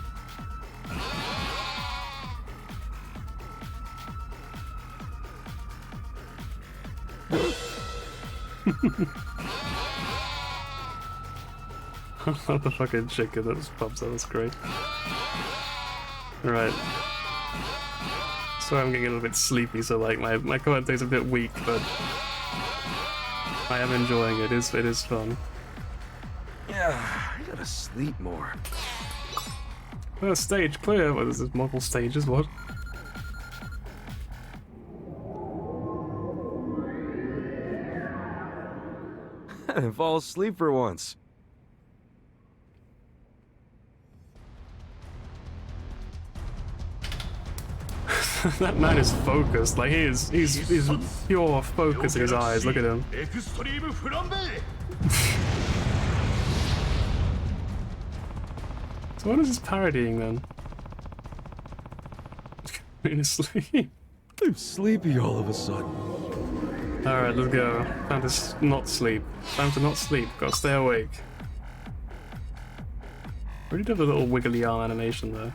I love the fucking chicken that just pops out. That's great. Right. Sorry, I'm getting a little bit sleepy, so like my commentary's a bit weak, but I am enjoying it. It is fun. Yeah, I gotta sleep more. First stage clear. What is this? Multiple stages? What? Fall asleep for once. That man is focused. Like he's pure focus in his eyes. Look at him. So what is this parodying then? Being asleep. I'm sleepy all of a sudden. Alright, let's go. Time to not sleep. Time to not sleep. Gotta stay awake. Really did a little wiggly arm animation there.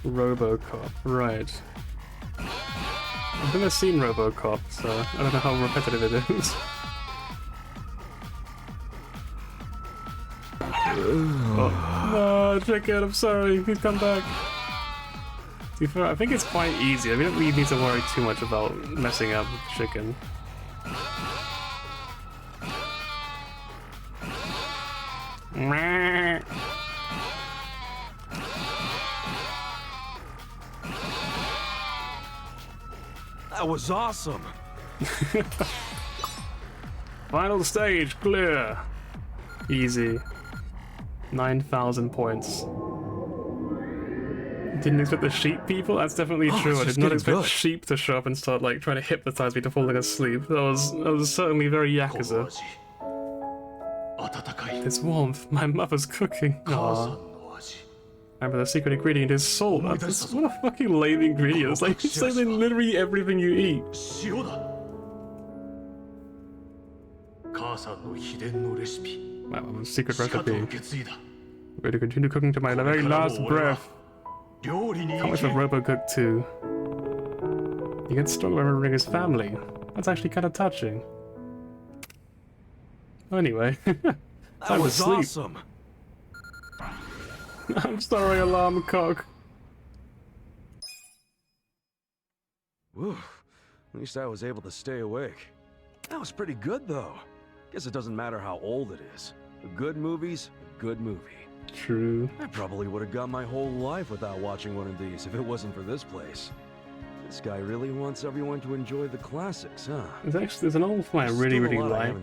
RoboCop, right. I've never seen RoboCop, so I don't know how repetitive it is. Oh, no, chicken, I'm sorry, he's come back. To be fair, I think it's quite easy. I mean, we don't really need to worry too much about messing up with chicken. That was awesome. Final stage, clear. Easy. 9,000 points. Didn't expect the sheep people? That's definitely true. I did not expect sheep to show up and start like trying to hypnotize me to falling asleep. That was certainly very Yakuza. This warmth, my mother's cooking. Aww. Remember the secret ingredient is salt. What a fucking lame ingredient. It's like it's like literally everything you eat. Wow, a secret recipe. I'm going to continue cooking to my very last breath. Can't wait for RoboCook 2. He gets stronger remembering his family. That's actually kind of touching. Anyway, time to sleep. Awesome. I'm sorry, alarm cock. Whew. At least I was able to stay awake. That was pretty good, though. Guess it doesn't matter how old it is. A good movie's a good movie. True. I probably would have gone my whole life without watching one of these if it wasn't for this place. This guy really wants everyone to enjoy the classics, huh? There's an old film I really like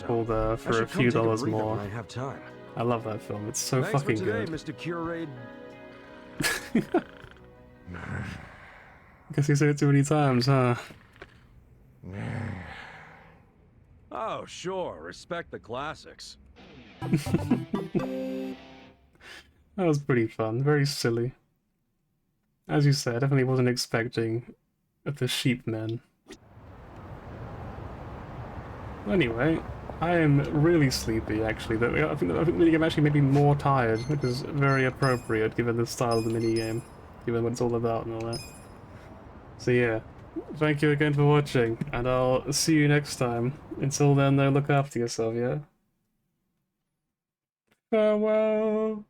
called For a Few Dollars More. I have time. I love that film. It's so Thanks fucking for today, good. Mr. Curate. Guess you said it too many times, huh? Oh, sure. Respect the classics. That was pretty fun. Very silly. As you said, I definitely wasn't expecting the sheep men. Anyway, I am really sleepy actually. I think the minigame actually made me more tired, which is very appropriate given the style of the minigame, given what it's all about and all that. So yeah, thank you again for watching, and I'll see you next time. Until then though, look after yourself, yeah? Farewell!